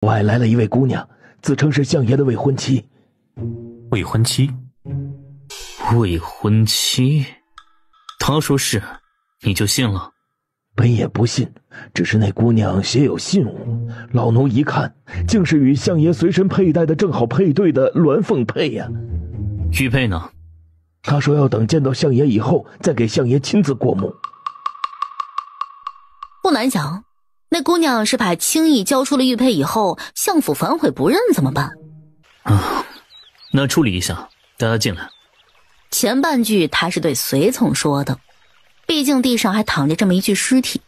外来了一位姑娘，自称是相爷的未婚妻。未婚妻？未婚妻？他说是，你就信了？本也不信，只是那姑娘写有信物，老奴一看，竟是与相爷随身佩戴的正好配对的鸾凤佩呀。玉佩呢？他说要等见到相爷以后，再给相爷亲自过目。不难想，那姑娘是怕轻易交出了玉佩以后，相府反悔不认怎么办？那处理一下，带她进来。前半句他是对随从说的，毕竟地上还躺着这么一具尸体。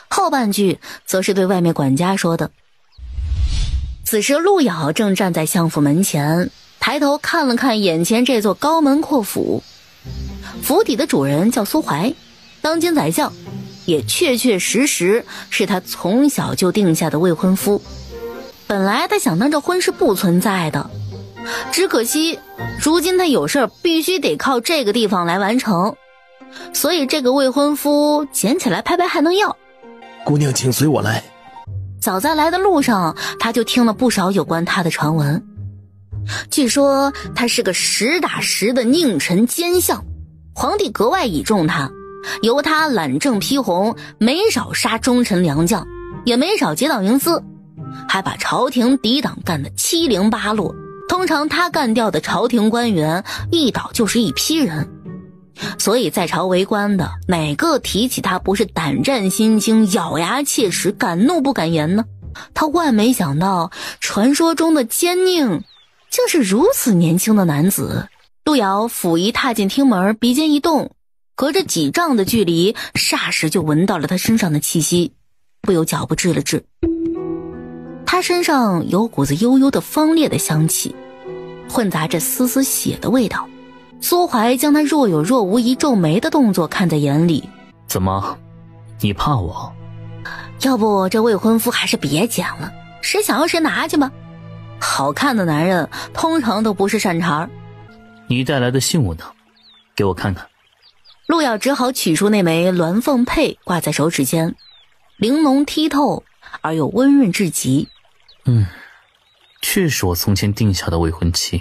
后半句则是对外面管家说的。此时陆瑶正站在相府门前，抬头看了看眼前这座高门阔府。府邸的主人叫苏怀，当今宰相，也确确实实是他从小就定下的未婚夫。本来他想当这婚事不存在的，只可惜如今他有事必须得靠这个地方来完成，所以这个未婚夫捡起来拍拍还能要。姑娘请随我来。早在来的路上，他就听了不少有关他的传闻。据说他是个实打实的佞臣奸相，皇帝格外倚重他，由他揽政批红，没少杀忠臣良将，也没少结党营私，还把朝廷敌党干得七零八落。通常他干掉的朝廷官员一倒就是一批人，所以在朝为官的哪个提起他不是胆战心惊，咬牙切齿，敢怒不敢言呢？他万没想到传说中的奸佞竟是如此年轻的男子。陆瑶甫一踏进厅门，鼻尖一动，隔着几丈的距离，霎时就闻到了他身上的气息，不由脚步滞了滞。他身上有股子悠悠的芳烈的香气，混杂着丝丝血的味道。苏怀将他若有若无一皱眉的动作看在眼里。怎么，你怕我？要不这未婚夫还是别捡了，谁想要谁拿去吧。好看的男人通常都不是善茬。你带来的信物呢？给我看看。陆瑶只好取出那枚鸾凤佩，挂在手指间，玲珑剔透而又温润至极。确是我从前定下的未婚妻。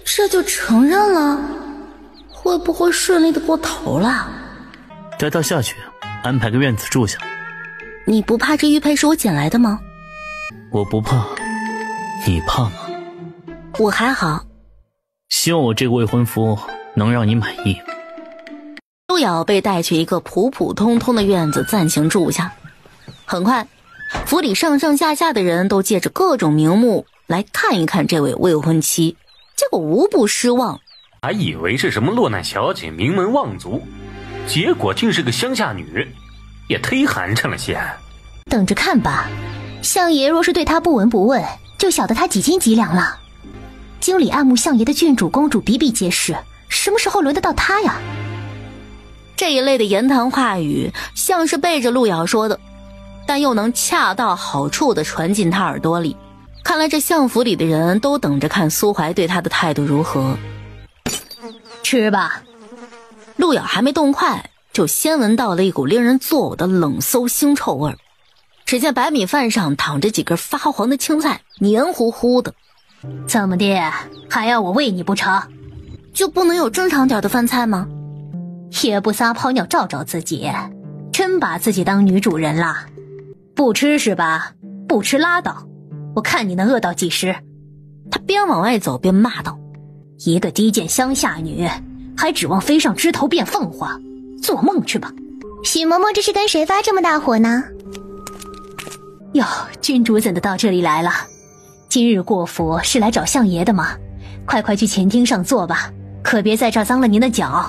这就承认了？会不会顺利的过头了？带他下去，安排个院子住下。你不怕这玉佩是我捡来的吗？我不怕，你怕吗？我还好。希望我这个未婚夫能让你满意。陆瑶被带去一个普普通通的院子暂行住下。很快，府里上上下下的人都借着各种名目来看一看这位未婚妻，结果无不失望。还以为是什么落难小姐名门望族，结果竟是个乡下女，也忒寒碜了些。等着看吧，相爷若是对他不闻不问，就晓得他几斤几两了。经理爱慕相爷的郡主公主比比皆是，什么时候轮得到他呀？这一类的言谈话语像是背着陆瑶说的，但又能恰到好处地传进他耳朵里。看来这相府里的人都等着看苏怀对他的态度如何。吃吧。陆瑶还没动筷，就先闻到了一股令人作呕的冷馊腥臭味。只见白米饭上躺着几根发黄的青菜，黏糊糊的。怎么的，还要我喂你不成？就不能有正常点的饭菜吗？也不撒泡尿照照自己，真把自己当女主人了。不吃是吧？不吃拉倒，我看你能饿到几时。他边往外走边骂道，一个低贱乡下女，还指望飞上枝头变凤凰，做梦去吧。许嬷嬷这是跟谁发这么大火呢？哟，郡主怎的到这里来了？今日过府是来找相爷的吗？快快去前厅上坐吧，可别在这儿脏了您的脚。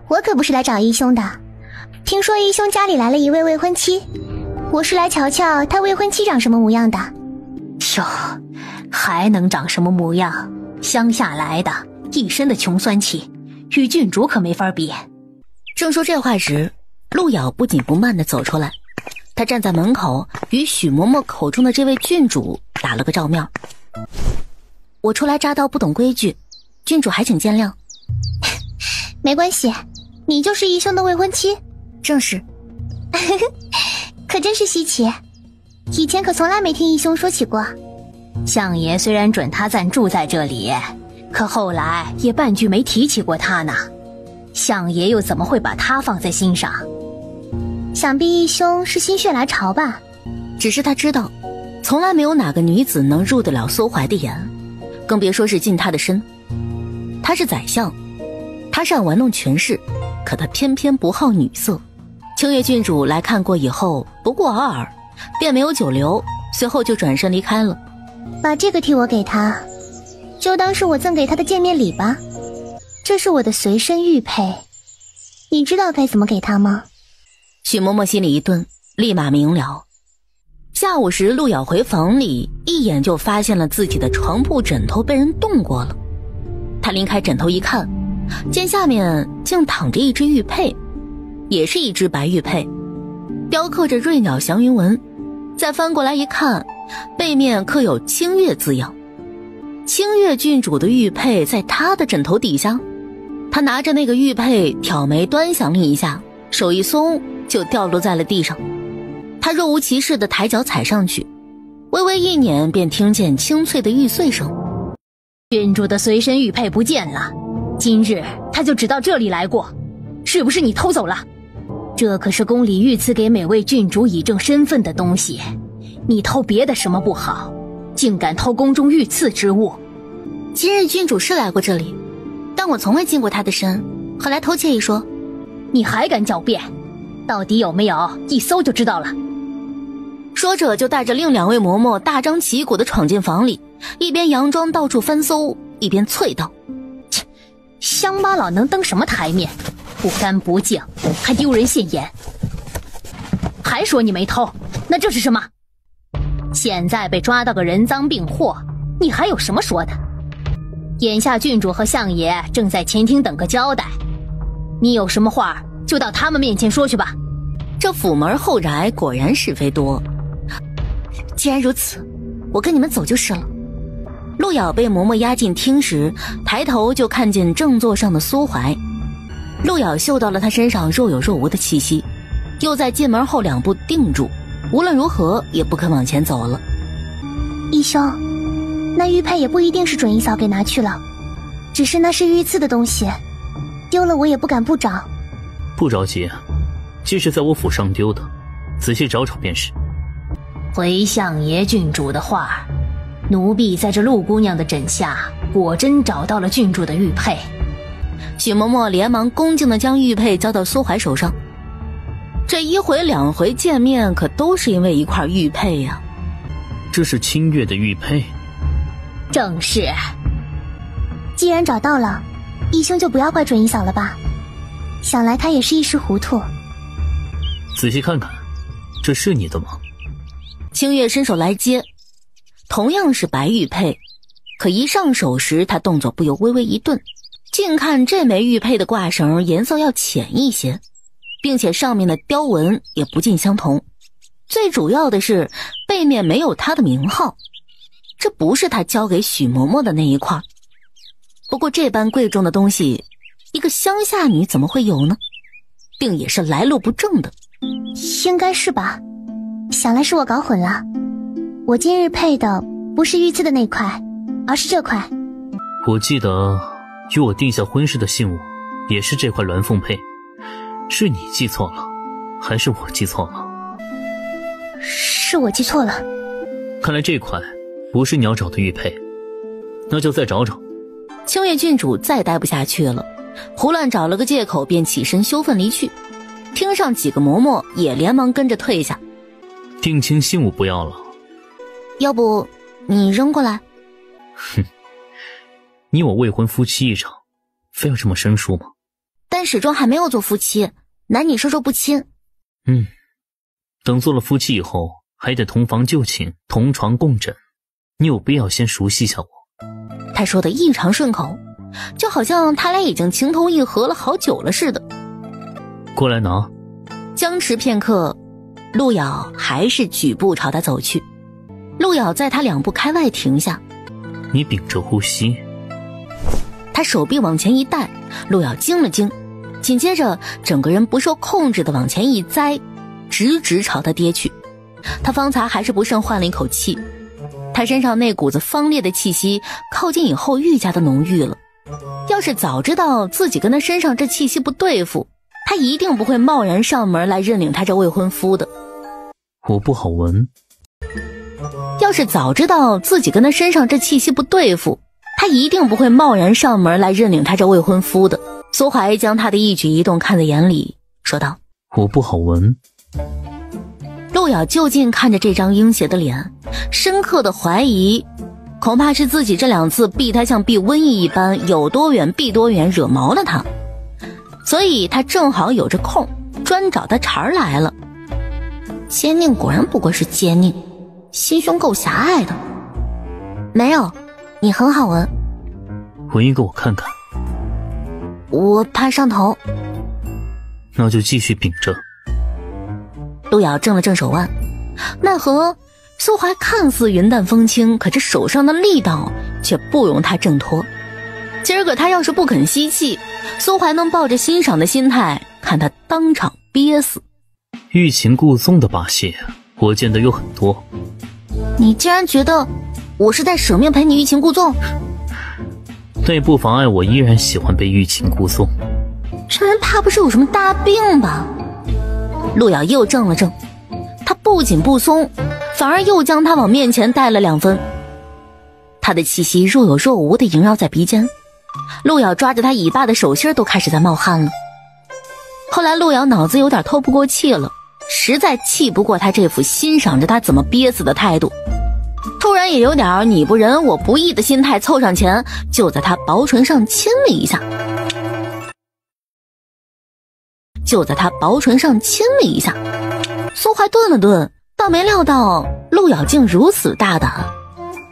我可不是来找义兄的，听说义兄家里来了一位未婚妻，我是来瞧瞧他未婚妻长什么模样的。哟，还能长什么模样？乡下来的，一身的穷酸气，与郡主可没法比。正说这话时，陆瑶不紧不慢地走出来，他站在门口，与许嬷嬷口中的这位郡主打了个照面。我初来乍到，不懂规矩，郡主还请见谅。没关系，你就是义兄的未婚妻。正是。可真是稀奇，以前可从来没听义兄说起过。相爷虽然准他暂住在这里，可后来也半句没提起过他呢。相爷又怎么会把他放在心上？想必义兄是心血来潮吧。只是他知道，从来没有哪个女子能入得了苏怀的眼，更别说是近他的身。他是宰相，他善玩弄权势，可他偏偏不好女色。清月郡主来看过以后，不顾尔尔，便没有久留，随后就转身离开了。把这个替我给他，就当是我赠给他的见面礼吧。这是我的随身玉佩，你知道该怎么给他吗？许嬷嬷心里一顿，立马明了。下午时，陆瑶回房里，一眼就发现了自己的床铺枕头被人动过了。她拎开枕头一看，见下面竟躺着一只玉佩，也是一只白玉佩，雕刻着瑞鸟祥云纹。再翻过来一看，背面刻有清月字样。清月郡主的玉佩在她的枕头底下。她拿着那个玉佩，挑眉端详了一下，手一松就掉落在了地上。她若无其事地抬脚踩上去，微微一捻，便听见清脆的玉碎声。郡主的随身玉佩不见了，今日他就只到这里来过，是不是你偷走了？这可是宫里御赐给每位郡主以正身份的东西，你偷别的什么不好，竟敢偷宫中御赐之物。今日郡主是来过这里，但我从未近过她的身，何来偷窃一说？你还敢狡辩？到底有没有？一搜就知道了。说着就带着另两位嬷嬷大张旗鼓地闯进房里，一边佯装到处翻搜，一边啐道：切，乡巴佬能登什么台面？不干不净，还丢人现眼。还说你没偷，那这是什么？现在被抓到个人赃并获，你还有什么说的？眼下郡主和相爷正在前厅等个交代，你有什么话就到他们面前说去吧。这府门后宅果然是非多。既然如此，我跟你们走就是了。陆瑶被嬷嬷押进厅时，抬头就看见正座上的苏怀。陆瑶嗅到了他身上若有若无的气息，又在进门后两步定住，无论如何也不肯往前走了。义兄，那玉佩也不一定是准一嫂给拿去了，只是那是御赐的东西，丢了我也不敢不找。不着急，既是在我府上丢的，仔细找找便是。回相爷郡主的话，奴婢在这陆姑娘的枕下果真找到了郡主的玉佩。许嬷嬷连忙恭敬地将玉佩交到苏怀手上。这一回两回见面可都是因为一块玉佩呀。这是清月的玉佩？正是。既然找到了，义兄就不要怪准一嫂了吧，想来他也是一时糊涂。仔细看看，这是你的吗？清月伸手来接，同样是白玉佩，可一上手时他动作不由微微一顿。近看这枚玉佩的挂绳颜色要浅一些，并且上面的雕纹也不尽相同，最主要的是背面没有他的名号，这不是他交给许嬷嬷的那一块。不过这般贵重的东西，一个乡下女怎么会有呢？定也是来路不正的。应该是吧，想来是我搞混了，我今日配的不是御赐的那块，而是这块。我记得与我定下婚事的信物也是这块鸾凤佩，是你记错了还是我记错了？是我记错了。看来这块不是你要找的玉佩，那就再找找。清月郡主再待不下去了，胡乱找了个借口便起身羞愤离去。厅上几个嬷嬷也连忙跟着退下。定亲信物不要了，要不你扔过来？哼，你我未婚夫妻一场，非要这么生疏吗？但始终还没有做夫妻，男女授受不亲。等做了夫妻以后，还得同房就寝，同床共枕，你有必要先熟悉一下我。他说的异常顺口，就好像他俩已经情投意合了好久了似的。过来拿。僵持片刻，陆瑶还是举步朝他走去。陆瑶在他两步开外停下。你屏着呼吸。他手臂往前一带，陆瑶惊了惊，紧接着整个人不受控制的往前一栽，直直朝他跌去。他方才还是不慎换了一口气，他身上那股子方烈的气息靠近以后愈加的浓郁了。要是早知道自己跟他身上这气息不对付，他一定不会贸然上门来认领他这未婚夫的。我不好闻。要是早知道自己跟他身上这气息不对付，他一定不会贸然上门来认领他这未婚夫的。苏怀将他的一举一动看在眼里，说道：我不好闻。陆遥就近看着这张阴邪的脸，深刻的怀疑，恐怕是自己这2次避他像避瘟疫一般，有多远避多远，惹毛了他，所以他正好有着空，专找他茬儿来了。奸佞果然不过是奸佞，心胸够狭隘的。没有，你很好闻。闻一个我看看。我怕上头。那就继续秉着。陆遥正了正手腕，奈何苏怀看似云淡风轻，可这手上的力道却不容他挣脱。今儿个他要是不肯吸气，苏怀能抱着欣赏的心态看他当场憋死。欲擒故纵的把戏我见得有很多。你竟然觉得我是在舍命陪你欲擒故纵？那不妨碍我依然喜欢被欲擒故纵。这人怕不是有什么大病吧？陆遥又怔了怔，他不仅不松，反而又将他往面前带了2分。他的气息若有若无地萦绕在鼻尖，陆遥抓着他尾巴的手心都开始在冒汗了。后来陆遥脑子有点透不过气了，实在气不过他这副欣赏着他怎么憋死的态度，突然也有点你不仁我不义的心态，凑上前就在他薄唇上亲了一下。苏怀顿了顿，倒没料到陆遥竟如此大胆，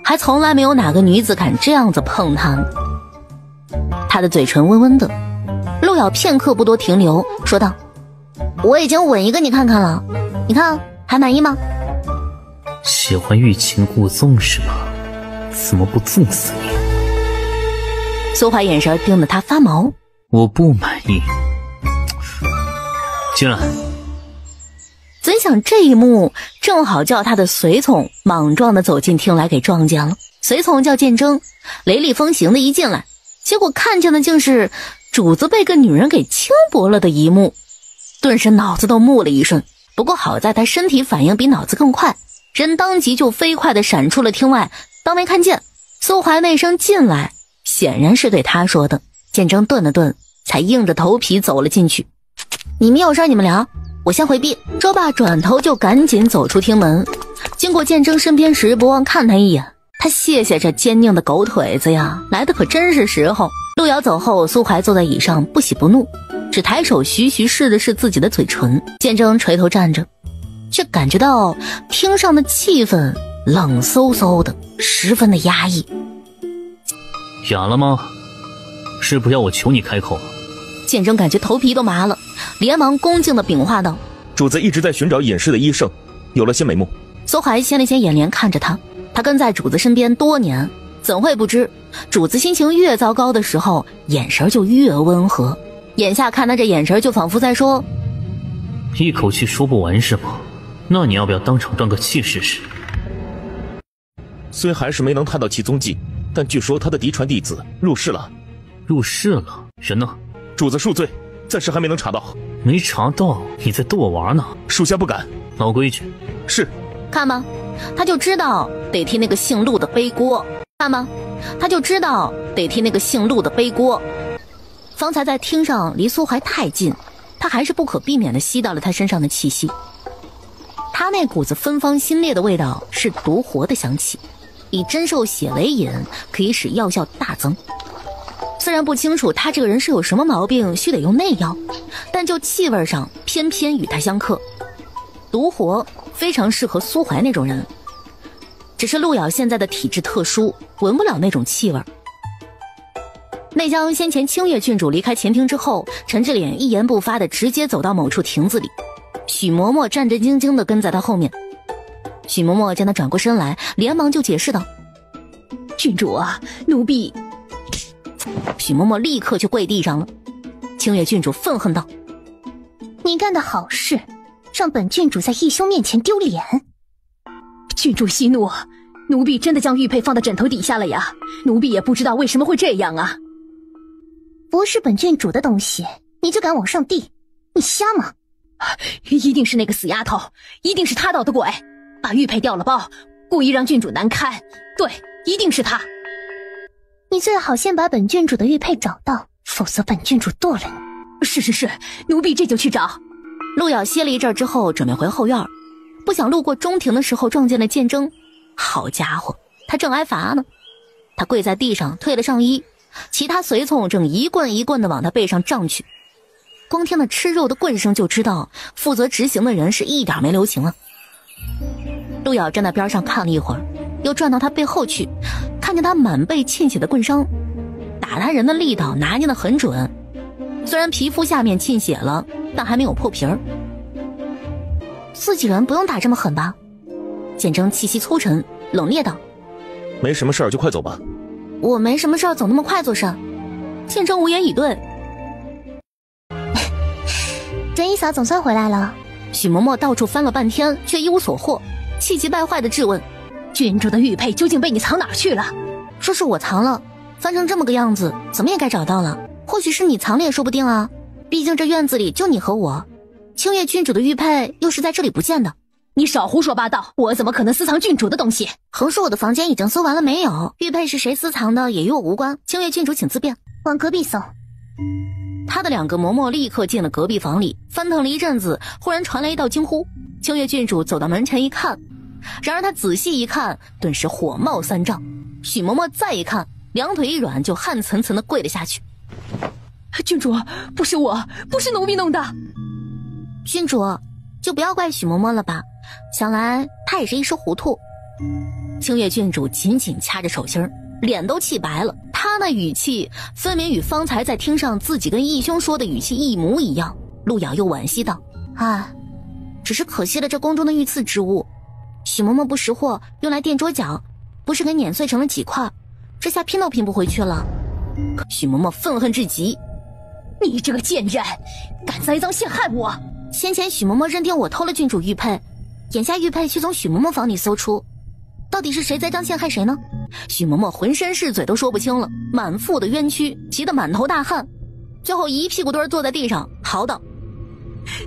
还从来没有哪个女子敢这样子碰他呢。他的嘴唇温温的，陆遥片刻不多停留，说道：我已经吻一个你看看了，你看还满意吗？喜欢欲擒故纵是吧？怎么不纵死你？苏怀眼神盯得他发毛。我不满意。进来。怎想这一幕正好叫他的随从莽撞地走进厅来给撞见了。随从叫建征，雷厉风行的一进来，结果看见的竟是主子被个女人给轻薄了的一幕，顿时脑子都木了一瞬。不过好在他身体反应比脑子更快，人当即就飞快地闪出了厅外，当没看见。苏怀那声进来显然是对他说的。建征顿了顿，才硬着头皮走了进去。你们有事你们聊，我先回避。说罢转头就赶紧走出厅门。经过建征身边时，不忘看他一眼，他谢谢这坚硬的狗腿子呀，来的可真是时候。陆遥走后，苏怀坐在椅上不喜不怒，只抬手徐徐试了试自己的嘴唇。建征垂头站着，却感觉到厅上的气氛冷飕飕的，十分的压抑。哑了吗？是不要我求你开口？建征感觉头皮都麻了，连忙恭敬地禀话道：主子一直在寻找隐士的医圣，有了新眉目。苏怀掀了掀眼帘看着他，他跟在主子身边多年，怎会不知主子心情越糟糕的时候，眼神就越温和。眼下看他这眼神，就仿佛在说：一口气说不完是吗？那你要不要当场断个气试试？虽还是没能探到其踪迹，但据说他的嫡传弟子入世了。入世了？人呢？主子恕罪，暂时还没能查到。没查到？你在逗我玩呢？属下不敢。老规矩。是。看吧，他就知道得替那个姓陆的背锅。看吧，他就知道得替那个姓陆的背锅。方才在厅上离苏怀太近，他还是不可避免地吸到了他身上的气息。他那股子芬芳辛烈的味道是毒活的香气，以真兽血为引，可以使药效大增。虽然不清楚他这个人是有什么毛病需得用内药，但就气味上偏偏与他相克。毒活非常适合苏怀那种人，只是陆遥现在的体质特殊，闻不了那种气味。内江先前清月郡主离开前厅之后，沉着脸一言不发的直接走到某处亭子里，许嬷嬷战战兢兢的跟在他后面。许嬷嬷见他转过身来，连忙就解释道：郡主啊，奴婢……许嬷嬷立刻就跪地上了。清月郡主愤恨道：你干的好事，让本郡主在义兄面前丢脸。郡主息怒，奴婢真的将玉佩放到枕头底下了呀，奴婢也不知道为什么会这样啊。不是本郡主的东西，你就敢往上递？你瞎吗？一定是那个死丫头，一定是她捣的鬼，把玉佩掉了包，故意让郡主难堪。对，一定是她。你最好先把本郡主的玉佩找到，否则本郡主剁了你。是，奴婢这就去找。陆瑶歇了一阵之后，准备回后院，不想路过中庭的时候撞见了剑征。好家伙，他正挨罚呢。他跪在地上退了上衣，其他随从正一棍一棍地往他背上杖去。光听那吃肉的棍声就知道负责执行的人是一点没留情啊。陆瑶站在边上看了一会儿，又转到他背后去，看见他满背沁血的棍伤，打他人的力道拿捏得很准，虽然皮肤下面沁血了，但还没有破皮儿。自己人不用打这么狠吧？剑征气息粗沉，冷冽道：没什么事儿就快走吧。我没什么事儿，走那么快做甚？剑征无言以对。准一嫂总算回来了。许嬷嬷到处翻了半天，却一无所获，气急败坏地质问：郡主的玉佩究竟被你藏哪儿去了？说是我藏了，翻成这么个样子，怎么也该找到了。或许是你藏了也说不定啊，毕竟这院子里就你和我，清月郡主的玉佩又是在这里不见的。你少胡说八道，我怎么可能私藏郡主的东西？横说我的房间已经搜完了没有，玉佩是谁私藏的也与我无关，清月郡主请自便。往隔壁搜。他的两个嬷嬷立刻进了隔壁房里，翻腾了一阵子，忽然传来一道惊呼。清月郡主走到门前一看，然而他仔细一看，顿时火冒三丈。许嬷嬷再一看，两腿一软，就汗涔涔地跪了下去。郡主，不是我，不是奴婢弄的。郡主，就不要怪许嬷嬷了吧，想来她也是一时糊涂。清月郡主紧紧掐着手心，脸都气白了。她那语气分明与方才在厅上自己跟义兄说的语气一模一样。陆瑶又惋惜道：啊，只是可惜了这宫中的御赐之物，许嬷嬷不识货，用来垫桌角，不是给碾碎成了几块，这下拼都拼不回去了。许嬷嬷愤恨至极：你这个贱人，敢栽赃陷害我！先前许嬷嬷认定我偷了郡主玉佩，眼下玉佩却从许嬷嬷房里搜出，到底是谁栽赃陷害谁呢？许嬷嬷浑身是嘴都说不清了，满腹的冤屈，急得满头大汗，最后一屁股墩坐在地上，嚎道：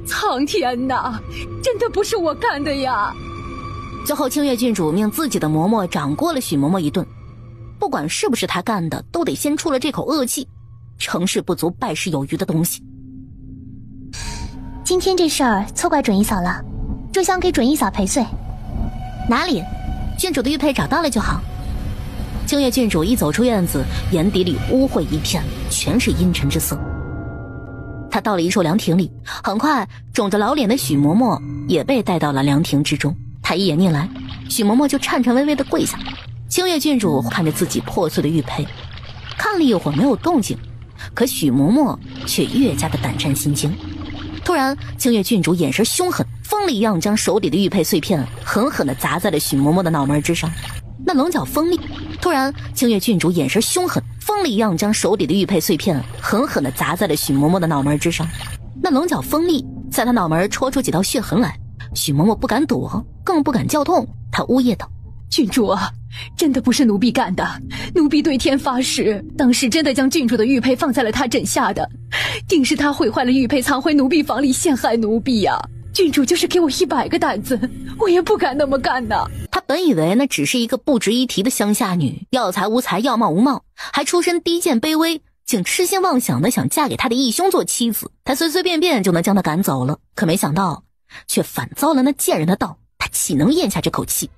苍天哪，真的不是我干的呀！最后清月郡主命自己的嬷嬷掌掴了许嬷嬷一顿，不管是不是她干的，都得先出了这口恶气，成事不足败事有余的东西。今天这事儿错怪准一嫂了，这厢给准一嫂赔罪。哪里，郡主的玉佩找到了就好。清月郡主一走出院子，眼底里污秽一片，全是阴沉之色。她到了一处凉亭里，很快肿着老脸的许嬷嬷也被带到了凉亭之中。她一眼睨来，许嬷嬷就颤颤巍巍地跪下。清月郡主看着自己破碎的玉佩，看了一会儿没有动静，可许嬷嬷却越加的胆战心惊。突然，清月郡主眼神凶狠，风力一样将手里的玉佩碎片狠狠地砸在了许嬷嬷的脑门之上。那棱角锋利，突然，清月郡主眼神凶狠，风力一样将手里的玉佩碎片狠狠地砸在了许嬷嬷的脑门之上。那棱角锋利，在她脑门戳出几道血痕来。许嬷嬷不敢躲，更不敢叫痛，她呜咽道：郡主啊，真的不是奴婢干的，奴婢对天发誓，当时真的将郡主的玉佩放在了她枕下的，定是她毁坏了玉佩，藏回奴婢房里陷害奴婢呀！郡主就是给我100个胆子，我也不敢那么干呐。她本以为那只是一个不值一提的乡下女，要财无财，要貌无貌，还出身低贱卑微，竟痴心妄想的想嫁给她的义兄做妻子，她随随便便就能将她赶走了。可没想到，却反遭了那贱人的道，她岂能咽下这口气？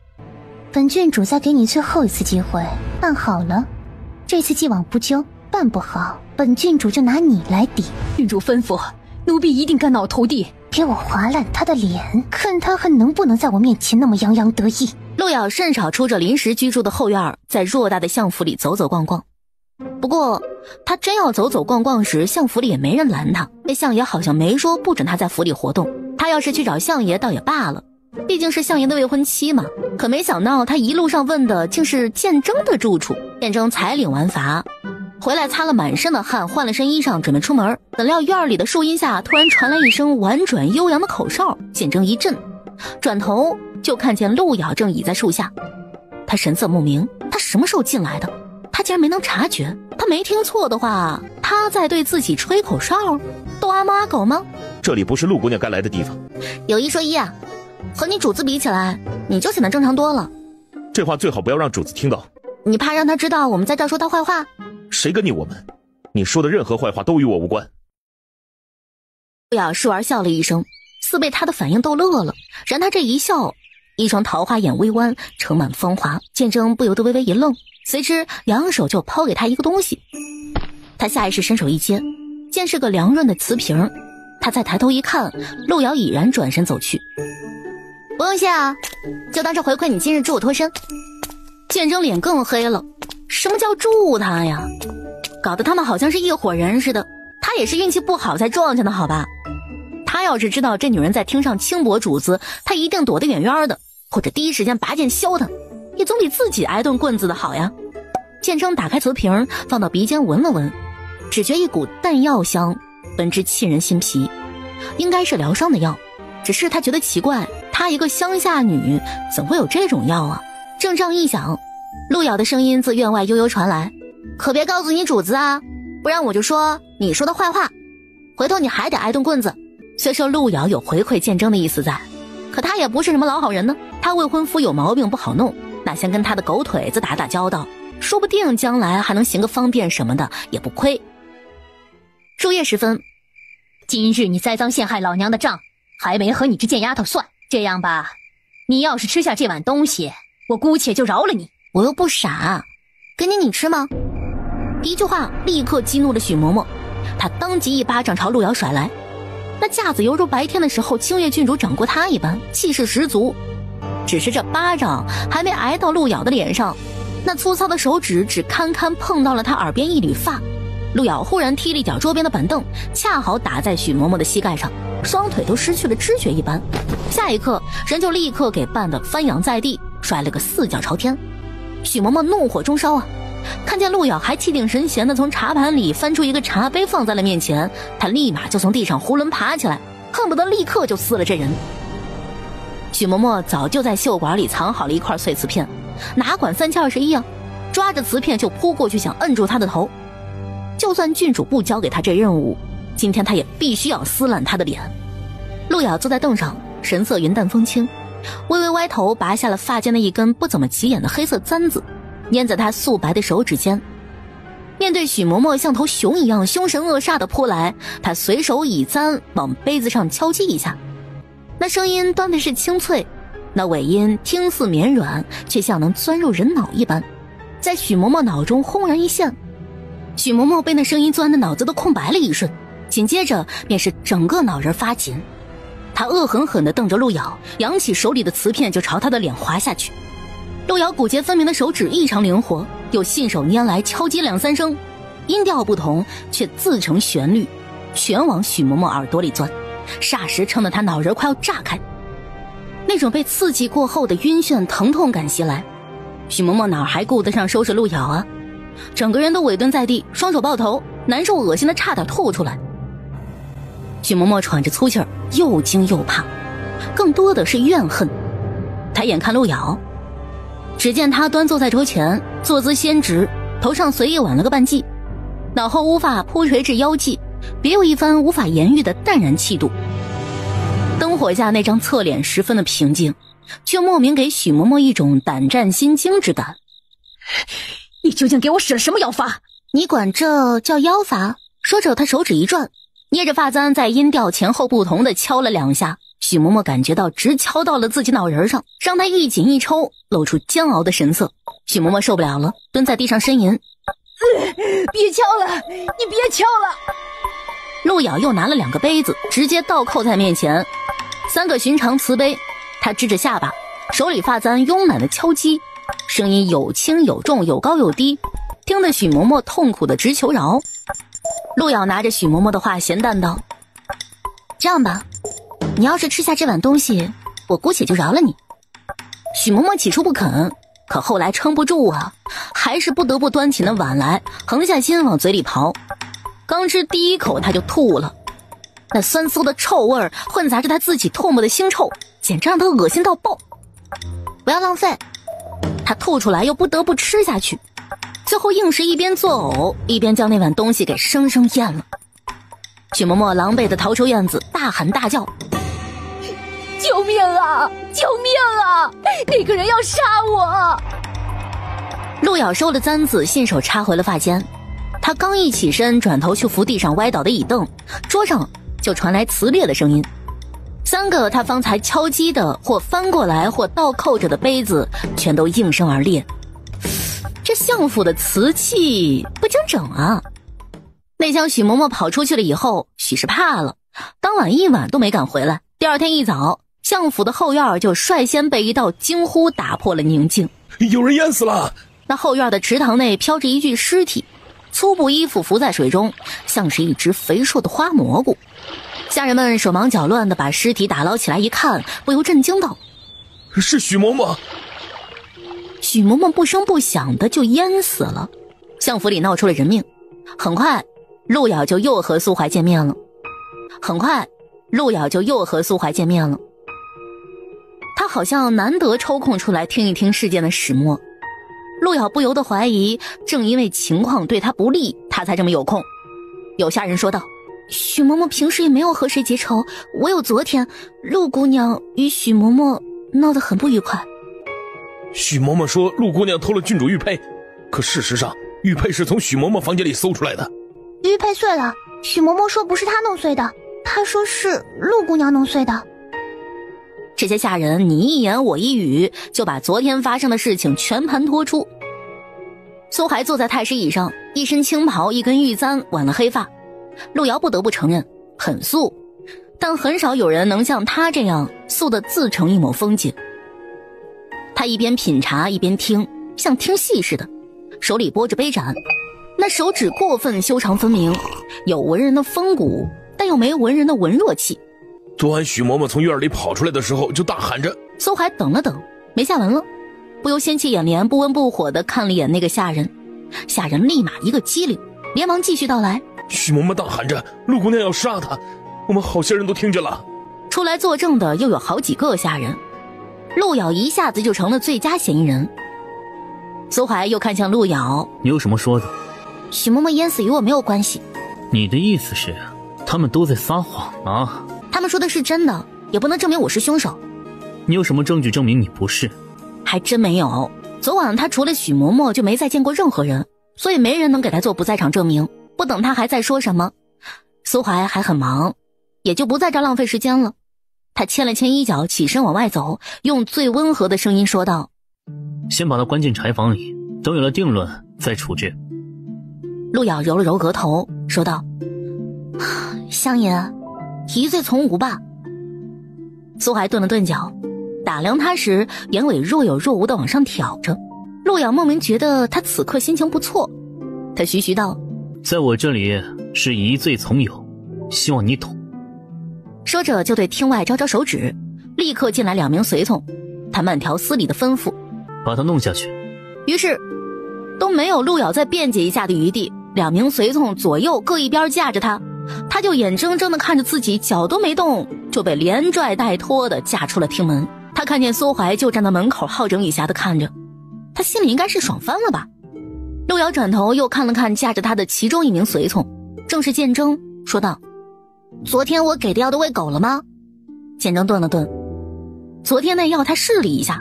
本郡主再给你最后一次机会，办好了。这次既往不咎，办不好，本郡主就拿你来抵。郡主吩咐，奴婢一定肝脑涂地。给我划烂他的脸，看他还能不能在我面前那么洋洋得意。陆瑶甚少出这临时居住的后院，在偌大的相府里走走逛逛。不过他真要走走逛逛时，相府里也没人拦他，那相爷好像没说不准他在府里活动。他要是去找相爷倒也罢了，毕竟是相爷的未婚妻嘛。可没想到他一路上问的竟是剑征的住处。剑征才领完罚，回来擦了满身的汗，换了身衣裳，准备出门。怎料院里的树荫下突然传来一声婉转悠扬的口哨，见证一震，转头就看见陆瑶正倚在树下。他神色莫名，他什么时候进来的？他竟然没能察觉。他没听错的话，他在对自己吹口哨，逗阿猫阿狗吗？这里不是陆姑娘该来的地方。有一说一啊，和你主子比起来，你就显得正常多了。这话最好不要让主子听到。你怕让他知道我们在这说他坏话？谁跟你我们？你说的任何坏话都与我无关。陆瑶倏儿笑了一声，似被他的反应逗乐了。然他这一笑，一双桃花眼微弯，盛满芳华，见证不由得微微一愣，随之两手就抛给他一个东西。他下意识伸手一接，见是个凉润的瓷瓶。他再抬头一看，陆瑶已然转身走去。不用谢啊，就当是回馈你今日助我脱身。见证脸更黑了，什么叫助他呀？搞得他们好像是一伙人似的。他也是运气不好才撞见的好吧？他要是知道这女人在厅上轻薄主子，他一定躲得远远的，或者第一时间拔剑削他，也总比自己挨顿棍子的好呀。见证打开瓷瓶，放到鼻尖闻了闻，只觉一股淡药香，闻之沁人心脾，应该是疗伤的药。只是他觉得奇怪，她一个乡下女怎会有这种药啊？正这样一想，陆瑶的声音自院外悠悠传来：可别告诉你主子啊，不然我就说你说的坏话，回头你还得挨顿棍子。虽说陆瑶有回馈见证的意思在，可他也不是什么老好人呢。他未婚夫有毛病不好弄，那先跟他的狗腿子打打交道，说不定将来还能行个方便什么的，也不亏。入夜时分，今日你栽赃陷害老娘的账还没和你这贱丫头算。这样吧，你要是吃下这碗东西，我姑且就饶了你。我又不傻，给你吃吗？一句话立刻激怒了许嬷嬷，她当即一巴掌朝陆瑶甩来，那架子犹如白天的时候清月郡主掌过她一般，气势十足。只是这巴掌还没挨到陆瑶的脸上，那粗糙的手指只堪堪碰到了她耳边一缕发。陆瑶忽然踢了一脚桌边的板凳，恰好打在许嬷嬷的膝盖上，双腿都失去了知觉一般。下一刻人就立刻给绊得翻仰在地，摔了个四脚朝天。许嬷嬷怒火中烧啊，看见陆瑶还气定神闲地从茶盘里翻出一个茶杯放在了面前，她立马就从地上囫囵爬起来，恨不得立刻就撕了这人。许嬷嬷早就在袖管里藏好了一块碎瓷片，哪管三七二十一啊，抓着瓷片就扑过去想摁住他的头。就算郡主不交给他这任务，今天他也必须要撕烂他的脸。陆瑶坐在凳上，神色云淡风轻，微微歪头拔下了发间的一根不怎么起眼的黑色簪子，粘在他素白的手指间。面对许嬷嬷像头熊一样凶神恶煞的扑来，他随手以簪往杯子上敲击一下，那声音端的是清脆，那尾音听似绵软，却像能钻入人脑一般，在许嬷嬷脑中轰然一现。许嬷嬷被那声音钻的脑子都空白了一瞬，紧接着便是整个脑仁发紧。她恶狠狠地瞪着陆瑶，扬起手里的瓷片就朝她的脸划下去。陆瑶骨节分明的手指异常灵活，又信手拈来敲击两三声，音调不同，却自成旋律，全往许嬷嬷耳朵里钻，霎时撑得她脑仁快要炸开。那种被刺激过后的晕眩疼痛感袭来，许嬷嬷哪还顾得上收拾陆瑶啊，整个人都委蹲在地，双手抱头，难受恶心的差点吐出来。许嬷嬷喘着粗气儿，又惊又怕，更多的是怨恨。她眼看陆瑶，只见他端坐在桌前，坐姿纤直，头上随意挽了个半髻，脑后乌发铺垂至腰际，别有一番无法言喻的淡然气度。灯火下那张侧脸十分的平静，却莫名给许嬷嬷一种胆战心惊之感。你究竟给我使了什么妖法？你管这叫妖法？说着他手指一转，捏着发簪在音调前后不同的敲了两下，许嬷嬷感觉到直敲到了自己脑仁上，让她一紧一抽，露出煎熬的神色。许嬷嬷受不了了，蹲在地上呻吟：别敲了，你别敲了。陆瑶又拿了2个杯子，直接倒扣在面前，3个寻常瓷杯，她支着下巴，手里发簪慵懒的敲击，声音有轻有重，有高有低，听得许嬷嬷痛苦的直求饶。陆瑶拿着许嬷嬷的话闲淡道：这样吧，你要是吃下这碗东西，我姑且就饶了你。许嬷嬷起初不肯，可后来撑不住啊，还是不得不端起那碗来，横下心往嘴里刨。刚吃第一口他就吐了，那酸馊的臭味混杂着他自己唾沫的腥臭，简直让他恶心到爆。不要浪费，他吐出来又不得不吃下去，最后硬是一边作呕一边将那碗东西给生生咽了。许嬷嬷狼狈地逃出院子，大喊大叫：救命啊！救命啊！那个人要杀我！陆瑶收了簪子，信手插回了发间。他刚一起身，转头去扶地上歪倒的椅凳，桌上就传来呲裂的声音。3个他方才敲击的或翻过来或倒扣着的杯子全都应声而裂。这相府的瓷器不经整啊！那厢许嬷嬷跑出去了以后，许是怕了，当晚一晚都没敢回来。第二天一早，相府的后院就率先被一道惊呼打破了宁静。有人淹死了！那后院的池塘内飘着一具尸体，粗布衣服浮在水中，像是一只肥硕的花蘑菇。下人们手忙脚乱地把尸体打捞起来一看，不由震惊道：是许嬷嬷！许嬷嬷不声不响的就淹死了，相府里闹出了人命。很快陆瑶就又和苏怀见面了。他好像难得抽空出来听一听事件的始末。陆瑶不由得怀疑，正因为情况对他不利，他才这么有空。有下人说道：许嬷嬷平时也没有和谁结仇，唯有昨天陆姑娘与许嬷嬷闹得很不愉快。许嬷嬷说陆姑娘偷了郡主玉佩，可事实上玉佩是从许嬷嬷房间里搜出来的。玉佩碎了，许嬷嬷说不是她弄碎的，她说是陆姑娘弄碎的。这些下人你一言我一语，就把昨天发生的事情全盘托出。苏怀坐在太师椅上，一身青袍，一根玉簪挽了黑发。陆瑶不得不承认很素，但很少有人能像他这样素得自成一抹风景。他一边品茶一边听，像听戏似的，手里拨着杯盏，那手指过分修长分明，有文人的风骨，但又没文人的文弱气。昨晚许嬷嬷从院里跑出来的时候就大喊着。苏怀等了等，没下文了，不由掀起眼帘，不温不火地看了一眼那个下人。下人立马一个机灵，连忙继续道来：许嬷嬷大喊着陆姑娘要杀她，我们好些人都听见了。出来作证的又有好几个下人，陆瑶一下子就成了最佳嫌疑人。苏怀又看向陆瑶：你有什么说的？许嬷嬷淹死与我没有关系。你的意思是他们都在撒谎啊？他们说的是真的，也不能证明我是凶手。你有什么证据证明你不是？还真没有，昨晚他除了许嬷嬷就没再见过任何人，所以没人能给他做不在场证明。不等他还在说什么，苏怀还很忙，也就不在这浪费时间了。他牵了牵衣角，起身往外走，用最温和的声音说道：先把他关进柴房里，等有了定论再处置。陆瑶揉了揉额头说道：相爷，疑罪从无吧。苏怀顿了顿脚，打量他时眼尾若有若无地往上挑着。陆瑶莫名觉得他此刻心情不错，他徐徐道：在我这里是疑罪从有，希望你懂。说着就对厅外招招手指，立刻进来2名随从，他慢条斯理地吩咐：把他弄下去。于是都没有陆瑶再辩解一下的余地，2名随从左右各一边架着他，他就眼睁睁地看着自己脚都没动就被连拽带拖地架出了厅门。他看见苏怀就站在门口好整以暇地看着，他心里应该是爽翻了吧。陆瑶转头又看了看架着他的其中1名随从，正是建征，说道：昨天我给的药都喂狗了吗？建征顿了顿，昨天那药他试了一下，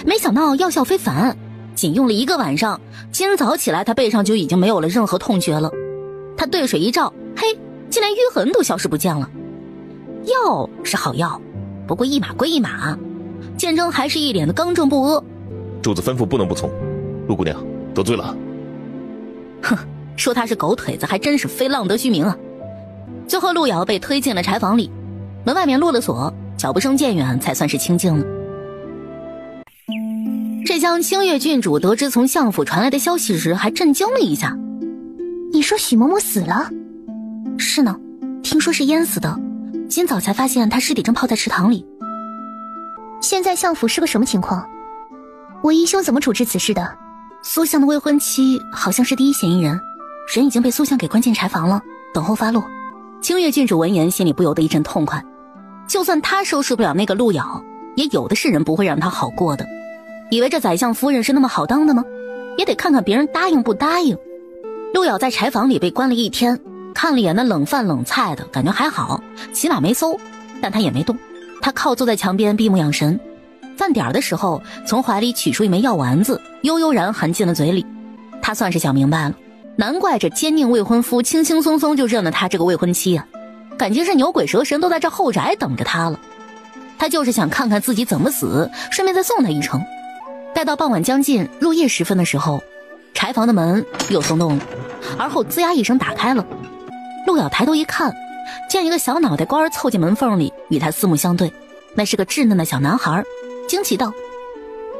没想到药效非凡，仅用了1个晚上，今早起来他背上就已经没有了任何痛觉了。他对水一照，嘿，竟连淤痕都消失不见了。药是好药，不过一码归一码。建征还是一脸的刚正不阿。主子吩咐不能不从，陆姑娘得罪了。哼，说他是狗腿子还真是非浪得虚名啊。最后陆瑶被推进了柴房里，门外面落了锁，脚步声渐远，才算是清静了。这厢清月郡主得知从相府传来的消息时还震惊了一下。你说许嬷嬷死了？是呢，听说是淹死的，今早才发现她尸体正泡在池塘里。现在相府是个什么情况？韦一兄怎么处置此事的？苏相的未婚妻好像是第一嫌疑人，人已经被苏相给关进柴房了，等候发落。清月郡主闻言心里不由得一阵痛快，就算他收拾不了那个陆瑶，也有的是人不会让他好过的。以为这宰相夫人是那么好当的吗？也得看看别人答应不答应。陆瑶在柴房里被关了一天，看了眼那冷饭冷菜的，感觉还好，起码没馊，但他也没动。他靠坐在墙边闭目养神，饭点的时候从怀里取出一枚药丸子，悠悠然含进了嘴里。他算是想明白了，难怪这奸佞未婚夫轻轻松松就认了他这个未婚妻啊，感情是牛鬼蛇神都在这后宅等着他了。他就是想看看自己怎么死，顺便再送他一程。待到傍晚将近入夜时分的时候，柴房的门又松动了，而后吱呀一声打开了。陆瑶抬头一看，见一个小脑袋瓜凑进门缝里与他四目相对，那是个稚嫩的小男孩，惊奇道：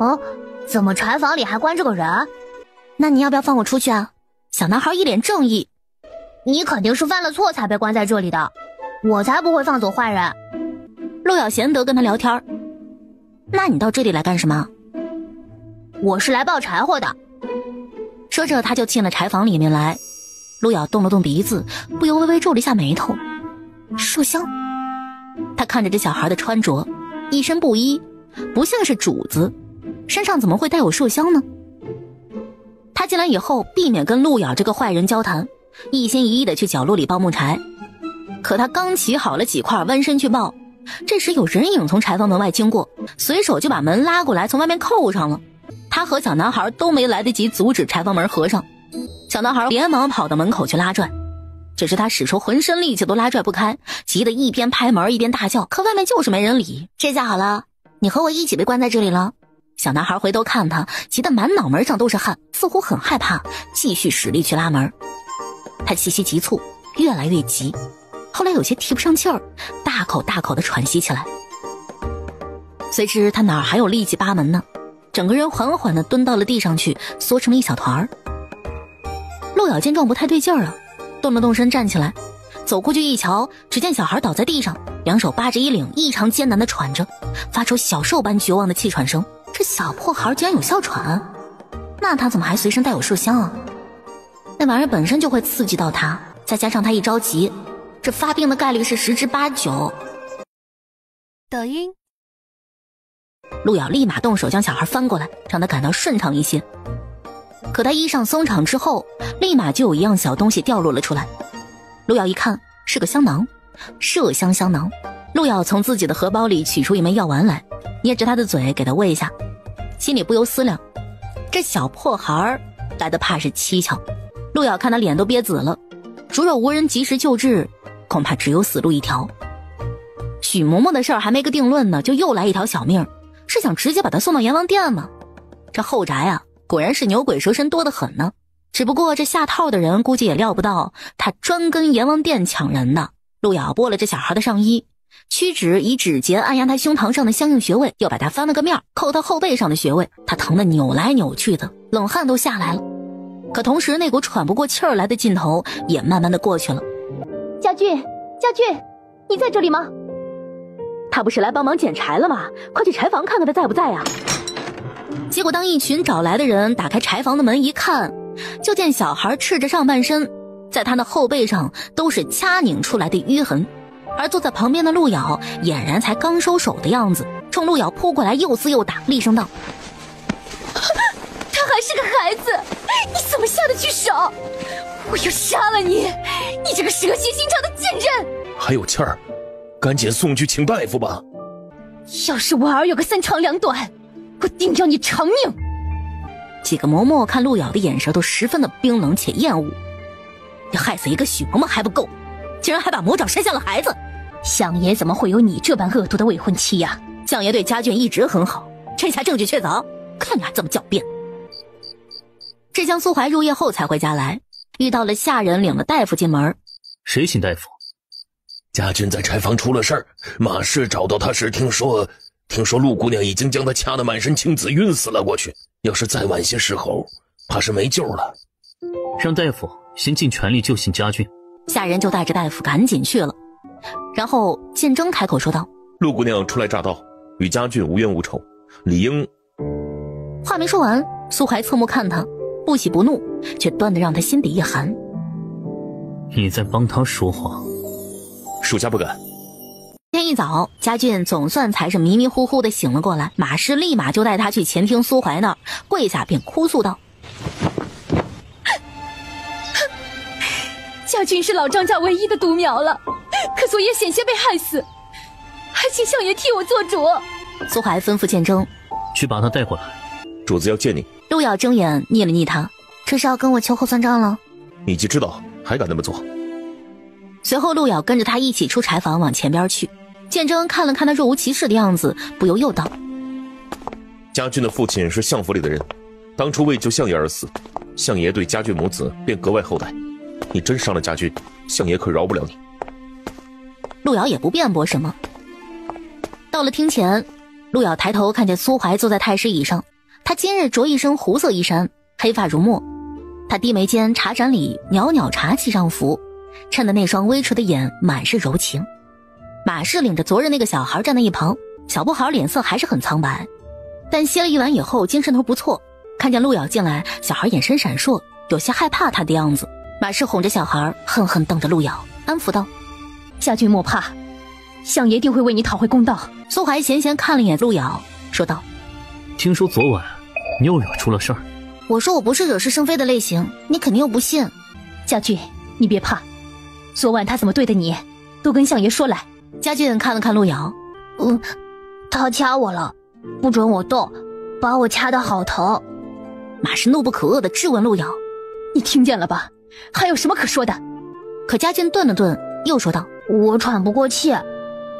哦，怎么柴房里还关着个人？那你要不要放我出去啊？小男孩一脸正义。你肯定是犯了错才被关在这里的，我才不会放走坏人。陆瑶贤德跟他聊天。那你到这里来干什么？我是来抱柴火的。说着他就进了柴房里面来。陆瑶动了动鼻子，不由微微皱了一下眉头。麝香。他看着这小孩的穿着，一身布衣，不像是主子，身上怎么会带有麝香呢？他进来以后避免跟陆瑶这个坏人交谈，一心一意地去角落里抱木柴。可他刚起好了几块，弯身去抱，这时有人影从柴房门外经过，随手就把门拉过来，从外面扣上了。他和小男孩都没来得及阻止柴房门合上，小男孩连忙跑到门口去拉拽，只是他使出浑身力气都拉拽不开，急得一边拍门一边大叫，可外面就是没人理。这下好了，你和我一起被关在这里了。小男孩回头看他，急得满脑门上都是汗，似乎很害怕，继续使力去拉门。他气息急促，越来越急，后来有些提不上气儿，大口大口地喘息起来。随之他哪儿还有力气扒门呢，整个人缓缓地蹲到了地上去，缩成了一小团儿。陆瑶见状不太对劲儿了，动了动身站起来，走过去一瞧，只见小孩倒在地上，两手扒着衣领，异常艰难地喘着，发出小兽般绝望的气喘声。这小破孩竟然有哮喘，那他怎么还随身带有麝香啊？那玩意儿本身就会刺激到他，再加上他一着急，这发病的概率是10之8、9。抖音。陆瑶立马动手将小孩翻过来，让他感到顺畅一些。可他衣上松敞之后，立马就有一样小东西掉落了出来。陆瑶一看，是个香囊，麝香香囊。陆瑶从自己的荷包里取出一枚药丸来，捏着他的嘴给他喂一下，心里不由思量，这小破孩来的怕是蹊跷。陆瑶看他脸都憋紫了，如若无人及时救治，恐怕只有死路一条。许嬷嬷的事儿还没个定论呢，就又来一条小命，是想直接把他送到阎王殿吗？这后宅啊，果然是牛鬼蛇神多得很呢。只不过这下套的人估计也料不到他专跟阎王殿抢人的。陆瑶剥了这小孩的上衣，屈指以指节按压他胸膛上的相应穴位，又把他翻了个面，扣他后背上的穴位。他疼得扭来扭去的，冷汗都下来了。可同时那股喘不过气儿来的劲头也慢慢的过去了。家俊，家俊，你在这里吗？他不是来帮忙捡柴了吗？快去柴房看看他在不在呀。结果当一群找来的人打开柴房的门一看，就见小孩赤着上半身，在他的后背上都是掐拧出来的淤痕，而坐在旁边的陆瑶俨然才刚收手的样子，冲陆瑶扑过来又撕又打，厉声道：他还是个孩子，你怎么下得去手？我要杀了你，你这个蛇蝎心肠的贱人！还有气儿，赶紧送去请大夫吧。要是我儿有个3长2短，我定要你偿命！几个嬷嬷看陆瑶的眼神都十分的冰冷且厌恶，要害死一个许嬷嬷还不够，竟然还把魔爪伸向了孩子。相爷怎么会有你这般恶毒的未婚妻呀？相爷对家俊一直很好，这下证据确凿，看你还这么狡辩。这江苏怀入夜后才回家来，遇到了下人领了大夫进门。谁请大夫？家俊在柴房出了事儿，马氏找到他时听说陆姑娘已经将他掐得满身青紫，晕死了过去。要是再晚些时候，怕是没救了。让大夫先尽全力救醒家俊。下人就带着大夫赶紧去了。然后建征开口说道：陆姑娘初来乍到，与家俊无冤无仇，理应……话话没说完，苏怀侧目看他，不喜不怒，却端得让他心底一寒。你在帮他说话？属下不敢。天一早，家俊总算才是迷迷糊糊的醒了过来，马氏立马就带他去前厅苏怀那儿，跪下便哭诉道：家俊是老张家唯一的独苗了，可昨夜险些被害死，还请相爷替我做主。苏怀吩咐剑征去把他带过来。主子要见你。陆瑶睁眼睨了睨他，这是要跟我秋后算账了？你既知道还敢那么做？随后陆瑶跟着他一起出柴房往前边去。剑征看了看他若无其事的样子，不由又道：家俊的父亲是相府里的人，当初为救相爷而死，相爷对家俊母子便格外厚待。你真伤了家俊，相爷可饶不了你。陆瑶也不辩驳什么。到了厅前，陆瑶抬头看见苏怀坐在太师椅上，他今日着一身胡色衣衫，黑发如墨。他低眉间茶盏里袅袅茶气上浮，衬得那双微垂的眼满是柔情。马氏领着昨日那个小孩站在一旁，小不孩脸色还是很苍白，但歇了一晚以后精神头不错，看见陆瑶进来，小孩眼神闪烁，有些害怕他的样子。马氏哄着小孩，恨恨瞪着陆瑶，安抚道：家俊莫怕，相爷定会为你讨回公道。苏怀闲闲看了一眼陆瑶，说道：听说昨晚你又惹出了事儿。我说我不是惹是生非的类型，你肯定又不信。家俊，你别怕，昨晚他怎么对的你，都跟相爷说来。家俊看了看陆瑶，他掐我了，不准我动，把我掐得好疼。马氏怒不可遏地质问陆瑶：你听见了吧？还有什么可说的？可家俊顿了顿，又说道：我喘不过气，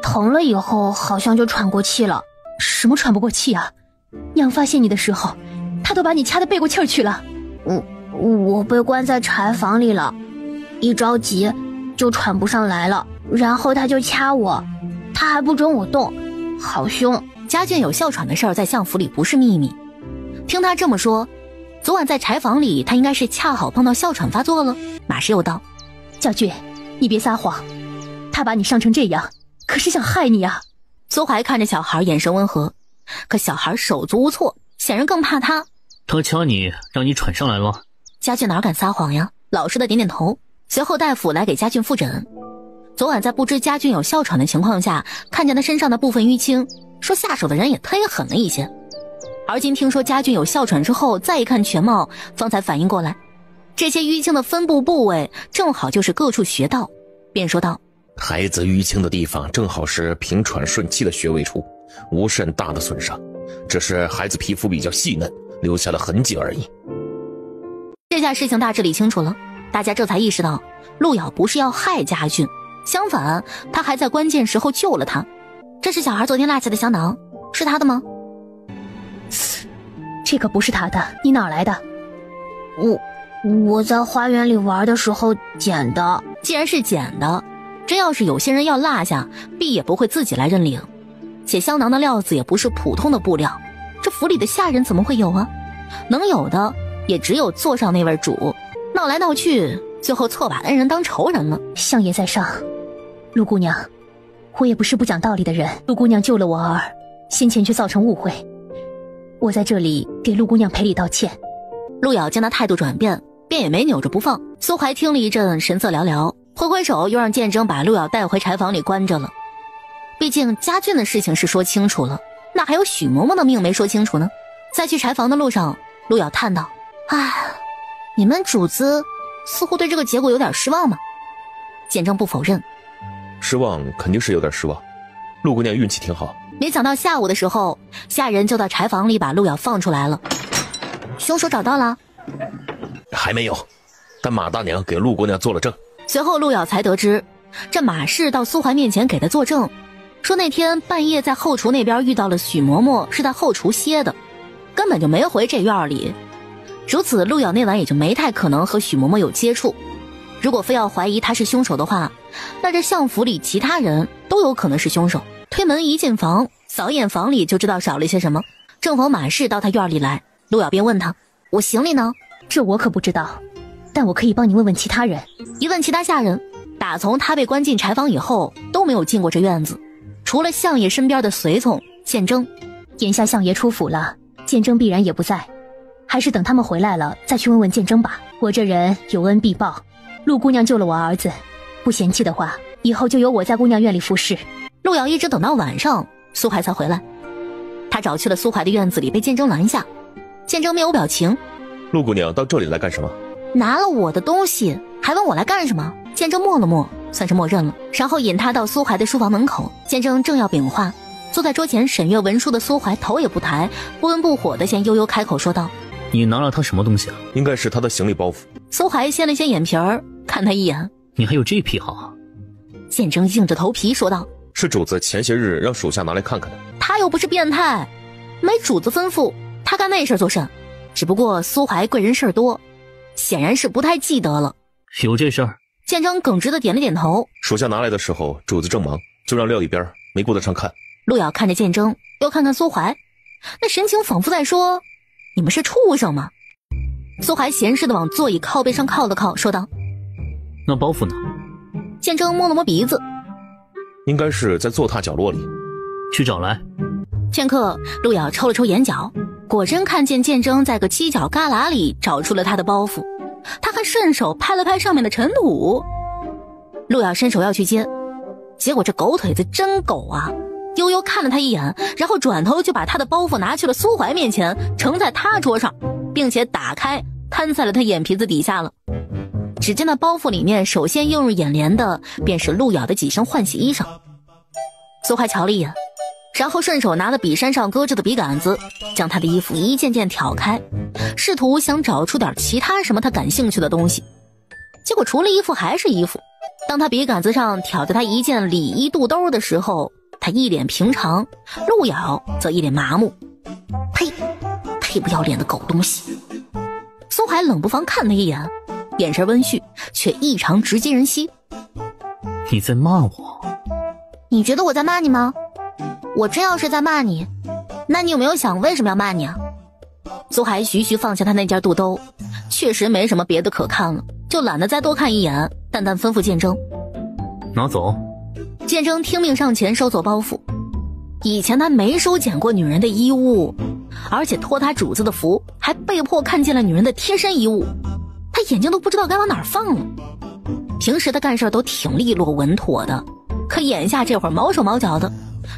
疼了以后好像就喘过气了。什么喘不过气啊？娘发现你的时候，他都把你掐得背过气儿去了。我被关在柴房里了，一着急就喘不上来了，然后他就掐我，他还不准我动，好凶。家俊有哮喘的事儿在相府里不是秘密，听他这么说，昨晚在柴房里他应该是恰好碰到哮喘发作了。马氏又道：家俊，你别撒谎，他把你伤成这样可是想害你啊。苏怀看着小孩眼神温和，可小孩手足无措，显然更怕他。他掐你让你喘上来了？家俊哪敢撒谎呀，老实的点点头。随后大夫来给家俊复诊，昨晚在不知家俊有哮喘的情况下，看见他身上的部分淤青，说下手的人也忒狠了一些。而今听说家俊有哮喘之后，再一看全貌，方才反应过来，这些淤青的分布部位正好就是各处穴道，便说道：孩子淤青的地方正好是平喘顺气的穴位处，无甚大的损伤，只是孩子皮肤比较细嫩，留下了痕迹而已。这下事情大致理清楚了，大家这才意识到陆瑶不是要害家俊，相反他还在关键时候救了他。这是小孩昨天落下的香囊，是他的吗？这个不是他的，你哪来的？我在花园里玩的时候捡的。既然是捡的，真要是有些人要落下，必也不会自己来认领。且香囊的料子也不是普通的布料，这府里的下人怎么会有啊？能有的也只有座上那位主，闹来闹去，最后错把恩人当仇人了。相爷在上，陆姑娘，我也不是不讲道理的人，陆姑娘救了我儿，先前却造成误会，我在这里给陆姑娘赔礼道歉。陆瑶见他态度转变，便也没扭着不放。苏怀听了一阵，神色寥寥，挥挥手又让剑征把陆瑶带回柴房里关着了。毕竟家俊的事情是说清楚了，那还有许嬷嬷的命没说清楚呢。在去柴房的路上，陆瑶叹道：唉，你们主子似乎对这个结果有点失望嘛。剑征不否认，失望肯定是有点失望，陆姑娘运气挺好。没想到下午的时候，下人就到柴房里把陆瑶放出来了。凶手找到了？还没有，但马大娘给陆姑娘做了证。随后陆瑶才得知，这马氏到苏怀面前给他作证，说那天半夜在后厨那边遇到了许嬷嬷，是在后厨歇的，根本就没回这院里。如此，陆瑶那晚也就没太可能和许嬷嬷有接触。如果非要怀疑他是凶手的话，那这相府里其他人都有可能是凶手。推门一进房，扫眼房里就知道少了些什么。正逢马氏到他院里来，陆瑶便问他：我行李呢？这我可不知道，但我可以帮你问问其他人。一问其他下人，打从他被关进柴房以后都没有进过这院子，除了相爷身边的随从剑征。眼下相爷出府了，建征必然也不在，还是等他们回来了再去问问建征吧。我这人有恩必报，陆姑娘救了我儿子，不嫌弃的话，以后就由我在姑娘院里服侍。陆瑶一直等到晚上，苏怀才回来。他找去了苏怀的院子里，被建征拦下。建征面无表情。陆姑娘到这里来干什么？拿了我的东西，还问我来干什么？建征默了默，算是默认了，然后引他到苏怀的书房门口。建征正要禀话，坐在桌前审阅文书的苏怀头也不抬，不温不火的先悠悠开口说道：你拿了他什么东西啊？应该是他的行李包袱。苏怀掀了掀眼皮儿，看他一眼。你还有这癖好啊？建征硬着头皮说道：是主子前些日让属下拿来看看的。他又不是变态，没主子吩咐，他干那事儿做甚？只不过苏怀贵人事儿多，显然是不太记得了。有这事儿？建征耿直的点了点头。属下拿来的时候，主子正忙，就让撂一边，没顾得上看。陆瑶看着建征，又看看苏怀，那神情仿佛在说：你们是畜生吗？苏怀闲适的往座椅靠背上靠了靠，说道：那包袱呢？建征摸了摸鼻子，应该是在坐榻角落里。去找来。片刻，陆瑶抽了抽眼角，果真看见建征在个犄角旮旯里找出了他的包袱，他还顺手拍了拍上面的尘土。陆瑶伸手要去接，结果这狗腿子真狗啊，悠悠看了他一眼，然后转头就把他的包袱拿去了苏怀面前，盛在他桌上，并且打开摊在了他眼皮子底下了。只见那包袱里面首先映入眼帘的便是陆瑶的几身换洗衣裳。苏怀瞧了一眼，然后顺手拿了笔山上搁着的笔杆子，将他的衣服一件件挑开，试图想找出点其他什么他感兴趣的东西。结果除了衣服还是衣服。当他笔杆子上挑着他一件里衣肚兜的时候，他一脸平常，陆瑶则一脸麻木。呸，忒不要脸的狗东西。苏怀冷不防看他一眼，眼神温煦，却异常直击人心。你在骂我？你觉得我在骂你吗？我真要是在骂你，那你有没有想为什么要骂你啊？苏怀徐徐放下他那件肚兜，确实没什么别的可看了，就懒得再多看一眼，淡淡吩咐建征：拿走。建征听命上前收走包袱。以前他没收捡过女人的衣物，而且托他主子的福，还被迫看见了女人的贴身衣物，他眼睛都不知道该往哪儿放了。平时他干事都挺利落稳妥的，可眼下这会儿毛手毛脚的，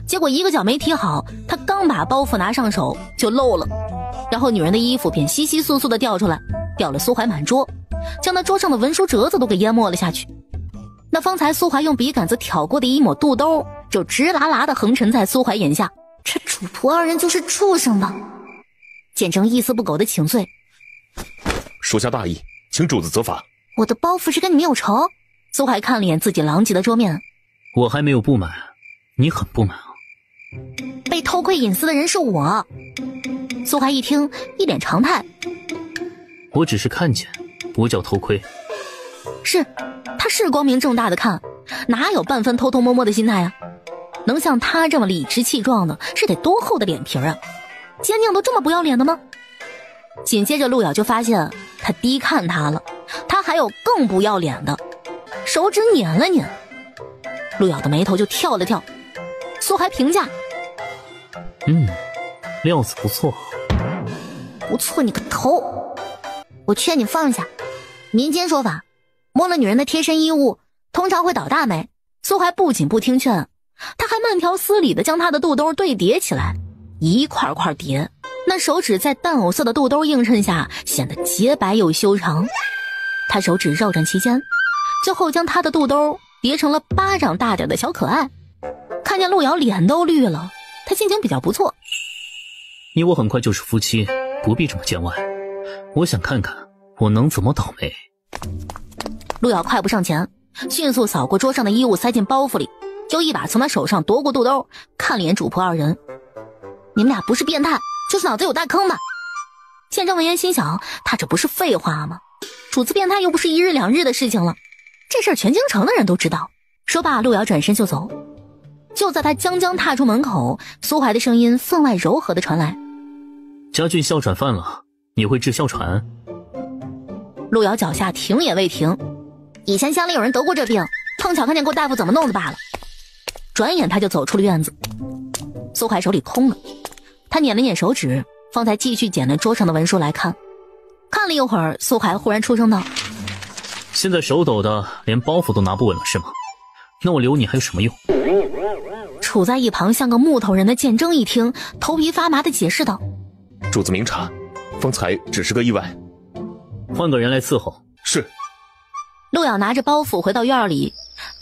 结果一个脚没踢好，他刚把包袱拿上手就漏了，然后女人的衣服便稀稀簌簌的掉出来，掉了苏怀满桌，将那桌上的文书折子都给淹没了下去。那方才苏怀用笔杆子挑过的一抹肚兜，就直拉拉的横沉在苏怀眼下。这主仆二人就是畜生吧？建征一丝不苟的请罪：属下大意，请主子责罚。我的包袱是跟你们有仇？苏怀看了眼自己狼藉的桌面，我还没有不满，你很不满啊？被偷窥隐私的人是我。苏怀一听，一脸常态：我只是看见，不叫偷窥。是，他是光明正大的看，哪有半分偷偷摸摸的心态啊？能像他这么理直气壮的，是得多厚的脸皮啊？奸佞都这么不要脸的吗？紧接着陆瑶就发现他低看他了，他还有更不要脸的，手指捻了捻。陆瑶的眉头就跳了跳。苏怀评价：料子不错。不错你个头！我劝你放下。民间说法，摸了女人的贴身衣物通常会倒大霉。苏怀不仅不听劝，他还慢条斯理地将他的肚兜对叠起来，一块块叠，那手指在淡藕色的肚兜映衬下显得洁白又修长。他手指绕转其间，最后将他的肚兜叠成了巴掌大点的小可爱。看见陆瑶脸都绿了，他心情比较不错。你我很快就是夫妻，不必这么见外。我想看看我能怎么倒霉。陆瑶快步上前，迅速扫过桌上的衣物塞进包袱里，又一把从他手上夺过肚兜，看了眼主仆二人：你们俩不是变态，就是脑子有大坑吧？建征闻言心想，他这不是废话吗？主子变态又不是一日两日的事情了，这事儿全京城的人都知道。说罢，陆瑶转身就走。就在他将踏出门口，苏怀的声音分外柔和的传来：家俊哮喘犯了，你会治哮喘？陆瑶脚下停也未停，以前乡里有人得过这病，碰巧看见过大夫怎么弄的罢了。转眼他就走出了院子。苏怀手里空了，他捻了捻手指，方才继续捡了桌上的文书来看。看了一会儿，苏怀忽然出声道：现在手抖的连包袱都拿不稳了是吗？那我留你还有什么用？处在一旁像个木头人的剑征一听，头皮发麻的解释道：主子明察，方才只是个意外。换个人来伺候。是。陆遥拿着包袱回到院里，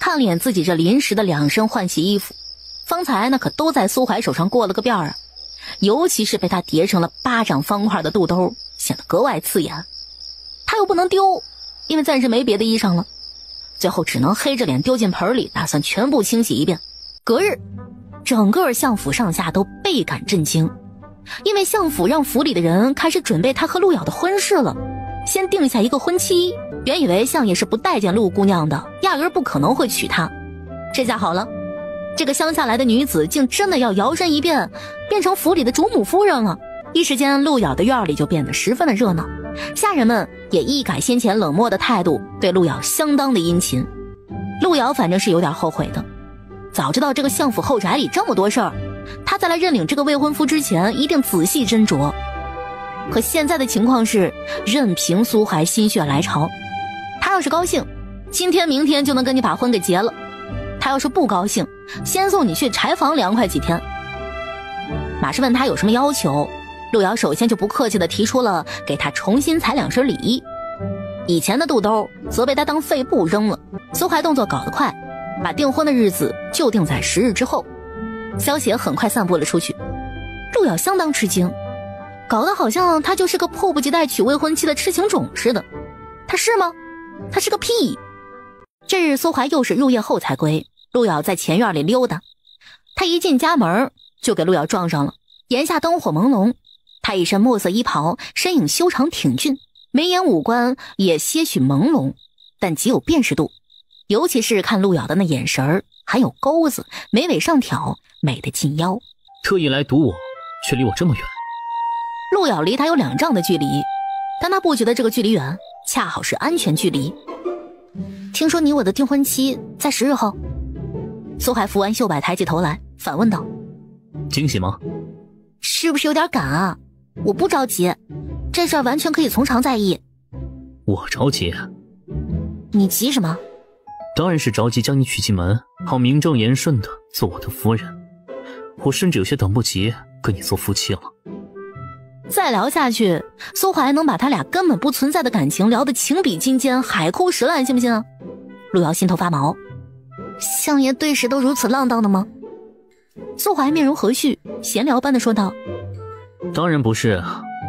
看了眼自己这临时的2身换洗衣服，方才那可都在苏怀手上过了个遍啊，尤其是被他叠成了8掌方块的肚兜，显得格外刺眼。他又不能丢，因为暂时没别的衣裳了，最后只能黑着脸丢进盆里，打算全部清洗一遍。隔日，整个相府上下都倍感震惊，因为相府让府里的人开始准备他和陆遥的婚事了，先定下一个婚期。原以为相爷是不待见陆姑娘的，压根不可能会娶她。这下好了，这个乡下来的女子竟真的要摇身一变，变成府里的主母夫人了。一时间，陆遥的院里就变得十分的热闹，下人们也一改先前冷漠的态度，对陆遥相当的殷勤。陆遥反正是有点后悔的，早知道这个相府后宅里这么多事儿，他在来认领这个未婚夫之前一定仔细斟酌。可现在的情况是，任凭苏怀心血来潮，他要是高兴，今天明天就能跟你把婚给结了；他要是不高兴，先送你去柴房凉快几天。马氏问他有什么要求，陆遥首先就不客气地提出了给他重新裁2身礼衣，以前的肚兜则被他当废布扔了。苏怀动作搞得快，把订婚的日子就定在10日之后。消息也很快散布了出去，陆遥相当吃惊，搞得好像他就是个迫不及待娶未婚妻的痴情种似的。他是吗？他是个屁！这日苏怀又是入夜后才归，陆遥在前院里溜达，他一进家门就给陆遥撞上了。檐下灯火朦胧，他一身墨色衣袍，身影修长挺俊，眉眼五官也些许朦胧，但极有辨识度，尤其是看陆遥的那眼神还有钩子，眉尾上挑，美得近腰。特意来堵我，却离我这么远。陆遥离他有2丈的距离，但他不觉得这个距离远，恰好是安全距离。听说你我的订婚期在10日后。苏海扶完袖摆，抬起头来反问道：惊喜吗？是不是有点赶啊？我不着急，这事儿完全可以从长再议。我着急？你急什么？当然是着急将你娶进门，好名正言顺的做我的夫人。我甚至有些等不及跟你做夫妻了。再聊下去，苏怀能把他俩根本不存在的感情聊得情比金坚，海枯石烂，信不信啊？陆遥心头发毛，相爷对谁都如此浪荡的吗？苏怀面容和煦，闲聊般的说道：当然不是，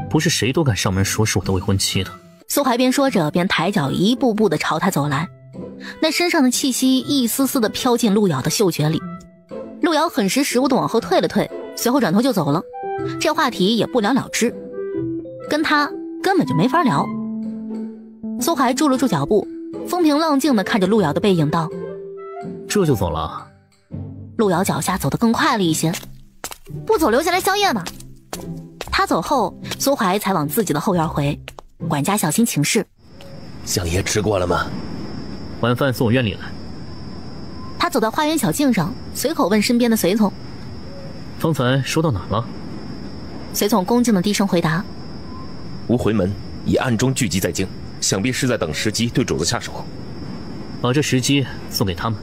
不是谁都敢上门说是我的未婚妻的。苏怀边说着边抬脚一步步的朝他走来，那身上的气息一丝丝的飘进陆遥的嗅觉里。陆遥很识时务的往后退了退，随后转头就走了，这话题也不了了之，跟他根本就没法聊。苏怀住了住脚步，风平浪静的看着陆遥的背影道：这就走了？陆遥脚下走得更快了一些，不走留下来宵夜呢。他走后，苏怀才往自己的后院回，管家小心请示：相爷吃过了吗？晚饭送我院里来。他走到花园小径上，随口问身边的随从：方才说到哪了？随从恭敬的低声回答：吾回门已暗中聚集在京，想必是在等时机对主子下手。把这时机送给他们。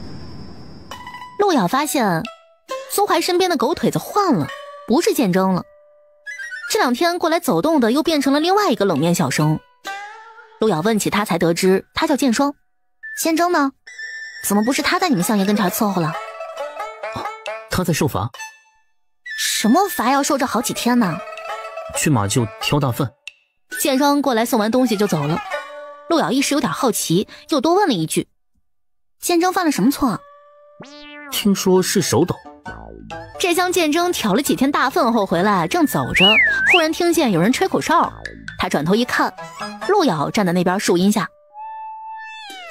陆遥发现苏怀身边的狗腿子换了，不是剑征了。这2天过来走动的又变成了另外一个冷面小生。陆遥问起他才得知，他叫剑霜。剑征呢？怎么不是他在你们相爷跟前伺候了？他在受罚。什么罚要受这好几天呢？去马厩挑大粪。剑霜过来送完东西就走了。陆遥一时有点好奇，又多问了一句：剑征犯了什么错？听说是手抖。这厢剑征挑了几天大粪后回来，正走着，忽然听见有人吹口哨。他转头一看，陆遥站在那边树荫下，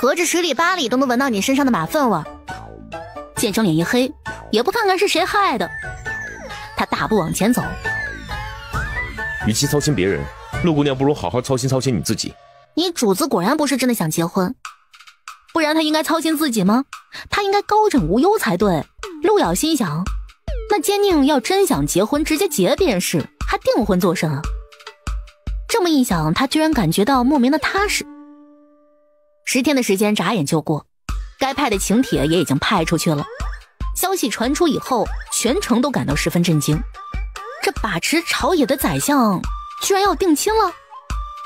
隔着10里8里都能闻到你身上的马粪味。剑征脸一黑，也不看看是谁害的，他大步往前走。与其操心别人，陆姑娘不如好好操心操心你自己。你主子果然不是真的想结婚，不然他应该操心自己吗？他应该高枕无忧才对。陆遥心想，那奸佞要真想结婚直接结便是，还订婚作甚啊？这么一想，他居然感觉到莫名的踏实。10天的时间眨眼就过，该派的请帖也已经派出去了。消息传出以后，全城都感到十分震惊。这把持朝野的宰相居然要定亲了，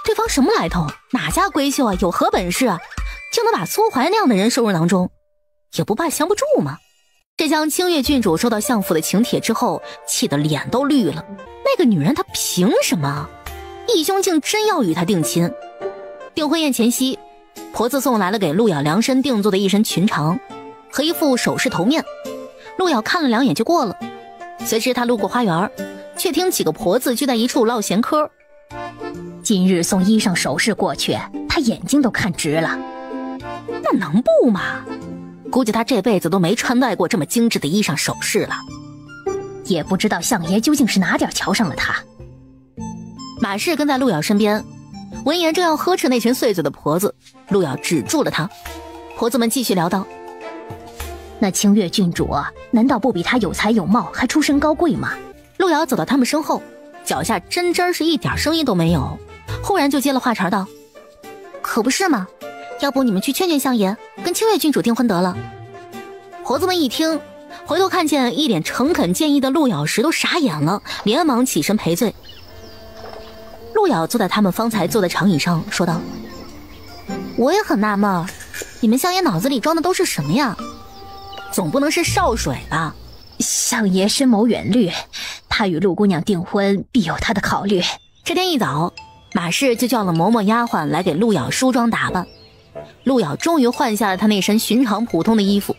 对方什么来头？哪家闺秀啊？有何本事啊？竟能把苏怀那样的人收入囊中，也不怕降不住吗？这厢清月郡主收到相府的请帖之后，气得脸都绿了。那个女人她凭什么？义兄竟真要与她定亲？订婚宴前夕，婆子送来了给陆瑶量身定做的一身裙长和一副首饰头面。陆瑶看了2眼就过了。随时他路过花园，却听几个婆子聚在一处唠闲嗑。今日送衣裳首饰过去，他眼睛都看直了。那能不吗？估计他这辈子都没穿戴过这么精致的衣裳首饰了。也不知道相爷究竟是哪点瞧上了他。马氏跟在陆瑶身边，闻言正要呵斥那群碎嘴的婆子，陆瑶止住了他。婆子们继续聊道：那清月郡主啊，难道不比他有才有貌，还出身高贵吗？陆瑶走到他们身后，脚下真真是一点声音都没有，忽然就接了话茬道：可不是吗？要不你们去劝劝相爷，跟清月郡主订婚得了。婆子们一听，回头看见一脸诚恳建议的陆瑶时都傻眼了，连忙起身赔罪。陆瑶坐在他们方才坐的长椅上说道：我也很纳闷，你们相爷脑子里装的都是什么呀？总不能是少水吧？相爷深谋远虑，他与陆姑娘订婚必有他的考虑。这天一早，马氏就叫了嬷嬷丫鬟来给陆瑶梳妆打扮。陆瑶终于换下了他那身寻常普通的衣服，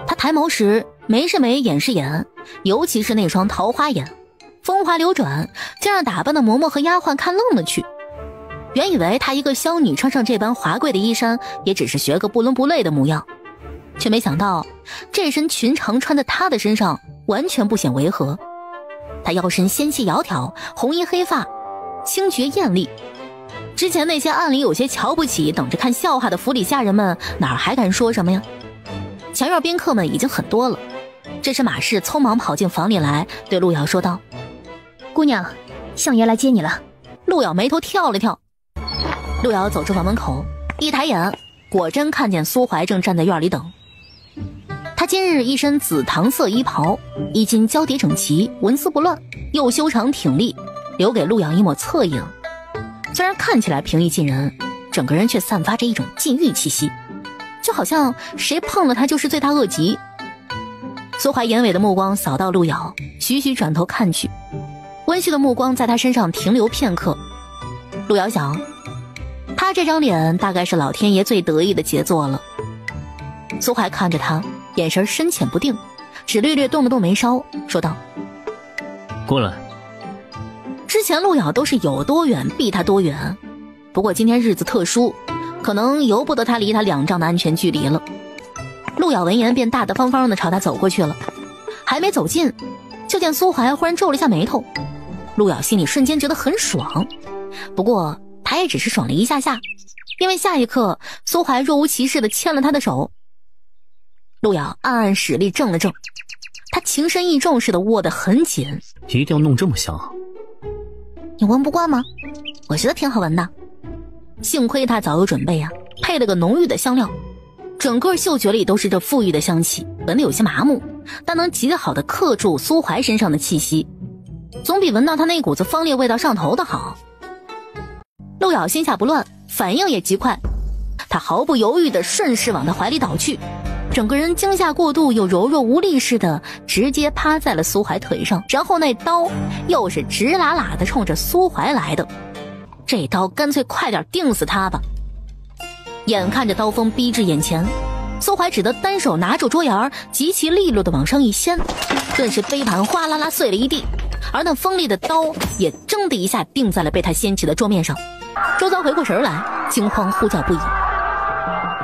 他抬眸时眉是眉眼是眼，尤其是那双桃花眼，风华流转，竟让打扮的嬷嬷和丫鬟看愣了去。原以为她一个萧女穿上这般华贵的衣衫，也只是学个不伦不类的模样，却没想到这身裙长穿在她的身上完全不显违和。她腰身纤细窈窕，红衣黑发，清绝艳丽。之前那些暗里有些瞧不起等着看笑话的府里下人们，哪还敢说什么呀？前院宾客们已经很多了。这时马氏匆忙跑进房里来，对陆瑶说道：姑娘，相爷来接你了。陆瑶眉头跳了跳。陆瑶走至房门口，一抬眼果真看见苏怀正站在院里等。他今日一身紫糖色衣袍，衣襟交叠整齐，纹丝不乱，又修长挺立，留给陆瑶一抹侧影。虽然看起来平易近人，整个人却散发着一种禁欲气息，就好像谁碰了他就是罪大恶极。苏怀眼尾的目光扫到陆瑶，徐徐转头看去，温煦的目光在他身上停留片刻。陆瑶想，他这张脸大概是老天爷最得意的杰作了。苏怀看着他，眼神深浅不定，只略略动了动眉梢，说道：过来。之前陆瑶都是有多远避他多远，不过今天日子特殊，可能由不得他离他2丈的安全距离了。陆瑶闻言便大大方方地朝他走过去了，还没走近，就见苏怀忽然皱了一下眉头。陆瑶心里瞬间觉得很爽，不过他也只是爽了一下下，因为下一刻苏怀若无其事地牵了他的手。陆瑶暗暗使力正了正，他情深意重似的握得很紧。一定要弄这么香？你闻不惯吗？我觉得挺好闻的。幸亏他早有准备啊，配了个浓郁的香料，整个嗅觉里都是这馥郁的香气，闻得有些麻木，但能极好地克住苏怀身上的气息，总比闻到他那股子芳烈味道上头的好。陆瑶心下不乱，反应也极快，他毫不犹豫地顺势往他怀里倒去，整个人惊吓过度又柔弱无力似的，直接趴在了苏怀腿上，然后那刀又是直喇喇地冲着苏怀来的。这刀干脆快点定死他吧！眼看着刀锋逼至眼前，苏怀只得单手拿住桌沿，极其利落地往上一掀，顿时杯盘哗啦啦碎了一地，而那锋利的刀也铮的一下定在了被他掀起的桌面上。周遭回过神来，惊慌呼叫不已。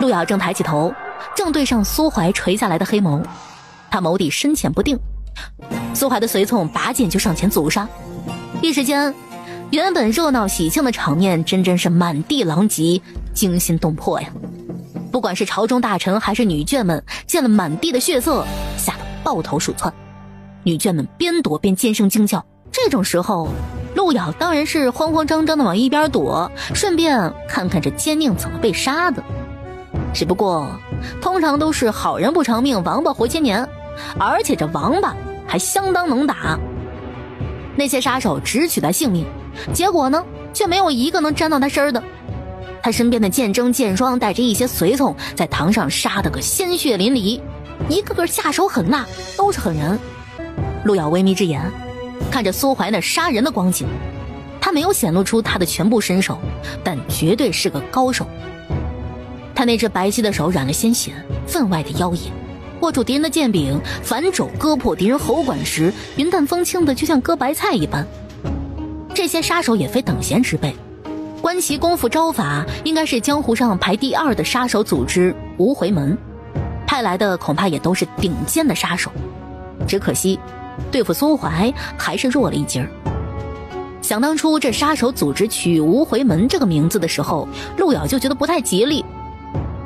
陆瑶正抬起头，正对上苏怀垂下来的黑眸，他眸底深浅不定。苏怀的随从拔剑就上前阻杀，一时间原本热闹喜庆的场面真真是满地狼藉，惊心动魄呀！不管是朝中大臣还是女眷们，见了满地的血色，吓得抱头鼠窜。女眷们边躲边尖声惊叫。这种时候，陆瑶当然是慌慌张张的往一边躲，顺便看看这奸佞怎么被杀的。只不过通常都是好人不长命，王八活千年，而且这王八还相当能打。那些杀手只取他性命，结果呢却没有一个能沾到他身的。他身边的剑征剑霜带着一些随从在堂上杀得个鲜血淋漓，一个个下手狠辣，都是狠人。陆瑶微眯着眼看着苏怀那杀人的光景，他没有显露出他的全部身手，但绝对是个高手。他那只白皙的手染了鲜血，分外的妖冶，握住敌人的剑柄，反肘割破敌人喉管时，云淡风轻的就像割白菜一般。这些杀手也非等闲之辈，观其功夫招法，应该是江湖上排第2的杀手组织无回门，派来的恐怕也都是顶尖的杀手。只可惜对付苏怀还是弱了一截儿。想当初这杀手组织取无回门这个名字的时候，陆瑶就觉得不太吉利。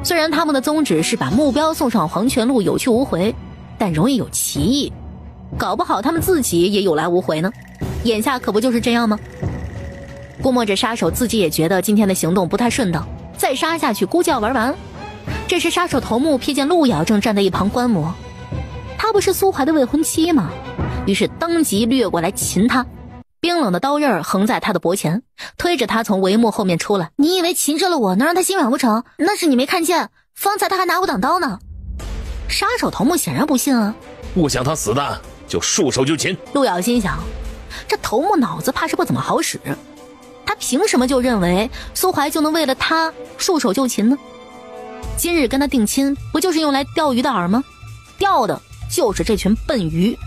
虽然他们的宗旨是把目标送上黄泉路有去无回，但容易有歧义，搞不好他们自己也有来无回呢。眼下可不就是这样吗？估摸着杀手自己也觉得今天的行动不太顺当，再杀下去估计要玩完。这时杀手头目瞥见陆瑶正站在一旁观摩，他不是苏怀的未婚妻吗？于是当即掠过来擒他，冰冷的刀刃横在他的脖前，推着他从帷幕后面出来。你以为擒着了我能让他心软不成？那是你没看见，方才他还拿我挡刀呢。杀手头目显然不信啊，不想他死的就束手就擒。陆瑶心想，这头目脑子怕是不怎么好使，他凭什么就认为苏怀就能为了他束手就擒呢？今日跟他定亲不就是用来钓鱼的饵吗？钓的就是这群笨鱼。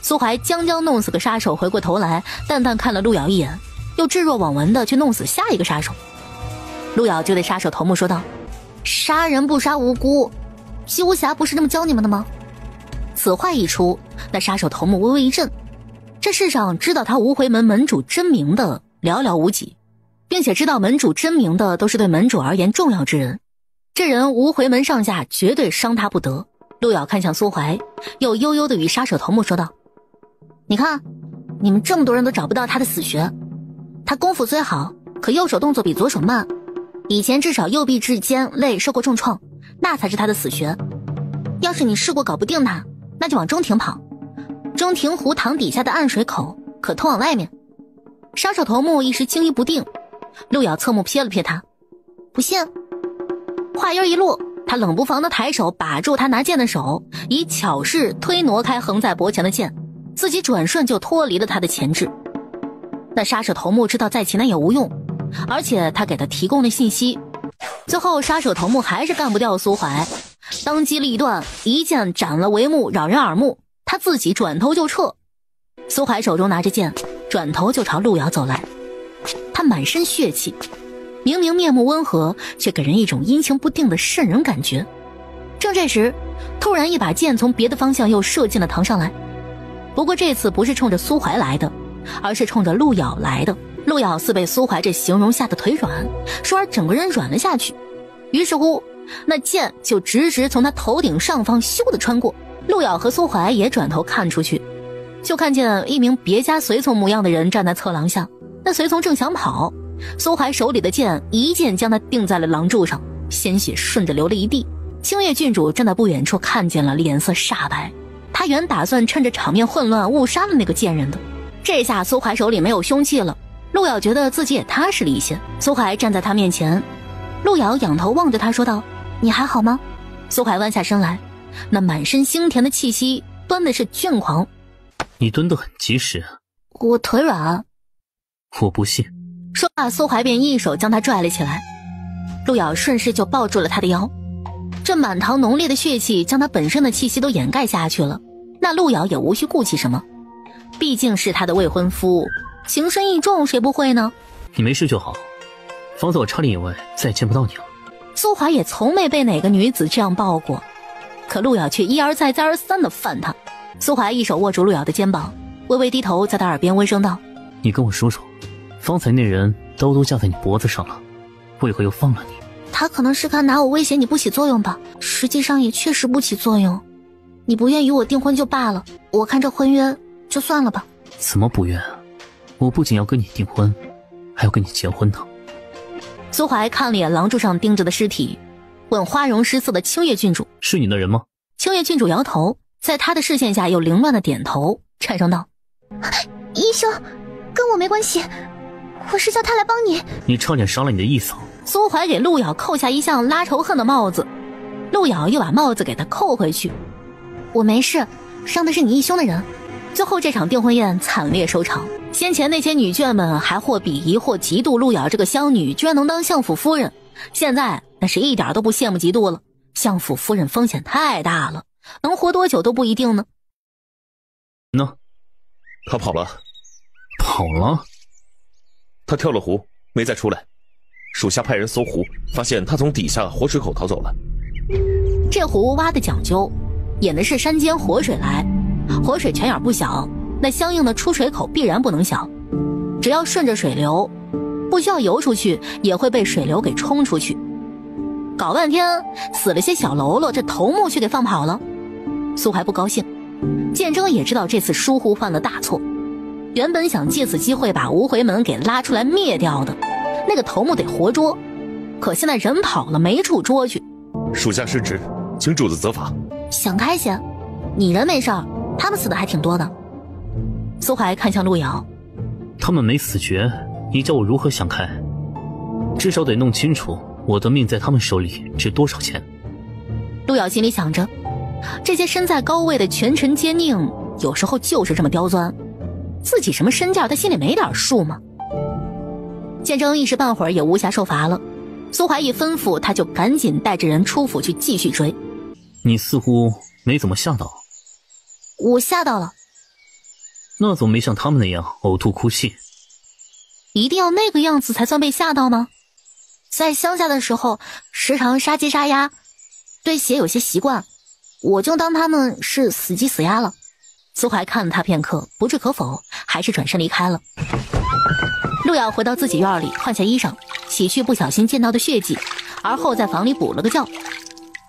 苏怀将弄死个杀手，回过头来淡淡看了陆瑶一眼，又置若罔闻的去弄死下一个杀手。陆瑶就对杀手头目说道，杀人不杀无辜，西无侠不是这么教你们的吗？此话一出，那杀手头目微微一震，这世上知道他无回门门主真名的寥寥无几，并且知道门主真名的都是对门主而言重要之人，这人无回门上下绝对伤他不得。陆瑶看向苏怀，又悠悠地与杀手头目说道，你看你们这么多人都找不到他的死穴，他功夫虽好，可右手动作比左手慢，以前至少右臂至肩肋受过重创，那才是他的死穴。要是你试过搞不定他，那就往中庭跑，中庭湖塘底下的暗水口可通往外面。杀手头目一时惊疑不定，陆瑶侧目瞥了瞥他，不信。话音一落，他冷不防的抬手把住他拿剑的手，以巧势推挪开横在脖前的剑，自己转瞬就脱离了他的钳制。那杀手头目知道再擒他也无用，而且他给他提供的信息，最后杀手头目还是干不掉苏怀，当机立断一剑斩了帷幕，扰人耳目，他自己转头就撤。苏怀手中拿着剑，转头就朝陆瑶走来，他满身血气，明明面目温和，却给人一种阴晴不定的瘆人感觉。正这时，突然一把剑从别的方向又射进了堂上来，不过这次不是冲着苏怀来的，而是冲着陆瑶来的。陆瑶似被苏怀这形容吓得腿软，倏而整个人软了下去，于是乎那剑就直直从他头顶上方咻地穿过。陆瑶和苏怀也转头看出去，就看见一名别家随从模样的人站在侧廊下，那随从正想跑，苏怀手里的剑一剑将他钉在了廊柱上，鲜血顺着流了一地。青叶郡主站在不远处看见了，脸色煞白，他原打算趁着场面混乱误杀了那个贱人的，这下苏怀手里没有凶器了，陆瑶觉得自己也踏实了一些。苏怀站在他面前，陆瑶仰头望着他说道，你还好吗？苏怀弯下身来，那满身腥甜的气息端的是狷狂。你蹲得很及时。我腿软。我不信。说罢，苏怀便一手将他拽了起来，陆瑶顺势就抱住了他的腰。这满堂浓烈的血气将他本身的气息都掩盖下去了，那陆瑶也无需顾忌什么，毕竟是他的未婚夫，情深意重，谁不会呢？你没事就好，方才我差点以为再也见不到你了。苏怀也从没被哪个女子这样抱过，可陆瑶却一而再再而三地犯他。苏怀一手握住陆瑶的肩膀，微微低头在他耳边温声道，你跟我说说，方才那人刀都架在你脖子上了，为何又放了你？他可能是看拿我威胁你不起作用吧，实际上也确实不起作用。你不愿与我订婚就罢了，我看这婚约就算了吧。怎么不愿啊？我不仅要跟你订婚，还要跟你结婚呢。苏怀看了眼廊柱上钉着的尸体，问花容失色的清月郡主：“是你的人吗？”清月郡主摇头，在他的视线下又凌乱的点头，颤声道：“医生，跟我没关系，我是叫他来帮你。”你差点伤了你的义嫂。苏怀给陆瑶扣下一向拉仇恨的帽子，陆瑶又把帽子给他扣回去。我没事，伤的是你义兄的人。最后这场订婚宴惨烈收场，先前那些女眷们还或鄙夷或嫉妒陆瑶这个乡女居然能当相府夫人，现在那是一点都不羡慕嫉妒了。相府夫人风险太大了，能活多久都不一定呢。呢？他跑了。跑了？他跳了湖，没再出来。属下派人搜湖，发现他从底下活水口逃走了。这湖挖的讲究，引的是山间活水来，活水泉眼不小，那相应的出水口必然不能小。只要顺着水流，不需要游出去，也会被水流给冲出去。搞半天死了些小喽啰，这头目却给放跑了。苏怀不高兴，建征也知道这次疏忽犯了大错，原本想借此机会把无回门给拉出来灭掉的，那个头目得活捉，可现在人跑了，没处捉去。属下失职，请主子责罚。想开些，你人没事儿，他们死的还挺多的。苏怀看向陆瑶，他们没死绝，你叫我如何想开？至少得弄清楚我的命在他们手里值多少钱。陆瑶心里想着，这些身在高位的权臣奸佞有时候就是这么刁钻，自己什么身价他心里没点数吗？建征一时半会儿也无暇受罚了，苏怀一吩咐，他就赶紧带着人出府去继续追。你似乎没怎么吓到。我吓到了。那总没像他们那样呕吐哭泣。一定要那个样子才算被吓到吗？在乡下的时候时常杀鸡杀鸭，对血有些习惯，我就当他们是死鸡死鸭了。苏怀看了他片刻，不置可否，还是转身离开了。陆瑶回到自己院里，换下衣裳，洗去不小心溅到的血迹，而后在房里补了个觉。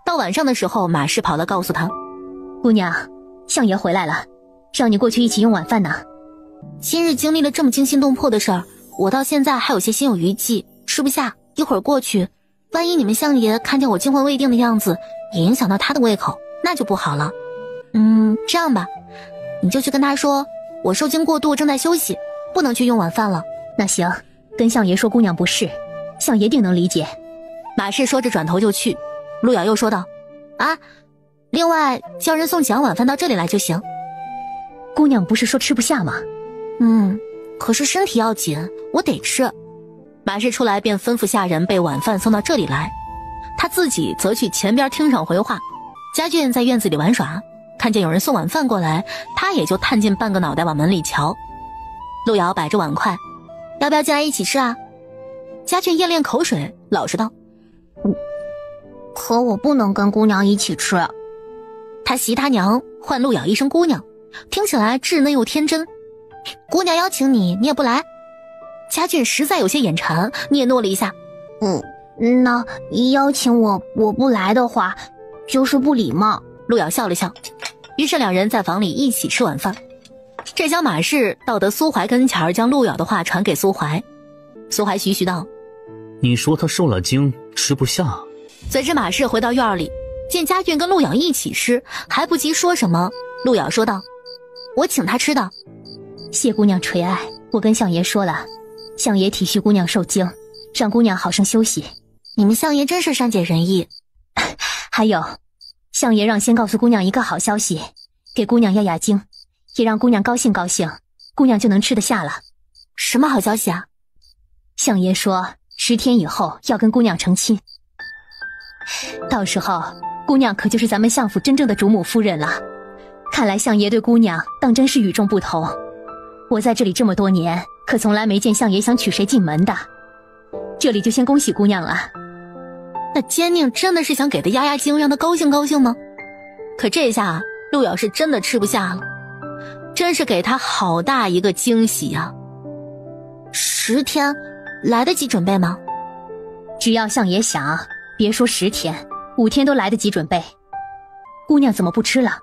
到晚上的时候，马氏跑来告诉他：“姑娘，相爷回来了，让你过去一起用晚饭呢。”今日经历了这么惊心动魄的事儿，我到现在还有些心有余悸，吃不下。一会儿过去，万一你们相爷看见我惊魂未定的样子，也影响到他的胃口，那就不好了。这样吧，你就去跟他说，我受惊过度，正在休息，不能去用晚饭了。那行，跟相爷说姑娘不适，相爷定能理解。马氏说着转头就去。陆瑶又说道：“啊，另外叫人送几样晚饭到这里来就行。”姑娘不是说吃不下吗？可是身体要紧，我得吃。马氏出来便吩咐下人备晚饭送到这里来，他自己则去前边厅上回话。家眷在院子里玩耍，看见有人送晚饭过来，他也就探进半个脑袋往门里瞧。陆瑶摆着碗筷：“要不要进来一起吃啊？”家眷咽咽口水，老实道：“可我不能跟姑娘一起吃。”他袭他娘，唤陆瑶一声姑娘，听起来稚嫩又天真。姑娘邀请你，你也不来。家眷实在有些眼馋，嗫嚅了一下：“那邀请我不来的话，就是不礼貌。”陆瑶笑了笑，于是两人在房里一起吃晚饭。这厢马氏到得苏怀跟前儿，将陆瑶的话传给苏怀。苏怀徐徐道：“你说他受了惊，吃不下。”随之马氏回到院里，见家眷跟陆瑶一起吃，还不及说什么，陆瑶说道：“我请他吃的。”谢姑娘垂爱，我跟相爷说了，相爷体恤姑娘受惊，让姑娘好生休息。你们相爷真是善解人意。还有，相爷让先告诉姑娘一个好消息，给姑娘压压惊，也让姑娘高兴高兴，姑娘就能吃得下了。什么好消息啊？相爷说10天以后要跟姑娘成亲，到时候姑娘可就是咱们相府真正的主母夫人了。看来相爷对姑娘当真是与众不同，我在这里这么多年，可从来没见相爷想娶谁进门的。这里就先恭喜姑娘了。那奸佞真的是想给他压压惊，让他高兴高兴吗？可这下陆瑶是真的吃不下了，真是给他好大一个惊喜啊！10天来得及准备吗？只要相爷想，别说10天，5天都来得及准备。姑娘怎么不吃了？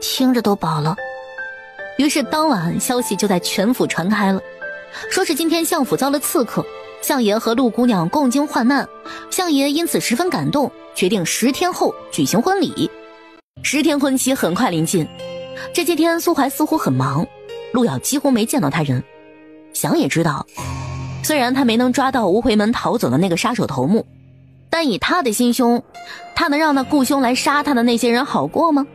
听着都饱了。于是当晚消息就在全府传开了，说是今天相府遭了刺客，相爷和陆姑娘共经患难，相爷因此十分感动，决定10天后举行婚礼。10天婚期很快临近，这些天苏怀似乎很忙，陆瑶几乎没见到他人。想也知道，虽然他没能抓到无回门逃走的那个杀手头目，但以他的心胸，他能让那雇凶来杀他的那些人好过吗？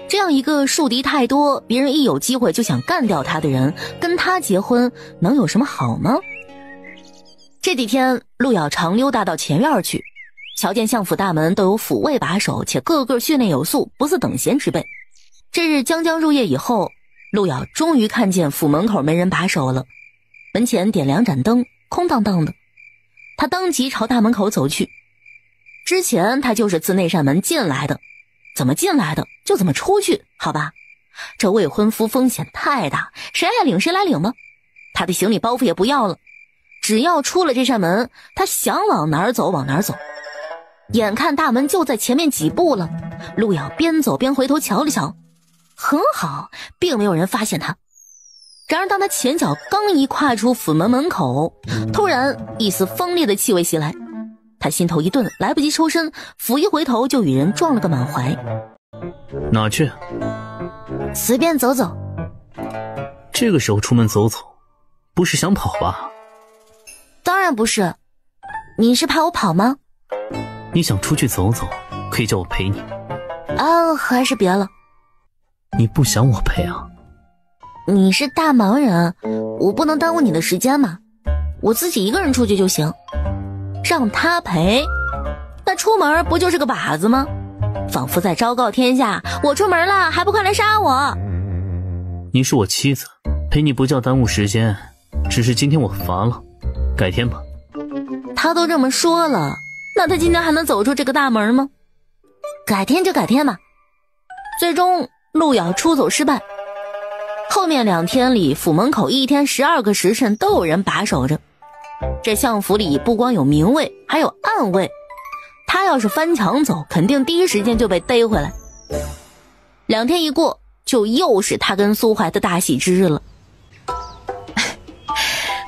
这样一个树敌太多，别人一有机会就想干掉他的人，跟他结婚能有什么好呢？这几天陆瑶常溜达到前院去，瞧见相府大门都有府卫把守，且个个训练有素，不似等闲之辈。这日将入夜以后，陆瑶终于看见府门口没人把守了，门前点2盏灯，空荡荡的。他当即朝大门口走去。之前他就是自那扇门进来的，怎么进来的就怎么出去，好吧？这未婚夫风险太大，谁爱领谁来领吧。他的行李包袱也不要了，只要出了这扇门，他想往哪儿走往哪儿走。眼看大门就在前面几步了，陆瑶边走边回头瞧了瞧，很好，并没有人发现他。然而当他前脚刚一跨出府门门口，突然一丝锋利的气味袭来，他心头一顿，来不及抽身，俯一回头就与人撞了个满怀。哪去？随便走走。这个时候出门走走，不是想跑吧？当然不是。你是怕我跑吗？你想出去走走，可以叫我陪你。还是别了。你不想我陪啊？你是大忙人，我不能耽误你的时间嘛，我自己一个人出去就行。让他陪，那出门不就是个靶子吗？仿佛在昭告天下，我出门了，还不快来杀我？你是我妻子，陪你不叫耽误时间，只是今天我乏了，改天吧。他都这么说了，那他今天还能走出这个大门吗？改天就改天吧。最终陆瑶出走失败。后面2天里，府门口一天12个时辰都有人把守着。这相府里不光有明卫，还有暗卫，他要是翻墙走，肯定第一时间就被逮回来。2天一过，就又是他跟苏怀的大喜之日了。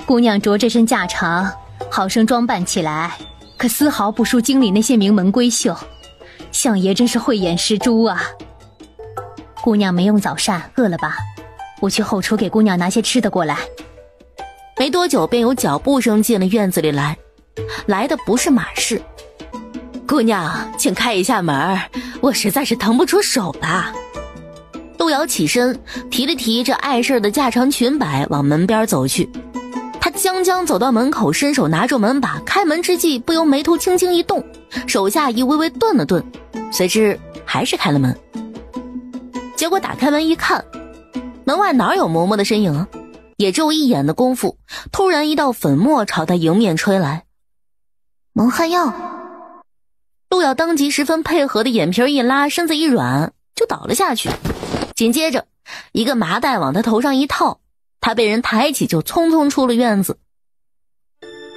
姑娘着这身嫁裳，好生装扮起来，可丝毫不输京里那些名门闺秀。相爷真是慧眼识珠啊！姑娘没用早膳，饿了吧？我去后厨给姑娘拿些吃的过来。没多久便有脚步声进了院子里来，来的不是马氏。姑娘，请开一下门，我实在是腾不出手了。陆瑶起身，提了提这碍事的嫁长裙摆，往门边走去。他将走到门口，伸手拿住门把，开门之际，不由眉头轻轻一动，手下一微微顿了顿，随之还是开了门。结果打开门一看，门外哪有嬷嬷的身影啊？也只有一眼的功夫，突然一道粉末朝他迎面吹来。蒙汗药。陆瑶当即十分配合的眼皮一拉，身子一软，就倒了下去。紧接着一个麻袋往他头上一套，他被人抬起，就匆匆出了院子。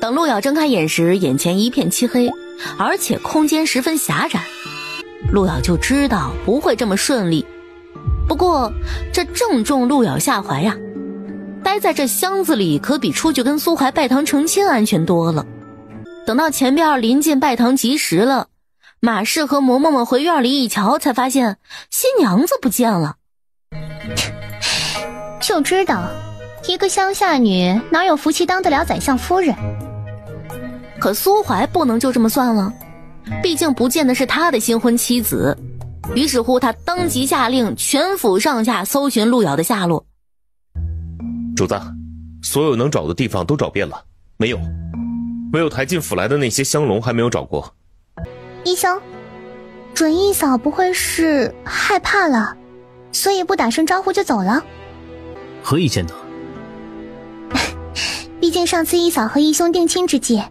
等陆瑶睁开眼时，眼前一片漆黑，而且空间十分狭窄。陆瑶就知道不会这么顺利，不过这正中陆瑶下怀呀。待在这箱子里可比出去跟苏怀拜堂成亲安全多了。等到前边临近拜堂吉时了，马氏和嬷嬷们回院里一瞧，才发现新娘子不见了。就知道一个乡下女哪有福气当得了宰相夫人。可苏怀不能就这么算了，毕竟不见的是他的新婚妻子。于是乎他当即下令全府上下搜寻陆瑶的下落。主子，所有能找的地方都找遍了，没有，唯有抬进府来的那些香笼还没有找过。医生，准一嫂不会是害怕了，所以不打声招呼就走了？何以见得？毕竟上次一嫂和义兄定亲之际，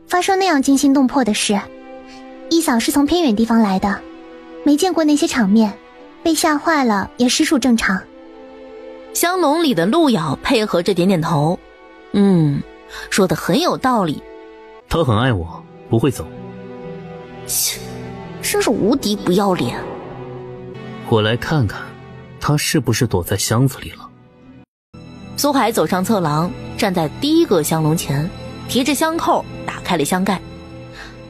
发生那样惊心动魄的事，一嫂是从偏远地方来的，没见过那些场面，被吓坏了也实属正常。香笼里的陆瑶配合着点点头，说得很有道理。他很爱我，不会走。切，真是无敌不要脸。我来看看他是不是躲在箱子里了？苏怀走上侧廊，站在第一个香笼前，提着箱扣打开了箱盖，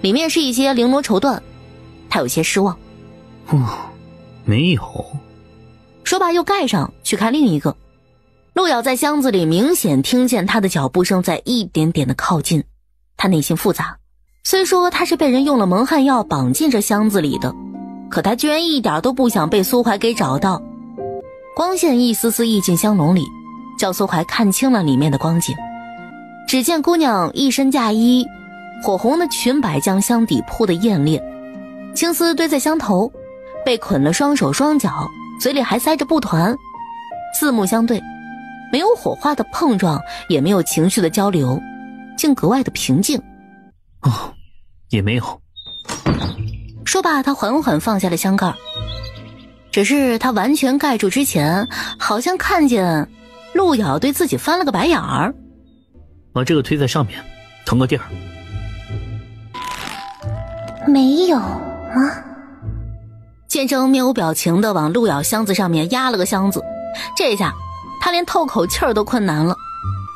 里面是一些绫罗绸缎，他有些失望。没有。说罢又盖上，去看另一个。陆遥在箱子里明显听见他的脚步声在一点点的靠近，他内心复杂。虽说他是被人用了蒙汗药绑进这箱子里的，可他居然一点都不想被苏怀给找到。光线一丝丝溢进箱笼里，叫苏怀看清了里面的光景。只见姑娘一身嫁衣，火红的裙摆将箱底铺得艳烈，青丝堆在箱头，被捆了双手双脚，嘴里还塞着布团，四目相对，没有火花的碰撞，也没有情绪的交流，竟格外的平静。也没有。说罢，他缓缓放下了箱盖。只是他完全盖住之前，好像看见陆遥对自己翻了个白眼儿。把这个推在上面，腾个地儿。没有吗？剑生面无表情地往陆遥箱子上面压了个箱子，这下他连透口气儿都困难了。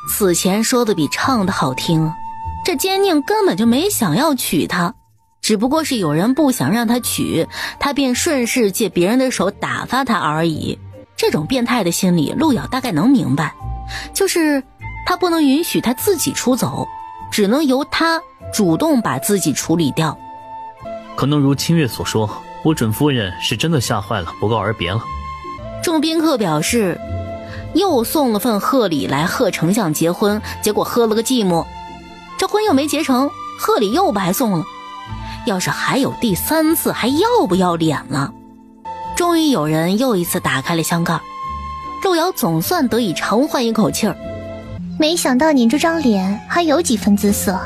此前说的比唱的好听啊，这奸佞根本就没想要娶她，只不过是有人不想让他娶，他便顺势借别人的手打发他而已。这种变态的心理，陆遥大概能明白，就是他不能允许他自己出走，只能由他主动把自己处理掉。可能如清月所说，我准夫人是真的吓坏了，不告而别了。众宾客表示，又送了份贺礼来贺丞相结婚，结果喝了个寂寞，这婚又没结成，贺礼又白送了。要是还有第3次，还要不要脸了？终于有人又一次打开了箱盖，陆遥总算得以长换一口气儿。没想到你这张脸还有几分姿色，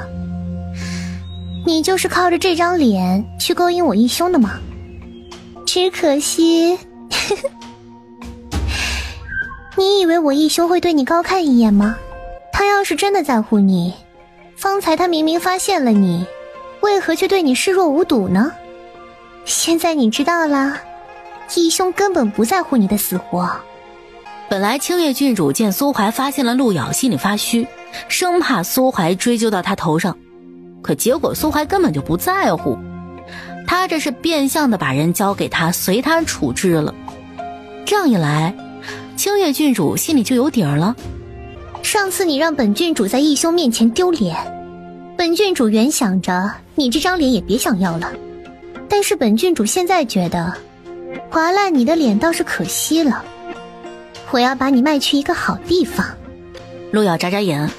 你就是靠着这张脸去勾引我义兄的吗？只可惜你以为我义兄会对你高看一眼吗？他要是真的在乎你，方才他明明发现了你，为何却对你视若无睹呢？现在你知道了，义兄根本不在乎你的死活。本来清月郡主见苏怀发现了陆遥，心里发虚，生怕苏怀追究到他头上，可结果苏怀根本就不在乎，他这是变相的把人交给他，随他处置了。这样一来，清月郡主心里就有底儿了。上次你让本郡主在义兄面前丢脸，本郡主原想着你这张脸也别想要了，但是本郡主现在觉得划烂你的脸倒是可惜了，我要把你卖去一个好地方。陆遥眨眨眼，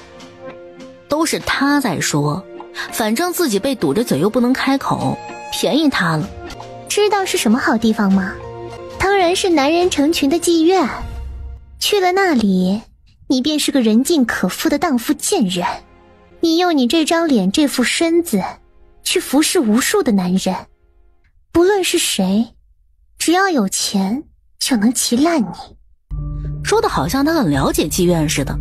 都是他在说，反正自己被堵着嘴又不能开口，便宜他了。知道是什么好地方吗？当然是男人成群的妓院，去了那里，你便是个人尽可夫的荡妇贱人。你用你这张脸这副身子去服侍无数的男人，不论是谁，只要有钱就能骑烂你。说的好像他很了解妓院似的，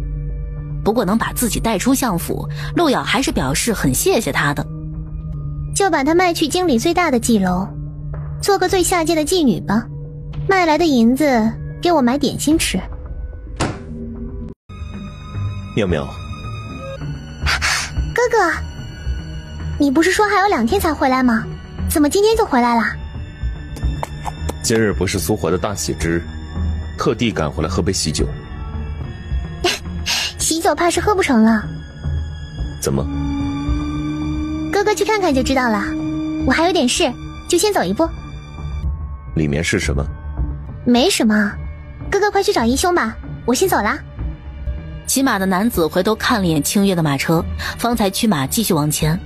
不过能把自己带出相府，陆遥还是表示很谢谢他的。就把他卖去京里最大的妓楼，做个最下贱的妓女吧，卖来的银子给我买点心吃。妙妙，哥哥，你不是说还有2天才回来吗？怎么今天就回来了？今日不是苏怀的大喜之日，特地赶回来喝杯喜酒。喜酒怕是喝不成了。怎么？哥哥去看看就知道了。我还有点事，就先走一步。里面是什么？没什么，哥哥快去找义兄吧，我先走啦。骑马的男子回头看了眼清月的马车，方才驱马继续往前。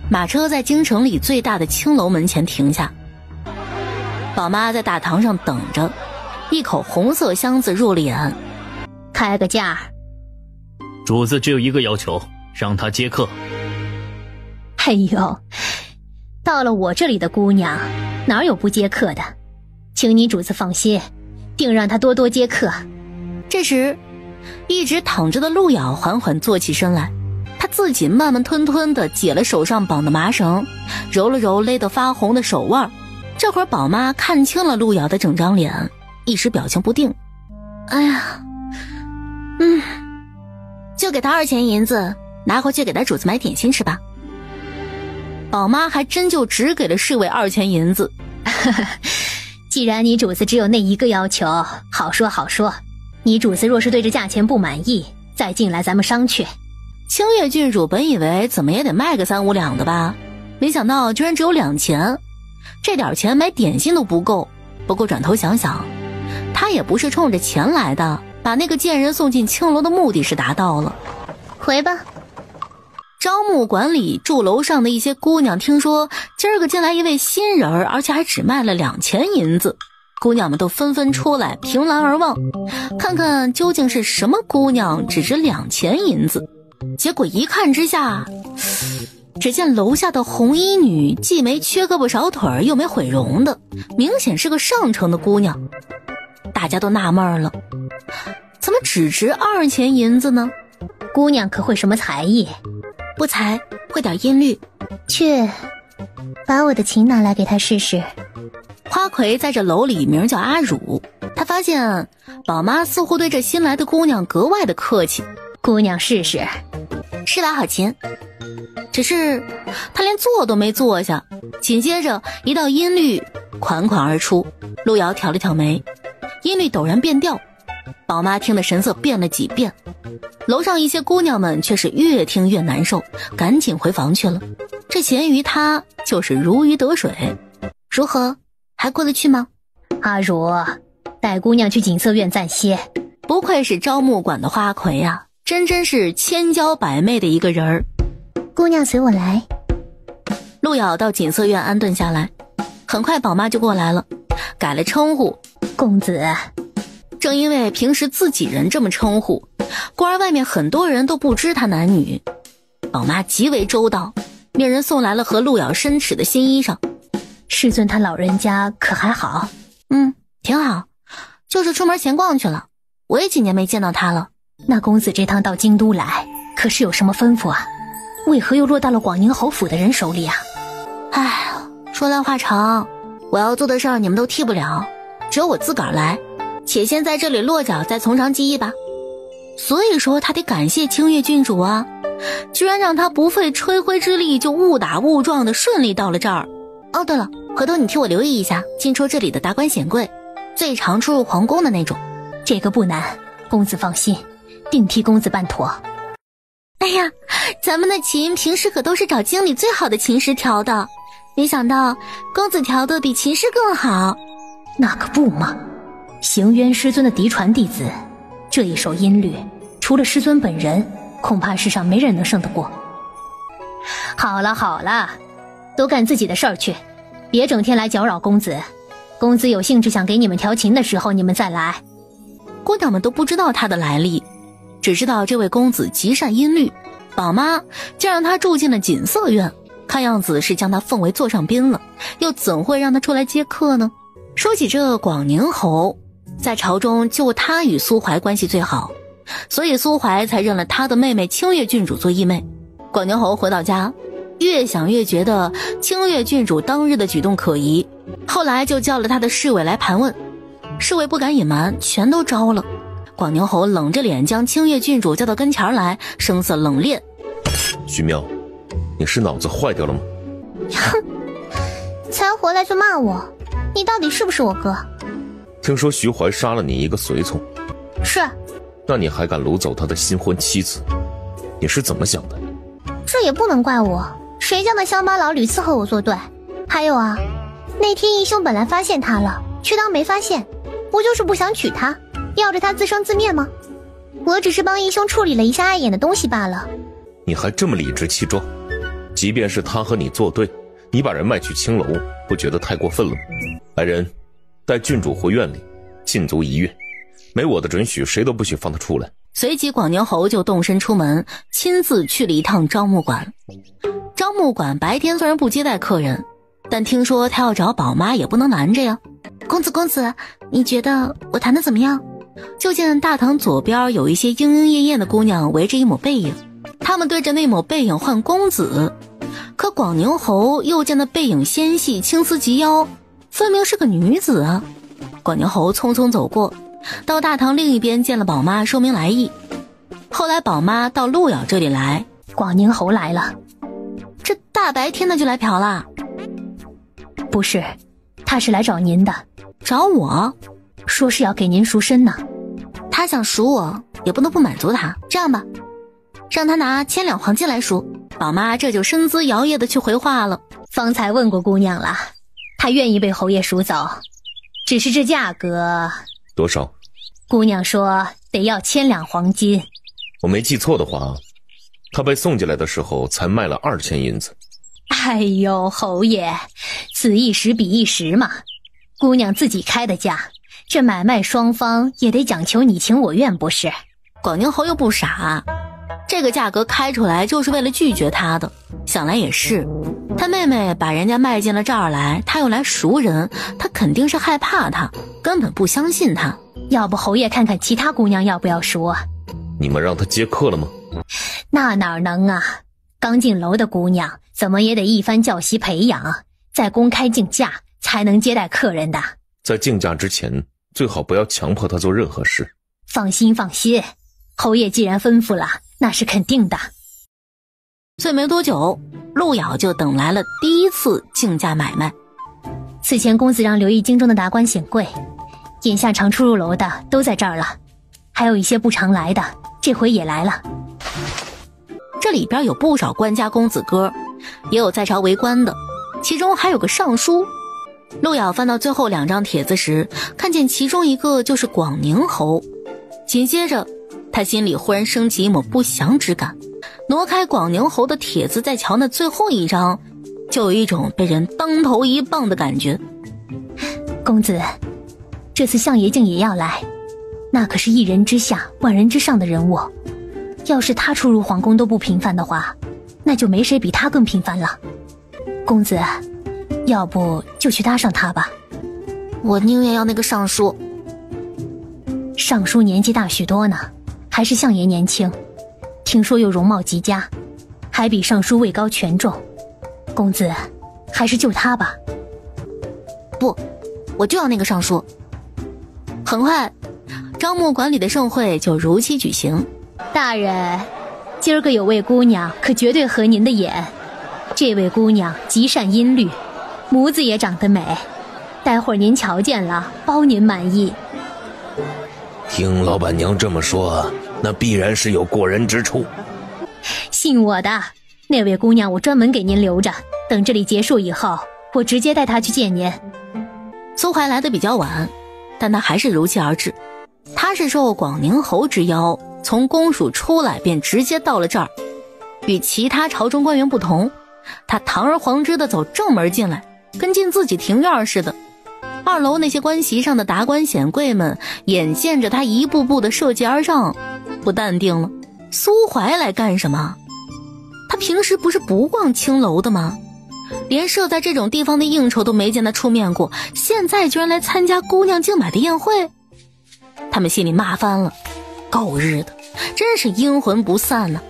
马车在京城里最大的青楼门前停下，宝妈在大堂上等着，一口红色箱子入了眼。开个价。主子只有一个要求，让他接客。哎呦，到了我这里的姑娘哪有不接客的，请你主子放心，定让他多多接客。这时一直躺着的陆遥缓缓坐起身来，他自己慢慢吞吞地解了手上绑的麻绳，揉了揉勒得发红的手腕。这会儿宝妈看清了陆遥的整张脸，一时表情不定。哎呀，就给他2钱银子，拿回去给他主子买点心吃吧。宝妈还真就只给了侍卫2钱银子。既然你主子只有那一个要求，好说好说。你主子若是对这价钱不满意，再进来咱们商榷。清月郡主本以为怎么也得卖个3、5两的吧，没想到居然只有2钱，这点钱买点心都不够。不过转头想想，他也不是冲着钱来的，把那个贱人送进青楼的目的是达到了。回吧。招募馆里住楼上的一些姑娘听说今儿个进来一位新人，而且还只卖了2钱银子，姑娘们都纷纷出来凭栏而望，看看究竟是什么姑娘只值2钱银子。结果一看之下，只见楼下的红衣女既没缺胳膊少腿又没毁容的，明显是个上乘的姑娘。大家都纳闷了，怎么只值2钱银子呢？姑娘可会什么才艺？不才，会点音律。去，把我的琴拿来给他试试。花魁在这楼里名叫阿汝，他发现宝妈似乎对这新来的姑娘格外的客气。姑娘试试。是把好琴，只是他连坐都没坐下，紧接着一道音律款款而出。路遥挑了挑眉，音律陡然变调，宝妈听的神色变了几变。楼上一些姑娘们却是越听越难受，赶紧回房去了。这咸鱼她就是如鱼得水。如何，还过得去吗？阿汝，带姑娘去锦瑟院暂歇。不愧是招募馆的花魁啊，真是千娇百媚的一个人儿。姑娘随我来。路遥到锦瑟院安顿下来，很快宝妈就过来了，改了称呼，公子。正因为平时自己人这么称呼，故而外面很多人都不知他男女。宝妈极为周到，命人送来了和路遥申齿的新衣裳。世尊他老人家可还好？挺好，就是出门闲逛去了，我也几年没见到他了。那公子这趟到京都来，可是有什么吩咐啊？为何又落到了广宁侯府的人手里啊？唉，说来话长，我要做的事儿你们都替不了，只有我自个儿来。且先在这里落脚，再从长计议吧。所以说他得感谢清月郡主啊，居然让他不费吹灰之力就误打误撞的顺利到了这儿。哦对了，回头你替我留意一下进出这里的达官显贵，最常出入皇宫的那种。这个不难，公子放心，定替公子办妥。哎呀，咱们的琴平时可都是找京里最好的琴师调的，没想到公子调的比琴师更好。那可不嘛，行渊师尊的嫡传弟子，这一手音律，除了师尊本人，恐怕世上没人能胜得过。好了好了，都干自己的事儿去，别整天来搅扰公子。公子有兴致想给你们调琴的时候，你们再来。姑娘们都不知道他的来历，只知道这位公子极善音律，宝妈竟让他住进了锦瑟院，看样子是将他奉为座上宾了，又怎会让他出来接客呢？说起这广宁侯，在朝中就他与苏怀关系最好，所以苏怀才认了他的妹妹清月郡主做义妹。广宁侯回到家，越想越觉得清月郡主当日的举动可疑，后来就叫了他的侍卫来盘问，侍卫不敢隐瞒，全都招了。广宁侯冷着脸将清月郡主叫到跟前来，声色冷冽：徐喵，你是脑子坏掉了吗？哼，才回来就骂我，你到底是不是我哥？听说徐怀杀了你一个随从。是。那你还敢掳走他的新婚妻子，你是怎么想的？这也不能怪我，谁叫那乡巴佬屡次和我作对。还有啊，那天义兄本来发现他了，却当没发现，不就是不想娶她，要着他自生自灭吗？我只是帮义兄处理了一下碍眼的东西罢了。你还这么理直气壮？即便是他和你作对，你把人卖去青楼，不觉得太过分了吗？来人，带郡主回院里禁足1月，没我的准许，谁都不许放他出来。随即广宁侯就动身出门，亲自去了一趟招募馆。招募馆白天虽然不接待客人，但听说他要找宝妈也不能拦着呀。公子，你觉得我弹得怎么样？就见大堂左边有一些莺莺燕燕的姑娘围着一抹背影，她们对着那抹背影唤公子。可广宁侯又见那背影纤细，青丝及腰，分明是个女子啊。广宁侯匆匆走过，到大堂另一边见了宝妈，说明来意。后来宝妈到陆瑶这里来，广宁侯来了。这大白天的就来嫖了？不是，他是来找您的。找我？说是要给您赎身呢。他想赎我，也不能不满足他。这样吧，让他拿1000两黄金来赎。宝妈这就身姿摇曳的去回话了。方才问过姑娘了，她愿意被侯爷赎走，只是这价格多少？姑娘说得要1000两黄金。我没记错的话，他被送进来的时候才卖了2000银子。哎呦，侯爷，此一时彼一时嘛。姑娘自己开的价，这买卖双方也得讲求你情我愿，不是？广宁侯又不傻，这个价格开出来就是为了拒绝他的。想来也是，他妹妹把人家卖进了这儿来，他又来赎人，他肯定是害怕他，根本不相信他。要不侯爷看看其他姑娘要不要赎啊？你们让他接客了吗？那哪能啊，刚进楼的姑娘怎么也得一番教习培养，再公开竞价才能接待客人的。在竞价之前，最好不要强迫他做任何事。放心放心，侯爷既然吩咐了，那是肯定的。所以没多久，陆瑶就等来了第一次竞价买卖。此前公子让留意京中的达官显贵，眼下常出入楼的都在这儿了，还有一些不常来的，这回也来了。这里边有不少官家公子哥，也有在朝为官的，其中还有个尚书。陆瑶翻到最后2张帖子时，看见其中一个就是广宁侯，紧接着他心里忽然升起一抹不祥之感，挪开广宁侯的帖子，再瞧那最后一张，就有一种被人当头一棒的感觉。公子，这次相爷竟也要来，那可是一人之下万人之上的人物，要是他出入皇宫都不频繁的话，那就没谁比他更频繁了。公子，要不就去搭上他吧。我宁愿要那个尚书。尚书年纪大许多呢，还是相爷年轻，听说又容貌极佳，还比尚书位高权重。公子，还是就他吧。不，我就要那个尚书。很快，招募馆里的盛会就如期举行。大人，今儿个有位姑娘可绝对合您的眼。这位姑娘极善音律，模子也长得美，待会儿您瞧见了，包您满意。听老板娘这么说，那必然是有过人之处。信我的，那位姑娘我专门给您留着，等这里结束以后，我直接带她去见您。苏怀来的比较晚，但他还是如期而至。他是受广宁侯之邀，从公署出来便直接到了这儿。与其他朝中官员不同，他堂而皇之的走正门进来，跟进自己庭院似的。2楼那些官席上的达官显贵们眼见着他一步步的涉级而上，不淡定了。苏怀来干什么？他平时不是不逛青楼的吗？连设在这种地方的应酬都没见他出面过，现在居然来参加姑娘竞买的宴会。他们心里骂翻了，狗日的，真是阴魂不散呢。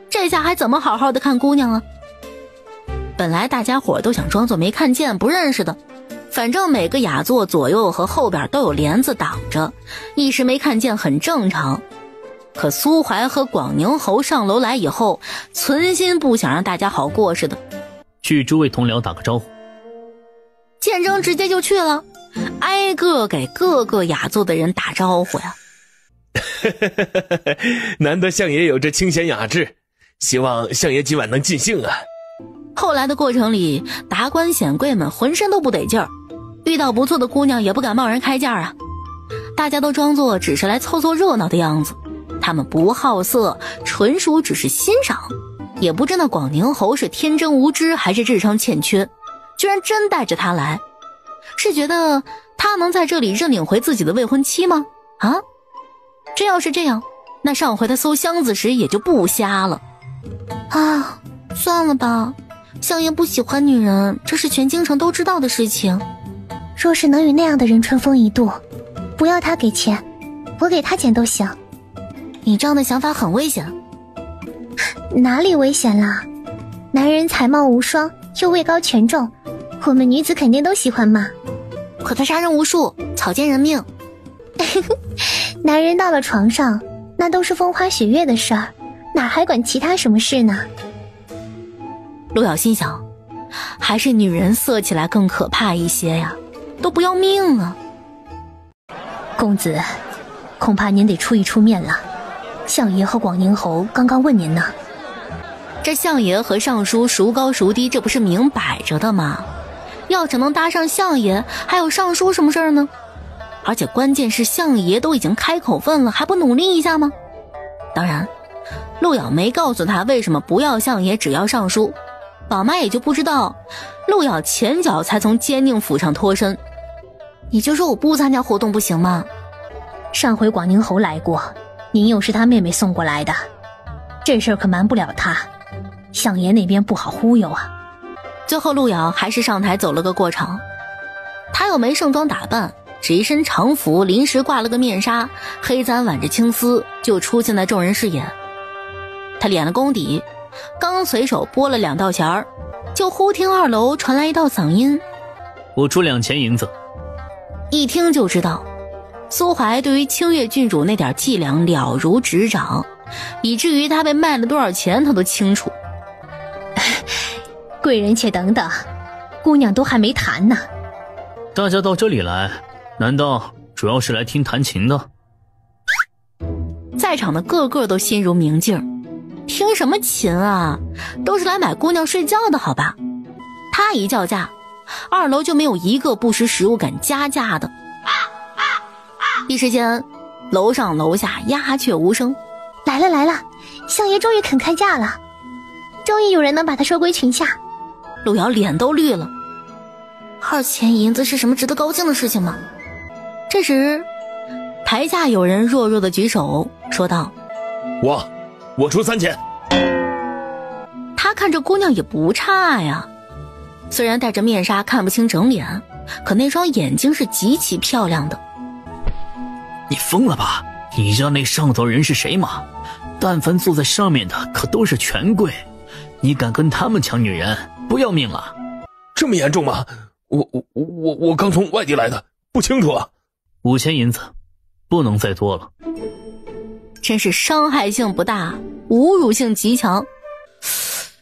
这下还怎么好好的看姑娘啊？本来大家伙都想装作没看见不认识的，反正每个雅座左右和后边都有帘子挡着，一时没看见很正常。可苏怀和广宁侯上楼来以后，存心不想让大家好过似的。去诸位同僚打个招呼。见征直接就去了，挨个给各个雅座的人打招呼呀。难得相爷有这清闲雅致，希望相爷今晚能尽兴啊。后来的过程里，达官显贵们浑身都不得劲儿，遇到不错的姑娘也不敢贸然开价啊。大家都装作只是来凑凑热闹的样子，他们不好色，纯属只是欣赏，也不知那广宁侯是天真无知还是智商欠缺，居然真带着他来，是觉得他能在这里认领回自己的未婚妻吗？啊，真要是这样，那上回他搜箱子时也就不瞎了。啊，算了吧，相爷不喜欢女人，这是全京城都知道的事情。若是能与那样的人春风一度，不要他给钱，我给他钱都行。你这样的想法很危险。哪里危险啦？男人才貌无双，又位高权重，我们女子肯定都喜欢嘛。可他杀人无数，草菅人命。男人到了床上，那都是风花雪月的事儿，哪还管其他什么事呢？陆瑶心想，还是女人色起来更可怕一些呀，都不要命啊。公子，恐怕您得出一出面了。相爷和广宁侯刚刚问您呢。这相爷和尚书孰高孰低，这不是明摆着的吗？要是能搭上相爷，还有尚书什么事儿呢？而且关键是相爷都已经开口问了，还不努力一下吗？当然，陆瑶没告诉他为什么不要相爷，只要尚书，宝妈也就不知道陆瑶前脚才从监宁府上脱身。你就说我不参加活动不行吗？上回广宁侯来过，您又是他妹妹送过来的，这事儿可瞒不了他，相爷那边不好忽悠啊。最后陆瑶还是上台走了个过场，他又没盛装打扮，只一身常服，临时挂了个面纱，黑簪挽着青丝，就出现在众人视野。他敛了功底，刚随手拨了2道弦儿，就忽听2楼传来一道嗓音：我出2000银子。一听就知道苏怀对于清月郡主那点伎俩了如指掌，以至于他被卖了多少钱他都清楚。贵人且等等，姑娘都还没谈呢。大家到这里来，难道主要是来听弹琴的？在场的个个都心如明镜，听什么琴啊，都是来买姑娘睡觉的好吧。他一叫价，2楼就没有一个不识时务敢加价的。一时间楼上楼下鸦雀无声。来了来了，相爷终于肯开价了，终于有人能把他收归群下。陆瑶脸都绿了，2000银子是什么值得高兴的事情吗？这时台下有人弱弱的举手说道：我出3000。他看这姑娘也不差呀，虽然戴着面纱看不清整脸，可那双眼睛是极其漂亮的。你疯了吧？你知道那上头人是谁吗？但凡坐在上面的可都是权贵，你敢跟他们抢女人，不要命了？这么严重吗？我刚从外地来的，不清楚啊。5000银子，不能再多了。真是伤害性不大，侮辱性极强。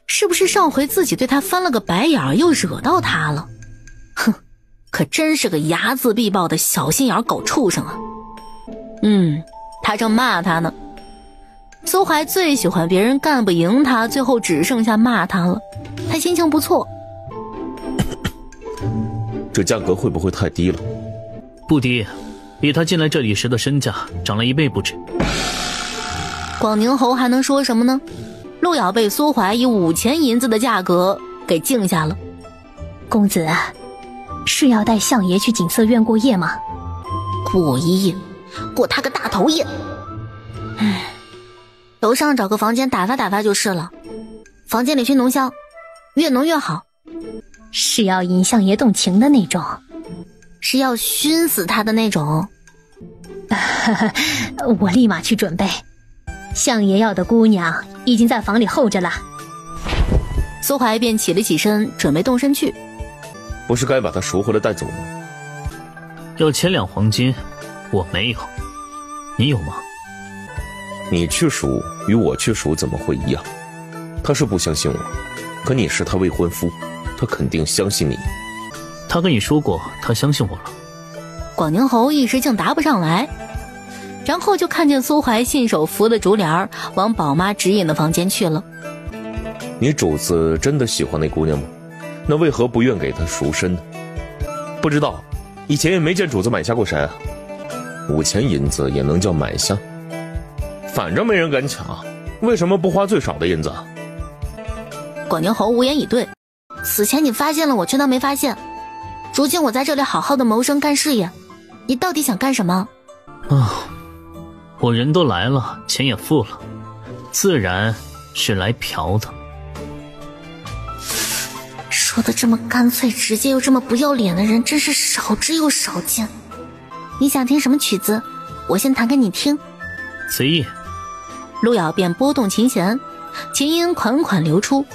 是不是上回自己对他翻了个白眼，又惹到他了？哼，可真是个睚眦必报的小心眼狗畜生啊！他正骂他呢。苏怀最喜欢别人干不赢他，最后只剩下骂他了。他心情不错。这价格会不会太低了？不低，比他进来这里时的身价涨了1倍不止。广宁侯还能说什么呢？陆瑶被苏怀以5000银子的价格给敬下了。公子，是要带相爷去锦瑟院过夜吗？过一夜，过他个大头夜！楼上找个房间打发打发就是了。房间里熏浓香，越浓越好。是要引相爷动情的那种？是要熏死他的那种？我立马去准备。相爷要的姑娘已经在房里候着了。苏怀便起了起身，准备动身去。不是该把她赎回来带走吗？要1000两黄金，我没有，你有吗？你去赎与我去赎怎么会一样？他是不相信我，可你是他未婚夫，他肯定相信你。他跟你说过他相信我了。广宁侯一时竟答不上来，然后就看见苏怀信手扶了竹帘往宝妈指引的房间去了。你主子真的喜欢那姑娘吗？那为何不愿给她赎身呢？不知道，以前也没见主子买下过谁啊。5000银子也能叫买下？反正没人敢抢，为什么不花最少的银子？广宁侯无言以对。此前你发现了我却当没发现，如今我在这里好好的谋生干事业，你到底想干什么？我人都来了，钱也付了，自然是来嫖的。说的这么干脆直接又这么不要脸的人真是少之又少见。你想听什么曲子，我先弹给你听。随意。陆瑶便拨动琴弦，琴音款款流出。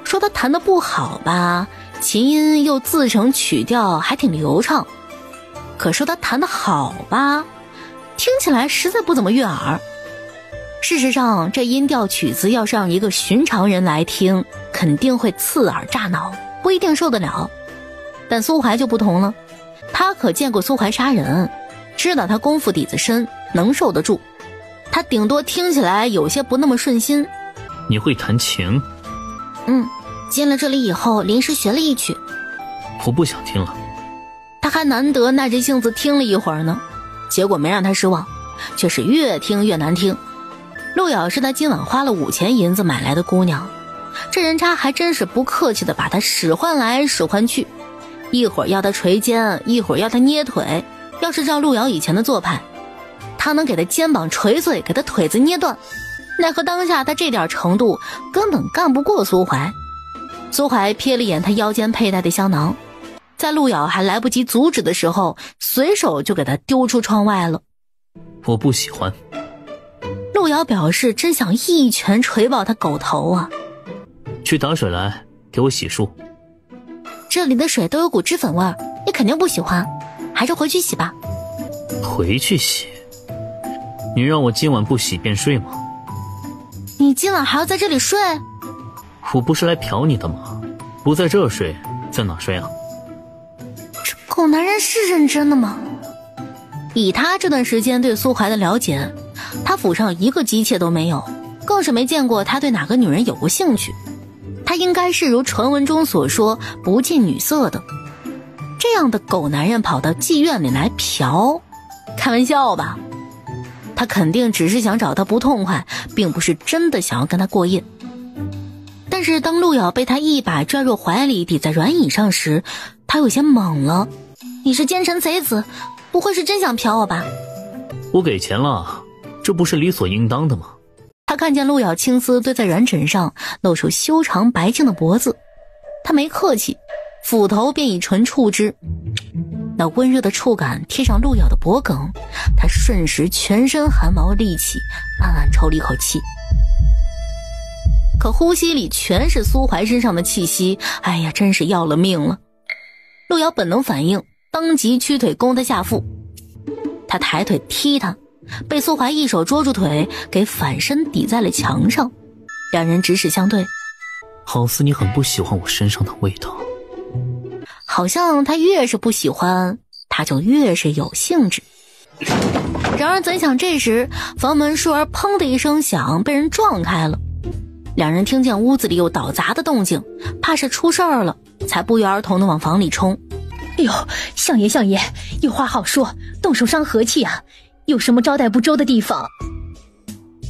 说他弹得不好吧，琴音又自成曲调，还挺流畅。可说他弹得好吧，听起来实在不怎么悦耳。事实上，这音调曲子要是让一个寻常人来听，肯定会刺耳炸脑，不一定受得了。但苏怀就不同了，他可见过苏怀杀人，知道他功夫底子深，能受得住。他顶多听起来有些不那么顺心。你会弹琴？进了这里以后临时学了一曲。我不想听了。他还难得耐着性子听了一会儿呢，结果没让他失望，却是越听越难听。陆瑶是他今晚花了5钱银子买来的姑娘，这人渣还真是不客气的把他使唤来使唤去，一会儿要他捶肩，一会儿要他捏腿。要是照陆瑶以前的做派，他能给他肩膀捶碎，给他腿子捏断。奈何当下他这点程度根本干不过苏怀。苏怀瞥了眼他腰间佩戴的香囊，在陆瑶还来不及阻止的时候，随手就给他丢出窗外了。我不喜欢。陆瑶表示真想一拳捶爆他狗头啊！去打水来，给我洗漱。这里的水都有股脂粉味儿，你肯定不喜欢，还是回去洗吧。回去洗？你让我今晚不洗便睡吗？你今晚还要在这里睡？我不是来嫖你的吗？不在这儿睡，在哪睡啊？这狗男人是认真的吗？以他这段时间对苏怀的了解，他府上一个姬妾都没有，更是没见过他对哪个女人有过兴趣。他应该是如传闻中所说不近女色的。这样的狗男人跑到妓院里来嫖，开玩笑吧？他肯定只是想找他不痛快，并不是真的想要跟他过夜。但是当陆瑶被他一把拽入怀里抵在软椅上时，他有些懵了。你是奸臣贼子，不会是真想嫖我吧？我给钱了，这不是理所应当的吗？他看见陆瑶青丝堆在软枕上，露出修长白净的脖子，他没客气，斧头便以唇触之。那温热的触感贴上陆瑶的脖颈，他瞬时全身汗毛立起，暗暗抽了一口气。可呼吸里全是苏怀身上的气息，哎呀，真是要了命了。陆瑶本能反应，当即屈腿攻他下腹。他抬腿踢他，被苏怀一手捉住腿，给反身抵在了墙上。两人直视相对。好似你很不喜欢我身上的味道。好像他越是不喜欢，他就越是有兴致。然而怎想这时房门倏儿砰的一声响，被人撞开了。两人听见屋子里有倒砸的动静，怕是出事儿了，才不约而同地往房里冲。哎呦，相爷，有话好说，动手伤和气啊，有什么招待不周的地方？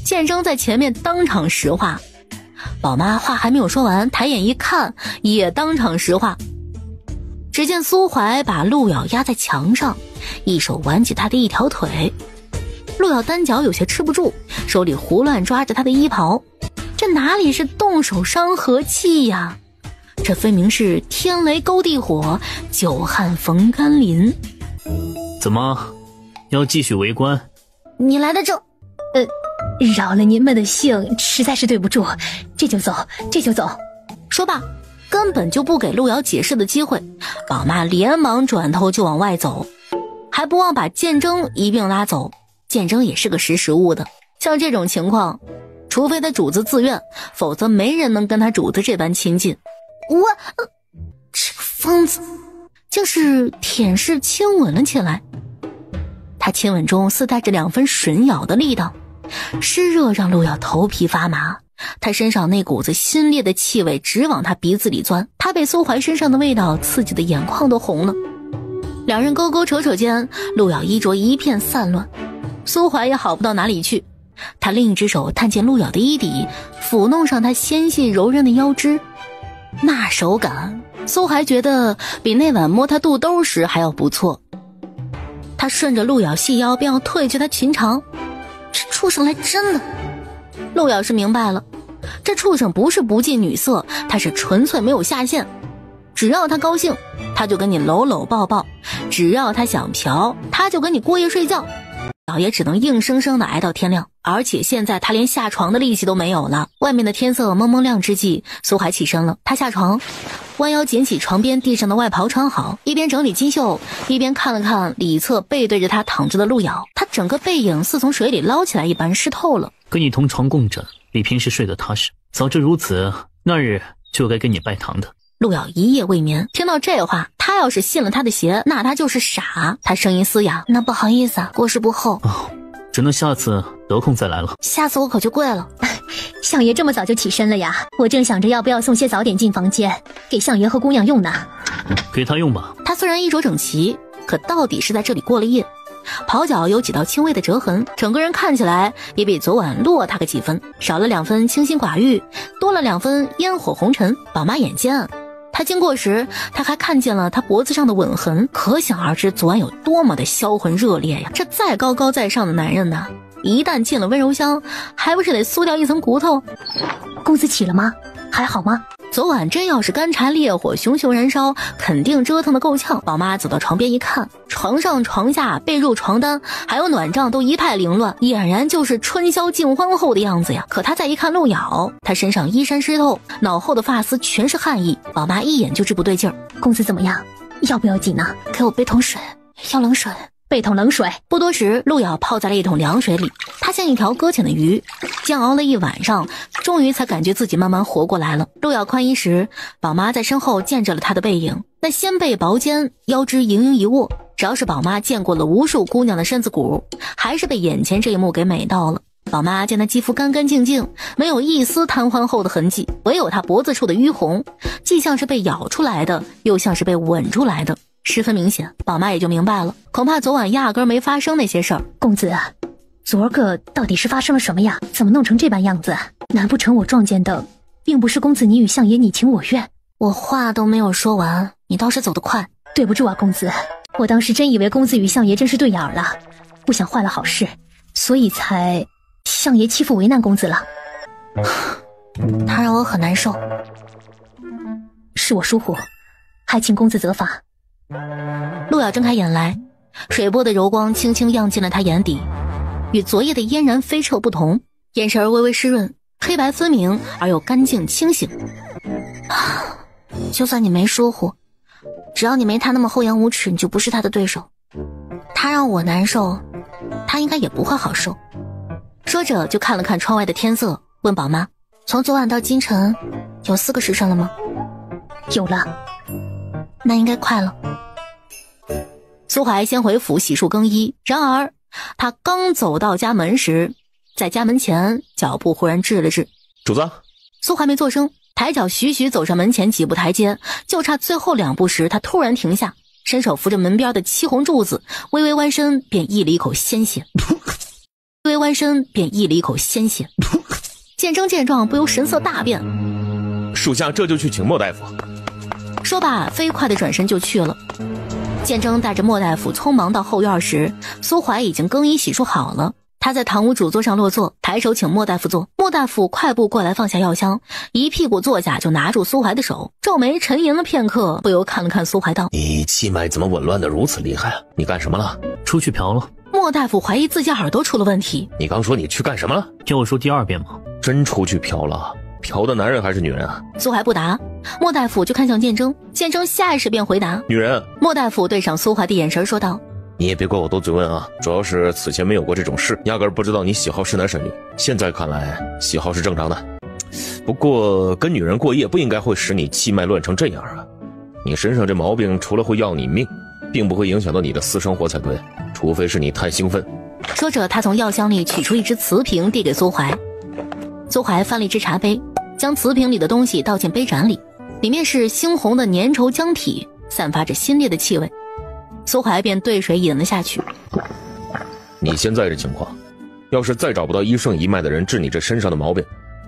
建征在前面当场实话，宝妈话还没有说完，抬眼一看，也当场实话。只见苏怀把陆瑶压在墙上，一手挽起他的一条腿，陆瑶单脚有些吃不住，手里胡乱抓着他的衣袍。这哪里是动手伤和气呀？这分明是天雷勾地火，久旱逢甘霖。怎么，要继续围观？你来的正……扰了您们的兴，实在是对不住，这就走。说罢，根本就不给陆瑶解释的机会，宝妈连忙转头就往外走，还不忘把建征一并拉走。建征也是个识时务的，像这种情况，除非他主子自愿，否则没人能跟他主子这般亲近。这个疯子竟是舔舐亲吻了起来。他亲吻中似带着2分吮咬的力道，湿热让陆瑶头皮发麻，他身上那股子新烈的气味直往他鼻子里钻，他被苏怀身上的味道刺激的眼眶都红了。两人勾勾扯扯间，陆瑶衣着一片散乱，苏怀也好不到哪里去。他另一只手探进陆瑶的衣底，抚弄上她纤细柔韧的腰肢，那手感苏怀觉得比那晚摸她肚兜时还要不错。他顺着陆瑶细腰便要褪去她裙长，这畜生来真的。陆瑶是明白了，这畜生不是不近女色，他是纯粹没有下限。只要他高兴，他就跟你搂搂抱抱；只要他想嫖，他就跟你过夜睡觉。瑶也只能硬生生的挨到天亮，而且现在他连下床的力气都没有了。外面的天色蒙蒙亮之际，苏怀起身了，他下床，弯腰捡起床边地上的外袍穿好，一边整理金袖，一边看了看里侧背对着他躺着的陆瑶，他整个背影似从水里捞起来一般湿透了。跟你同床共枕，比平时睡得踏实，早知如此，那日就该跟你拜堂的。陆瑶一夜未眠，听到这话，他要是信了他的邪，那他就是傻。他声音嘶哑，那不好意思啊，过失不候。只能下次得空再来了。下次我可就跪了。相爷这么早就起身了呀？我正想着要不要送些早点进房间，给相爷和姑娘用呢。给他用吧。他虽然衣着整齐，可到底是在这里过了夜。袍角有几道轻微的折痕，整个人看起来也比昨晚落他个几分，少了2分清心寡欲，多了2分烟火红尘。宝妈眼尖，他经过时，他还看见了他脖子上的吻痕，可想而知昨晚有多么的销魂热烈呀！这再高高在上的男人呢，一旦进了温柔乡，还不是得酥掉一层骨头？公子起了吗？还好吗？昨晚真要是干柴烈火熊熊燃烧，肯定折腾得够呛。宝妈走到床边一看，床上床下被褥床单还有暖帐都一派凌乱，俨然就是春宵尽欢后的样子呀。可她再一看陆瑶，她身上衣衫湿透，脑后的发丝全是汗意，宝妈一眼就知不对劲儿。公子怎么样？要不要紧呢？给我杯桶水，要冷水。备桶冷水。不多时，陆瑶泡在了一桶凉水里，她像一条搁浅的鱼，煎熬了一晚上，终于才感觉自己慢慢活过来了。陆瑶宽衣时，宝妈在身后见着了她的背影，那纤背薄肩，腰肢盈盈一握，只要是宝妈见过了无数姑娘的身子骨，还是被眼前这一幕给美到了。宝妈见她肌肤干干净净，没有一丝贪欢后的痕迹，唯有她脖子处的淤红，既像是被咬出来的，又像是被吻出来的，十分明显。宝妈也就明白了，恐怕昨晚压根没发生那些事儿。公子，昨个到底是发生了什么呀？怎么弄成这般样子？难不成我撞见的并不是公子你与相爷你情我愿？我话都没有说完，你倒是走得快。对不住啊，公子，我当时真以为公子与相爷真是对眼了，不想坏了好事，所以才相爷欺负为难公子了。他让我很难受，是我疏忽，还请公子责罚。陆瑶睁开眼来，水波的柔光轻轻漾进了他眼底，与昨夜的嫣然飞澈不同，眼神微微湿润，黑白分明而又干净清醒。就算你没疏忽，只要你没他那么厚颜无耻，你就不是他的对手。他让我难受，他应该也不会好受。说着就看了看窗外的天色，问宝妈，从昨晚到今晨有4个时辰了吗？有了。那应该快了。苏怀先回府洗漱更衣，然而他刚走到家门时，在家门前脚步忽然滞了滞。主子。苏怀没作声，抬脚徐徐走上门前几步台阶，就差最后2步时，他突然停下，伸手扶着门边的漆红柱子，微微弯身便溢了一口鲜血。微微弯身便溢了一口鲜血。见征见状，不由神色大变。属下这就去请莫大夫。说罢，飞快地转身就去了。见征带着莫大夫匆忙到后院时，苏怀已经更衣洗漱好了。他在堂屋主座上落座，抬手请莫大夫坐。莫大夫快步过来，放下药箱，一屁股坐下，就拿住苏怀的手，皱眉沉吟了片刻，不由看了看苏怀道：你气脉怎么紊乱的如此厉害啊？你干什么了？出去嫖了。莫大夫怀疑自己耳朵出了问题。你刚说你去干什么了？要我说第2遍吗？真出去嫖了？嫖的男人还是女人啊？苏怀不答，莫大夫就看向见征，见征下意识便回答：女人。莫大夫对上苏怀的眼神说道：你也别怪我多嘴问啊，主要是此前没有过这种事，压根不知道你喜好是男是女，现在看来喜好是正常的。不过跟女人过夜不应该会使你气脉乱成这样啊，你身上这毛病除了会要你命，并不会影响到你的私生活才对，除非是你太兴奋。说着他从药箱里取出一只瓷瓶递给苏怀。苏怀翻了一只茶杯，将瓷瓶里的东西倒进杯盏里，里面是猩红的粘稠浆体，散发着新烈的气味。苏怀便兑水饮了下去。你现在这情况，要是再找不到医圣一脉的人治你这身上的毛病，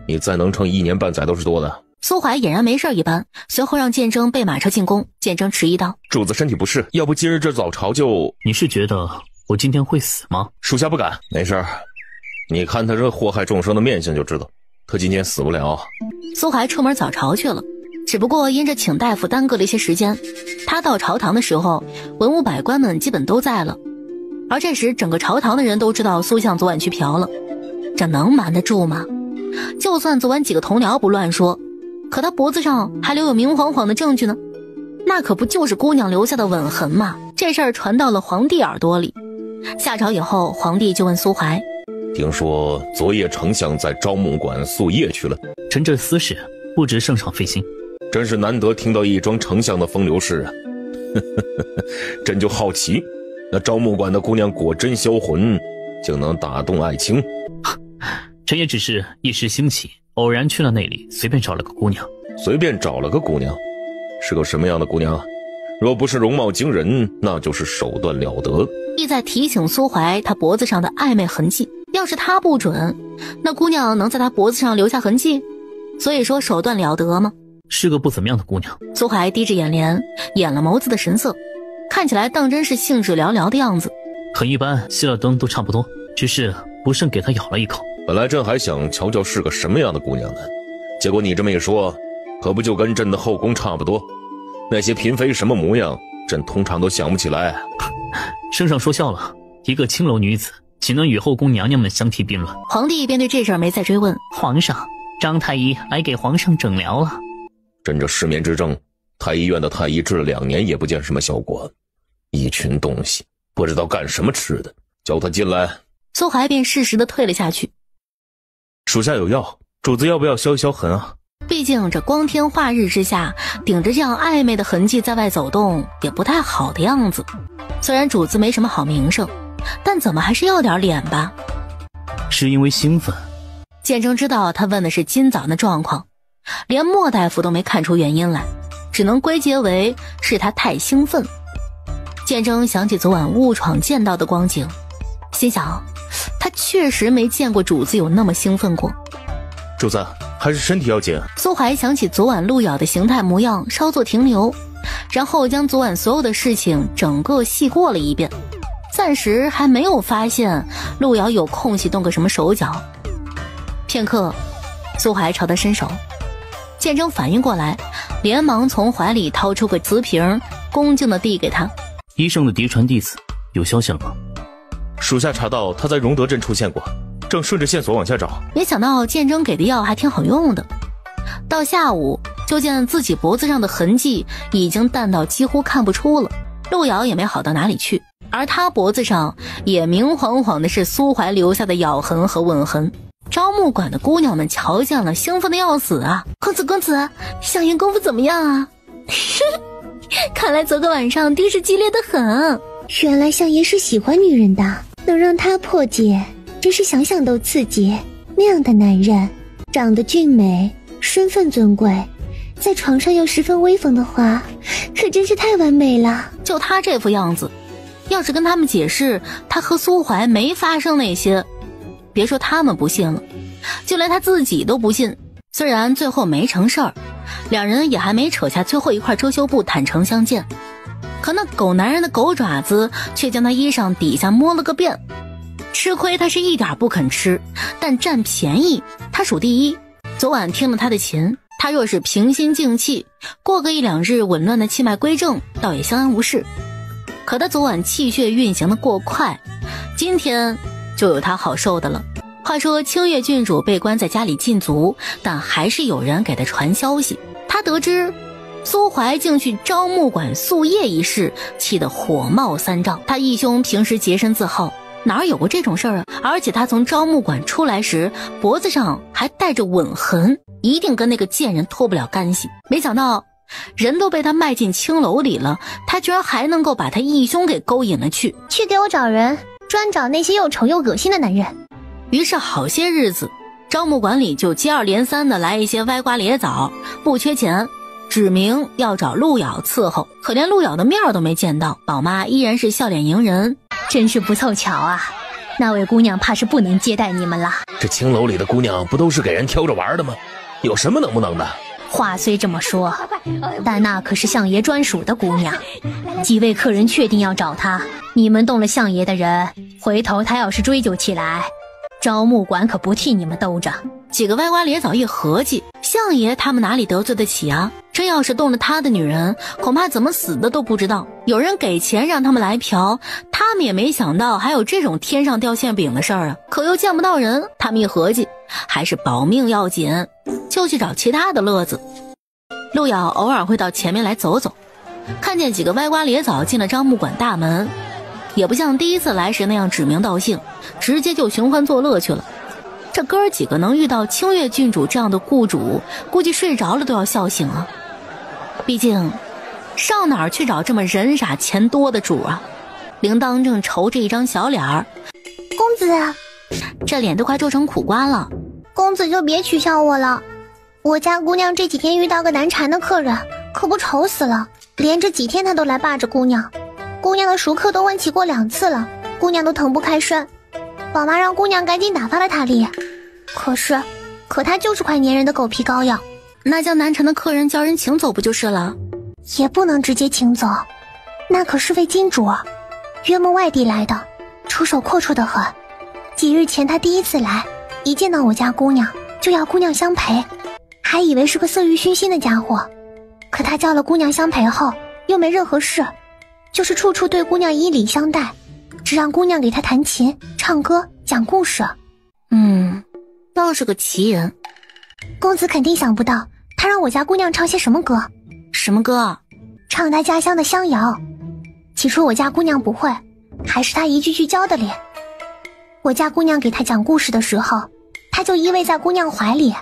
你再能撑1年半载都是多的。苏怀俨然没事一般，随后让见征备马车进宫。见征迟疑道：主子身体不适，要不今日这早朝就……你是觉得我今天会死吗？属下不敢。没事，你看他这祸害众生的面相就知道，他今天死不了。苏怀出门早朝去了，只不过因着请大夫耽搁了一些时间，他到朝堂的时候，文武百官们基本都在了。而这时整个朝堂的人都知道苏相昨晚去嫖了，这能瞒得住吗？就算昨晚几个同僚不乱说，可他脖子上还留有明晃晃的证据呢，那可不就是姑娘留下的吻痕吗？这事儿传到了皇帝耳朵里。下朝以后，皇帝就问苏怀，听说昨夜丞相在昭木馆宿夜去了？臣这私事不值圣上费心。真是难得听到一桩丞相的风流事啊。朕就好奇，那昭木馆的姑娘果真销魂，竟能打动爱卿？臣也只是一时兴起，偶然去了那里，随便找了个姑娘。随便找了个姑娘？是个什么样的姑娘？若不是容貌惊人，那就是手段了得。意在提醒苏怀他脖子上的暧昧痕迹，要是他不准，那姑娘能在他脖子上留下痕迹？所以说手段了得吗？是个不怎么样的姑娘。苏怀低着眼帘，掩了眸子的神色，看起来当真是兴致寥寥的样子。很一般，熄了灯都差不多，只是不慎给她咬了一口。本来朕还想瞧瞧是个什么样的姑娘呢，结果你这么一说，可不就跟朕的后宫差不多？那些嫔妃什么模样，朕通常都想不起来。圣上说笑了，一个青楼女子岂能与后宫娘娘们相提并论？皇帝便对这事儿没再追问。皇上，张太医来给皇上诊疗了。朕这失眠之症，太医院的太医治了2年也不见什么效果，一群东西不知道干什么吃的，叫他进来。苏怀便适时地退了下去。属下有药，主子要不要消一消痕啊？毕竟这光天化日之下，顶着这样暧昧的痕迹在外走动，也不太好的样子。虽然主子没什么好名声，但怎么还是要点脸吧？是因为兴奋。建征知道他问的是今早的状况，连莫大夫都没看出原因来，只能归结为是他太兴奋。建征想起昨晚误闯见到的光景，心想他确实没见过主子有那么兴奋过。主子还是身体要紧。苏怀想起昨晚路遥的形态模样，稍作停留，然后将昨晚所有的事情整个细过了一遍，暂时还没有发现路遥有空隙动个什么手脚。片刻，苏怀朝他伸手，建征反应过来，连忙从怀里掏出个瓷瓶，恭敬地递给他。医圣的嫡传弟子有消息了吗？属下查到他在荣德镇出现过，正顺着线索往下找。没想到建征给的药还挺好用的，到下午就见自己脖子上的痕迹已经淡到几乎看不出了，路遥也没好到哪里去，而他脖子上也明晃晃的是苏怀留下的咬痕和吻痕。招募馆的姑娘们瞧见了，兴奋的要死啊！公子，相爷功夫怎么样啊？看来昨个晚上定是激烈的很。原来相爷是喜欢女人的，能让他破解，真是想想都刺激。那样的男人，长得俊美，身份尊贵，在床上又十分威风的话，可真是太完美了。就他这副样子，要是跟他们解释他和苏怀没发生那些，别说他们不信了，就连他自己都不信。虽然最后没成事儿，两人也还没扯下最后一块遮羞布坦诚相见，可那狗男人的狗爪子却将他衣裳底下摸了个遍。吃亏他是一点不肯吃，但占便宜他数第一。昨晚听了他的琴，他若是平心静气，过个1-2日紊乱的气脉归正，倒也相安无事。可他昨晚气血运行的过快，今天就有他好受的了。话说清月郡主被关在家里禁足，但还是有人给他传消息。他得知苏怀竟去招募馆宿夜一事，气得火冒三丈。他义兄平时洁身自好，哪有过这种事儿啊？而且他从招募馆出来时，脖子上还带着吻痕，一定跟那个贱人脱不了干系。没想到人都被他卖进青楼里了，他居然还能够把他义兄给勾引了去。去给我找人，专找那些又丑又恶心的男人。于是好些日子，招募馆里就接二连三的来一些歪瓜裂枣，不缺钱，指明要找路遥伺候。可连路遥的面都没见到，宝妈依然是笑脸迎人。真是不凑巧啊，那位姑娘怕是不能接待你们了。这青楼里的姑娘不都是给人挑着玩的吗？有什么能不能的？话虽这么说，但那可是相爷专属的姑娘，几位客人确定要找她，你们动了相爷的人，回头他要是追究起来，招募馆可不替你们兜着。几个歪瓜裂枣一合计，相爷他们哪里得罪得起啊？真要是动了他的女人，恐怕怎么死的都不知道。有人给钱让他们来嫖，他们也没想到还有这种天上掉馅饼的事儿啊！可又见不到人，他们一合计，还是保命要紧，就去找其他的乐子。陆瑶偶尔会到前面来走走，看见几个歪瓜裂枣进了樟木馆大门，也不像第一次来时那样指名道姓，直接就寻欢作乐去了。这哥几个能遇到清月郡主这样的雇主，估计睡着了都要笑醒啊！毕竟上哪儿去找这么人傻钱多的主啊？铃铛正愁着一张小脸儿，公子，这脸都快皱成苦瓜了。公子就别取笑我了，我家姑娘这几天遇到个难缠的客人，可不愁死了，连着几天他都来霸着姑娘，姑娘的熟客都问起过2次了，姑娘都腾不开身，宝妈让姑娘赶紧打发了他哩。可他就是块粘人的狗皮膏药，那将难缠的客人叫人请走不就是了？也不能直接请走，那可是位金主，约莫外地来的，出手阔绰得很。几日前他第一次来，一见到我家姑娘就要姑娘相陪，还以为是个色欲熏心的家伙。可他叫了姑娘相陪后又没任何事，就是处处对姑娘以礼相待，只让姑娘给他弹琴唱歌讲故事。倒是个奇人。公子肯定想不到他让我家姑娘唱些什么歌。什么歌？唱他家乡的乡谣。起初我家姑娘不会，还是他一句句教的咧。我家姑娘给他讲故事的时候，他就依偎在姑娘怀里，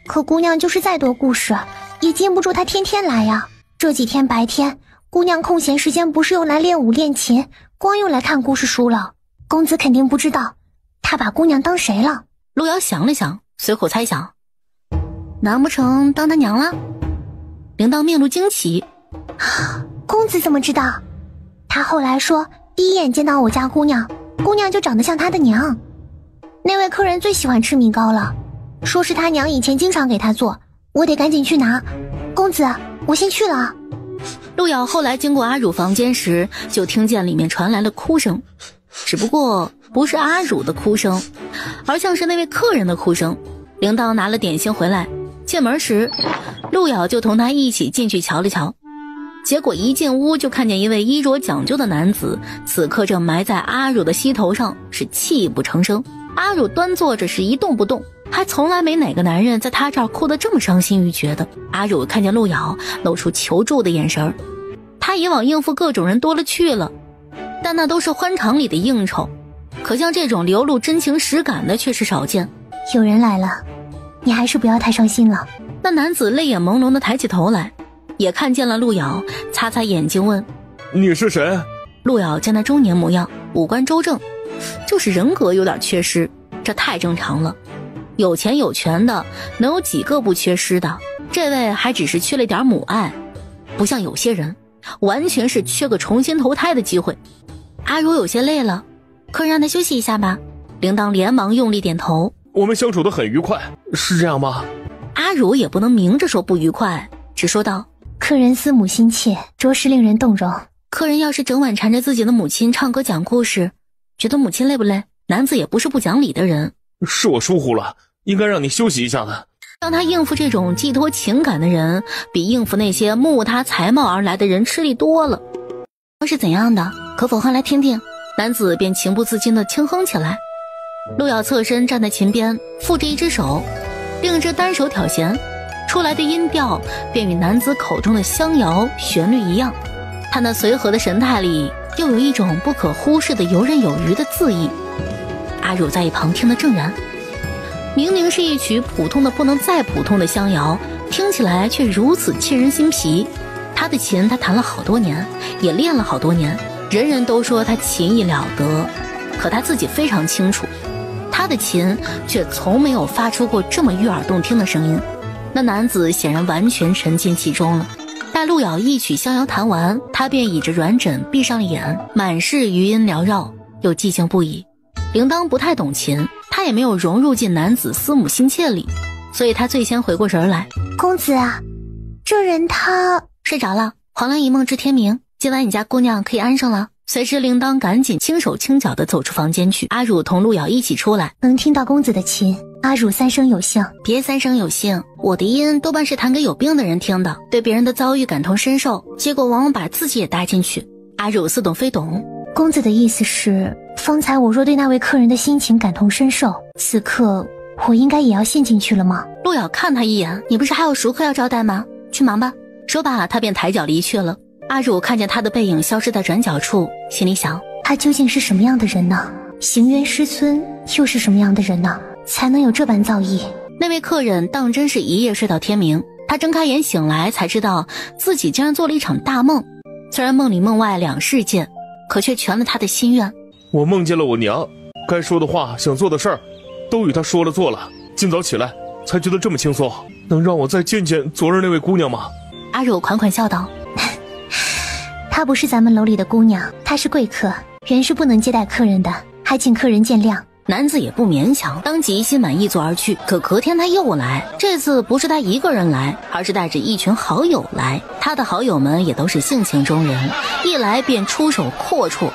可姑娘就是再多故事也禁不住他天天来呀。这几天白天姑娘空闲时间不是用来练武练琴，光用来看故事书了。公子肯定不知道他把姑娘当谁了。陆瑶想了想，随口猜想，难不成当他娘了？铃铛面露惊奇，公子怎么知道？他后来说第一眼见到我家姑娘，姑娘就长得像他的娘。那位客人最喜欢吃米糕了，说是他娘以前经常给他做，我得赶紧去拿。公子，我先去了。陆瑶后来经过阿汝房间时，就听见里面传来了哭声，只不过不是阿汝的哭声，而像是那位客人的哭声。铃铛拿了点心回来，进门时陆瑶就同他一起进去瞧了瞧，结果一进屋就看见一位衣着讲究的男子，此刻正埋在阿汝的膝头上，是泣不成声。阿汝端坐着是一动不动，还从来没哪个男人在他这儿哭得这么伤心欲绝的。阿汝看见陆瑶，露出求助的眼神。他以往应付各种人多了去了，但那都是欢场里的应酬，可像这种流露真情实感的却是少见。有人来了，你还是不要太伤心了。那男子泪眼朦胧地抬起头来，也看见了陆瑶，擦擦眼睛问：你是谁？陆瑶见他中年模样，五官周正，就是人格有点缺失，这太正常了。有钱有权的能有几个不缺失的？这位还只是缺了点母爱，不像有些人完全是缺个重新投胎的机会。阿如有些累了，可让他休息一下吧。铃铛连忙用力点头。我们相处得很愉快，是这样吗？阿如也不能明着说不愉快，只说道：客人思母心切，着实令人动容。客人要是整晚缠着自己的母亲唱歌讲故事，觉得母亲累不累？男子也不是不讲理的人。是我疏忽了，应该让你休息一下的。让他应付这种寄托情感的人，比应付那些慕他才貌而来的人吃力多了。是怎样的？可否哼来听听？男子便情不自禁地轻哼起来。陆瑶侧身站在琴边，负着一只手，另一只单手挑弦，出来的音调便与男子口中的乡谣旋律一样。他那随和的神态里，又有一种不可忽视的游刃有余的恣意。阿汝在一旁听得正然，明明是一曲普通的不能再普通的乡谣，听起来却如此沁人心脾。他的琴他弹了好多年，也练了好多年，人人都说他琴艺了得，可他自己非常清楚，他的琴却从没有发出过这么悦耳动听的声音。那男子显然完全沉浸其中了。待陆瑶一曲乡谣弹完，他便倚着软枕闭上了眼，满是余音缭绕，又寂静不已。铃铛不太懂琴，他也没有融入进男子思母心切里，所以他最先回过神来。公子啊，这人他睡着了，黄粱一梦至天明，今晚你家姑娘可以安生了。随之铃铛赶紧轻手轻脚地走出房间去。阿汝同陆瑶一起出来，能听到公子的琴，阿汝三生有幸。别三生有幸，我的音多半是弹给有病的人听的，对别人的遭遇感同身受，结果往往把自己也搭进去。阿汝似懂非懂。公子的意思是，方才我若对那位客人的心情感同身受，此刻我应该也要陷进去了吗？陆瑶看他一眼，你不是还有熟客要招待吗？去忙吧。说罢，他便抬脚离去了。阿汝看见他的背影消失在转角处，心里想，他究竟是什么样的人呢？行渊师尊又是什么样的人呢？才能有这般造诣？那位客人当真是一夜睡到天明。他睁开眼醒来，才知道自己竟然做了一场大梦。虽然梦里梦外两世界，可却全了他的心愿。我梦见了我娘，该说的话，想做的事儿，都与她说了做了。今早起来才觉得这么轻松，能让我再见见昨日那位姑娘吗？阿汝款款笑道：她不是咱们楼里的姑娘，她是贵客，原是不能接待客人的，还请客人见谅。男子也不勉强，当即心满意足而去。可隔天他又来，这次不是他一个人来，而是带着一群好友来。他的好友们也都是性情中人，一来便出手阔绰，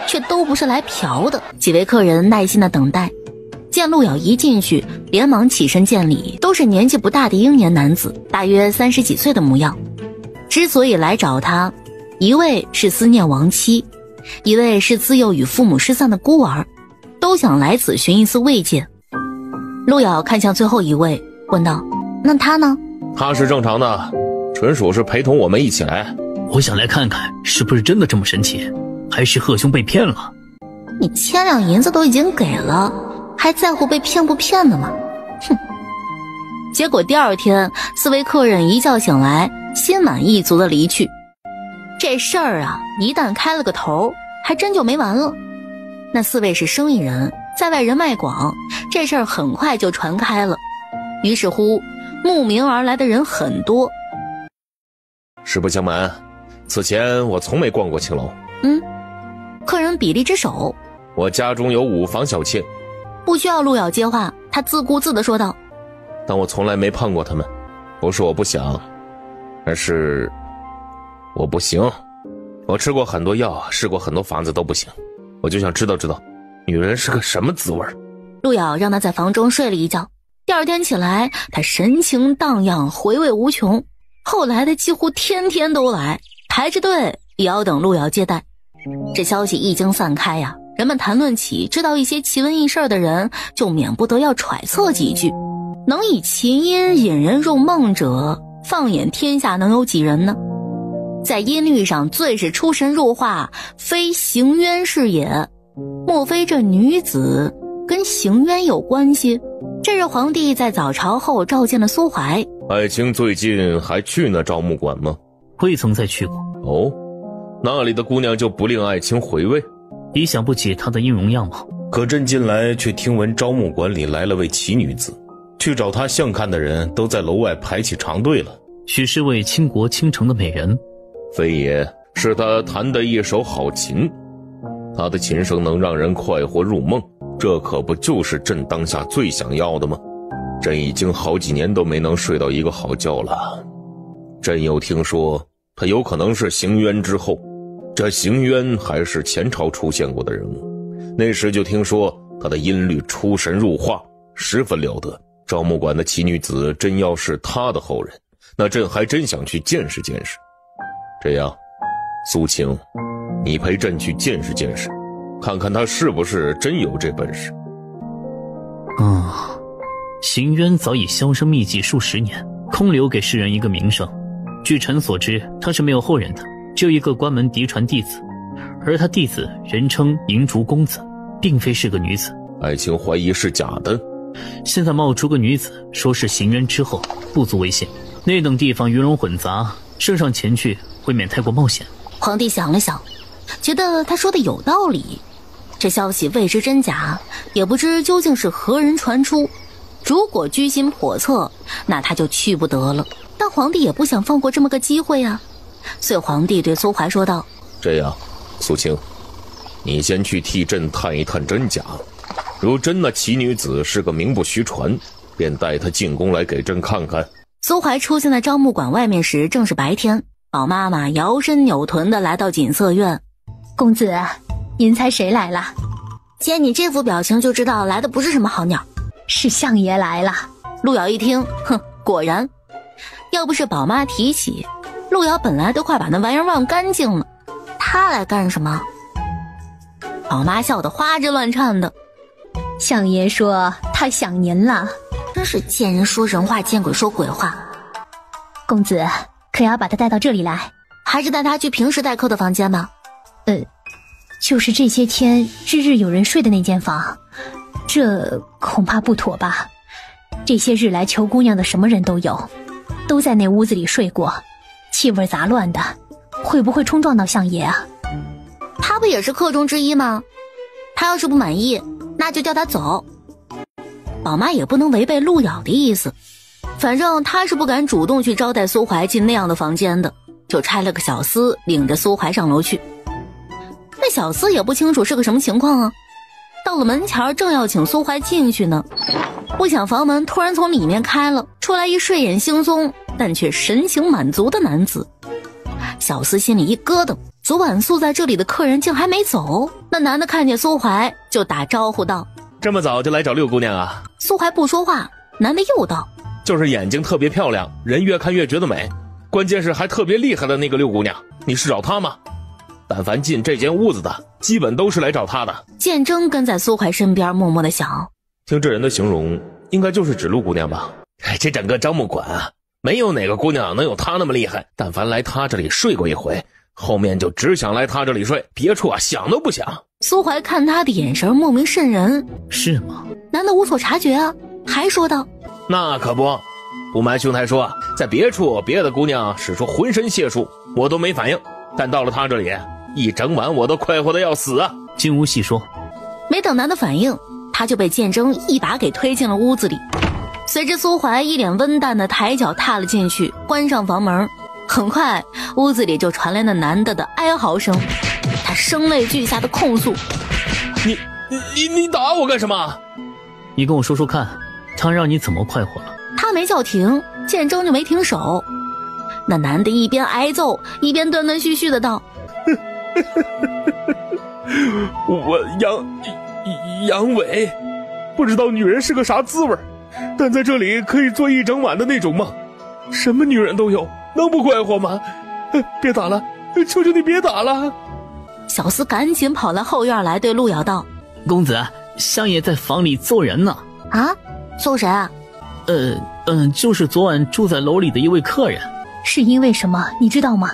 却都不是来嫖的。几位客人耐心的等待，见陆瑶一进去，连忙起身见礼，都是年纪不大的英年男子，大约30几岁的模样。之所以来找他，一位是思念亡妻，一位是自幼与父母失散的孤儿，都想来此寻一丝慰藉。陆瑶看向最后一位，问道：那他呢？他是正常的，纯属是陪同我们一起来。我想来看看是不是真的这么神奇，还是贺兄被骗了。你千两银子都已经给了，还在乎被骗不骗的吗？哼！结果第二天，4位客人一觉醒来，心满意足的离去。这事儿啊，一旦开了个头，还真就没完了。那4位是生意人，在外人脉广，这事儿很快就传开了。于是乎，慕名而来的人很多。实不相瞒，此前我从没逛过青楼。客人比例之首。我家中有5房小妾。不需要陆瑶接话，他自顾自地说道：但我从来没碰过他们，不是我不想，而是我不行。我吃过很多药，试过很多房子都不行，我就想知道女人是个什么滋味。陆瑶让他在房中睡了一觉，第二天起来，他神情荡漾，回味无穷。后来的几乎天天都来，排着队也要等陆瑶接待。这消息一经散开呀，人们谈论起知道一些奇闻异事的人，就免不得要揣测几句。能以奇音引人入梦者，放眼天下能有几人呢？在音律上最是出神入化，非行渊是也。莫非这女子跟行渊有关系？这日皇帝在早朝后召见了苏怀。爱卿最近还去那昭木馆吗？未曾再去过。哦，那里的姑娘就不令爱卿回味？你想不起她的音容样貌。可朕近来却听闻昭木馆里来了位奇女子，去找她相看的人都在楼外排起长队了。许是位倾国倾城的美人？非也，是她弹的一手好琴。她的琴声能让人快活入梦，这可不就是朕当下最想要的吗？朕已经好几年都没能睡到一个好觉了。朕又听说她有可能是行渊之后，这行渊还是前朝出现过的人物，那时就听说她的音律出神入化，十分了得。昭木馆的奇女子真要是她的后人，那朕还真想去见识见识。这样，苏青，你陪朕去见识见识，看看她是不是真有这本事。行渊早已销声匿迹数十年，空留给世人一个名声。据臣所知，他是没有后人的，只有一个关门嫡传弟子，而他弟子人称银烛公子，并非是个女子。爱卿怀疑是假的？现在冒出个女子说是行渊之后，不足为信。那等地方鱼龙混杂，圣上前去未免太过冒险。皇帝想了想，觉得他说的有道理。这消息未知真假，也不知究竟是何人传出。如果居心叵测，那他就去不得了。但皇帝也不想放过这么个机会啊，所以皇帝对苏怀说道：这样，苏青，你先去替朕探一探真假，如真那奇女子是个名不虚传，便带她进宫来给朕看看。苏怀出现在昭木馆外面时正是白天，宝妈妈摇身扭臀的来到锦瑟院。公子，您猜谁来了？见你这副表情就知道来的不是什么好鸟。是相爷来了。路遥一听，哼，果然，要不是宝妈提起，路遥本来都快把那玩意儿忘干净了，他来干什么？宝妈笑得花枝乱颤的。相爷说他想您了。真是见人说人话，见鬼说鬼话。公子可要把他带到这里来，还是带他去平时待客的房间吧？就是这些天日日有人睡的那间房，这恐怕不妥吧。这些日来求姑娘的什么人都有，都在那屋子里睡过，气味杂乱的，会不会冲撞到相爷啊？他不也是客中之一吗？他要是不满意，那就叫他走。宝妈也不能违背路遥的意思，反正他是不敢主动去招待苏怀进那样的房间的，就差了个小厮领着苏怀上楼去。那小厮也不清楚是个什么情况啊，到了门前正要请苏怀进去呢，不想房门突然从里面开了，出来一睡眼惺忪但却神情满足的男子。小厮心里一咯噔，昨晚宿在这里的客人竟还没走。那男的看见苏怀就打招呼道：这么早就来找六姑娘啊？苏怀不说话，男的又道：就是眼睛特别漂亮，人越看越觉得美，关键是还特别厉害的那个六姑娘，你是找她吗？但凡进这间屋子的，基本都是来找她的。建征跟在苏怀身边默默地想，听这人的形容，应该就是指陆姑娘吧？这整个樟木馆啊，没有哪个姑娘能有她那么厉害，但凡来她这里睡过一回，后面就只想来她这里睡，别处啊想都不想。苏怀看他的眼神莫名瘆人。是吗？男的无所察觉啊，还说道：那可不，不瞒兄台说，在别处别的姑娘使出浑身解数，我都没反应，但到了她这里，一整晚我都快活的要死啊！金无细说。没等男的反应，他就被建征一把给推进了屋子里。随着苏怀一脸温淡的抬脚踏了进去，关上房门，很快屋子里就传来那男的的哀嚎声，他声泪俱下的控诉：你打我干什么？你跟我说说看，他让你怎么快活了？他没叫停，建征就没停手。那男的一边挨揍一边断断续续的道：我阳痿，不知道女人是个啥滋味，但在这里可以做一整晚的那种梦，什么女人都有，能不快活吗？别打了，求求你别打了！小厮赶紧跑来后院来，对路遥道：公子，相爷在房里揍人呢。啊？揍谁啊？就是昨晚住在楼里的一位客人。是因为什么你知道吗？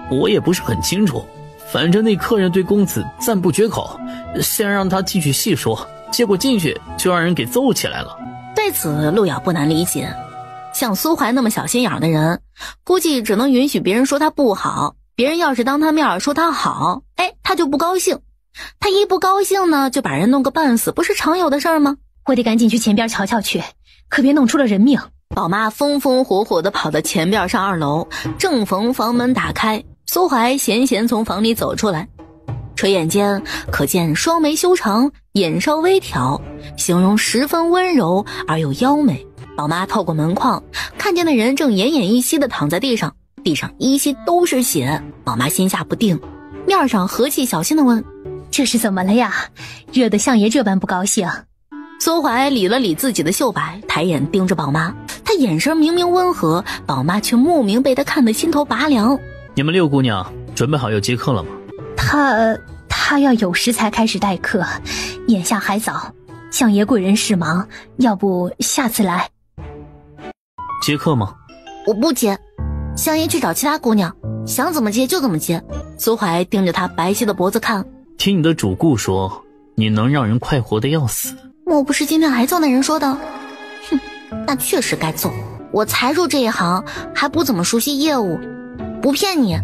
我也不是很清楚，反正那客人对公子赞不绝口，先让他进去细说，结果进去就让人给揍起来了。对此路遥不难理解，像苏怀那么小心眼的人，估计只能允许别人说他不好，别人要是当他面说他好，他就不高兴，他一不高兴呢，就把人弄个半死，不是常有的事儿吗？我得赶紧去前边瞧瞧去，可别弄出了人命。宝妈风风火火地跑到前边上2楼，正逢房门打开，苏怀闲闲从房里走出来，垂眼间可见双眉修长，眼稍微挑，形容十分温柔而又妖美。宝妈透过门框看见那人正奄奄一息地躺在地上，地上依稀都是血。宝妈心下不定，面上和气小心地问：这是怎么了呀？惹得相爷这般不高兴。苏怀理了理自己的袖摆，抬眼盯着宝妈，他眼神明明温和，宝妈却莫名被他看得心头拔凉。你们六姑娘准备好要接客了吗？他要有时才开始待客，眼下还早，相爷贵人事忙，要不下次来。接客吗？我不接，相爷去找其他姑娘，想怎么接就怎么接。苏怀盯着他白皙的脖子看，听你的主顾说你能让人快活的要死，莫不是今天挨揍那人说的？哼，那确实该揍，我才入这一行，还不怎么熟悉业务。不骗你，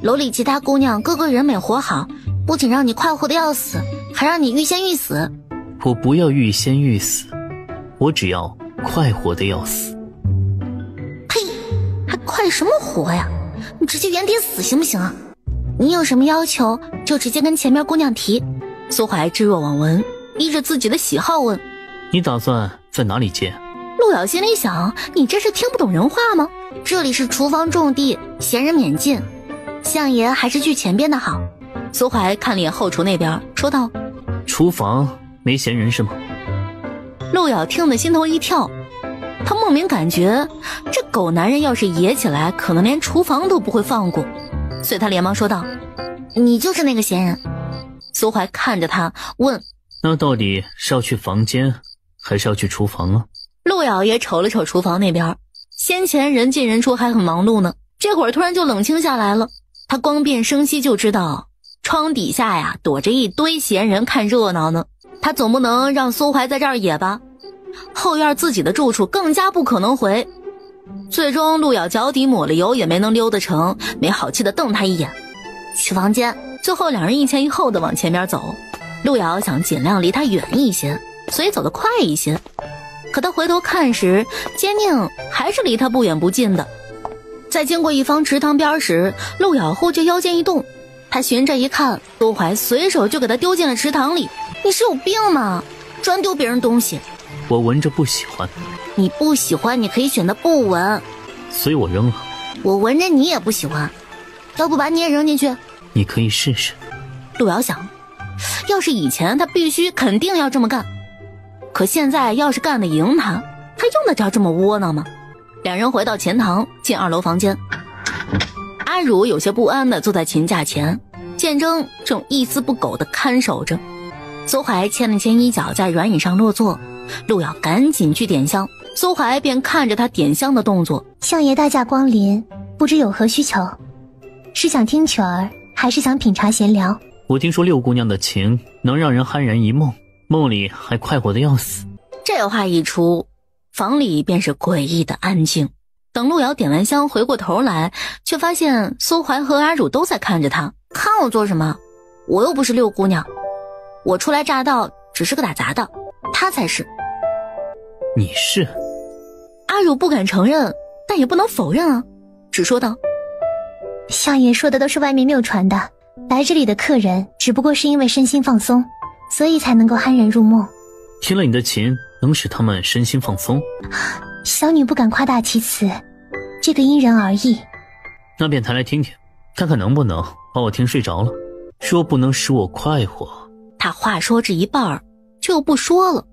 楼里其他姑娘个个人美活好，不仅让你快活的要死，还让你欲仙欲死。我不要欲仙欲死，我只要快活的要死。呸，还快什么活呀？你直接原地死行不行啊？你有什么要求就直接跟前面姑娘提。苏怀置若罔闻，依着自己的喜好问：你打算在哪里接？陆遥心里想，你这是听不懂人话吗？这里是厨房种地，闲人免进，相爷还是去前边的好。苏怀看了眼后厨那边，说道：厨房没闲人是吗？陆瑶听得心头一跳，他莫名感觉这狗男人要是野起来，可能连厨房都不会放过，所以他连忙说道：“你就是那个闲人。”苏怀看着他问：“那到底是要去房间，还是要去厨房啊？”陆瑶也瞅了瞅厨房那边，先前人进人出还很忙碌呢，这会儿突然就冷清下来了。他光辨声息就知道窗底下呀躲着一堆闲人看热闹呢，他总不能让苏怀在这儿野吧。后院自己的住处更加不可能回。最终陆瑶脚底抹了油也没能溜得成，没好气的瞪他一眼，去房间。最后两人一前一后的往前边走，陆瑶想尽量离他远一些，所以走得快一些。可他回头看时，坚宁还是离他不远不近的。在经过一方池塘边时，陆瑶忽觉腰间一动，他循着一看，苏怀随手就给他丢进了池塘里。你是有病吗？专丢别人东西。我闻着不喜欢。你不喜欢你可以选择不闻，所以我扔了。我闻着你也不喜欢，要不把你也扔进去？你可以试试。陆瑶想，要是以前他必须肯定要这么干，可现在要是干得赢他用得着这么窝囊吗？两人回到前堂，进2楼房间。阿汝有些不安地坐在琴架前，见征正一丝不苟地看守着。苏怀牵了牵衣角在软椅上落座，陆瑶赶紧去点香，苏怀便看着他点香的动作。相爷大驾光临，不知有何需求？是想听曲儿，还是想品茶闲聊？我听说6姑娘的琴能让人酣然一梦，梦里还快活得要死。这话一出，房里便是诡异的安静。等陆瑶点完香回过头来，却发现苏怀和阿汝都在看着他。看我做什么？我又不是6姑娘，我初来乍到，只是个打杂的，他才是。你是？阿汝不敢承认，但也不能否认啊，只说道：相爷说的都是外面谬传的，来这里的客人只不过是因为身心放松，所以才能够酣然入梦。听了你的琴能使他们身心放松？小女不敢夸大其词，这个因人而异。那便弹来听听，看看能不能把我听睡着了。若不能使我快活……他话说至一半却又不说了。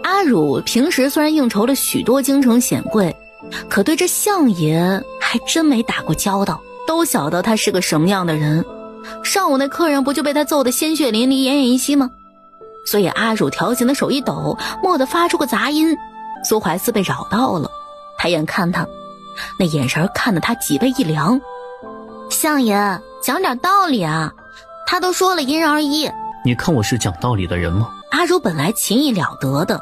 阿汝平时虽然应酬了许多京城显贵，可对这相爷还真没打过交道，都晓得他是个什么样的人。上午那客人不就被他揍得鲜血淋漓奄奄一息吗？所以阿汝调琴的手一抖，蓦地发出个杂音。苏怀似被扰到了，抬眼看他，那眼神看得他脊背一凉。相爷讲点道理啊，他都说了因人而异。你看我是讲道理的人吗？阿汝本来琴艺了得的，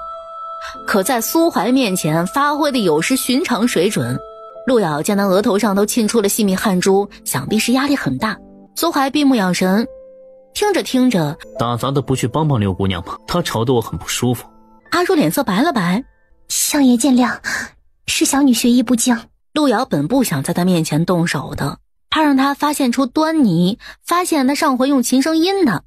可在苏怀面前发挥的有失寻常水准。陆瑶见他额头上都沁出了细密汗珠，想必是压力很大。苏怀闭目养神，听着听着，打杂的不去帮帮6姑娘吗？她吵得我很不舒服。阿汝脸色白了白，相爷见谅，是小女学艺不精。陆瑶本不想在他面前动手的，怕让他发现出端倪，发现他上回用琴声阴他，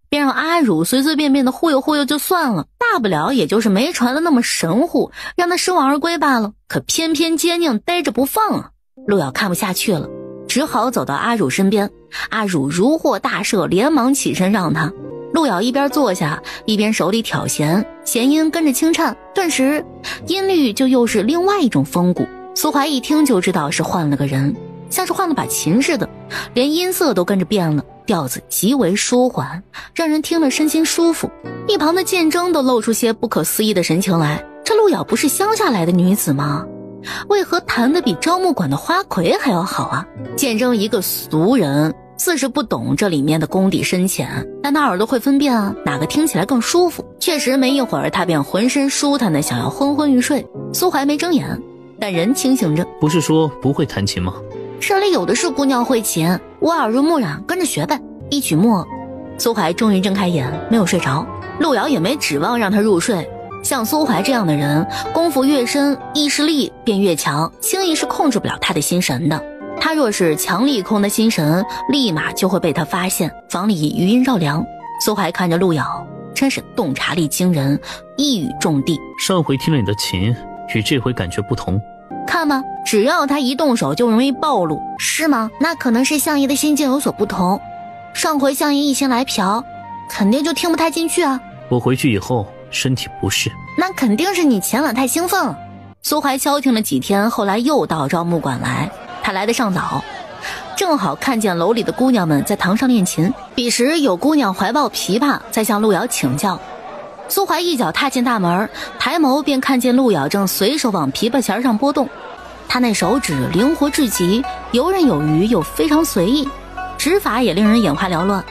便让阿汝随随便便的忽悠忽悠就算了，大不了也就是没传的那么神乎，让他失望而归罢了。可偏偏坚宁逮着不放啊！陆瑶看不下去了，只好走到阿汝身边。阿汝如获大赦，连忙起身让他。陆瑶一边坐下，一边手里挑弦，弦音跟着轻颤，顿时音律就又是另外一种风骨。苏怀一听就知道是换了个人，像是换了把琴似的，连音色都跟着变了，调子极为舒缓，让人听了身心舒服。一旁的见征都露出些不可思议的神情来，这陆瑶不是乡下来的女子吗？为何弹得比招募馆的花魁还要好啊？见征一个俗人，自是不懂这里面的功底深浅，但他耳朵会分辨啊，哪个听起来更舒服。确实没一会儿，他便浑身舒坦的想要昏昏欲睡。苏怀没睁眼，但人清醒着。不是说不会弹琴吗？这里有的是姑娘会琴，我耳濡目染，跟着学呗。一曲末，苏怀终于睁开眼，没有睡着。陆瑶也没指望让他入睡，像苏怀这样的人，功夫越深，意识力便越强，轻易是控制不了他的心神的。他若是强力控的心神，立马就会被他发现。房里余音绕梁，苏怀看着陆瑶，真是洞察力惊人，一语中的。上回听了你的琴，与这回感觉不同。看吧，只要他一动手就容易暴露，是吗？那可能是相爷的心境有所不同。上回相爷一心来嫖，肯定就听不太进去啊。我回去以后身体不适，那肯定是你前晚太兴奋了。苏怀消停了几天，后来又到招募馆来，他来得上早，正好看见楼里的姑娘们在堂上练琴。彼时有姑娘怀抱琵琶在向路遥请教，苏怀一脚踏进大门，抬眸便看见路遥正随手往琵琶弦上拨动，他那手指灵活至极，游刃有余又非常随意，指法也令人眼花缭乱，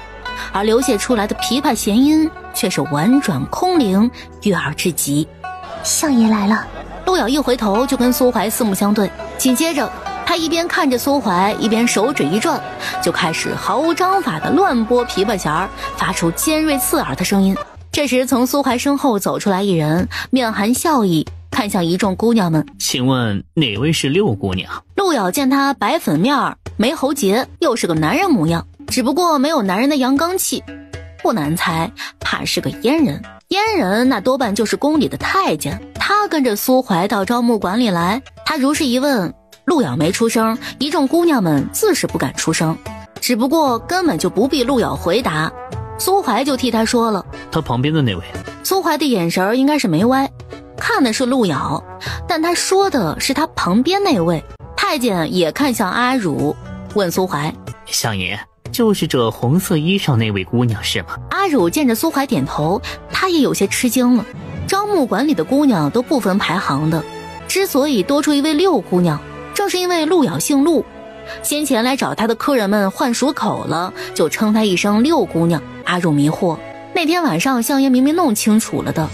而流泻出来的琵琶弦音却是婉转空灵，悦耳至极。相爷来了。路遥一回头就跟苏怀四目相对，紧接着他一边看着苏怀，一边手指一转，就开始毫无章法的乱拨琵琶弦，发出尖锐刺耳的声音。这时从苏怀身后走出来一人，面含笑意，看向一众姑娘们，请问哪位是六姑娘？路遥见他白粉面，眉喉结，又是个男人模样，只不过没有男人的阳刚气，不难猜怕是个阉人。阉人那多半就是宫里的太监，他跟着苏怀到招募馆里来，他如是一问，路遥没出声，一众姑娘们自是不敢出声，只不过根本就不必路遥回答，苏怀就替他说了。他旁边的那位？苏怀的眼神应该是没歪，看的是路遥，但他说的是他旁边那位。太监也看向阿汝，问苏怀，相爷，就是这红色衣裳那位姑娘是吗？阿汝见着苏怀点头，他也有些吃惊了。招募馆里的姑娘都不分排行的，之所以多出一位六姑娘，正是因为路遥姓陆，先前来找他的客人们换熟口了，就称他一声六姑娘。阿汝迷惑，那天晚上相爷明明弄清楚了的，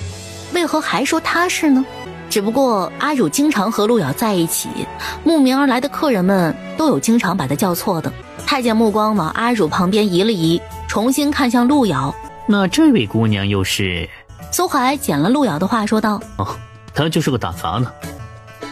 为何还说他是呢？只不过阿汝经常和路遥在一起，慕名而来的客人们都有经常把他叫错的。太监目光往阿汝旁边移了移，重新看向路遥。那这位姑娘又是？苏怀捡了路遥的话说道，哦，她就是个打杂的。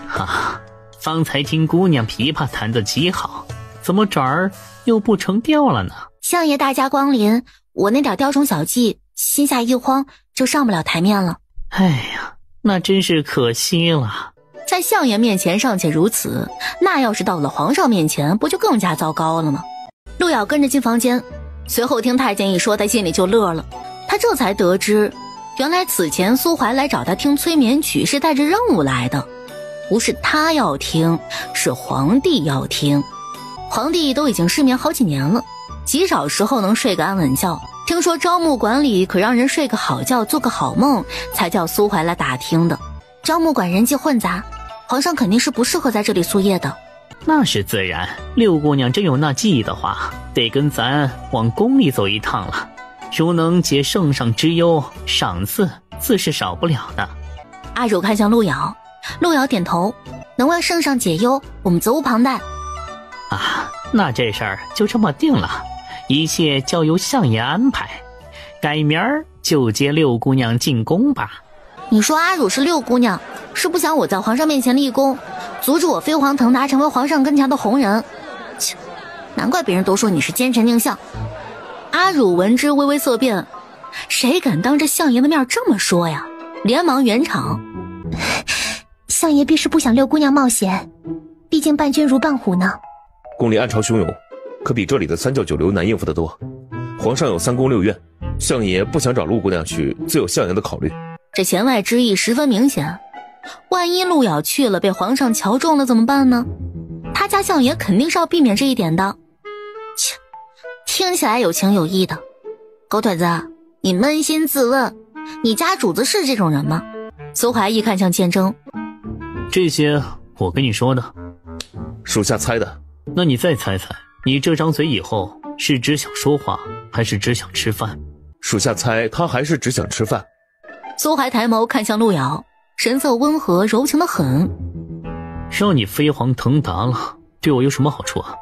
哈，方才听姑娘琵琶弹得极好，怎么转儿又不成调了呢？相爷大驾光临，我那点雕虫小技，心下一慌就上不了台面了。哎呀，那真是可惜了。在相爷面前尚且如此，那要是到了皇上面前，不就更加糟糕了吗？路遥跟着进房间，随后听太监一说，他心里就乐了。他这才得知，原来此前苏怀来找他听催眠曲是带着任务来的，不是他要听，是皇帝要听。皇帝都已经失眠好几年了，极少时候能睡个安稳觉。听说招募馆里可让人睡个好觉，做个好梦，才叫苏怀来打听的。招募馆人迹混杂，皇上肯定是不适合在这里宿夜的。那是自然，六姑娘真有那技艺的话，得跟咱往宫里走一趟了。如能解圣上之忧，赏赐自是少不了的。阿汝看向路遥，路遥点头，能为圣上解忧，我们责无旁贷。啊，那这事儿就这么定了，一切交由相爷安排。改明儿就接六姑娘进宫吧。你说阿汝是六姑娘，是不想我在皇上面前立功，阻止我飞黄腾达成为皇上跟前的红人。切，难怪别人都说你是奸臣佞相。阿汝闻之微微色变，谁敢当着相爷的面这么说呀？连忙圆场，相爷必是不想六姑娘冒险，毕竟伴君如伴虎呢。宫里暗潮汹涌，可比这里的三教九流难应付得多。皇上有三宫六院，相爷不想找陆姑娘去，自有相爷的考虑。这弦外之意十分明显，万一路遥去了被皇上瞧中了怎么办呢？他家相爷肯定是要避免这一点的。切，听起来有情有义的。狗腿子，你扪心自问，你家主子是这种人吗？苏怀一看向剑征，这些我跟你说的，属下猜的。那你再猜猜，你这张嘴以后是只想说话，还是只想吃饭？属下猜他还是只想吃饭。苏怀抬眸看向路遥，神色温和柔情的很。让你飞黄腾达了，对我有什么好处啊？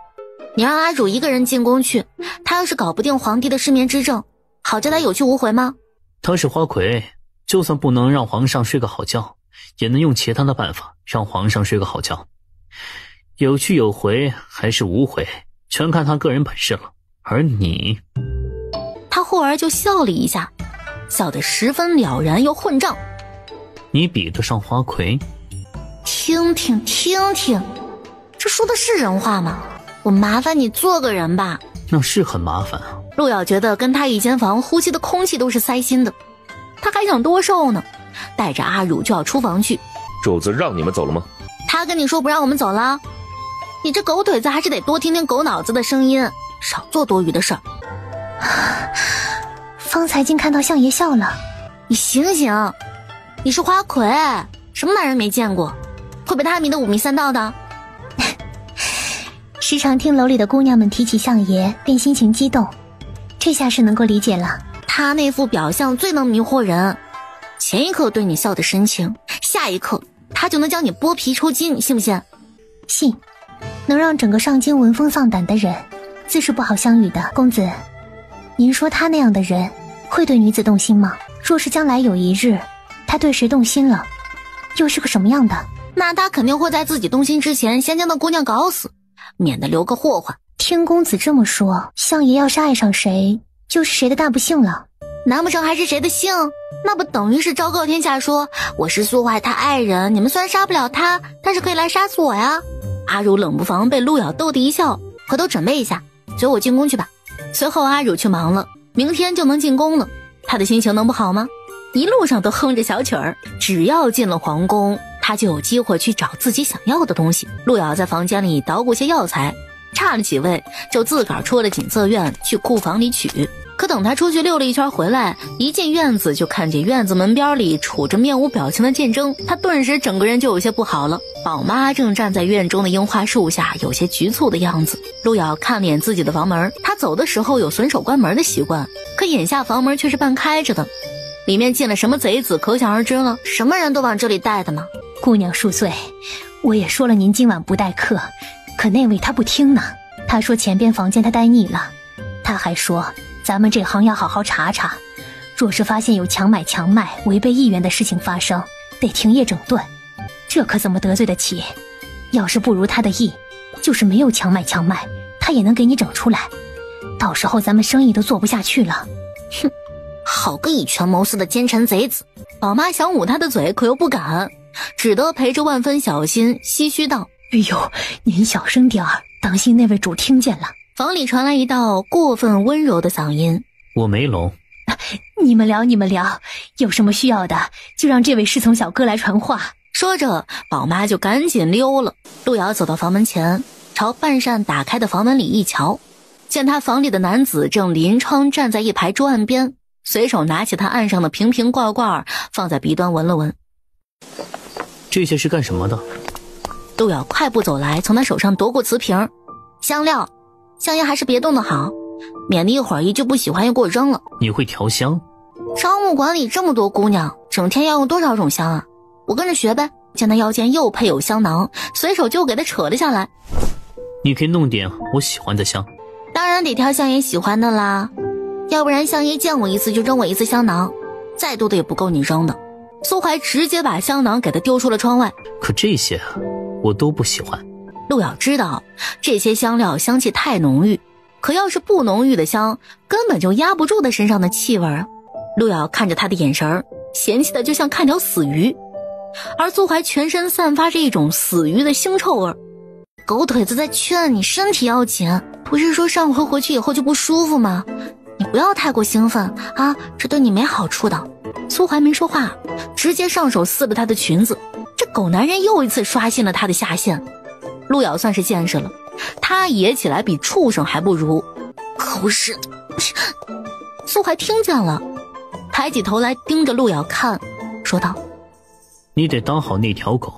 你让阿汝一个人进宫去，他要是搞不定皇帝的失眠之症，好叫他有去无回吗？他是花魁，就算不能让皇上睡个好觉，也能用其他的办法让皇上睡个好觉。有去有回还是无回，全看他个人本事了。而你，他忽而就笑了一下，笑得十分了然又混账。你比得上花魁？听听，这说的是人话吗？我麻烦你做个人吧。那是很麻烦啊。路遥觉得跟他一间房呼吸的空气都是塞心的，他还想多受呢，带着阿乳就要出房去。主子让你们走了吗？他跟你说不让我们走了？你这狗腿子还是得多听听狗脑子的声音，少做多余的事儿。方才竟看到相爷笑了。你醒醒，你是花魁，什么男人没见过，会被他迷得5迷3道的。时常听楼里的姑娘们提起相爷，便心情激动，这下是能够理解了。他那副表象最能迷惑人，前一刻对你笑的深情，下一刻他就能将你剥皮抽筋，你信不信？信。能让整个上京闻风丧胆的人，自是不好相与的。公子，您说他那样的人会对女子动心吗？若是将来有一日他对谁动心了，又是个什么样的？那他肯定会在自己动心之前先将那姑娘搞死，免得留个祸患。听公子这么说，相爷要是爱上谁，就是谁的大不幸了。难不成还是谁的幸？那不等于是昭告天下说我是苏怀他爱人，你们虽然杀不了他，但是可以来杀死我呀。阿乳冷不防被陆瑶逗得一笑，回头准备一下，随我进宫去吧。随后阿乳去忙了，明天就能进宫了，他的心情能不好吗？一路上都哼着小曲儿，只要进了皇宫，他就有机会去找自己想要的东西。陆瑶在房间里捣鼓些药材，差了几味就自个儿出了锦瑟院去库房里取。可等他出去溜了一圈回来，一进院子就看见院子门边里杵着面无表情的剑征，他顿时整个人就有些不好了。宝妈正站在院中的樱花树下，有些局促的样子。陆瑶看了眼自己的房门，他走的时候有损手关门的习惯，可眼下房门却是半开着的，里面进了什么贼子可想而知了。什么人都往这里带的吗？姑娘恕罪，我也说了您今晚不待客，可那位他不听呢。他说前边房间他待腻了，他还说咱们这行要好好查查，若是发现有强买强卖违背意愿的事情发生，得停业整顿，这可怎么得罪得起？要是不如他的意，就是没有强买强卖，他也能给你整出来，到时候咱们生意都做不下去了。哼，好个以权谋私的奸臣贼子！宝妈想捂他的嘴，可又不敢，只得陪着万分小心，唏嘘道：哎呦，您小声点儿，当心那位主听见了。房里传来一道过分温柔的嗓音：我没聋。你们聊，有什么需要的就让这位侍从小哥来传话。说着，宝妈就赶紧溜了。陆瑶走到房门前，朝半扇打开的房门里一瞧，见他房里的男子正临窗站在一排桌案边，随手拿起他案上的瓶瓶罐罐放在鼻端闻了闻。这些是干什么的？陆瑶快步走来，从他手上夺过瓷瓶。香料，香烟还是别动的好，免得一会儿一句不喜欢又给我扔了。你会调香？商务馆里这么多姑娘，整天要用多少种香啊？我跟着学呗。见他腰间又配有香囊，随手就给他扯了下来。你可以弄点我喜欢的香。当然得挑相爷喜欢的啦，要不然相爷见我一次就扔我一次香囊，再多的也不够你扔的。苏怀直接把香囊给他丢出了窗外。可这些我都不喜欢。陆瑶知道这些香料香气太浓郁，可要是不浓郁的香，根本就压不住他身上的气味啊。陆瑶看着他的眼神嫌弃的就像看条死鱼，而苏怀全身散发着一种死鱼的腥臭味。狗腿子在劝你身体要紧，不是说上回回去以后就不舒服吗？你不要太过兴奋啊，这对你没好处的。苏怀没说话，直接上手撕了他的裙子。这狗男人又一次刷新了他的下限。陆瑶算是见识了，他野起来比畜生还不如。狗屎！苏怀听见了，抬起头来盯着陆瑶看，说道：你得当好那条狗。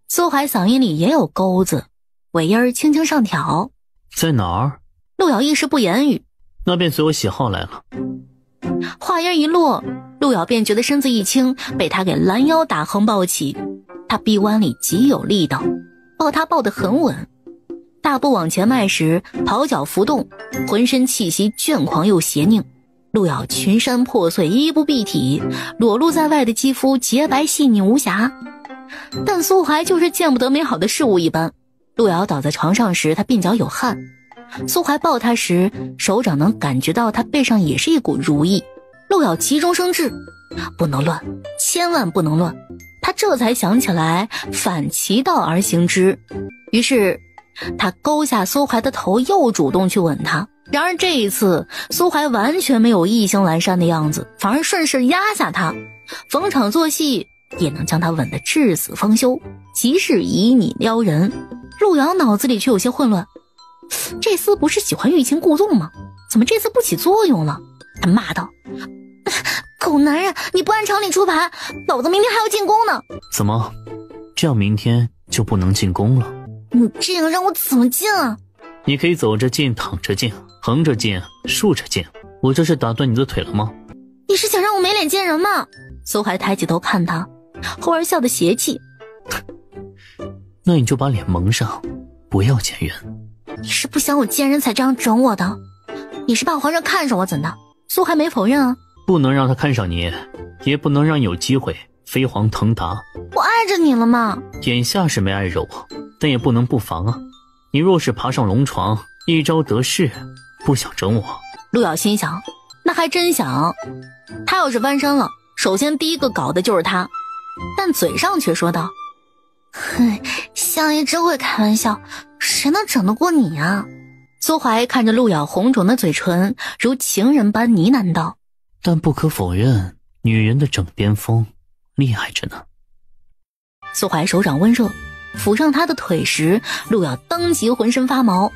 苏怀嗓音里也有钩子，尾音轻轻上挑。在哪儿？陆瑶一时不言语。那便随我喜好来了。话音一落，陆瑶便觉得身子一轻，被他给拦腰打横抱起。他臂弯里极有力道，抱他抱得很稳。大步往前迈时，跑脚浮动，浑身气息倦狂又邪佞。陆瑶裙衫破碎，衣不蔽体，裸露在外的肌肤洁白细腻无瑕。但苏怀就是见不得美好的事物一般。陆瑶倒在床上时，他鬓角有汗。苏怀抱他时，手掌能感觉到他背上也是一股如意。陆瑶急中生智，不能乱，千万不能乱。他这才想起来反其道而行之，于是他勾下苏怀的头，又主动去吻他。然而这一次，苏怀完全没有意兴阑珊的样子，反而顺势压下他，逢场作戏也能将他吻得至死方休，即是以你撩人。陆瑶脑子里却有些混乱，这厮不是喜欢欲擒故纵吗？怎么这次不起作用了？他骂道：狗男人，你不按常理出牌，老子明天还要进宫呢。怎么，这样明天就不能进宫了？你这样让我怎么进啊？你可以走着进，躺着进，横着进，竖着进。我这是打断你的腿了吗？你是想让我没脸见人吗？苏怀抬起头看他，忽而笑得邪气。那你就把脸蒙上，不要见人。你是不想我见人才这样整我的？你是怕皇上看上我怎的？苏怀没否认啊。不能让他看上你，也不能让你有机会飞黄腾达。我爱着你了吗？眼下是没爱着我，但也不能不防啊。你若是爬上龙床，一朝得势，不想整我？陆瑶心想，那还真想。他要是翻身了，首先第一个搞的就是他，但嘴上却说道：哼，相爷真会开玩笑，谁能整得过你啊？苏怀看着陆瑶红肿的嘴唇，如情人般呢喃道：但不可否认，女人的枕边风厉害着呢。苏怀手掌温热，抚上他的腿时，陆瑶当即浑身发毛。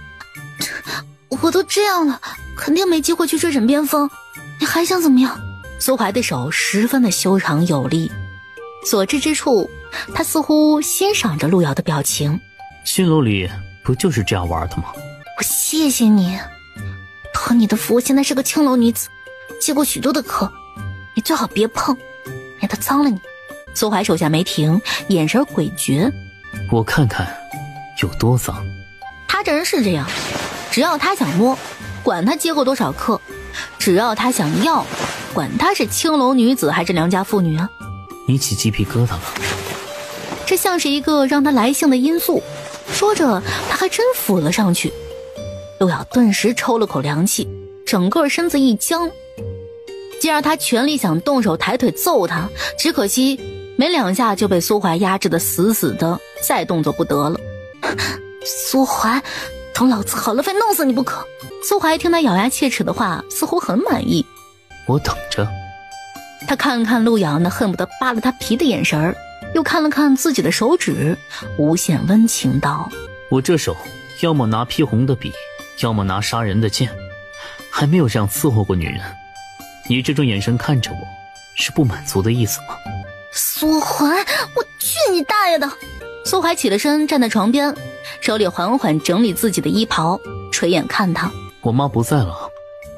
我都这样了，肯定没机会去追枕边风，你还想怎么样？苏怀的手十分的修长有力，所至之处，他似乎欣赏着陆瑶的表情。新楼里不就是这样玩的吗？我谢谢你，托你的福，我现在是个青楼女子，接过许多的客，你最好别碰，免得脏了你。苏怀手下没停，眼神诡谲。我看看有多脏。他这人是这样，只要他想摸，管他接过多少客；只要他想要，管他是青楼女子还是良家妇女啊。你起鸡皮疙瘩了。这像是一个让他来兴的因素。说着，他还真抚了上去。陆瑶顿时抽了口凉气，整个身子一僵。既然他全力想动手抬腿揍他，只可惜没两下就被苏怀压制得死死的，再动作不得了。苏怀，等老子好了非弄死你不可。苏怀听他咬牙切齿的话，似乎很满意。我等着。他看了看陆瑶那恨不得扒了他皮的眼神儿，又看了看自己的手指，无限温情道：我这手要么拿披红的笔，要么拿杀人的剑，还没有这样伺候过女人。你这种眼神看着我，是不满足的意思吗？苏怀，我去你大爷的！苏怀起了身，站在床边，手里缓缓整理自己的衣袍，垂眼看他。我妈不在了，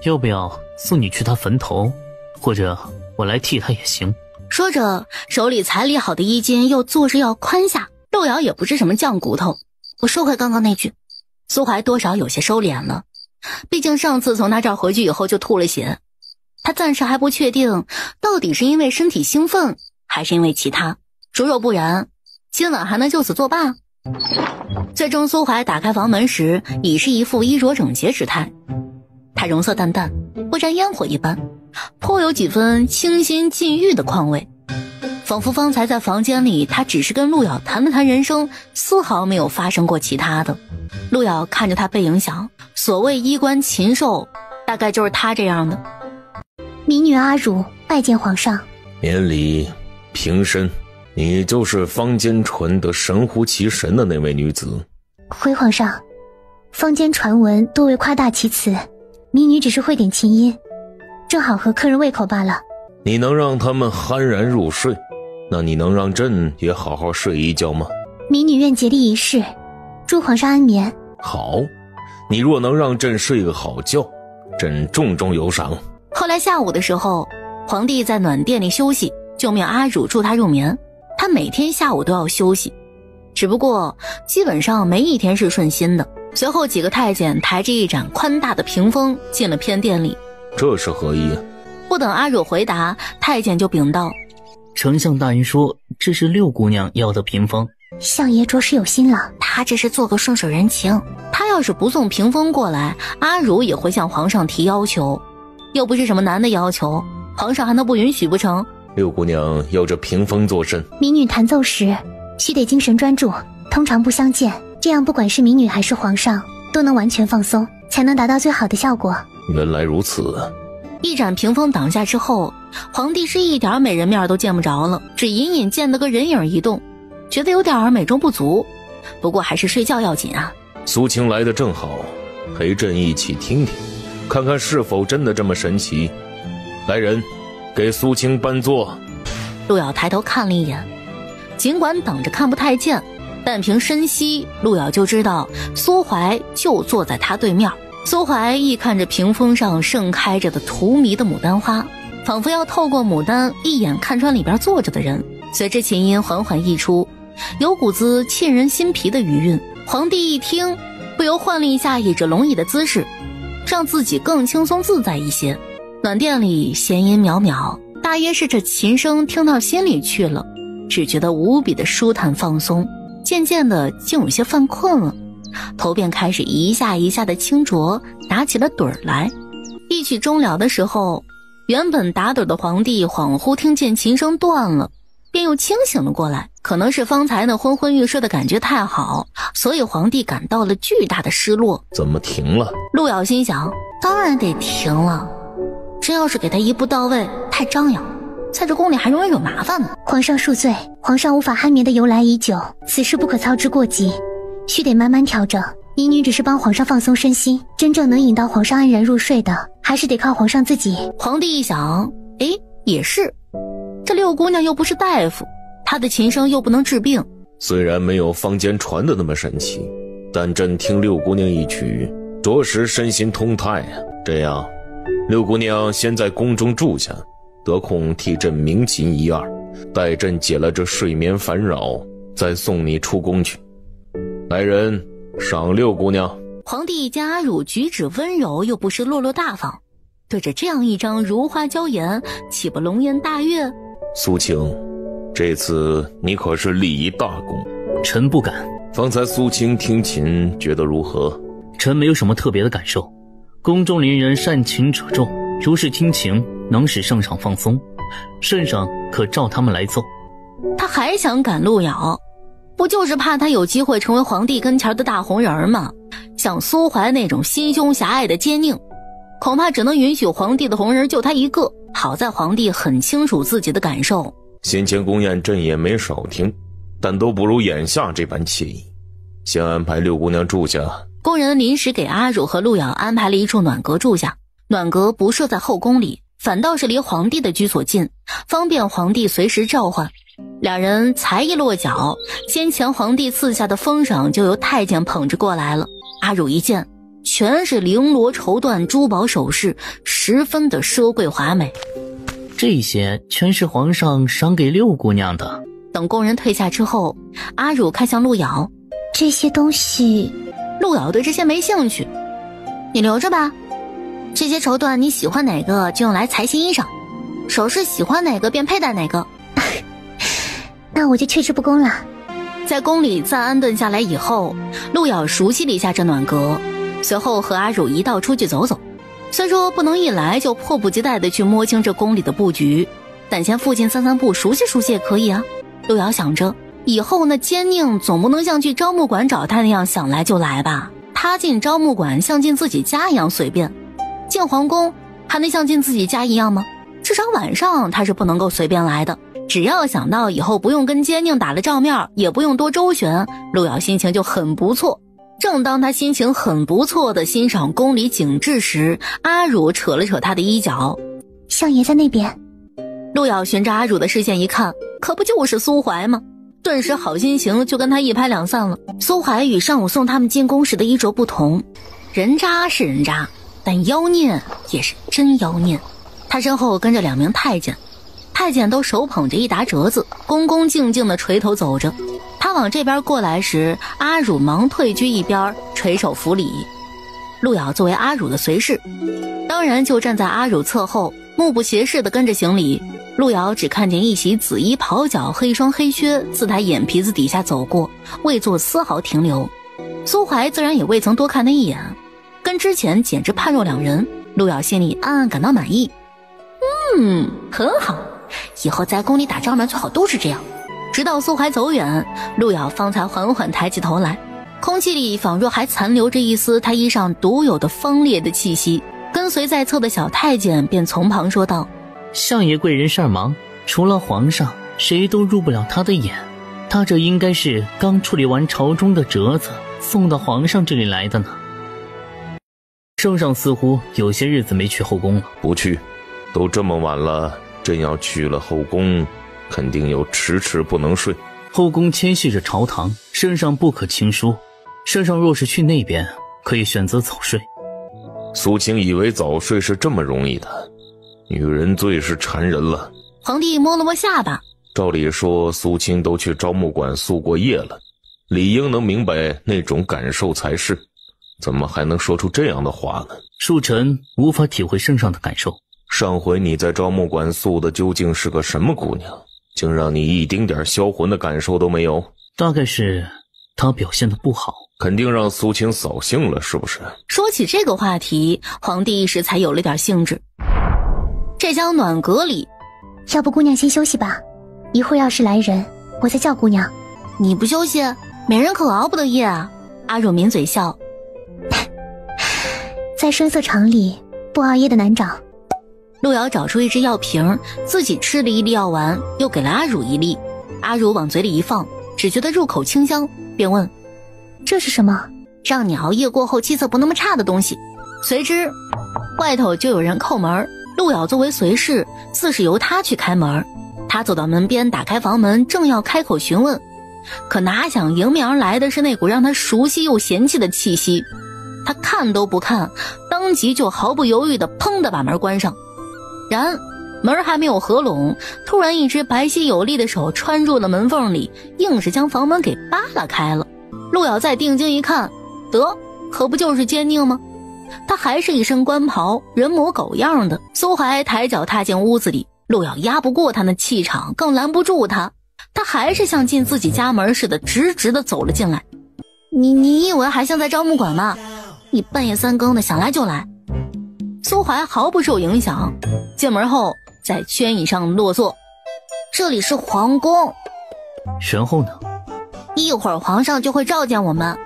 要不要送你去她坟头，或者我来替她也行。说着，手里裁理好的衣襟又做着要宽下。陆瑶也不是什么犟骨头，我收回刚刚那句。苏怀多少有些收敛了，毕竟上次从他这儿回去以后就吐了血，他暂时还不确定到底是因为身体兴奋还是因为其他，如若不然，今晚还能就此作罢。最终苏怀打开房门时，已是一副衣着整洁之态。他容色淡淡，不沾烟火一般，颇有几分清新禁欲的况味，仿佛方才在房间里他只是跟陆瑶谈了谈人生，丝毫没有发生过其他的。陆瑶看着他背影想，所谓衣冠禽兽，大概就是他这样的。民女阿汝拜见皇上。免礼，平身。你就是坊间传得神乎其神的那位女子？回皇上，坊间传闻多为夸大其词，民女只是会点琴音，正好合客人胃口罢了。你能让他们酣然入睡，那你能让朕也好好睡一觉吗？民女愿竭力一试，祝皇上安眠。好，你若能让朕睡个好觉，朕重重有赏。后来下午的时候，皇帝在暖殿里休息，就命阿汝助他入眠。他每天下午都要休息，只不过基本上没一天是顺心的。随后几个太监抬着一盏宽大的屏风进了偏殿里。这是何意？不等阿汝回答，太监就禀道：丞相大人说这是六姑娘要的屏风。相爷着实有心了，他这是做个顺手人情。他要是不送屏风过来，阿汝也会向皇上提要求，又不是什么难的要求，皇上还能不允许不成？六姑娘要这屏风作甚？民女弹奏时须得精神专注，通常不相见，这样不管是民女还是皇上都能完全放松，才能达到最好的效果。原来如此。一盏屏风挡下之后，皇帝是一点美人面都见不着了，只隐隐见得个人影移动，觉得有点美中不足，不过还是睡觉要紧啊。苏青来得正好，陪朕一起听听，看看是否真的这么神奇。来人，给苏青搬坐。陆瑶抬头看了一眼，尽管等着看不太见，但凭深吸，陆瑶就知道苏怀就坐在他对面。苏怀一看着屏风上盛开着的荼蘼的牡丹花，仿佛要透过牡丹一眼看穿里边坐着的人。随着琴音缓缓溢出，有股子沁人心脾的余韵。皇帝一听，不由换了一下倚着龙椅的姿势，让自己更轻松自在一些。暖殿里弦音渺渺，大约是这琴声听到心里去了，只觉得无比的舒坦放松，渐渐的竟有些犯困了，头便开始一下一下的轻啄，打起了盹儿来。一曲终了的时候，原本打盹的皇帝恍惚听见琴声断了，便又清醒了过来。可能是方才那昏昏欲睡的感觉太好，所以皇帝感到了巨大的失落。怎么停了？陆瑶心想，当然得停了，真要是给他一步到位，太张扬，在这宫里还容易惹麻烦呢。皇上恕罪，皇上无法酣眠的由来已久，此事不可操之过急，须得慢慢调整。宜女只是帮皇上放松身心，真正能引到皇上安然入睡的，还是得靠皇上自己。皇帝一想，也是，这六姑娘又不是大夫，她的琴声又不能治病。虽然没有坊间传的那么神奇，但朕听六姑娘一曲，着实身心通泰啊。这样，六姑娘先在宫中住下，得空替朕鸣琴一二，待朕解了这睡眠烦扰，再送你出宫去。来人，赏六姑娘。皇帝见阿汝举止温柔，又不失落落大方，对着这样一张如花娇颜，岂不龙颜大悦？苏青，这次你可是立一大功。臣不敢。方才苏青听琴觉得如何？臣没有什么特别的感受。宫中邻人善琴者众，如是听情，能使圣上放松，圣上可照他们来奏。他还想赶路遥，不就是怕他有机会成为皇帝跟前的大红人吗？像苏怀那种心胸狭隘的奸佞，恐怕只能允许皇帝的红人就他一个。好在皇帝很清楚自己的感受，先前宫宴朕也没少听，但都不如眼下这般惬意。先安排六姑娘住下。宫人临时给阿汝和陆瑶安排了一处暖阁住下，暖阁不设在后宫里，反倒是离皇帝的居所近，方便皇帝随时召唤。两人才一落脚，先前皇帝赐下的封赏就由太监捧着过来了。阿汝一见，全是绫罗绸缎珠宝首饰，十分的奢贵华美。这些全是皇上赏给六姑娘的。等工人退下之后，阿汝看向陆瑶，这些东西，陆瑶对这些没兴趣，你留着吧。这些绸缎你喜欢哪个就用来裁新衣裳，首饰喜欢哪个便佩戴哪个。那我就去之不恭了。在宫里暂安顿下来以后，陆瑶熟悉了一下这暖阁，随后和阿汝一道出去走走。虽说不能一来就迫不及待地去摸清这宫里的布局，但先附近散散步熟悉熟悉也可以啊。陆瑶想着，以后那奸佞总不能像去招募馆找他那样想来就来吧，他进招募馆像进自己家一样随便，进皇宫还能像进自己家一样吗？至少晚上他是不能够随便来的。只要想到以后不用跟奸佞打了照面，也不用多周旋，陆瑶心情就很不错。正当他心情很不错的欣赏宫里景致时，阿汝扯了扯他的衣角。相爷在那边。陆瑶循着阿汝的视线一看，可不就是苏怀吗？顿时好心情就跟他一拍两散了。苏怀与上午送他们进宫时的衣着不同，人渣是人渣，但妖孽也是真妖孽。他身后跟着两名太监，太监都手捧着一沓折子，恭恭敬敬地垂头走着。他往这边过来时，阿汝忙退居一边，垂手扶礼。陆瑶作为阿汝的随侍，当然就站在阿汝侧后，目不斜视地跟着行礼。陆瑶只看见一袭紫衣袍角、黑双黑靴自他眼皮子底下走过，未做丝毫停留。苏怀自然也未曾多看他一眼，跟之前简直判若两人。陆瑶心里暗暗感到满意。很好，以后在宫里打仗们最好都是这样。直到苏怀走远，陆瑶方才缓缓抬起头来，空气里仿若还残留着一丝他衣上独有的锋烈的气息。跟随在侧的小太监便从旁说道：相爷贵人事儿忙，除了皇上，谁都入不了他的眼。他这应该是刚处理完朝中的折子，送到皇上这里来的呢。圣上似乎有些日子没去后宫了。不去，都这么晚了，真要去了后宫，肯定有迟迟不能睡。后宫牵系着朝堂，圣上不可轻疏。圣上若是去那边，可以选择早睡。苏青以为早睡是这么容易的，女人最是缠人了。皇帝摸了摸下巴，照理说苏青都去招募馆宿过夜了，理应能明白那种感受才是，怎么还能说出这样的话呢？恕臣无法体会圣上的感受。上回你在招募馆宿的究竟是个什么姑娘，竟让你一丁点销魂的感受都没有？大概是她表现得不好，肯定让苏青扫兴了，是不是？说起这个话题，皇帝一时才有了点兴致。这厢暖阁里，要不姑娘先休息吧，一会儿要是来人，我再叫姑娘。你不休息，美人可熬不得夜啊。阿汝抿嘴笑，在声色场里，不熬夜的难找。路遥找出一只药瓶，自己吃了一粒药丸，又给了阿汝一粒。阿汝往嘴里一放，只觉得入口清香，便问：这是什么？让你熬夜过后气色不那么差的东西。随之外头就有人叩门，路遥作为随侍，自是由他去开门。他走到门边，打开房门，正要开口询问，可哪想迎面而来的是那股让他熟悉又嫌弃的气息。他看都不看，当即就毫不犹豫地砰地把门关上。然门还没有合拢，突然一只白皙有力的手穿入了门缝里，硬是将房门给扒拉开了。路遥再定睛一看，得，可不就是奸佞吗？他还是一身官袍，人模狗样的。苏怀抬脚踏进屋子里，路遥压不过他那气场，更拦不住他，他还是像进自己家门似的，直直的走了进来。你以为还像在招募馆吗？你半夜三更的想来就来。苏怀毫不受影响，进门后在圈椅上落座。这里是皇宫。然后呢？一会儿皇上就会召见我们。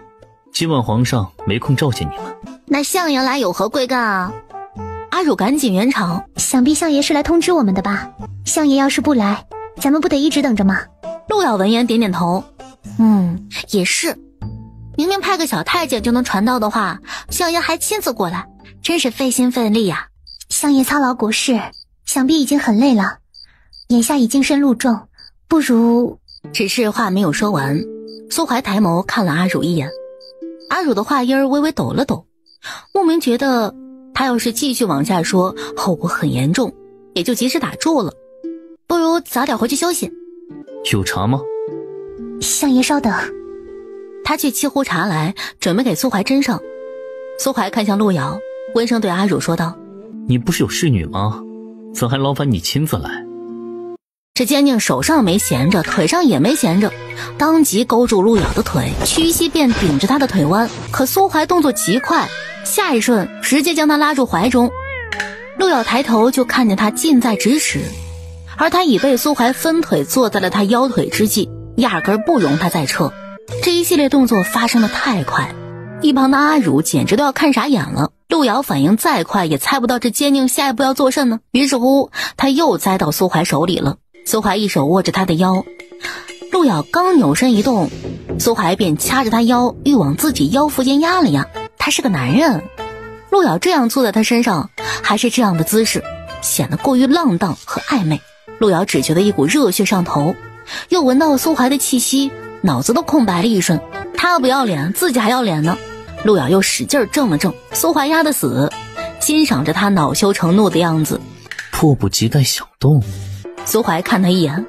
今晚皇上没空召见你们。那相爷来有何贵干啊？阿汝赶紧圆场，想必相爷是来通知我们的吧？相爷要是不来，咱们不得一直等着吗？路遥闻言点点头，也是。明明派个小太监就能传到的话，相爷还亲自过来，真是费心费力呀。相爷操劳国事，想必已经很累了，眼下已经身路重，不如……只是话没有说完，苏怀抬眸看了阿汝一眼，阿汝的话音微微抖了抖，莫名觉得他要是继续往下说，后果很严重，也就及时打住了。不如早点回去休息。有茶吗？相爷稍等。他去沏壶茶来，准备给苏怀斟上。苏怀看向路遥，温声对阿汝说道：你不是有侍女吗？怎还劳烦你亲自来？这奸佞手上没闲着，腿上也没闲着，当即勾住路遥的腿，屈膝便顶着他的腿弯。可苏怀动作极快，下一瞬直接将他拉入怀中。路遥抬头就看见他近在咫尺，而他已被苏怀分腿坐在了他腰腿之际，压根不容他再撤。这一系列动作发生的太快，一旁的阿汝简直都要看傻眼了。路遥反应再快，也猜不到这奸佞下一步要做甚呢。于是乎，他又栽到苏怀手里了。苏怀一手握着他的腰，路遥刚扭身一动，苏怀便掐着他腰，欲往自己腰腹间压了压。他是个男人，路遥这样坐在他身上，还是这样的姿势，显得过于浪荡和暧昧。路遥只觉得一股热血上头，又闻到苏怀的气息，脑子都空白了一瞬。他不要脸，自己还要脸呢。路遥又使劲正了正，苏怀压得死，欣赏着他恼羞成怒的样子，迫不及待想动。苏怀看他一眼，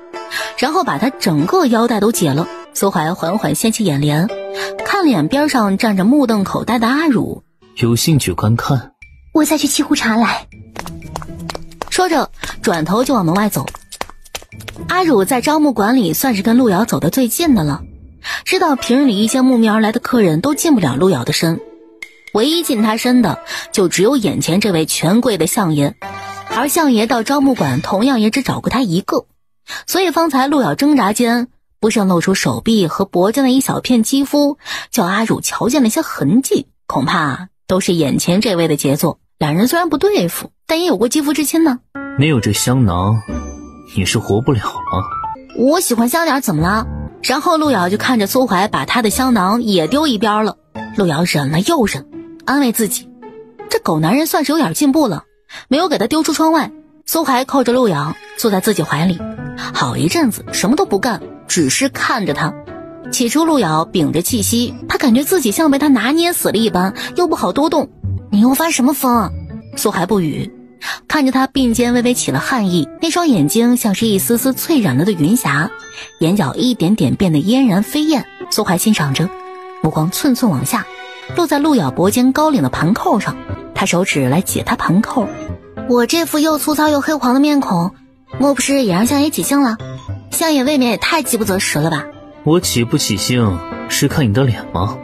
然后把他整个腰带都解了。苏怀缓缓掀起眼帘，看脸边上站着目瞪口呆的阿汝，有兴趣观看？我再去沏壶茶来。说着转头就往门外走。阿汝在招募馆里算是跟路遥走得最近的了，知道平日里一些慕名而来的客人都进不了路遥的身，唯一近他身的就只有眼前这位权贵的相爷，而相爷到招募馆同样也只找过他一个，所以方才路遥挣扎间不慎露出手臂和脖间的一小片肌肤，叫阿汝瞧见了些痕迹，恐怕都是眼前这位的杰作。两人虽然不对付，但也有过肌肤之亲呢。没有这香囊，你是活不了了。我喜欢香点怎么了？然后陆瑶就看着苏怀把他的香囊也丢一边了。陆瑶忍了又忍，安慰自己，这狗男人算是有点进步了，没有给他丢出窗外。苏怀扣着陆瑶坐在自己怀里，好一阵子什么都不干，只是看着他。起初陆瑶屏着气息，他感觉自己像被他拿捏死了一般，又不好多动。你又发什么疯啊？苏怀不语，看着他鬓间微微起了汗意，那双眼睛像是一丝丝翠染了的云霞，眼角一点点变得嫣然飞艳。苏怀欣赏着，目光寸寸往下，落在陆瑶脖间高领的盘扣上，他手指来解他盘扣。我这副又粗糙又黑黄的面孔，莫不是也让相爷起兴了？相爷未免也太饥不择食了吧？我起不起兴是看你的脸吗？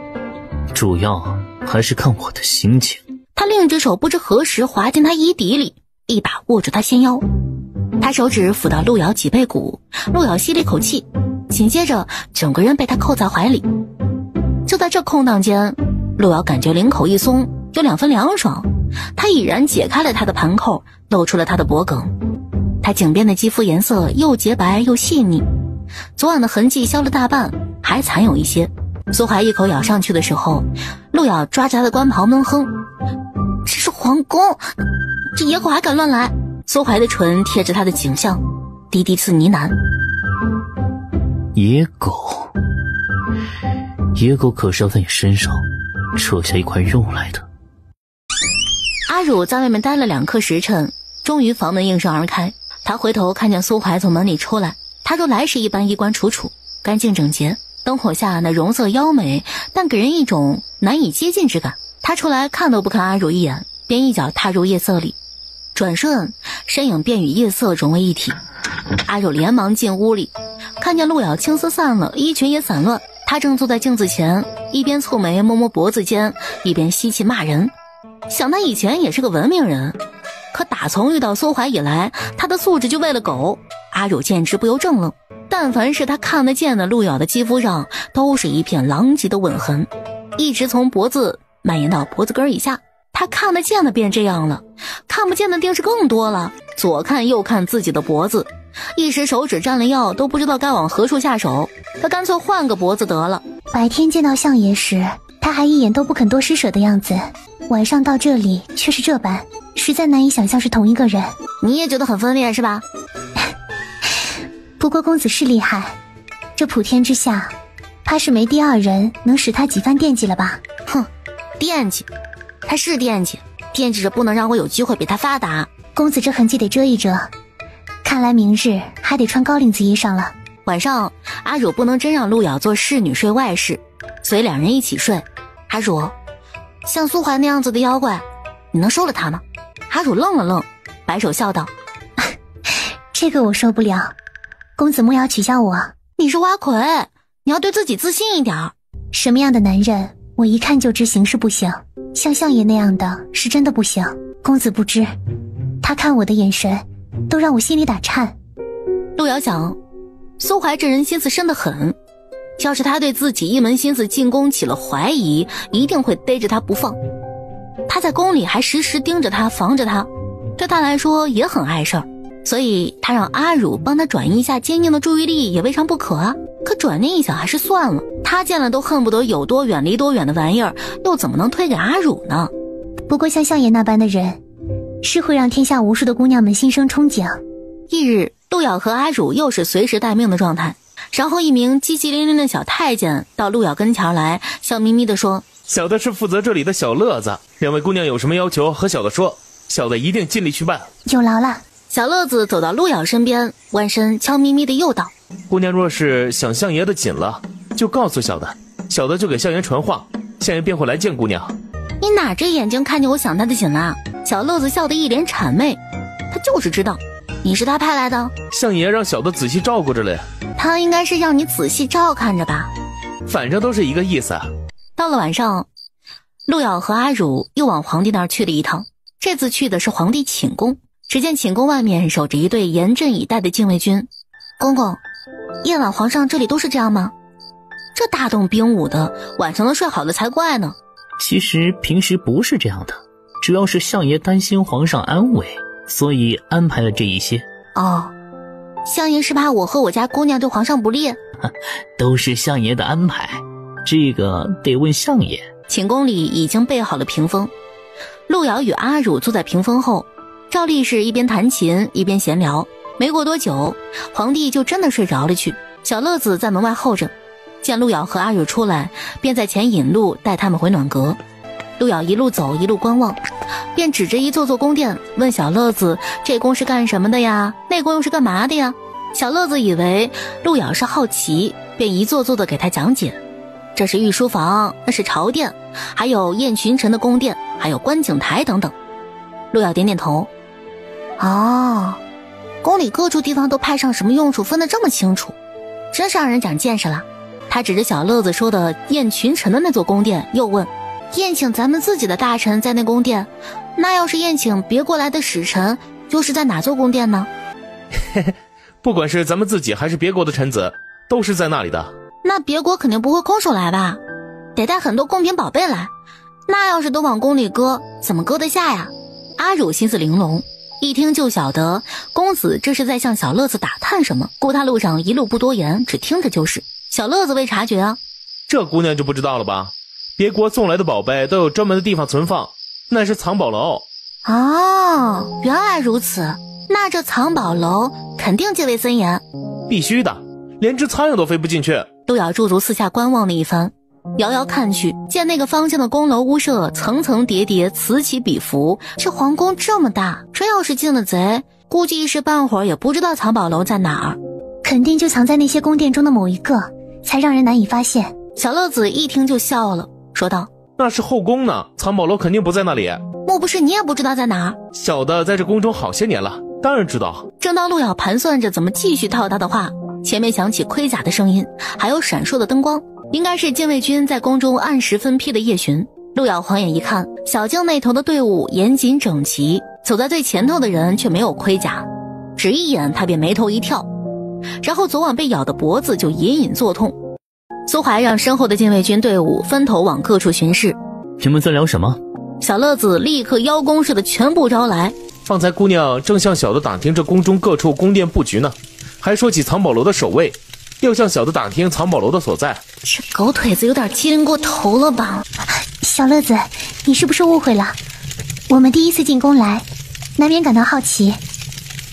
主要还是看我的心情。他另一只手不知何时滑进他衣底里，一把握住他纤腰。他手指抚到陆瑶脊背骨，陆瑶吸了一口气，紧接着整个人被他扣在怀里。就在这空档间，陆瑶感觉领口一松，有2分凉爽。他已然解开了他的盘扣，露出了他的脖颈。他颈边的肌肤颜色又洁白又细腻，昨晚的痕迹消了大半，还残有一些。苏怀一口咬上去的时候，陆瑶抓着他的官袍闷哼，这是皇宫，这野狗还敢乱来。苏怀的唇贴着他的颈项，低低次呢喃，野狗可是要在你身上扯下一块肉来的。阿汝在外面待了2刻时辰，终于房门应声而开。他回头看见苏怀从门里出来，他如来时一般衣冠楚楚，干净整洁，灯火下那容色妖美，但给人一种难以接近之感。他出来看都不看阿汝一眼，便一脚踏入夜色里，转瞬身影便与夜色融为一体。阿汝连忙进屋里，看见陆瑶青丝散了，衣裙也散乱，他正坐在镜子前，一边蹙眉摸摸脖子间，一边吸气骂人。想他以前也是个文明人，可打从遇到苏怀以来，他的素质就喂了狗。阿汝见之不由怔愣，但凡是他看得见的陆瑶的肌肤上，都是一片狼藉的吻痕，一直从脖子蔓延到脖子根以下。他看得见的便这样了，看不见的定是更多了。左看右看自己的脖子，一时手指沾了药，都不知道该往何处下手。他干脆换个脖子得了。白天见到相爷时，他还一眼都不肯多施舍的样子，晚上到这里却是这般，实在难以想象是同一个人。你也觉得很分裂是吧？不过公子是厉害，这普天之下，怕是没第二人能使他几番惦记了吧？哼，惦记，他是惦记，惦记着不能让我有机会比他发达。公子这痕迹得遮一遮，看来明日还得穿高领子衣裳了。晚上阿汝不能真让陆瑶做侍女睡外室，所以2人一起睡。阿汝，像苏怀那样子的妖怪，你能收了他吗？阿汝愣了愣，摆手笑道，这个我受不了，公子莫要取笑我。你是花魁，你要对自己自信一点。什么样的男人我一看就知行事不行，像相爷那样的是真的不行。公子不知，他看我的眼神都让我心里打颤。陆瑶想，苏怀这人心思深得很，要是他对自己一门心思进宫起了怀疑，一定会逮着他不放。他在宫里还时时盯着他，防着他，对他来说也很碍事儿，所以他让阿汝帮他转移一下坚定的注意力也未尝不可啊。可转念一想，还是算了，他见了都恨不得有多远离多远的玩意儿，又怎么能推给阿汝呢？不过像相爷那般的人，是会让天下无数的姑娘们心生憧憬。翌日，陆瑶和阿汝又是随时待命的状态。然后一名叽叽灵灵的小太监到陆瑶跟前来，笑眯眯地说，小的是负责这里的小乐子，2位姑娘有什么要求和小的说，小的一定尽力去办。有劳了。小乐子走到陆瑶身边，弯身悄咪咪地又道，姑娘若是想相爷的紧了，就告诉小的，小的就给相爷传话，相爷便会来见姑娘。你哪只眼睛看见我想他的紧了？小乐子笑得一脸谄媚，他就是知道你是他派来的。相爷让小的仔细照顾着了呀。他应该是让你仔细照看着吧，反正都是一个意思。到了晚上，陆瑶和阿汝又往皇帝那儿去了一趟，这次去的是皇帝寝宫。只见寝宫外面守着一队严阵以待的禁卫军。公公，夜晚皇上这里都是这样吗？这大动兵武的，晚上能睡好了才怪呢。其实平时不是这样的，主要是相爷担心皇上安危，所以安排了这一些。哦，相爷是怕我和我家姑娘对皇上不利？都是相爷的安排，这个得问相爷。寝宫里已经备好了屏风，陆瑶与阿汝坐在屏风后，照例是一边弹琴一边闲聊。没过多久，皇帝就真的睡着了去。小乐子在门外候着，见陆瑶和阿汝出来，便在前引路带他们回暖阁。陆瑶一路走一路观望，便指着一座座宫殿问小乐子，这宫是干什么的呀？那宫又是干嘛的呀？小乐子以为陆瑶是好奇，便一座座的给他讲解。这是御书房，那是朝殿，还有宴群臣的宫殿，还有观景台等等。陆瑶点点头。哦，宫里各处地方都派上什么用处分得这么清楚，真是让人长见识了。他指着小乐子说的宴群臣的那座宫殿，又问，宴请咱们自己的大臣在那宫殿，那要是宴请别国来的使臣，又是在哪座宫殿呢？不管是咱们自己还是别国的臣子，都是在那里的。那别国肯定不会空手来吧，得带很多贡品宝贝来，那要是都往宫里搁，怎么搁得下呀？阿汝心思玲珑，一听就晓得公子这是在向小乐子打探什么，故他路上一路不多言，只听着就是。小乐子未察觉啊，这姑娘就不知道了吧？别国送来的宝贝都有专门的地方存放，那是藏宝楼。哦，原来如此，那这藏宝楼肯定戒备森严。必须的，连只苍蝇都飞不进去。陆瑶驻足四下观望了一番，遥遥看去，见那个方向的宫楼屋舍层层叠叠，此起彼伏。这皇宫这么大，这要是进了贼，估计一时半会儿也不知道藏宝楼在哪儿，肯定就藏在那些宫殿中的某一个，才让人难以发现。小乐子一听就笑了，说道，那是后宫呢，藏宝楼肯定不在那里。莫不是你也不知道在哪儿？小的在这宫中好些年了，当然知道。正当陆瑶盘算着怎么继续套他的话，前面响起盔甲的声音，还有闪烁的灯光，应该是禁卫军在宫中按时分批的夜巡。陆瑶晃眼一看，小径那头的队伍严谨整齐，走在最前头的人却没有盔甲，只一眼他便眉头一跳，然后昨晚被咬的脖子就隐隐作痛。苏怀让身后的禁卫军队伍分头往各处巡视。你们在聊什么？小乐子立刻邀功似的全部招来。方才姑娘正向小的打听这宫中各处宫殿布局呢，还说起藏宝楼的守卫，又向小的打听藏宝楼的所在。这狗腿子有点机灵过头了吧？小乐子，你是不是误会了？我们第一次进宫来，难免感到好奇，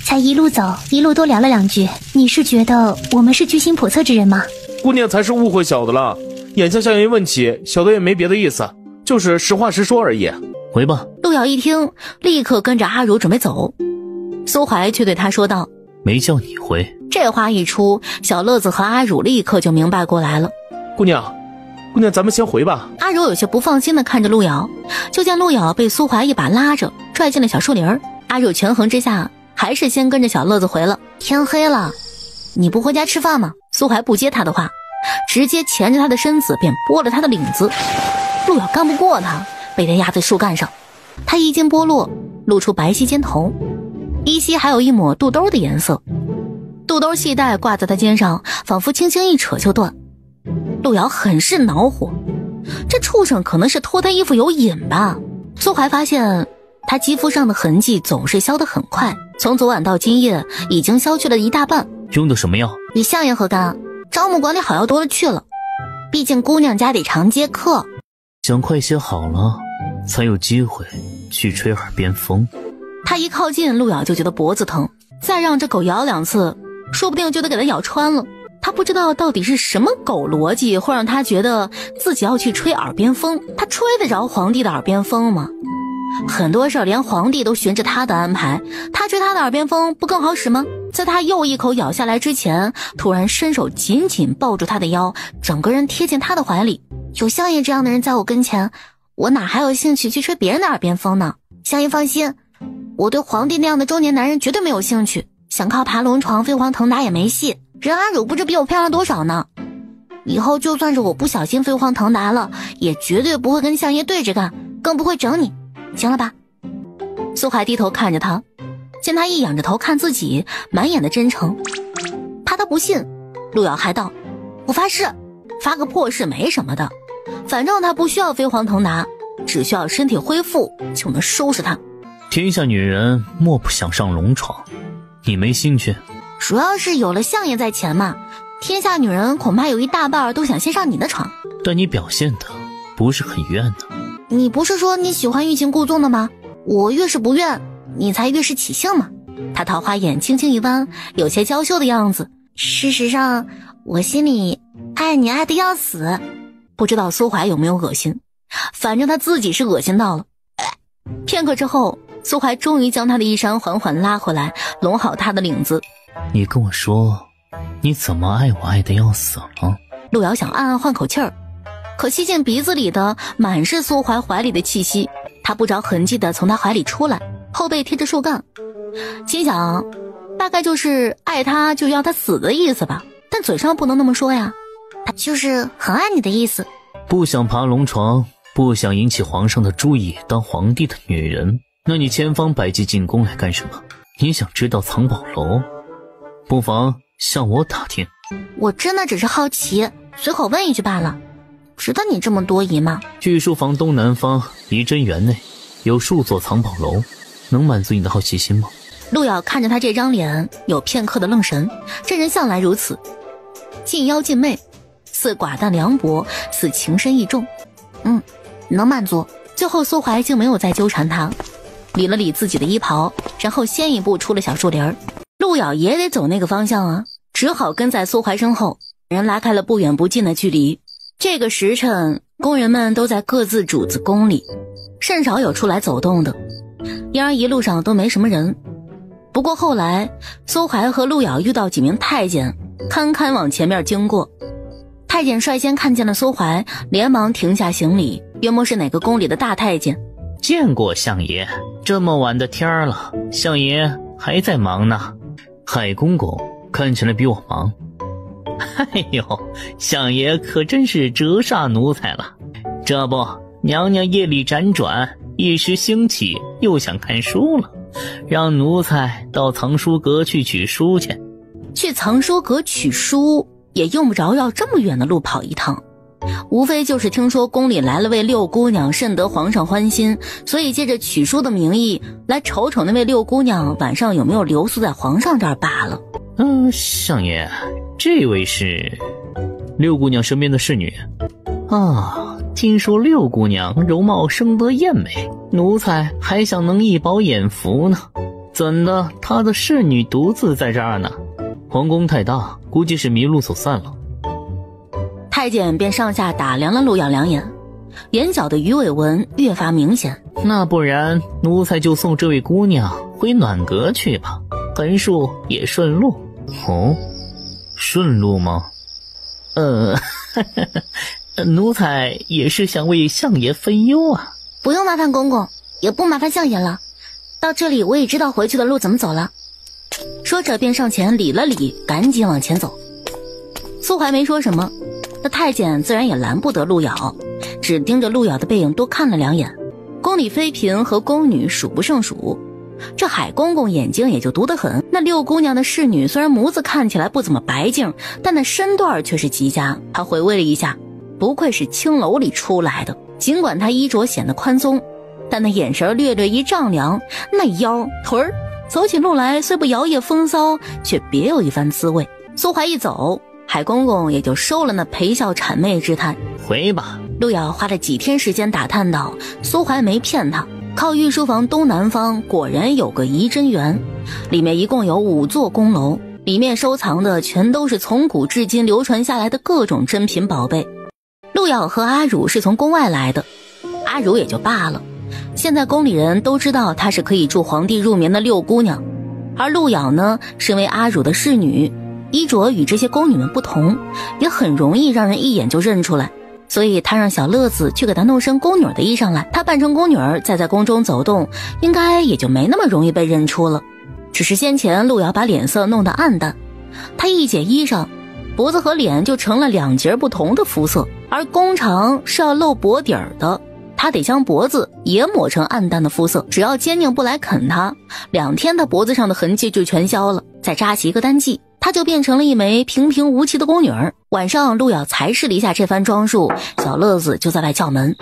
才一路走一路多聊了两句。你是觉得我们是居心叵测之人吗？姑娘才是误会小的了，眼下相爷问起，小的也没别的意思，就是实话实说而已。回吧。陆瑶一听，立刻跟着阿如准备走。苏怀却对他说道，没叫你回。这话一出，小乐子和阿汝立刻就明白过来了。姑娘咱们先回吧。阿汝有些不放心地看着陆瑶，就见陆瑶被苏怀一把拉着拽进了小树林。阿汝权衡之下，还是先跟着小乐子回了。天黑了，你不回家吃饭吗？苏怀不接他的话，直接钳着他的身子便拨了他的领子。陆瑶干不过他，被他压在树干上，他一肩剥落，露出白皙肩头，依稀还有一抹肚兜的颜色。肚兜系带挂在他肩上，仿佛轻轻一扯就断。陆瑶很是恼火，这畜生可能是脱他衣服有瘾吧。苏怀发现他肌肤上的痕迹总是消得很快，从昨晚到今夜已经消去了一大半。用的什么药？与相爷何干？招募管理好药多了去了，毕竟姑娘家得常接客。想快些好了，才有机会去吹耳边风。他一靠近，陆瑶就觉得脖子疼，再让这狗咬两次，说不定就得给他咬穿了。他不知道到底是什么狗逻辑会让他觉得自己要去吹耳边风。他吹得着皇帝的耳边风吗？很多事儿连皇帝都循着他的安排，他吹他的耳边风不更好使吗？在他又一口咬下来之前，突然伸手紧紧抱住他的腰，整个人贴进他的怀里。有相爷这样的人在我跟前，我哪还有兴趣去吹别人的耳边风呢？相爷放心，我对皇帝那样的中年男人绝对没有兴趣，想靠爬龙床飞黄腾达也没戏。任阿汝不知比我漂亮多少呢，以后就算是我不小心飞黄腾达了，也绝对不会跟相爷对着干，更不会整你，行了吧？苏怀低头看着他，见他一仰着头看自己，满眼的真诚，怕他不信，陆瑶还道，我发誓，发个破誓没什么的，反正他不需要飞黄腾达，只需要身体恢复就能收拾他。天下女人莫不想上龙床，你没兴趣？主要是有了相爷在前嘛，天下女人恐怕有一大半都想先上你的床。但你表现的不是很愿呢。你不是说你喜欢欲擒故纵的吗？我越是不愿，你才越是起兴嘛。他桃花眼轻轻一弯，有些娇羞的样子。事实上，我心里爱你爱得要死。不知道苏怀有没有恶心，反正他自己是恶心到了。片刻之后，苏怀终于将他的衣衫缓缓拉回来，拢好他的领子。你跟我说，你怎么爱我爱得要死了？路遥想暗暗换口气儿，可吸进鼻子里的满是苏怀怀里的气息，他不着痕迹地从他怀里出来，后背贴着树干，心想大概就是爱他就要他死的意思吧，但嘴上不能那么说呀，他就是很爱你的意思。不想爬龙床，不想引起皇上的注意，当皇帝的女人，那你千方百计进宫来干什么？你想知道藏宝楼？不妨向我打听。我真的只是好奇，随口问一句罢了，值得你这么多疑吗？御书房东南方仪真园内有数座藏宝楼，能满足你的好奇心吗？路遥看着他这张脸，有片刻的愣神。这人向来如此，近妖近媚，似寡淡凉薄，似情深意重。能满足。最后苏怀竟没有再纠缠他，理了理自己的衣袍，然后先一步出了小树林。路遥也得走那个方向啊，只好跟在苏怀身后，人拉开了不远不近的距离。这个时辰，工人们都在各自主子宫里，甚少有出来走动的，因而一路上都没什么人。不过后来苏怀和路遥遇到几名太监，堪堪往前面经过。太监率先看见了苏怀，连忙停下行礼，约莫是哪个宫里的大太监。见过相爷，这么晚的天儿了，相爷还在忙呢。海公公看起来比我忙。哎呦，相爷可真是折煞奴才了。这不，娘娘夜里辗转，一时兴起，又想看书了，让奴才到藏书阁去取书去。去藏书阁取书也用不着绕这么远的路跑一趟，无非就是听说宫里来了位六姑娘，甚得皇上欢心，所以借着取书的名义来瞅瞅那位六姑娘晚上有没有留宿在皇上这儿罢了。相爷，这位是六姑娘身边的侍女啊。听说六姑娘容貌生得艳美，奴才还想能一饱眼福呢，怎的她的侍女独自在这儿呢？皇宫太大，估计是迷路走散了。太监便上下打量了路遥两眼，眼角的鱼尾纹越发明显。那不然奴才就送这位姑娘回暖阁去吧，横竖也顺路。哦，顺路吗？奴才也是想为相爷分忧啊。不用麻烦公公，也不麻烦相爷了，到这里我也知道回去的路怎么走了。说着便上前理了理，赶紧往前走。苏怀没说什么，那太监自然也拦不得路遥，只盯着路遥的背影多看了两眼。宫里妃嫔和宫女数不胜数，这海公公眼睛也就毒得很。那六姑娘的侍女虽然模子看起来不怎么白净，但那身段却是极佳。他回味了一下，不愧是青楼里出来的，尽管他衣着显得宽松，但那眼神略略一丈量，那腰腿儿走起路来虽不摇曳风骚，却别有一番滋味。苏怀一走，海公公也就收了那陪笑谄媚之态。回吧。路遥花了几天时间打探到，苏怀没骗他，靠御书房东南方果然有个仪真园，里面一共有5座宫楼，里面收藏的全都是从古至今流传下来的各种珍品宝贝。路遥和阿汝是从宫外来的，阿汝也就罢了，现在宫里人都知道她是可以助皇帝入眠的六姑娘，而路遥呢，身为阿汝的侍女，衣着与这些宫女们不同，也很容易让人一眼就认出来，所以他让小乐子去给他弄身宫女的衣裳来，他扮成宫女再在宫中走动，应该也就没那么容易被认出了。只是先前路遥把脸色弄得暗淡，他一解衣裳，脖子和脸就成了2截不同的肤色，而宫长是要露脖底儿的，他得将脖子也抹成暗淡的肤色，只要奸佞不来啃他，2天他脖子上的痕迹就全消了，再扎起一个单髻，他她就变成了一枚平平无奇的宫女儿。晚上，陆瑶才试了一下这番装束，小乐子就在外叫门。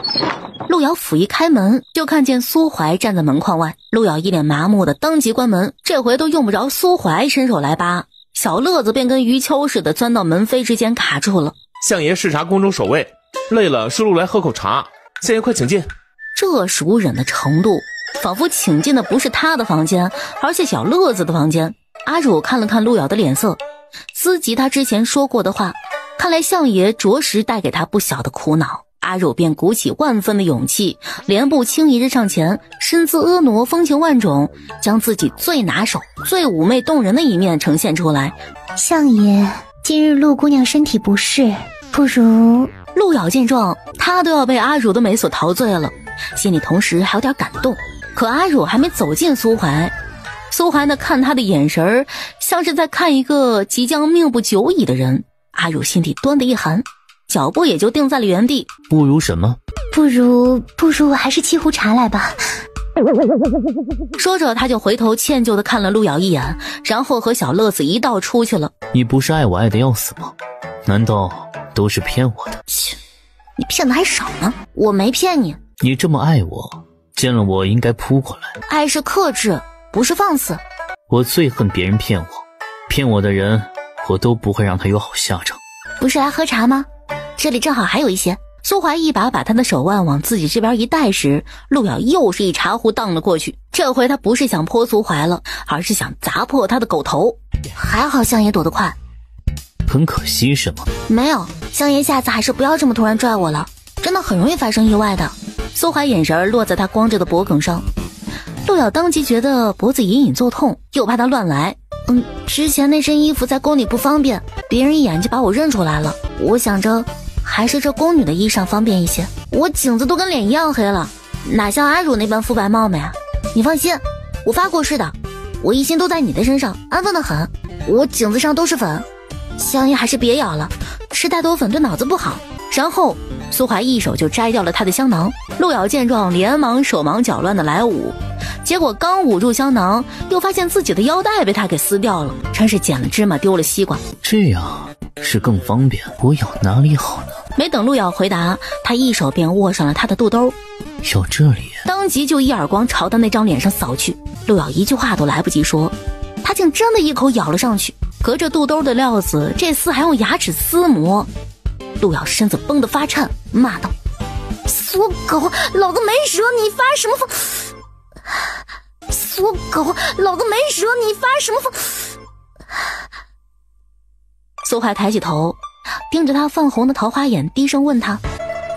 陆瑶甫一开门，就看见苏怀站在门框外。陆瑶一脸麻木的当即关门，这回都用不着苏怀伸手来扒，小乐子便跟鱼锹似的钻到门扉之间卡住了。相爷视察宫中守卫，累了顺路来喝口茶，相爷快请进。这熟忍的程度，仿佛请进的不是他的房间，而是小乐子的房间。阿汝看了看陆瑶的脸色，思及他之前说过的话，看来相爷着实带给他不小的苦恼。阿汝便鼓起万分的勇气，连步轻移着上前，身姿婀娜，风情万种，将自己最拿手最妩媚动人的一面呈现出来。相爷，今日陆姑娘身体不适，不如……陆瑶见状，他都要被阿汝的美所陶醉了，心里同时还有点感动。可阿汝还没走近苏怀，苏怀那看他的眼神像是在看一个即将命不久矣的人。阿汝心底端的一寒，脚步也就定在了原地。不如什么？不如还是沏壶茶来吧。说着，他就回头歉疚地看了陆瑶一眼，然后和小乐子一道出去了。你不是爱我爱得要死吗？难道都是骗我的？切，你骗的还少呢，我没骗你。你这么爱我，见了我应该扑过来。爱是克制，不是放肆。我最恨别人骗我，骗我的人我都不会让他有好下场。不是来喝茶吗？这里正好还有一些。苏怀一把他的手腕往自己这边一带时，陆瑶又是一茶壶荡了过去。这回他不是想泼苏怀了，而是想砸破他的狗头。还好相爷躲得快。很可惜什么？没有，相爷下次还是不要这么突然拽我了，真的很容易发生意外的。苏怀眼神落在他光着的脖颈上，陆瑶当即觉得脖子隐隐作痛，又怕他乱来。之前那身衣服在宫里不方便，别人一眼就把我认出来了。我想着还是这宫女的衣裳方便一些。我颈子都跟脸一样黑了，哪像阿汝那般肤白貌美啊。你放心，我发过誓的，我一心都在你的身上，安分的很。我颈子上都是粉，相爷还是别咬了，吃太多粉对脑子不好。然后苏怀一手就摘掉了他的香囊。陆瑶见状连忙手忙脚乱的来捂，结果刚捂住香囊，又发现自己的腰带被他给撕掉了，真是捡了芝麻丢了西瓜。这样是更方便，我咬哪里好呢？没等陆瑶回答，他一手便握上了他的肚兜，咬这里，当即就一耳光朝他那张脸上扫去。陆瑶一句话都来不及说，他竟真的一口咬了上去。隔着肚兜的料子，这厮还用牙齿撕磨。陆瑶身子绷得发颤，骂道：苏狗，老子没说你发什么疯！苏狗，老子没说你发什么疯！苏怀抬起头，盯着他泛红的桃花眼，低声问他：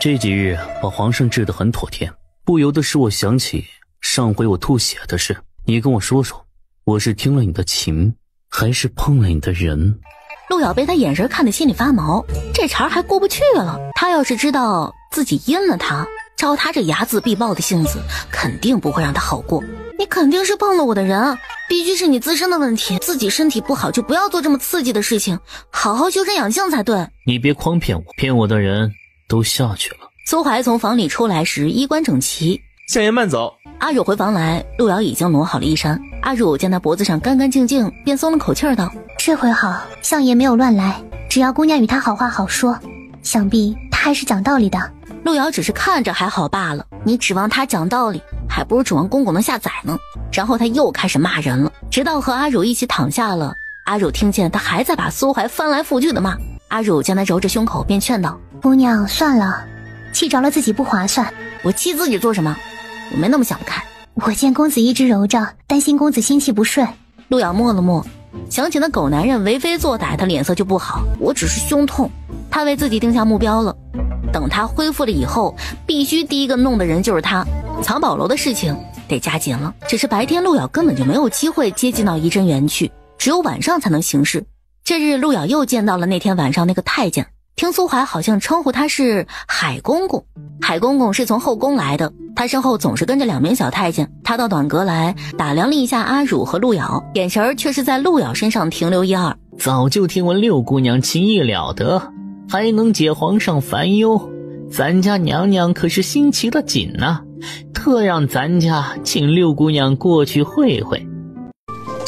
这几日把皇上治得很妥帖，不由得使我想起上回我吐血的事。你跟我说说，我是听了你的琴，还是碰了你的人？陆瑶被他眼神看得心里发毛，这茬还过不去了。他要是知道自己阴了他，照他这睚眦必报的性子，肯定不会让他好过。你肯定是碰了我的人，必须是你自身的问题，自己身体不好就不要做这么刺激的事情，好好修身养性才对。你别诓骗我，骗我的人都下去了。苏怀从房里出来时衣冠整齐。相爷慢走。阿汝回房来，陆瑶已经挪好了衣衫。阿汝见他脖子上干干净净，便松了口气道：这回好，相爷没有乱来，只要姑娘与他好话好说，想必他还是讲道理的。陆瑶只是看着还好罢了，你指望他讲道理，还不如指望公公能下宰呢。然后他又开始骂人了，直到和阿汝一起躺下了，阿汝听见他还在把苏怀翻来覆去的骂。阿汝见他揉着胸口，便劝道：姑娘算了，气着了自己不划算。我气自己做什么？我没那么想不开。我见公子一直揉着，担心公子心气不顺。陆瑶默了默，想起那狗男人为非作歹，他脸色就不好。我只是胸痛，他为自己定下目标了，等他恢复了以后，必须第一个弄的人就是他。藏宝楼的事情得加紧了，只是白天陆瑶根本就没有机会接近到仪真园去，只有晚上才能行事。这日陆瑶又见到了那天晚上那个太监，听苏怀好像称呼他是海公公。海公公是从后宫来的，他身后总是跟着2名小太监。他到短阁来打量了一下阿汝和陆瑶，眼神却是在陆瑶身上停留一二。早就听闻六姑娘琴艺了得，还能解皇上烦忧，咱家娘娘可是心齐的紧啊，特让咱家请六姑娘过去会会。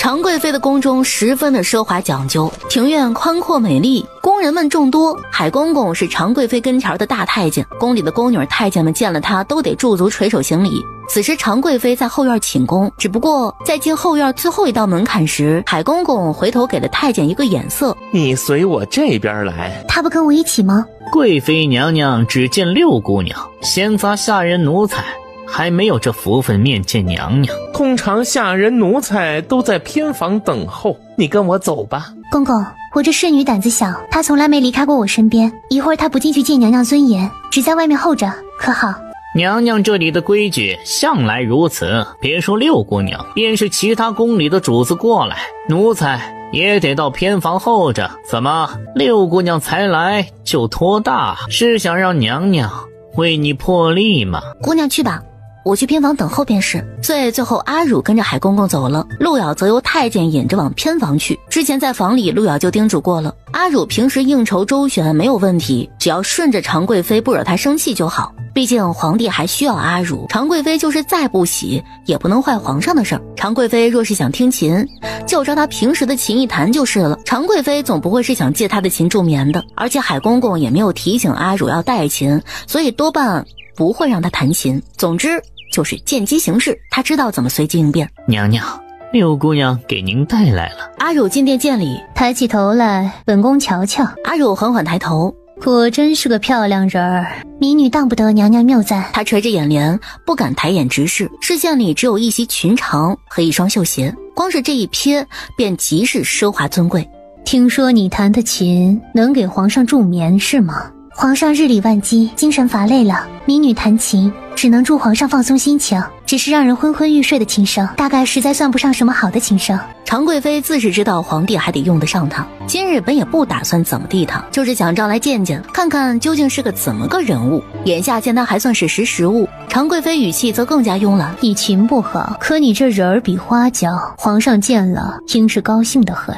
常贵妃的宫中十分的奢华讲究，庭院宽阔美丽，宫人们众多。海公公是常贵妃跟前的大太监，宫里的宫女太监们见了他都得驻足垂手行礼。此时常贵妃在后院寝宫，只不过在进后院最后一道门槛时，海公公回头给了太监一个眼色：你随我这边来。他不跟我一起吗？贵妃娘娘只见六姑娘，闲杂下人奴才还没有这福分面见娘娘。通常下人奴才都在偏房等候，你跟我走吧。公公，我这侍女胆子小，她从来没离开过我身边，一会儿她不进去见娘娘尊严，只在外面候着，可好？娘娘这里的规矩向来如此，别说六姑娘，便是其他宫里的主子过来，奴才也得到偏房候着。怎么，六姑娘才来就托大，是想让娘娘为你破例吗？姑娘去吧，我去偏房等候便是。最后阿乳跟着海公公走了，陆瑶则由太监引着往偏房去。之前在房里陆瑶就叮嘱过了，阿乳平时应酬周旋没有问题，只要顺着常贵妃不惹她生气就好。毕竟皇帝还需要阿乳，常贵妃就是再不喜也不能坏皇上的事儿。常贵妃若是想听琴，就照她平时的琴一弹就是了。常贵妃总不会是想借她的琴助眠的，而且海公公也没有提醒阿乳要带琴，所以多半不会让她弹琴。总之就是见机行事，她知道怎么随机应变。娘娘，六姑娘给您带来了。阿乳进殿见礼，抬起头来，本宫瞧瞧。阿乳缓缓抬头，果真是个漂亮人儿，民女当不得娘娘谬赞。她垂着眼帘，不敢抬眼直视，视线里只有一袭裙长和一双绣鞋，光是这一瞥便极是奢华尊贵。听说你弹的琴能给皇上助眠是吗？皇上日理万机，精神乏累了，民女弹琴只能助皇上放松心情，只是让人昏昏欲睡的琴声，大概实在算不上什么好的琴声。常贵妃自是知道皇帝还得用得上她，今日本也不打算怎么地她，就是想招来见见，看看究竟是个怎么个人物。眼下见她还算是识时务，常贵妃语气则更加慵懒。你琴不好，可你这人儿比花娇，皇上见了应是高兴得很。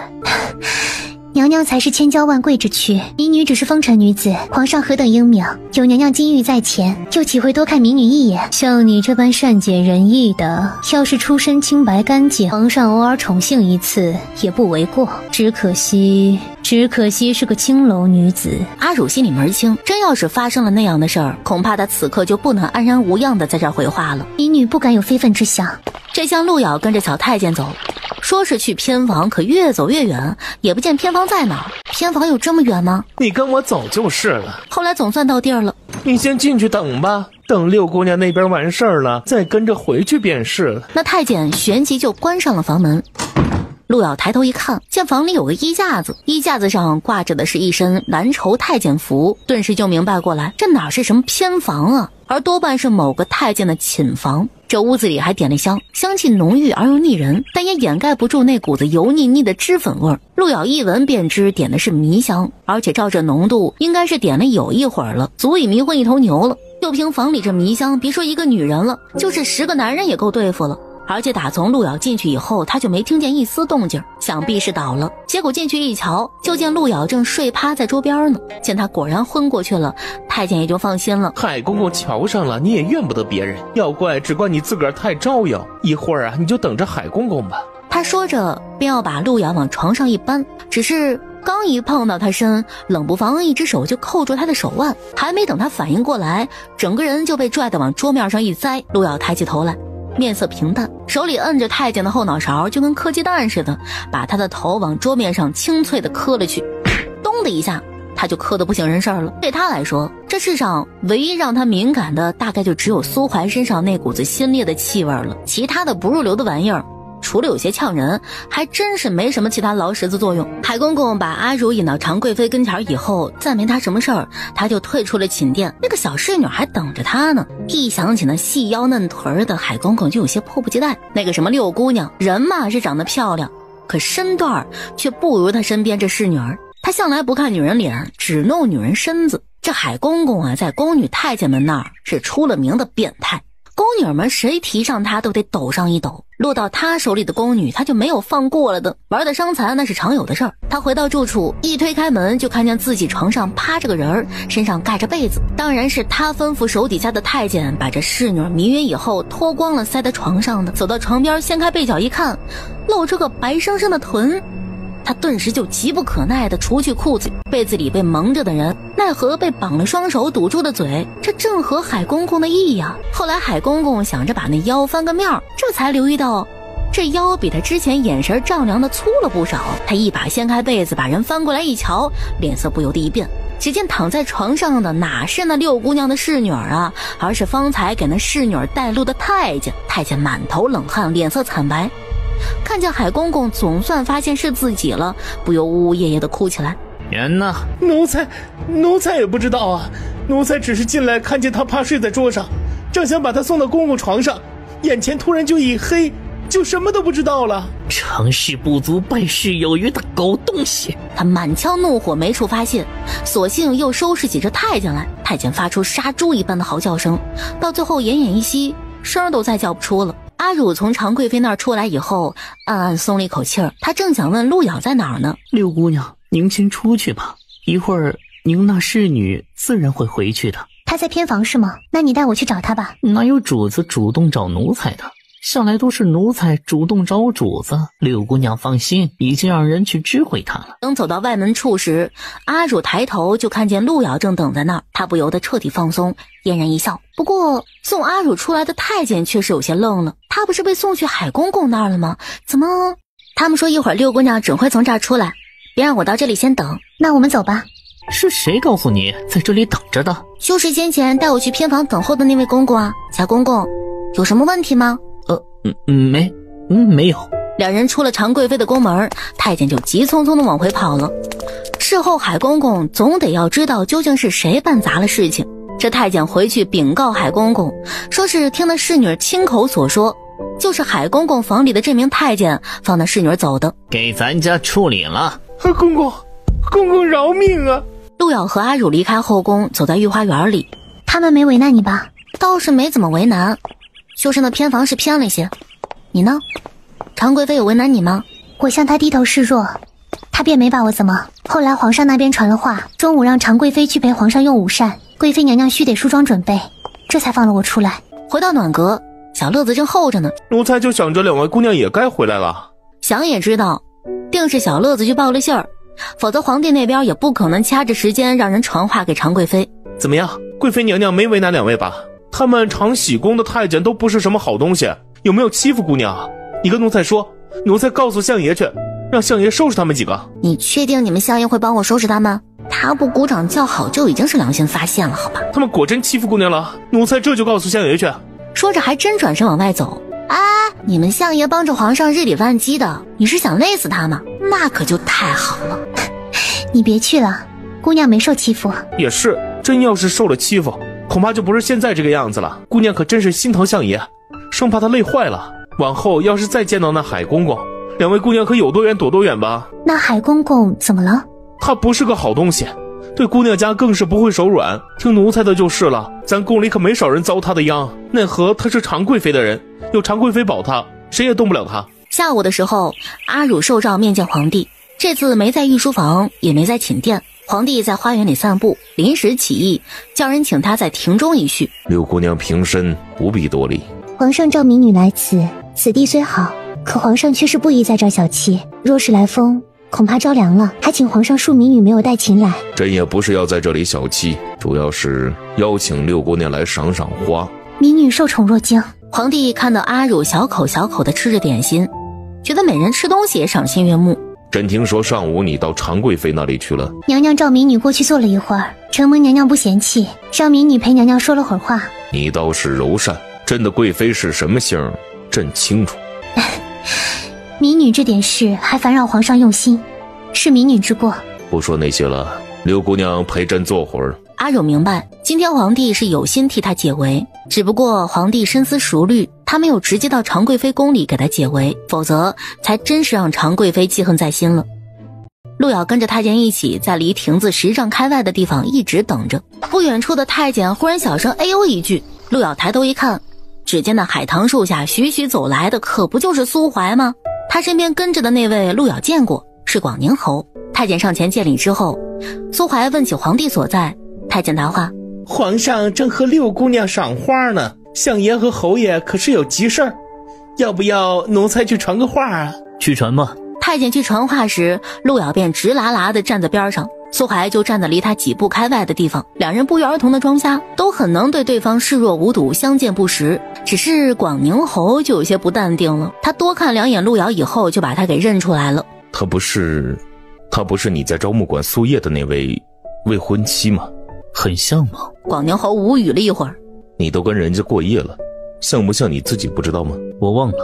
娘娘才是千娇万贵之躯，民女只是风尘女子，皇上何等英明，有娘娘金玉在前，又岂会多看民女一眼？像你这般善解人意的，要是出身清白干净，皇上偶尔宠幸一次也不为过。只可惜是个青楼女子。阿乳心里门清，真要是发生了那样的事儿，恐怕她此刻就不能安然无恙的在这儿回话了。民女不敢有非分之想。这厢陆瑶跟着小太监走，说是去偏房，可越走越远，也不见偏房在哪儿。偏房有这么远吗？你跟我走就是了。后来总算到地儿了，你先进去等吧，等六姑娘那边完事儿了，再跟着回去便是了。那太监旋即就关上了房门。陆瑶抬头一看，见房里有个衣架子，衣架子上挂着的是一身蓝绸太监服，顿时就明白过来，这哪是什么偏房啊，而多半是某个太监的寝房。这屋子里还点了香，香气浓郁而又腻人，但也掩盖不住那股子油腻腻的脂粉味儿。陆瑶一闻便知点的是迷香，而且照这浓度，应该是点了有一会儿了，足以迷昏一头牛了。就凭房里这迷香，别说一个女人了，就是10个男人也够对付了。而且打从陆瑶进去以后，他就没听见一丝动静，想必是倒了。结果进去一瞧，就见陆瑶正睡趴在桌边呢。见他果然昏过去了，太监也就放心了。海公公瞧上了，你也怨不得别人，要怪只怪你自个儿太招摇。一会儿啊，你就等着海公公吧。他说着便要把陆瑶往床上一搬，只是刚一碰到他身，冷不防一只手就扣住他的手腕，还没等他反应过来，整个人就被拽得往桌面上一栽。陆瑶抬起头来，面色平淡，手里摁着太监的后脑勺，就跟磕鸡蛋似的，把他的头往桌面上清脆的磕了去。咚的一下，他就磕得不省人事了。对他来说，这世上唯一让他敏感的，大概就只有苏怀身上那股子新烈的气味了，其他的不入流的玩意儿，除了有些呛人，还真是没什么其他劳什子作用。海公公把阿乳引到常贵妃跟前以后，再没他什么事儿，他就退出了寝殿。那个小侍女还等着他呢。一想起那细腰嫩臀的，海公公就有些迫不及待。那个什么六姑娘，人嘛是长得漂亮，可身段却不如他身边这侍女儿。他向来不看女人脸，只弄女人身子。这海公公啊，在宫女太监们那儿是出了名的变态。宫宫女们谁提上他都得抖上一抖，落到他手里的宫女他就没有放过了的，玩的伤残那是常有的事儿。他回到住处，一推开门就看见自己床上趴着个人儿，身上盖着被子，当然是他吩咐手底下的太监把这侍女迷晕以后脱光了塞在床上的。走到床边掀开被角一看，露出个白生生的臀，他顿时就急不可耐地除去裤子，被子里被蒙着的人奈何被绑了双手堵住的嘴，这正合海公公的意呀。后来海公公想着把那腰翻个面，这才留意到这腰比他之前眼神丈量的粗了不少。他一把掀开被子把人翻过来一瞧，脸色不由得一变，只见躺在床上的哪是那六姑娘的侍女啊，而是方才给那侍女带路的太监。太监满头冷汗，脸色惨白，看见海公公总算发现是自己了，不由呜呜咽咽地哭起来。人呢？奴才也不知道啊，奴才只是进来看见他趴睡在桌上，正想把他送到公公床上，眼前突然就一黑，就什么都不知道了。成事不足败事有余的狗东西！他满腔怒火没处发泄，索性又收拾起这太监来。太监发出杀猪一般的嚎叫声，到最后奄奄一息，声都再叫不出了。阿汝从常贵妃那儿出来以后，暗暗松了一口气儿。他正想问陆瑶在哪儿呢。六姑娘，您先出去吧，一会儿您那侍女自然会回去的。她在偏房是吗？那你带我去找她吧。哪有主子主动找奴才的？向来都是奴才主动找主子。六姑娘放心，已经让人去知会她了。等走到外门处时，阿汝抬头就看见陆瑶正等在那儿，他不由得彻底放松，嫣然一笑。不过送阿汝出来的太监却是有些愣了，他不是被送去海公公那儿了吗？怎么？他们说一会儿六姑娘准会从这儿出来，别让我到这里先等。那我们走吧。是谁告诉你在这里等着的？就是先前带我去偏房等候的那位公公啊。贾公公，有什么问题吗？没有。两人出了常贵妃的宫门，太监就急匆匆地往回跑了。事后海公公总得要知道究竟是谁办砸了事情。这太监回去禀告海公公，说是听那侍女亲口所说，就是海公公房里的这名太监放那侍女走的，给咱家处理了。公公饶命啊！陆瑶和阿汝离开后宫，走在御花园里。他们没为难你吧？倒是没怎么为难，就是那偏房是偏了些。你呢？常贵妃有为难你吗？我向她低头示弱，她便没把我怎么。后来皇上那边传了话，中午让常贵妃去陪皇上用午膳，贵妃娘娘须得梳妆准备，这才放了我出来。回到暖阁，小乐子正候着呢。奴才就想着两位姑娘也该回来了。想也知道，定是小乐子去报了信儿，否则皇帝那边也不可能掐着时间让人传话给常贵妃。怎么样，贵妃娘娘没为难两位吧？他们常喜宫的太监都不是什么好东西，有没有欺负姑娘啊？你跟奴才说，奴才告诉相爷去，让相爷收拾他们几个。你确定你们相爷会帮我收拾他们？他不鼓掌叫好就已经是良心发现了，好吧？他们果真欺负姑娘了，奴才这就告诉相爷去。说着还真转身往外走。啊，你们相爷帮着皇上日理万机的，你是想累死他吗？那可就太好了。你别去了，姑娘没受欺负。也是，真要是受了欺负，恐怕就不是现在这个样子了。姑娘可真是心疼相爷，生怕他累坏了。往后要是再见到那海公公，两位姑娘可有多远躲多远吧。那海公公怎么了？他不是个好东西，对姑娘家更是不会手软，听奴才的就是了。咱宫里可没少人遭他的殃，奈何他是常贵妃的人，有常贵妃保他，谁也动不了他。下午的时候，阿汝受诏面见皇帝，这次没在御书房，也没在寝殿。皇帝在花园里散步，临时起意，叫人请他在庭中一叙。六姑娘平身，不必多礼。皇上召民女来此，此地虽好，可皇上却是不宜在这儿小憩。若是来风，恐怕着凉了。还请皇上恕民女没有带琴来。朕也不是要在这里小憩，主要是邀请六姑娘来赏赏花。民女受宠若惊。皇帝看到阿汝小口小口地吃着点心，觉得美人吃东西也赏心悦目。朕听说上午你到常贵妃那里去了。娘娘召民女过去坐了一会儿，承蒙娘娘不嫌弃，让民女陪娘娘说了会儿话。你倒是柔善，朕的贵妃是什么姓朕清楚。民女这点事还烦扰皇上用心，是民女之过。不说那些了，六姑娘陪朕坐会儿。阿汝明白，今天皇帝是有心替他解围，只不过皇帝深思熟虑，他没有直接到常贵妃宫里给他解围，否则才真是让常贵妃记恨在心了。陆瑶跟着太监一起在离亭子10丈开外的地方一直等着。不远处的太监忽然小声哎呦一句，陆瑶抬头一看，只只见那海棠树下徐徐走来的可不就是苏怀吗？他身边跟着的那位陆遥见过，是广宁侯。太监上前见礼之后，苏怀问起皇帝所在。太监答话：皇上正和六姑娘赏花呢，相爷和侯爷可是有急事儿，要不要奴才去传个话啊？去传吧。太监去传话时，陆遥便直拉拉地站在边上，苏怀就站在离他几步开外的地方，两人不约而同的装瞎，都很能对对方视若无睹，相见不识。只是广宁侯就有些不淡定了，他多看两眼陆遥以后，就把他给认出来了。他不是你在招募馆宿夜的那位未婚妻吗？很像吗？广宁侯无语了一会儿。你都跟人家过夜了，像不像你自己不知道吗？我忘了。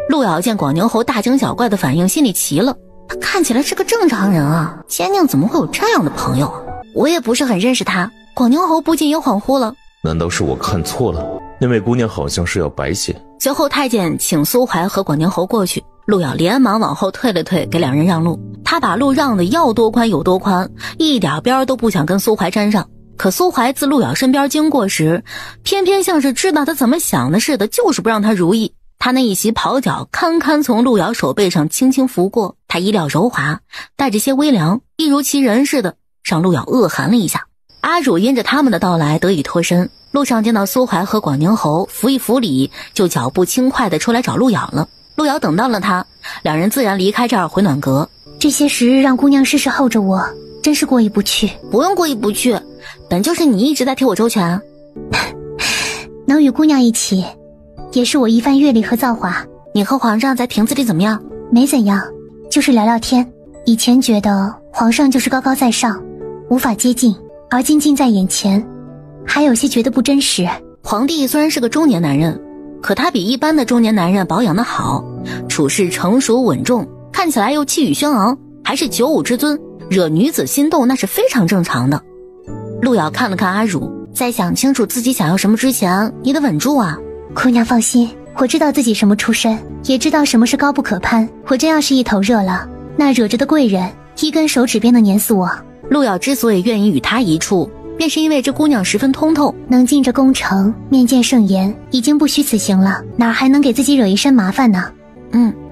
陆遥见广宁侯大惊小怪的反应，心里奇了。他看起来是个正常人啊，奸佞怎么会有这样的朋友啊？我也不是很认识他。广宁侯不禁也恍惚了。难道是我看错了？那位姑娘好像是要白血。随后太监请苏怀和广宁侯过去，陆遥连忙往后退了退，给两人让路。他把路让的要多宽有多宽，一点边都不想跟苏怀沾上。可苏怀自陆遥身边经过时，偏偏像是知道他怎么想的似的，就是不让他如意。他那一袭袍角堪堪从陆遥手背上轻轻拂过，他衣料柔滑，带着些微凉，一如其人似的，让陆遥恶寒了一下。阿汝因着他们的到来得以脱身，路上见到苏怀和广宁侯，扶一扶礼，就脚步轻快地出来找陆遥了。陆遥等到了他，两人自然离开这儿回暖阁。这些时日让姑娘事事候着我，真是过意不去。不用过意不去，本就是你一直在替我周全。能与姑娘一起，也是我一番阅历和造化。你和皇上在亭子里怎么样？没怎样，就是聊聊天。以前觉得皇上就是高高在上，无法接近，而今近在眼前，还有些觉得不真实。皇帝虽然是个中年男人，可他比一般的中年男人保养得好，处事成熟稳重，看起来又气宇轩昂，还是九五之尊，惹女子心动那是非常正常的。陆遥看了看阿汝，在想清楚自己想要什么之前，你得稳住啊。姑娘放心，我知道自己什么出身，也知道什么是高不可攀。我真要是一头热了，那惹着的贵人一根手指便能碾死我。陆遥之所以愿意与他一处，便是因为这姑娘十分通透，能进这宫城，面见圣颜，已经不虚此行了，哪还能给自己惹一身麻烦呢？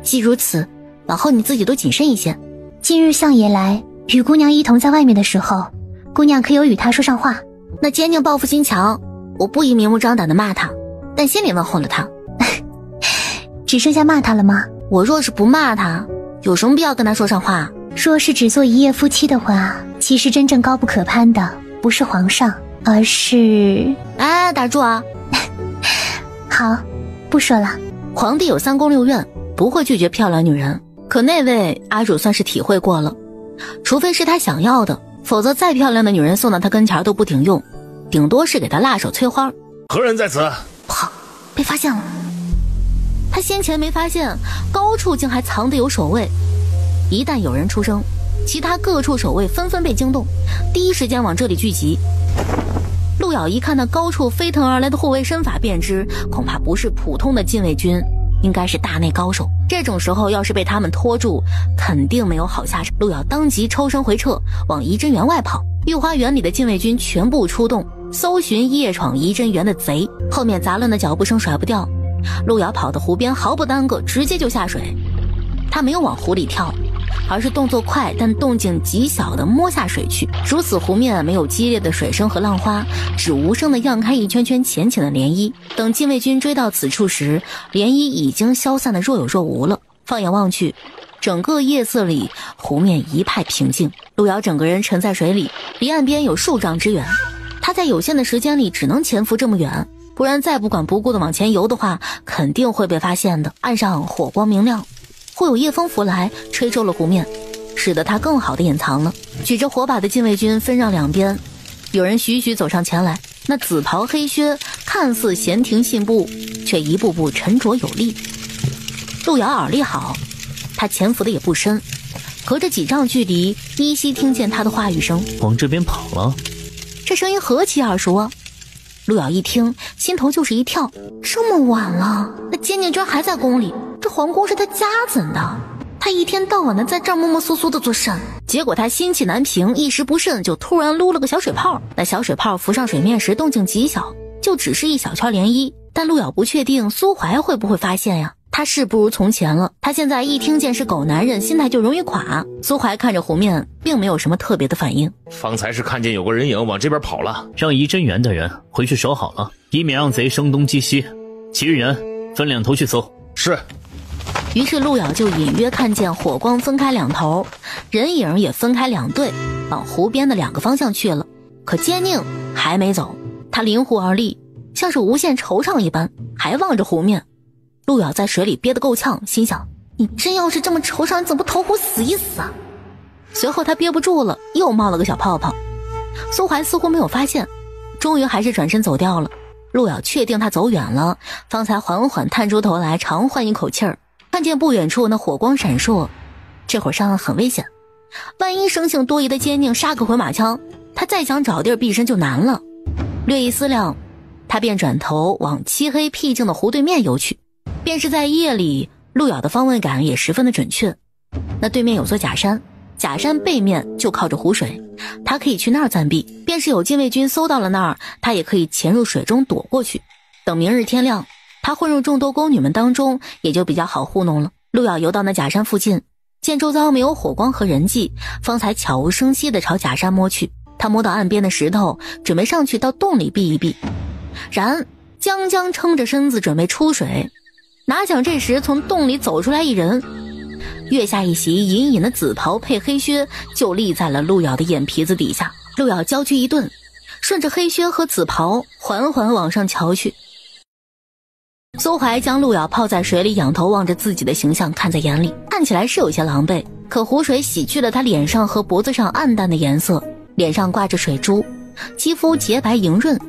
既如此，往后你自己都谨慎一些。今日相爷来，与姑娘一同在外面的时候，姑娘可有与他说上话？那奸佞报复心强，我不宜明目张胆的骂他，但心里问候了他。只剩下骂他了吗？我若是不骂他，有什么必要跟他说上话？若是只做一夜夫妻的话，其实真正高不可攀的不是皇上，而是……哎，打住啊！好，不说了。皇帝有3宫6院，不会拒绝漂亮女人，可那位阿汝算是体会过了，除非是他想要的，否则再漂亮的女人送到他跟前都不顶用，顶多是给他辣手摧花。何人在此？好，被发现了。他先前没发现高处竟还藏得有守卫，一旦有人出声，其他各处守卫纷纷被惊动，第一时间往这里聚集。陆遥一看那高处飞腾而来的护卫身法，便知恐怕不是普通的禁卫军，应该是大内高手。这种时候要是被他们拖住，肯定没有好下场。陆遥当即抽身回撤，往仪真园外跑。御花园里的禁卫军全部出动，搜寻夜闯仪真园的贼。后面杂乱的脚步声甩不掉，陆遥跑到湖边毫不耽搁，直接就下水。他没有往湖里跳，而是动作快但动静极小的摸下水去。如此湖面没有激烈的水声和浪花，只无声地漾开一圈圈浅浅的涟漪。等禁卫军追到此处时，涟漪已经消散得若有若无了。放眼望去，整个夜色里湖面一派平静。陆遥整个人沉在水里，离岸边有数丈之远。他在有限的时间里只能潜伏这么远，不然再不管不顾地往前游的话，肯定会被发现的。岸上火光明亮，忽有夜风拂来，吹皱了湖面，使得他更好地隐藏了。举着火把的禁卫军分让两边，有人徐徐走上前来，那紫袍黑靴看似闲庭信步，却一步步沉着有力。陆遥耳力好，他潜伏的也不深，隔着几丈距离依稀听见他的话语声。往这边跑了。这声音何其耳熟啊！陆遥一听，心头就是一跳，这么晚了，那奸佞居然还在宫里，这皇宫是他家怎的？他一天到晚的在这儿磨磨嗦嗦的做甚？结果他心气难平，一时不慎就突然撸了个小水泡。那小水泡浮上水面时动静极小，就只是一小圈涟漪，但陆遥不确定苏怀会不会发现呀。他是不如从前了，他现在一听见是狗男人，心态就容易垮。苏怀看着湖面，并没有什么特别的反应。方才是看见有个人影往这边跑了，让仪真园的人回去守好了，以免让贼声东击西。其余人分2头去搜。是。于是陆遥就隐约看见火光分开2头，人影也分开2队，往湖边的2个方向去了。可奸佞还没走，他灵活而立，像是无限惆怅一般，还望着湖面。陆遥在水里憋得够呛，心想：你真要是这么惆怅，你怎么不投湖死一死啊？随后他憋不住了，又冒了个小泡泡。苏怀似乎没有发现，终于还是转身走掉了。陆遥确定他走远了，方才缓缓探出头来，长换一口气儿，看见不远处那火光闪烁，这会儿上岸很危险，万一生性多疑的奸佞杀个回马枪，他再想找地儿避身就难了。略一思量，他便转头往漆黑僻静的湖对面游去。便是在夜里，陆遥的方位感也十分的准确。那对面有座假山，假山背面就靠着湖水，他可以去那儿暂避。便是有禁卫军搜到了那儿，他也可以潜入水中躲过去。等明日天亮，他混入众多宫女们当中，也就比较好糊弄了。陆遥游到那假山附近，见周遭没有火光和人迹，方才悄无声息地朝假山摸去。他摸到岸边的石头，准备上去到洞里避一避，然将撑着身子准备出水，哪想这时从洞里走出来一人，月下一袭隐隐的紫袍配黑靴，就立在了陆遥的眼皮子底下。陆遥娇躯一顿，顺着黑靴和紫袍缓缓往上瞧去。苏怀将陆遥泡在水里，仰头望着自己的形象看在眼里，看起来是有些狼狈，可湖水洗去了他脸上和脖子上暗淡的颜色，脸上挂着水珠，肌肤洁白莹润，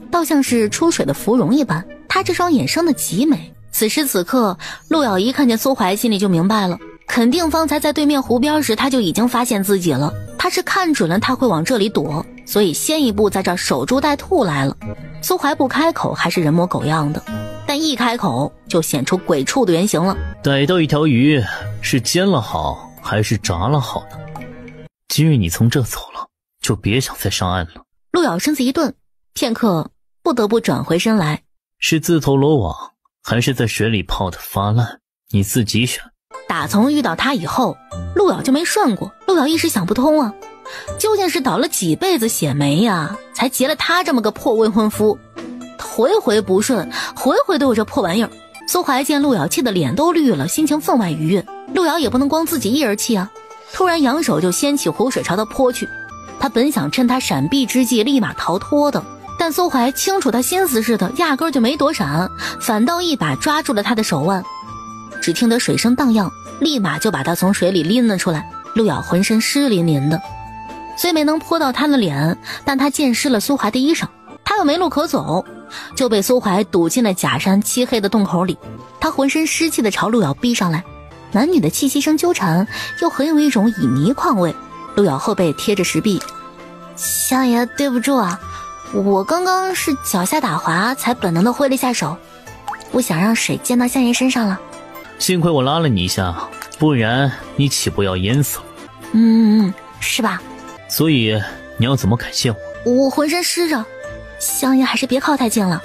倒像是出水的芙蓉一般。他这双眼生得极美。此时此刻，陆遥一看见苏怀，心里就明白了，肯定方才在对面湖边时他就已经发现自己了。他是看准了他会往这里躲，所以先一步在这守株待兔来了。苏怀不开口还是人模狗样的，但一开口就显出鬼畜的原形了。逮到一条鱼，是煎了好还是炸了好呢？今日你从这走了，就别想再上岸了。陆遥身子一顿，片刻不得不转回身来。是自投罗网还是在水里泡得发烂，你自己选。打从遇到他以后，陆遥就没顺过。陆遥一时想不通啊，究竟是倒了几辈子血霉呀，才结了他这么个破未婚夫，回回不顺，回回都有这破玩意儿。苏怀见陆遥气得脸都绿了，心情分外愉悦。陆遥也不能光自己一人气啊，突然扬手就掀起湖水朝他泼去。他本想趁他闪避之际立马逃脱的，但苏怀清楚他心思似的，压根就没躲闪，反倒一把抓住了他的手腕。只听得水声荡漾，立马就把他从水里拎了出来。陆遥浑身湿淋淋的，虽没能泼到他的脸，但他溅湿了苏怀的衣裳。他又没路可走，就被苏怀堵进了假山漆黑的洞口里。他浑身湿气的朝陆遥逼上来，男女的气息声纠缠，又很有一种旖旎况味。陆遥后背贴着石壁，相爷对不住啊，我刚刚是脚下打滑，才本能的挥了一下手，不想让水溅到相爷身上了。幸亏我拉了你一下，不然你岂不要淹死了？是吧？所以你要怎么感谢我？我浑身湿着，相爷还是别靠太近了，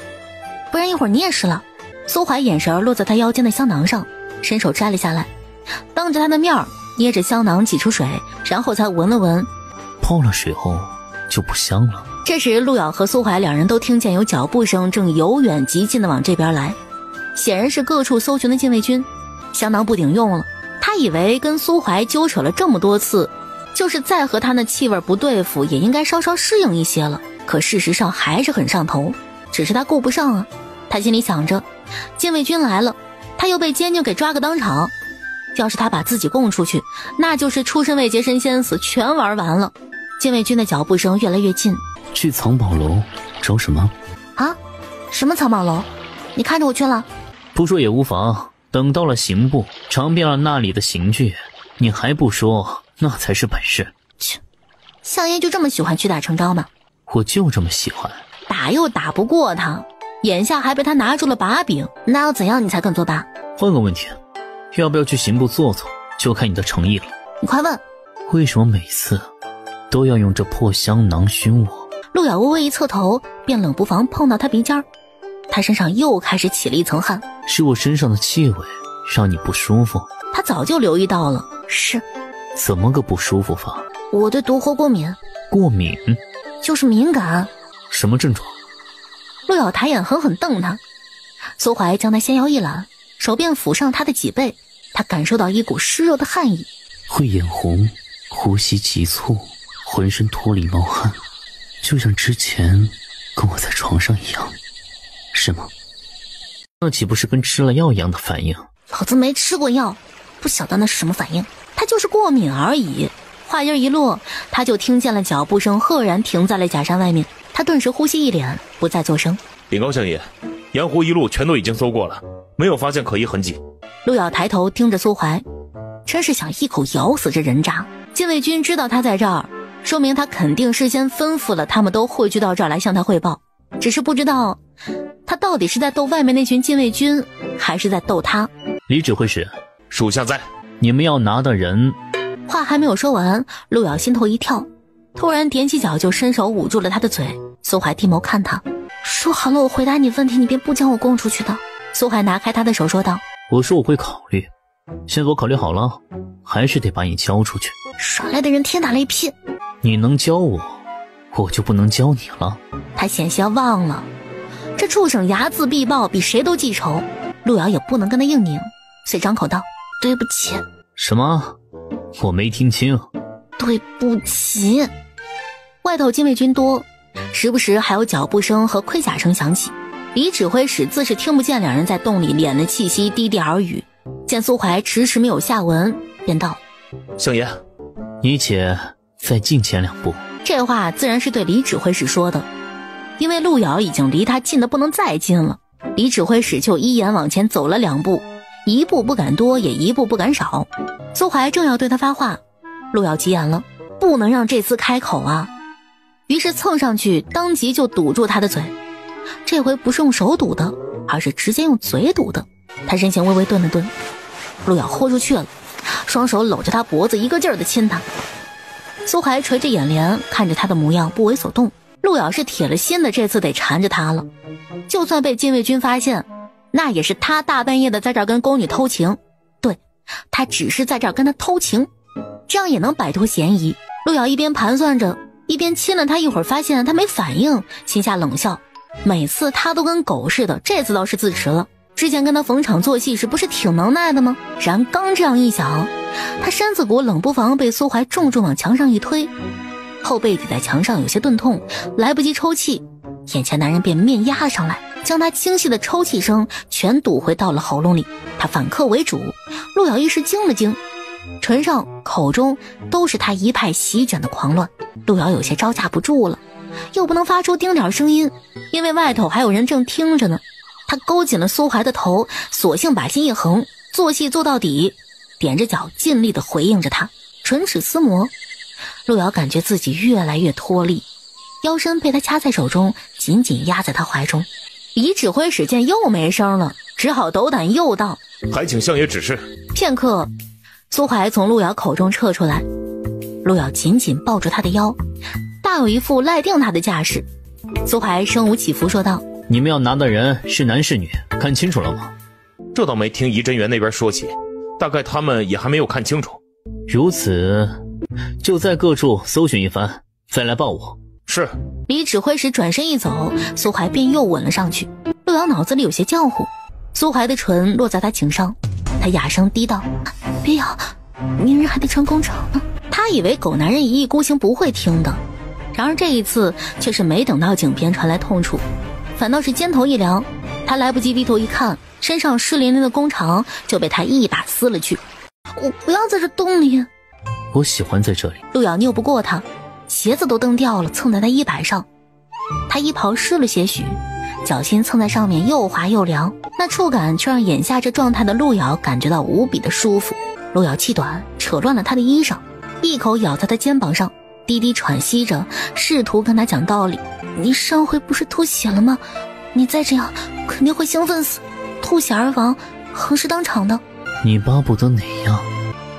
不然一会儿你也湿了。苏怀眼神落在他腰间的香囊上，伸手摘了下来，当着他的面捏着香囊挤出水，然后才闻了闻，泡了水后就不香了。这时陆遥和苏怀两人都听见有脚步声正由远及近的往这边来，显然是各处搜寻的禁卫军。香囊不顶用了，他以为跟苏怀纠扯了这么多次，就是再和他那气味不对付，也应该稍稍适应一些了，可事实上还是很上头，只是他顾不上啊。他心里想着，禁卫军来了，他又被奸佞给抓个当场，要是他把自己供出去，那就是出身未捷身先死，全玩完了。禁卫军的脚步声越来越近。去藏宝楼找什么啊？什么藏宝楼？你看着我去了？不说也无妨，等到了刑部，尝遍了那里的刑具，你还不说，那才是本事。切，相爷就这么喜欢屈打成招吗？我就这么喜欢。打又打不过他，眼下还被他拿住了把柄，那要怎样你才肯作罢？换个问题，要不要去刑部坐坐，就看你的诚意了。你快问。为什么每次都要用这破香囊熏我？陆遥微微一侧头，便冷不防碰到他鼻尖，他身上又开始起了一层汗。是我身上的气味让你不舒服？他早就留意到了。是。怎么个不舒服法？我对毒活过敏。过敏？就是敏感。什么症状？陆瑶抬眼狠狠瞪他。苏怀将他纤腰一揽，手便抚上他的脊背，他感受到一股湿热的汗意。会眼红，呼吸急促，浑身脱离冒汗，就像之前跟我在床上一样，是吗？那岂不是跟吃了药一样的反应？老子没吃过药，不晓得那是什么反应，他就是过敏而已。话音一落，他就听见了脚步声赫然停在了假山外面，他顿时呼吸一敛，不再作声。禀告相爷，沿湖一路全都已经搜过了，没有发现可疑痕迹。陆瑶抬头盯着苏怀，真是想一口咬死这人渣。禁卫军知道他在这儿，说明他肯定事先吩咐了他们都汇聚到这儿来向他汇报，只是不知道他到底是在逗外面那群禁卫军，还是在逗他。李指挥使，属下在。你们要拿的人。话还没有说完，陆瑶心头一跳，突然踮起脚就伸手捂住了他的嘴。苏怀低眸看他，说好了我回答你问题，你便不将我供出去的。苏怀拿开他的手说道，我说我会考虑，现在我考虑好了，还是得把你交出去。耍赖的人天打雷劈。你能教我，我就不能教你了。他险些忘了，这畜生睚眦必报，比谁都记仇。陆瑶也不能跟他硬拧，遂张口道，对不起。什么？我没听清。对不起。外头禁卫军多，时不时还有脚步声和盔甲声响起。李指挥使自是听不见两人在洞里敛了气息低低耳语，见苏怀迟迟没有下文，便道，相爷，你且再近前2步。这话自然是对李指挥使说的，因为陆瑶已经离他近的不能再近了。李指挥使就依言往前走了2步，一步不敢多，也一步不敢少。苏怀正要对他发话，陆瑶急眼了，不能让这厮开口啊，于是蹭上去当即就堵住他的嘴。这回不是用手堵的，而是直接用嘴堵的。他身形微微顿了顿，陆瑶豁出去了，双手搂着他脖子一个劲儿地亲他。苏怀垂着眼帘看着他的模样不为所动。陆瑶是铁了心的这次得缠着他了，就算被禁卫军发现，那也是他大半夜的在这儿跟宫女偷情。对，他只是在这儿跟他偷情，这样也能摆脱嫌疑。陆瑶一边盘算着，一边亲了他一会儿，发现他没反应，心下冷笑，每次他都跟狗似的，这次倒是自持了。之前跟他逢场作戏时不是挺能耐的吗？然刚这样一想，他身子骨冷不防被苏怀重重往墙上一推，后背抵在墙上有些钝痛，来不及抽气，眼前男人便面压上来，将他清晰的抽泣声全堵回到了喉咙里。他反客为主，陆瑶一时惊了惊，唇上口中都是他一派席卷的狂乱。陆瑶有些招架不住了，又不能发出丁点声音，因为外头还有人正听着呢。他勾紧了苏怀的头，索性把心一横，做戏做到底，踮着脚尽力地回应着他，唇齿厮磨。陆瑶感觉自己越来越脱力，腰身被他掐在手中，紧紧压在他怀中。李指挥使见又没声了，只好斗胆又道，还请相爷指示。片刻，苏怀从陆瑶口中撤出来，陆瑶紧紧抱住他的腰，大有一副赖定他的架势。苏怀声无起伏说道，你们要拿的人是男是女，看清楚了吗？这倒没听仪真园那边说起，大概他们也还没有看清楚。如此，就在各处搜寻一番，再来报我。是。李指挥使转身一走，苏怀便又吻了上去。陆瑶脑子里有些浆糊，苏怀的唇落在他颈上，他哑声低道，别咬，明日还得穿工程呢。他以为狗男人一意孤行不会听的，然而这一次却是没等到颈边传来痛楚，反倒是肩头一凉。他来不及低头一看，身上湿淋淋的弓长就被他一把撕了去。我不要在这洞里。我喜欢在这里。陆瑶拗不过他，鞋子都蹬掉了，蹭在他衣摆上。他衣袍湿了些许，脚心蹭在上面又滑又凉，那触感却让眼下这状态的陆瑶感觉到无比的舒服。陆瑶气短，扯乱了他的衣裳，一口咬在他肩膀上，低低喘息着，试图跟他讲道理。你上回不是吐血了吗？你再这样肯定会兴奋死，吐血而亡，横尸当场的。你巴不得哪样？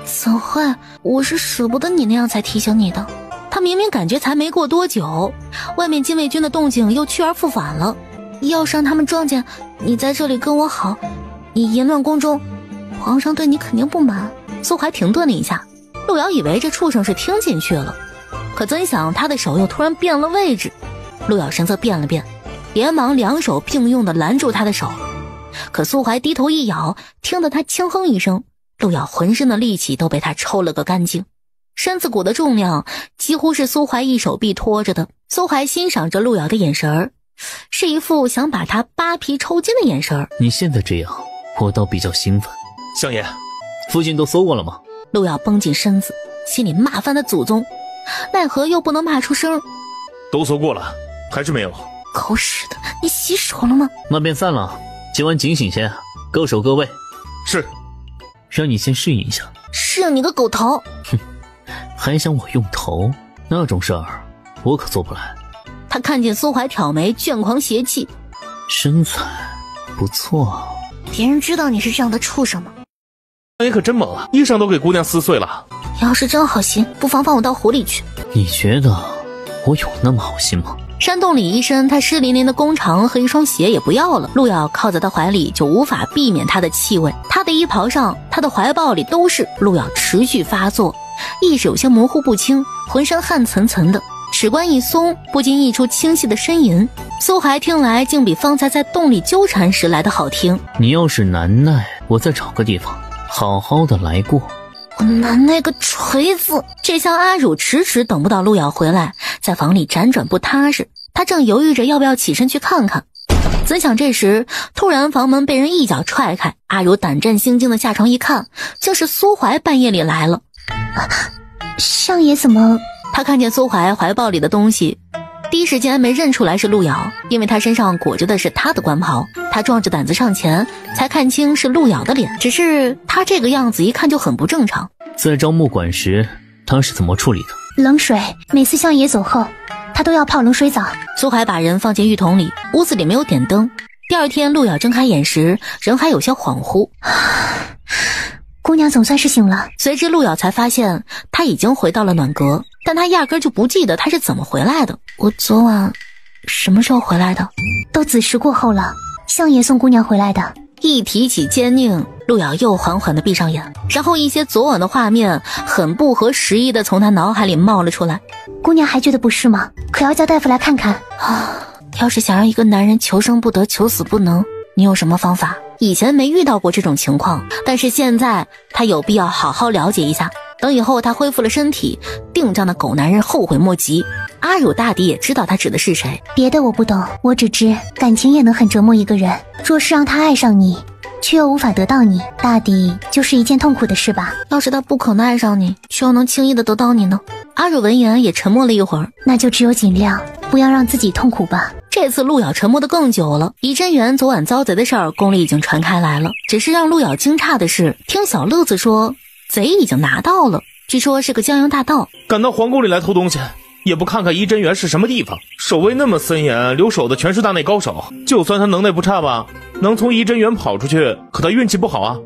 怎会，我是舍不得你那样才提醒你的。他明明感觉才没过多久，外面禁卫军的动静又去而复返了，要是让他们撞见你在这里跟我好，你淫乱宫中，皇上对你肯定不满。苏怀停顿了一下，路遥以为这畜生是听进去了，可怎想他的手又突然变了位置。路遥神色变了变，连忙两手并用的拦住他的手。可苏怀低头一咬，听得他轻哼一声，路遥浑身的力气都被他抽了个干净，身子骨的重量几乎是苏怀一手臂拖着的。苏怀欣赏着路遥的眼神儿，是一副想把他扒皮抽筋的眼神儿。你现在这样，我倒比较兴奋。相爷，父亲都搜过了吗？路遥绷紧身子，心里骂翻了祖宗，奈何又不能骂出声。都搜过了，还是没有。狗屎的，你洗手了吗？那便散了，今晚警醒些，各守各位。是。让你先适应一下。适应你个狗头！哼，还想我用头？那种事儿我可做不来。他看见苏怀挑眉，倦狂邪气。身材不错。别人知道你是这样的畜生吗？相爷可真猛啊，衣裳都给姑娘撕碎了。要是真好心，不妨放我到湖里去。你觉得我有那么好心吗？山洞里一身他湿淋淋的弓长和一双鞋也不要了，路遥靠在他怀里就无法避免他的气味，他的衣袍上，他的怀抱里都是。路遥持续发作，意识有些模糊不清，浑身汗涔涔的，齿关一松，不禁溢出清晰的呻吟。苏怀听来竟比方才在洞里纠缠时来的好听。你要是难耐，我再找个地方好好的来过。我难耐个锤子！这厢阿汝迟迟等不到路遥回来，在房里辗转不踏实，他正犹豫着要不要起身去看看，怎想这时突然房门被人一脚踹开，阿汝胆战心惊的下床一看，竟是苏怀半夜里来了。相爷怎么？他看见苏怀怀抱里的东西，第一时间没认出来是路遥，因为他身上裹着的是他的官袍。他壮着胆子上前，才看清是路遥的脸，只是他这个样子一看就很不正常。在招募馆时他是怎么处理的？冷水，每次相爷走后他都要泡冷水澡。苏怀把人放进浴桶里，屋子里没有点灯。第二天路遥睁开眼时，人还有些恍惚。姑娘总算是醒了。随之路遥才发现他已经回到了暖阁，但他压根就不记得他是怎么回来的。我昨晚什么时候回来的？都子时过后了，相爷送姑娘回来的。一提起奸佞，路遥又缓缓地闭上眼，然后一些昨晚的画面很不合时宜地从他脑海里冒了出来。姑娘还觉得不适吗？可要叫大夫来看看啊！要是想让一个男人求生不得求死不能，你有什么方法？以前没遇到过这种情况，但是现在他有必要好好了解一下，等以后他恢复了身体，定让那狗男人后悔莫及。阿汝大抵也知道他指的是谁，别的我不懂，我只知感情也能很折磨一个人，若是让他爱上你却又无法得到你，大抵就是一件痛苦的事吧。要是他不可能爱上你，却又能轻易的得到你呢？阿汝闻言也沉默了一会儿，那就只有尽量不要让自己痛苦吧。这次路遥沉默的更久了。怡真园昨晚遭贼的事儿，宫里已经传开来了，只是让路遥惊诧的是，听小乐子说贼已经拿到了，据说是个江洋大盗，敢到皇宫里来偷东西，也不看看怡真园是什么地方，守卫那么森严，留守的全是大内高手，就算他能耐不差吧，能从怡真园跑出去，可他运气不好啊。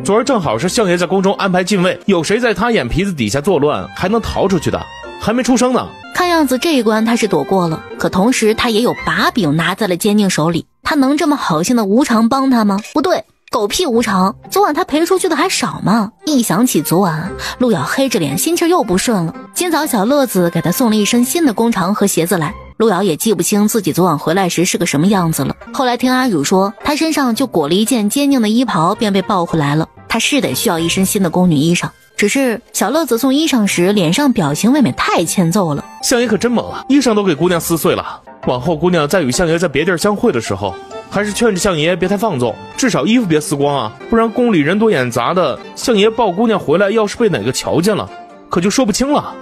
昨儿正好是相爷在宫中安排禁卫，有谁在他眼皮子底下作乱，还能逃出去的，还没出生呢。看样子这一关他是躲过了，可同时他也有把柄拿在了奸佞手里，他能这么好心的无偿帮他吗？不对，狗屁无偿，昨晚他赔出去的还少吗？一想起昨晚，路遥黑着脸，心情又不顺了。今早小乐子给他送了一身新的弓长和鞋子来，路遥也记不清自己昨晚回来时是个什么样子了。后来听阿汝说，他身上就裹了一件奸佞的衣袍，便被抱回来了。他是得需要一身新的宫女衣裳，只是小乐子送衣裳时脸上表情未免太欠揍了。相爷可真猛啊，衣裳都给姑娘撕碎了。往后姑娘再与相爷在别地儿相会的时候，还是劝着相爷别太放纵，至少衣服别撕光啊，不然宫里人多眼杂的，相爷抱姑娘回来，要是被哪个瞧见了，可就说不清了。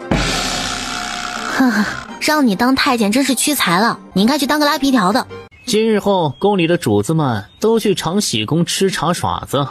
让你当太监真是屈才了，你应该去当个拉皮条的。今日后宫里的主子们都去长喜宫吃茶耍子，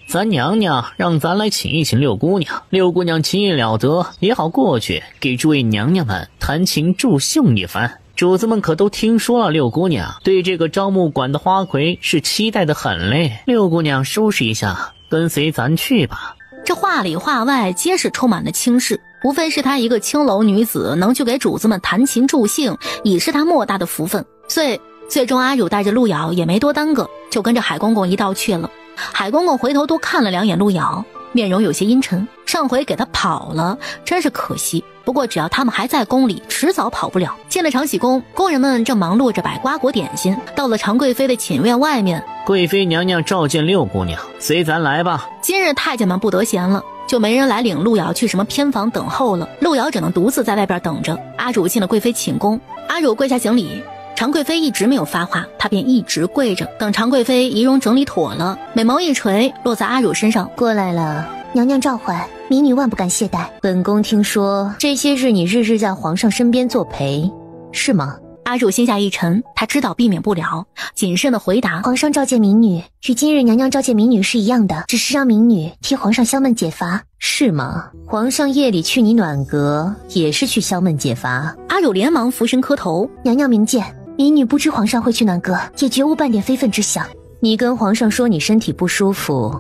咱娘娘让咱来请一请六姑娘，六姑娘情意了得，也好过去给诸位娘娘们弹琴助兴一番。主子们可都听说了，六姑娘对这个招募馆的花魁是期待的很嘞。六姑娘收拾一下，跟随咱去吧。这话里话外皆是充满了轻视，无非是她一个青楼女子能去给主子们弹琴助兴，已是她莫大的福分。遂最终阿汝带着路遥也没多耽搁，就跟着海公公一道去了。海公公回头多看了2眼路遥，面容有些阴沉，上回给他跑了，真是可惜。不过只要他们还在宫里，迟早跑不了。进了长喜宫，宫人们正忙碌着摆瓜果点心。到了常贵妃的寝院外面，贵妃娘娘召见6姑娘，随咱来吧。今日太监们不得闲了，就没人来领路遥去什么偏房等候了。路遥只能独自在外边等着。阿汝进了贵妃寝宫，阿汝跪下行礼。常贵妃一直没有发话，她便一直跪着，等常贵妃仪容整理妥了，美眸一垂，落在阿汝身上。过来了，娘娘召唤，民女万不敢懈怠。本宫听说这些日你日日在皇上身边作陪，是吗？阿汝心下一沉，他知道避免不了，谨慎地回答：皇上召见民女，与今日娘娘召见民女是一样的，只是让民女替皇上消闷解乏，是吗？皇上夜里去你暖阁，也是去消闷解乏？阿汝连忙俯身磕头：娘娘明鉴，民女不知皇上会去暖阁，也绝无半点非分之想。你跟皇上说你身体不舒服，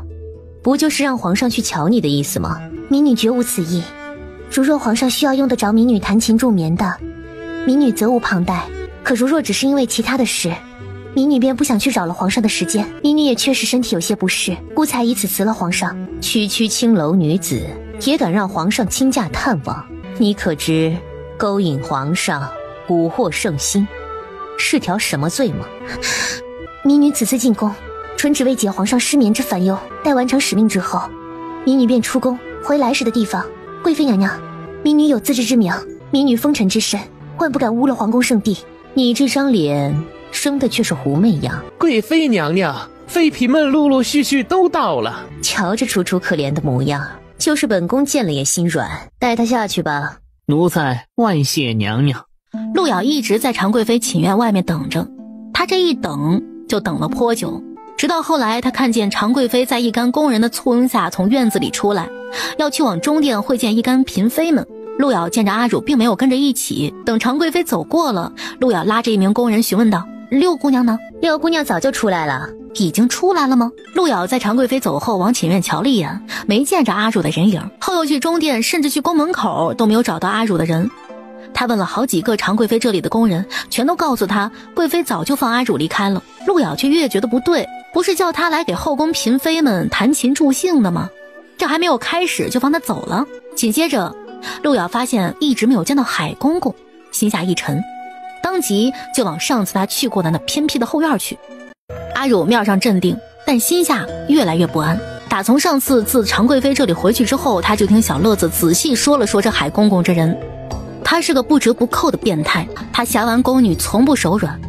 不就是让皇上去瞧你的意思吗？民女绝无此意。如若皇上需要用得着民女弹琴助眠的，民女责无旁贷。可如若只是因为其他的事，民女便不想去扰了皇上的时间。民女也确实身体有些不适，故才以此辞了皇上。区区青楼女子也敢让皇上亲驾探望，你可知勾引皇上、蛊惑圣心是条什么罪吗？民女此次进宫，纯只为解皇上失眠之烦忧。待完成使命之后，民女便出宫，回来时的地方。贵妃娘娘，民女有自知之明，民女风尘之身，万不敢污了皇宫圣地。你这张脸生的却是狐媚样。贵妃娘娘，妃嫔们陆陆续续都到了，瞧着楚楚可怜的模样，就是本宫见了也心软。带她下去吧。奴才万谢娘娘。路遥一直在常贵妃寝院外面等着，他这一等就等了颇久，直到后来他看见常贵妃在一干宫人的簇拥下从院子里出来，要去往中殿会见一干嫔妃们。路遥见着阿汝并没有跟着一起，等常贵妃走过了，路遥拉着一名宫人询问道：六姑娘呢？六姑娘早就出来了。已经出来了吗？路遥在常贵妃走后往寝院瞧了一眼，没见着阿汝的人影，后又去中殿甚至去宫门口都没有找到阿汝的人。他问了好几个常贵妃这里的宫人，全都告诉他贵妃早就放阿汝离开了。路遥却越觉得不对，不是叫他来给后宫嫔妃们弹琴助兴的吗？这还没有开始就放他走了。紧接着路遥发现一直没有见到海公公，心下一沉，当即就往上次他去过的那偏僻的后院去。阿汝面上镇定，但心下越来越不安。打从上次自常贵妃这里回去之后，他就听小乐子仔细说了说这海公公这人。他是个不折不扣的变态，他挟完宫女从不手软，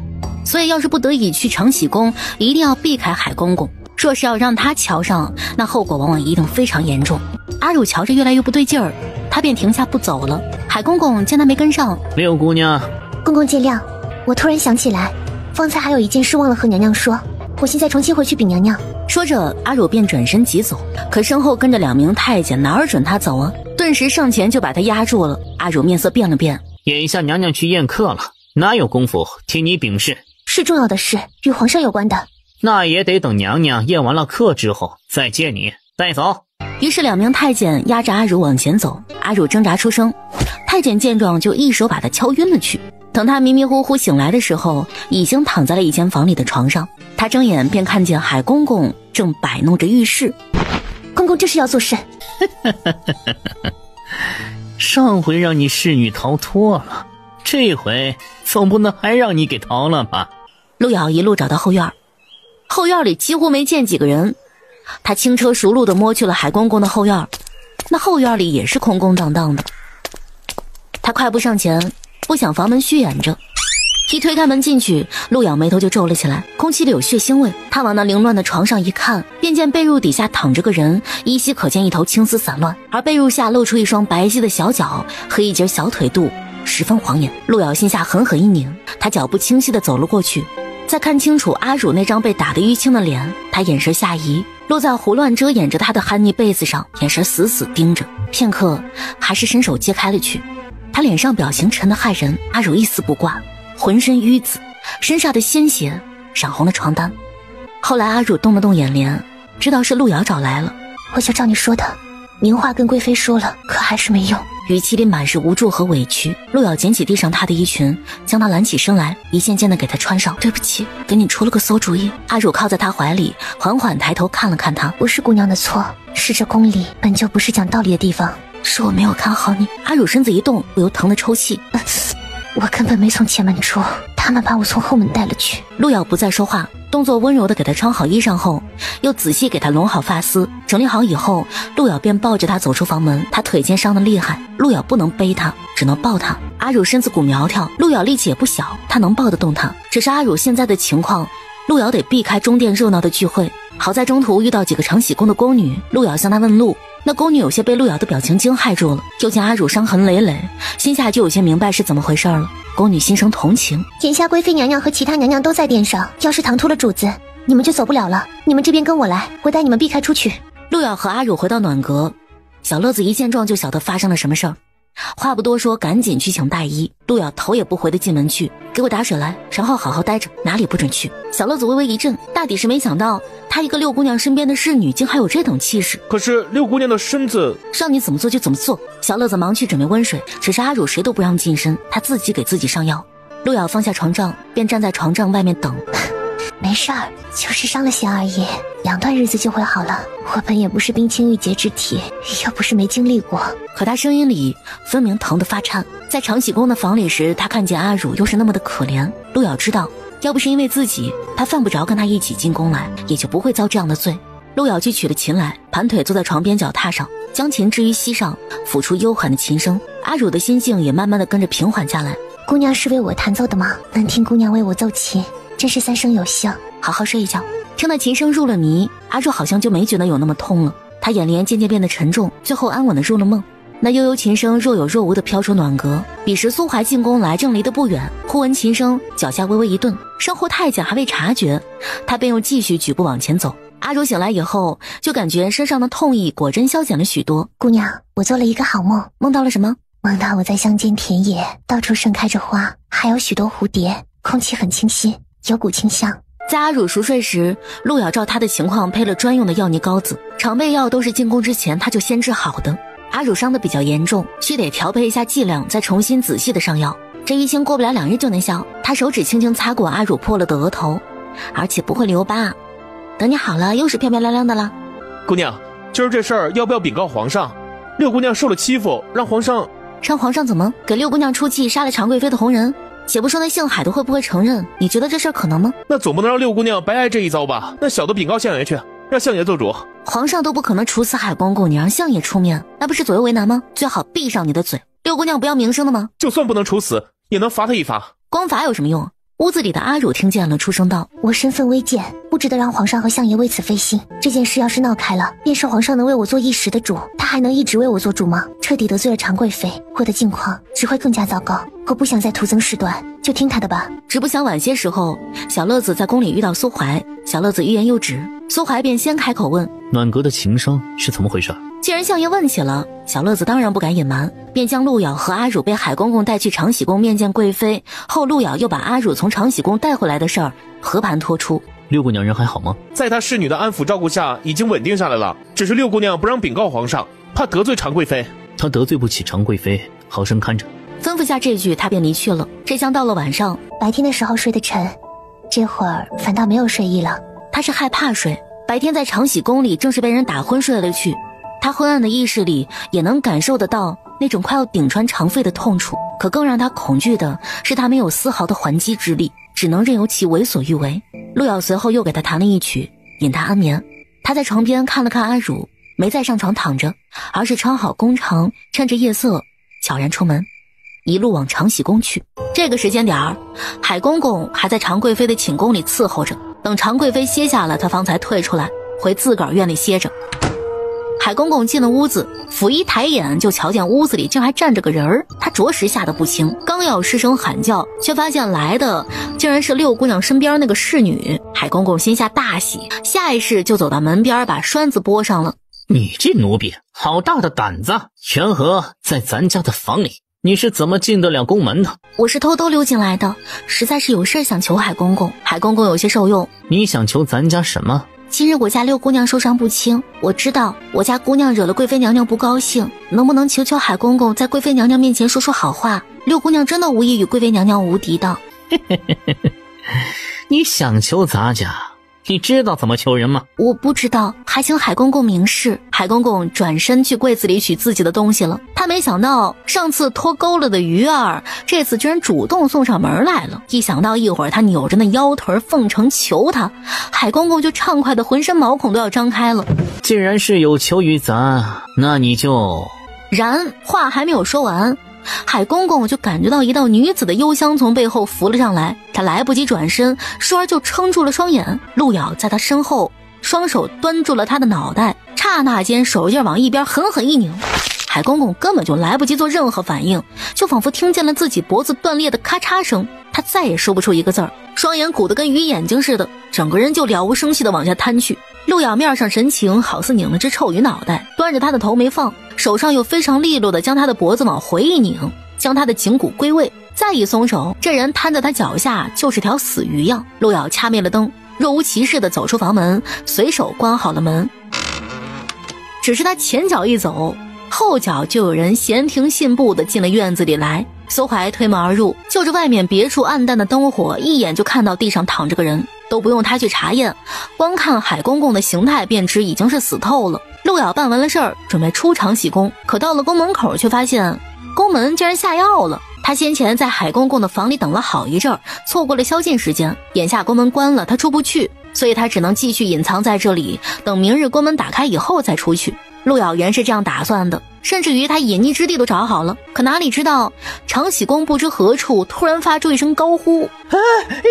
所以要是不得已去长喜宫，一定要避开海公公。若是要让他瞧上，那后果往往一定非常严重。阿汝瞧着越来越不对劲儿，他便停下不走了。海公公见他没跟上，六姑娘，公公见谅，我突然想起来，方才还有一件事忘了和娘娘说，我现在重新回去禀娘娘。说着阿汝便转身急走，可身后跟着2名太监，哪儿准他走啊？顿时上前就把他压住了。阿汝面色变了变，眼下娘娘去宴客了，哪有功夫听你禀事？是重要的事，与皇上有关的，那也得等娘娘宴完了客之后再接你带走。于是2名太监压着阿汝往前走，阿汝挣扎出声，太监见状就一手把他敲晕了去。等他迷迷糊糊醒来的时候，已经躺在了一间房里的床上。他睁眼便看见海公公正摆弄着浴室。公公这是要做甚？上回让你侍女逃脱了，这回总不能还让你给逃了吧？路遥一路找到后院，后院里几乎没见几个人。他轻车熟路地摸去了海公公的后院，那后院里也是空空荡荡的。他快步上前，不想房门虚掩着，一推开门进去，路遥眉头就皱了起来，空气里有血腥味。他往那凌乱的床上一看，便见被褥底下躺着个人，依稀可见一头青丝散乱，而被褥下露出一双白皙的小脚和一截小腿肚，十分晃眼。路遥心下狠狠一拧，他脚步清晰地走了过去，再看清楚阿汝那张被打得淤青的脸，他眼神下移，落在胡乱遮掩着他的汗泥被子上，眼神死死盯着，片刻还是伸手揭开了去。他脸上表情沉得骇人，阿汝一丝不挂，浑身淤紫，身上的鲜血染红了床单。后来阿汝动了动眼帘，知道是路遥找来了。我就照你说的，明话跟贵妃说了，可还是没用。语气里满是无助和委屈。陆瑶捡起地上她的衣裙，将她揽起身来，一件件的给她穿上。对不起，给你出了个馊主意。阿汝靠在她怀里，缓缓抬头看了看她。不是姑娘的错，是这宫里本就不是讲道理的地方，是我没有看好你。阿汝身子一动，不由疼得抽泣。我根本没从前门出，他们把我从后门带了去。陆瑶不再说话，动作温柔地给她穿好衣裳后，又仔细给她拢好发丝，整理好以后，陆瑶便抱着她走出房门。她腿间伤得厉害，陆瑶不能背她，只能抱她。阿汝身子骨苗条，陆瑶力气也不小，她能抱得动她。只是阿汝现在的情况，陆瑶得避开中殿热闹的聚会。好在中途遇到几个长喜宫的宫女，陆瑶向她问路。那宫女有些被陆瑶的表情惊骇住了，又见阿汝伤痕累累，心下就有些明白是怎么回事了。宫女心生同情，眼下贵妃娘娘和其他娘娘都在殿上，要是唐突了主子，你们就走不了了。你们这边跟我来，我带你们避开出去。陆瑶和阿汝回到暖阁，小乐子一见状就晓得发生了什么事儿，话不多说，赶紧去请大衣。陆瑶头也不回的进门去，给我打水来，然后好好待着，哪里不准去。小乐子微微一震，大抵是没想到她一个六姑娘身边的侍女竟还有这等气势。可是六姑娘的身子，让你怎么做就怎么做。小乐子忙去准备温水，只是阿汝谁都不让近身，她自己给自己上药。陆瑶放下床帐，便站在床帐外面等。没事儿，就是伤了些而已，2段日子就会好了。我本也不是冰清玉洁之体，又不是没经历过。可他声音里分明疼得发颤。在长喜宫的房里时，他看见阿汝又是那么的可怜。陆瑶知道，要不是因为自己，他犯不着跟他一起进宫来，也就不会遭这样的罪。陆瑶去取了琴来，盘腿坐在床边脚踏上，将琴置于膝上，抚出悠缓的琴声。阿汝的心境也慢慢的跟着平缓下来。姑娘是为我弹奏的吗？能听姑娘为我奏琴，真是3生有幸。好好睡一觉。听那琴声入了迷，阿汝好像就没觉得有那么痛了。他眼帘渐渐变得沉重，最后安稳的入了梦。那悠悠琴声若有若无的飘出暖阁。彼时苏怀进宫来，正离得不远，忽闻琴声，脚下微微一顿，身后太监还未察觉，他便又继续举步往前走。阿汝醒来以后，就感觉身上的痛意果真消减了许多。姑娘，我做了一个好梦。梦到了什么？梦到我在乡间田野，到处盛开着花，还有许多蝴蝶，空气很清新，有股清香。在阿汝熟睡时，陆瑶照他的情况配了专用的药泥膏子，常备药都是进宫之前他就先治好的。阿汝伤得比较严重，需得调配一下剂量，再重新仔细的上药。这一星过不了2日就能消。他手指轻轻擦过阿汝破了的额头，而且不会留疤。等你好了，又是漂漂亮亮的了。姑娘，今儿这事儿要不要禀告皇上？六姑娘受了欺负，让皇上怎么给六姑娘出气，杀了常贵妃的红人？且不说那姓海的会不会承认，你觉得这事儿可能吗？那总不能让六姑娘白挨这一遭吧？那小的禀告相爷去，让相爷做主。皇上都不可能处死海公公，你让相爷出面，那不是左右为难吗？最好闭上你的嘴。六姑娘不要名声的吗？就算不能处死，也能罚他一罚。光罚有什么用？屋子里的阿汝听见了，出声道：我身份微贱，不值得让皇上和相爷为此费心。这件事要是闹开了，便是皇上能为我做一时的主，他还能一直为我做主吗？彻底得罪了常贵妃，我的境况只会更加糟糕。我不想再徒增事端，就听他的吧。只不想晚些时候，小乐子在宫里遇到苏怀，小乐子欲言又止，苏怀便先开口问：暖阁的琴声是怎么回事？既然相爷问起了，小乐子当然不敢隐瞒，便将陆瑶和阿汝被海公公带去长喜宫面见贵妃后，陆瑶又把阿汝从长喜宫带回来的事儿和盘托出。六姑娘人还好吗？在她侍女的安抚照顾下，已经稳定下来了。只是六姑娘不让禀告皇上，怕得罪常贵妃。她得罪不起常贵妃，好生看着。吩咐下这句，她便离去了。这厢到了晚上，白天的时候睡得沉，这会儿反倒没有睡意了。她是害怕睡，白天在长喜宫里正是被人打昏睡了去。他昏暗的意识里也能感受得到那种快要顶穿肠肺的痛楚，可更让他恐惧的是他没有丝毫的还击之力，只能任由其为所欲为。陆瑶随后又给他弹了一曲，引他安眠。他在床边看了看阿汝，没再上床躺着，而是穿好宫裳，趁着夜色悄然出门，一路往长喜宫去。这个时间点儿，海公公还在常贵妃的寝宫里伺候着，等常贵妃歇下了，他方才退出来回自个儿院里歇着。海公公进了屋子，甫一抬眼就瞧见屋子里竟还站着个人儿，他着实吓得不轻，刚要失声喊叫，却发现来的竟然是六姑娘身边那个侍女。海公公心下大喜，下意识就走到门边，把栓子拨上了。你这奴婢，好大的胆子！全和在咱家的房里，你是怎么进得了宫门的？我是偷偷溜进来的，实在是有事想求海公公。海公公有些受用。你想求咱家什么？今日我家六姑娘受伤不轻，我知道我家姑娘惹了贵妃娘娘不高兴，能不能求求海公公在贵妃娘娘面前说说好话？六姑娘真的无意与贵妃娘娘无敌的。你想求咱家，你知道怎么求人吗？我不知道，还请海公公明示。海公公转身去柜子里取自己的东西了，他没想到上次脱钩了的鱼儿，这次居然主动送上门来了。一想到一会儿他扭着那腰腿奉承求他，海公公就畅快的浑身毛孔都要张开了。既然是有求于咱，那你就……然话还没有说完，海公公就感觉到一道女子的幽香从背后浮了上来，他来不及转身，倏儿就撑住了双眼。路遥在他身后，双手端住了他的脑袋，刹那间手劲往一边狠狠一拧，海公公根本就来不及做任何反应，就仿佛听见了自己脖子断裂的咔嚓声，他再也说不出一个字儿，双眼鼓得跟鱼眼睛似的，整个人就了无生气的往下瘫去。路遥面上神情好似拧了只臭鱼脑袋，端着他的头没放，手上又非常利落的将他的脖子往回一拧，将他的颈骨归位，再一松手，这人瘫在他脚下就是条死鱼样。路遥掐灭了灯，若无其事的走出房门，随手关好了门。只是他前脚一走，后脚就有人闲庭信步的进了院子里来。苏怀推门而入，就着外面别处暗淡的灯火，一眼就看到地上躺着个人，都不用他去查验，光看海公公的形态便知已经是死透了。路遥办完了事儿，准备出长喜宫，可到了宫门口却发现宫门竟然下药了。他先前在海公公的房里等了好一阵儿，错过了宵禁时间，眼下宫门关了，他出不去，所以他只能继续隐藏在这里，等明日宫门打开以后再出去。路遥原是这样打算的，甚至于他隐匿之地都找好了，可哪里知道长喜宫不知何处突然发出一声高呼：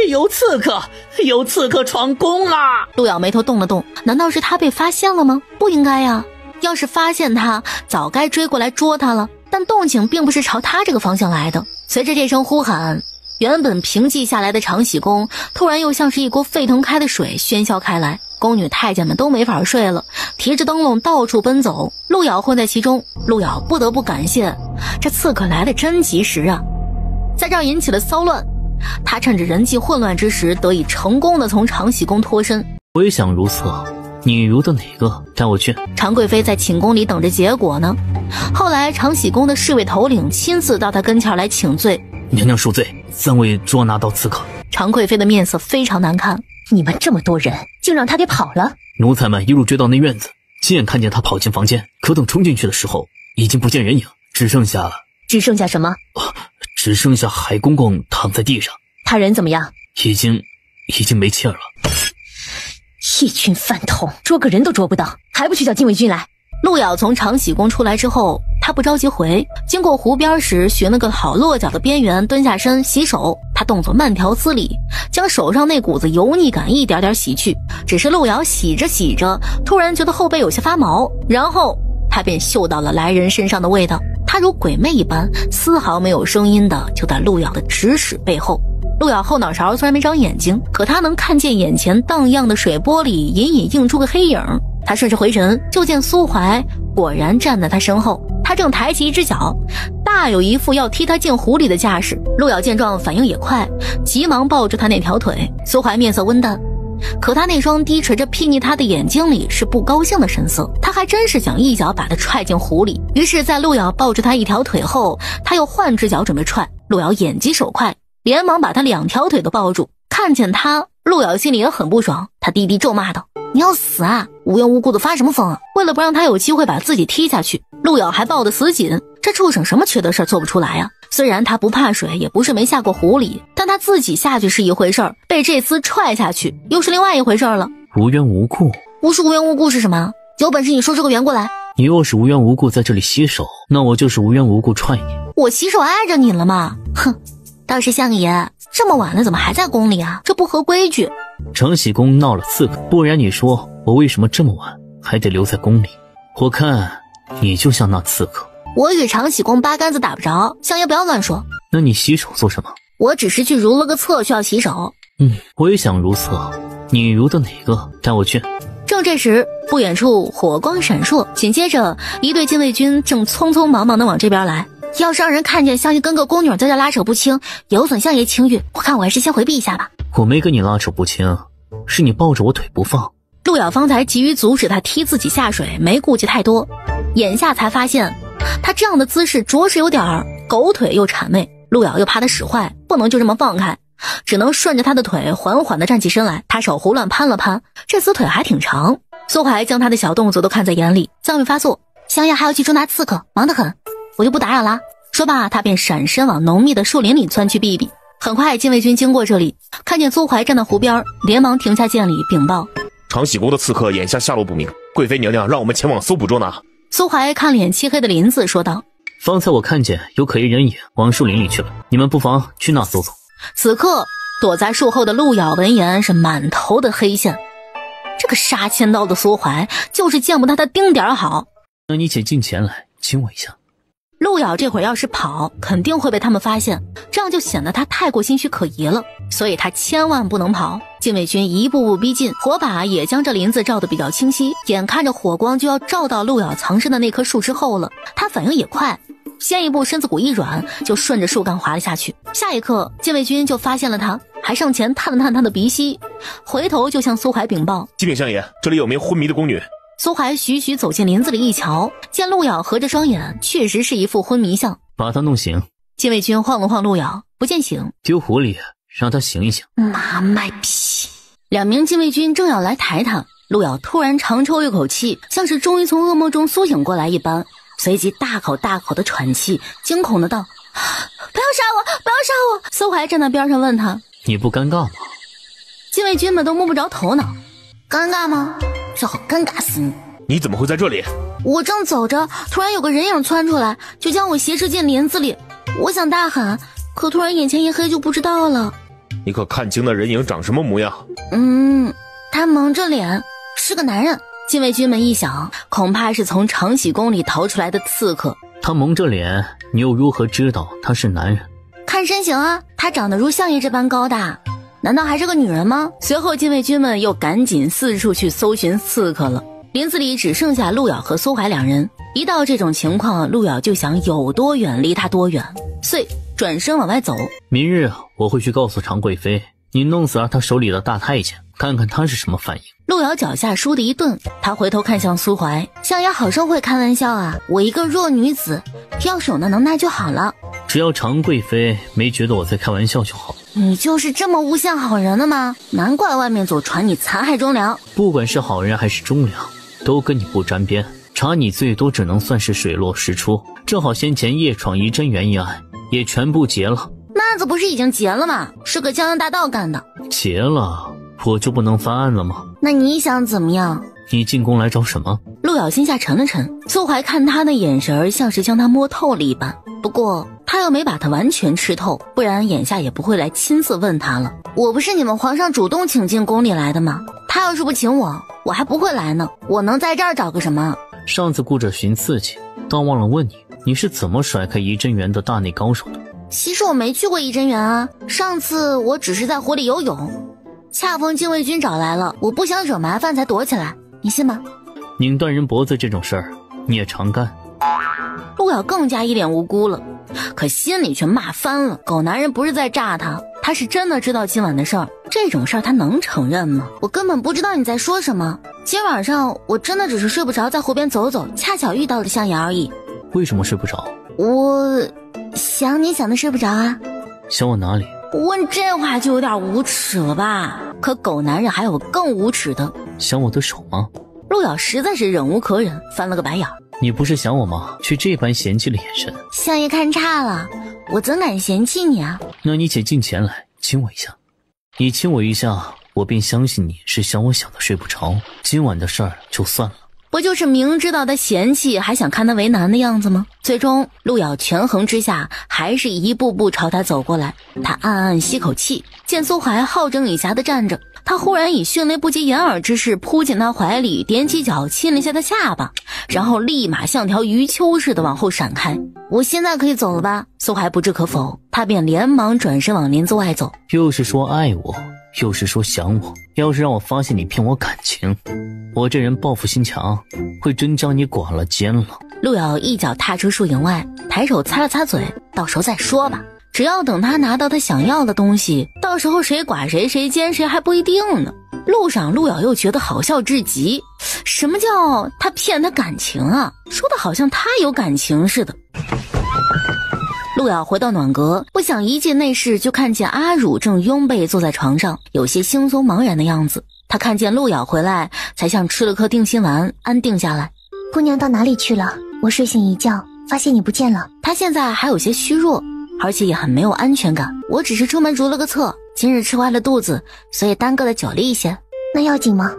有刺客，有刺客闯宫啦！路遥眉头动了动，难道是他被发现了吗？不应该呀，要是发现他，早该追过来捉他了。但动静并不是朝他这个方向来的。随着这声呼喊，原本平静下来的长喜宫突然又像是一锅沸腾开的水喧嚣开来，宫女太监们都没法睡了，提着灯笼到处奔走，路遥混在其中。路遥不得不感谢这刺客来的真及时啊，在这儿引起了骚乱，他趁着人际混乱之时得以成功的从长喜宫脱身。我也想如厕，你如的哪个？带我去。常贵妃在寝宫里等着结果呢。后来长喜宫的侍卫头领亲自到他跟前来请罪。娘娘恕罪，三位捉拿到刺客。常贵妃的面色非常难看。你们这么多人，竟让他给跑了？奴才们一路追到那院子，亲眼看见他跑进房间，可等冲进去的时候，已经不见人影，只剩下什么？只剩下海公公躺在地上。他人怎么样？已经没气儿了。一群饭桶，捉个人都捉不到，还不去叫禁卫军来？路遥从长喜宫出来之后，他不着急回，经过湖边时寻了个好落脚的边缘，蹲下身洗手。他动作慢条斯理，将手上那股子油腻感一点点洗去。只是路遥洗着洗着，突然觉得后背有些发毛，然后他便嗅到了来人身上的味道。他如鬼魅一般，丝毫没有声音的就在路遥的指使背后。路遥后脑勺虽然没长眼睛，可他能看见眼前荡漾的水波里隐隐映出个黑影。他顺势回神，就见苏怀果然站在他身后，他正抬起一只脚，大有一副要踢他进湖里的架势。路遥见状反应也快，急忙抱住他那条腿。苏怀面色温淡，可他那双低垂着睥睨他的眼睛里是不高兴的神色，他还真是想一脚把他踹进湖里。于是在路遥抱住他一条腿后，他又换只脚准备踹。路遥眼疾手快，连忙把他两条腿都抱住。看见他，路遥心里也很不爽，他低低咒骂道：你要死啊，无缘无故的发什么疯啊！为了不让他有机会把自己踢下去，路遥还抱得死紧。这畜生什么缺德事做不出来啊？虽然他不怕水，也不是没下过湖里，但他自己下去是一回事儿，被这厮踹下去又是另外一回事儿了。无缘无故？不是无缘无故是什么？有本事你说出个缘过来。你若是无缘无故在这里洗手，那我就是无缘无故踹你。我洗手碍着你了吗？哼！倒是相爷，这么晚了怎么还在宫里啊？这不合规矩。长喜宫闹了刺客，不然你说我为什么这么晚还得留在宫里？我看你就像那刺客。我与长喜宫八竿子打不着，相爷不要乱说。那你洗手做什么？我只是去如了个厕，需要洗手。我也想如厕，你如的哪个？带我去。正这时，不远处火光闪烁，紧接着一队禁卫军正匆匆忙忙地往这边来。要是让人看见相爷跟个宫女在这拉扯不清，有损相爷清誉，我看我还是先回避一下吧。我没跟你拉扯不清，是你抱着我腿不放。路陆瑶方才急于阻止他踢自己下水，没顾及太多，眼下才发现他这样的姿势着实有点狗腿又谄媚。陆瑶又怕他使坏，不能就这么放开，只能顺着他的腿缓缓地站起身来。他手胡乱攀了攀，这厮腿还挺长。苏怀将他的小动作都看在眼里，将欲发作，香叶还要去捉拿刺客，忙得很，我就不打扰啦。说罢，他便闪身往浓密的树林里窜去避避。很快，禁卫军经过这里，看见苏怀站在湖边，连忙停下剑礼禀报：长喜宫的刺客眼下下落不明，贵妃娘娘让我们前往搜捕捉拿。苏怀看脸漆黑的林子，说道：方才我看见有可疑人影往树林里去了，你们不妨去那搜搜。此刻躲在树后的陆瑶闻言是满头的黑线，这个杀千刀的苏怀就是见不得他丁点好。那你且近前来亲我一下。陆瑶这会儿要是跑，肯定会被他们发现，这样就显得他太过心虚可疑了，所以他千万不能跑。禁卫军一步步逼近，火把也将这林子照得比较清晰，眼看着火光就要照到陆瑶藏身的那棵树之后了，他反应也快，先一步身子骨一软，就顺着树干滑了下去。下一刻，禁卫军就发现了他，还上前探了探他的鼻息，回头就向苏怀禀报：启禀相爷，这里有名昏迷的宫女。苏怀徐徐走进林子里一瞧，见陆瑶合着双眼，确实是一副昏迷相，把他弄醒。禁卫军晃了晃陆瑶，不见醒，丢湖里让他醒一醒。妈卖批！两名禁卫军正要来抬他，陆瑶突然长抽一口气，像是终于从噩梦中苏醒过来一般，随即大口大口的喘气，惊恐的道：不要杀我，不要杀我！苏怀站在边上问他：你不尴尬吗？禁卫军们都摸不着头脑。尴尬吗？最好尴尬死你！你怎么会在这里？我正走着，突然有个人影窜出来，就将我挟持进林子里。我想大喊，可突然眼前一黑，就不知道了。你可看清那人影长什么模样？他蒙着脸，是个男人。禁卫军们一想，恐怕是从长喜宫里逃出来的刺客。他蒙着脸，你又如何知道他是男人？看身形啊，他长得如相爷这般高大，难道还是个女人吗？随后禁卫军们又赶紧四处去搜寻刺客了。林子里只剩下陆瑶和苏怀两人，一到这种情况，陆瑶就想有多远离他多远，遂转身往外走。明日我会去告诉常贵妃，你弄死了他手里的大太监，看看他是什么反应。陆瑶脚下倏地一顿，他回头看向苏怀，相爷好生会开玩笑啊，我一个弱女子，要是有那能耐就好了。只要常贵妃没觉得我在开玩笑就好。你就是这么诬陷好人的吗？难怪外面总传你残害忠良。不管是好人还是忠良，都跟你不沾边，查你最多只能算是水落石出。正好先前夜闯怡真园一案也全部结了。那案子不是已经结了吗？是个江洋大盗干的。结了，我就不能翻案了吗？那你想怎么样？你进宫来找什么？陆瑶心下沉了沉，苏怀看他的眼神像是将他摸透了一般，不过他又没把他完全吃透，不然眼下也不会来亲自问他了。我不是你们皇上主动请进宫里来的吗？他要是不请我，我还不会来呢。我能在这儿找个什么？上次顾着寻刺激，倒忘了问你，你是怎么甩开怡真园的大内高手的？其实我没去过怡真园啊，上次我只是在湖里游泳，恰逢禁卫军找来了，我不想惹麻烦才躲起来，你信吗？拧断人脖子这种事儿你也常干。陆瑶更加一脸无辜了，可心里却骂翻了。狗男人不是在诈他，他是真的知道今晚的事儿，这种事儿他能承认吗？我根本不知道你在说什么。今晚上我真的只是睡不着，在湖边走走，恰巧遇到了相爷而已。为什么睡不着？我想你想的睡不着啊。想我哪里？问这话就有点无耻了吧？可狗男人还有更无耻的。想我的手吗？陆瑶实在是忍无可忍，翻了个白眼。你不是想我吗？却这般嫌弃的眼神。相爷看差了，我怎敢嫌弃你啊？那你且近前来亲我一下。你亲我一下，我便相信你是想我想的睡不着，今晚的事儿就算了。不就是明知道他嫌弃，还想看他为难的样子吗？最终陆瑶权衡之下，还是一步步朝他走过来。他暗暗吸口气，见苏怀好整以暇地站着，他忽然以迅雷不及掩耳之势扑进他怀里，踮起脚亲了一下他下巴，然后立马像条鱼鳅似的往后闪开。我现在可以走了吧？苏怀不置可否，他便连忙转身往林子外走。又是说爱我，又是说想我，要是让我发现你骗我感情，我这人报复心强，会真将你剐了奸了。陆瑶一脚踏出树影外，抬手擦了擦嘴，到时候再说吧，只要等他拿到他想要的东西，到时候谁剐谁谁奸谁还不一定呢。路上陆遥又觉得好笑至极，什么叫他骗他感情啊？说的好像他有感情似的。陆遥回到暖阁，不想一进内室就看见阿汝正拥被坐在床上，有些惺忪茫然的样子。他看见陆遥回来，才像吃了颗定心丸，安定下来。姑娘到哪里去了？我睡醒一觉，发现你不见了。他现在还有些虚弱，而且也很没有安全感。我只是出门如了个厕，今日吃坏了肚子，所以耽搁的久了一些。那要紧吗？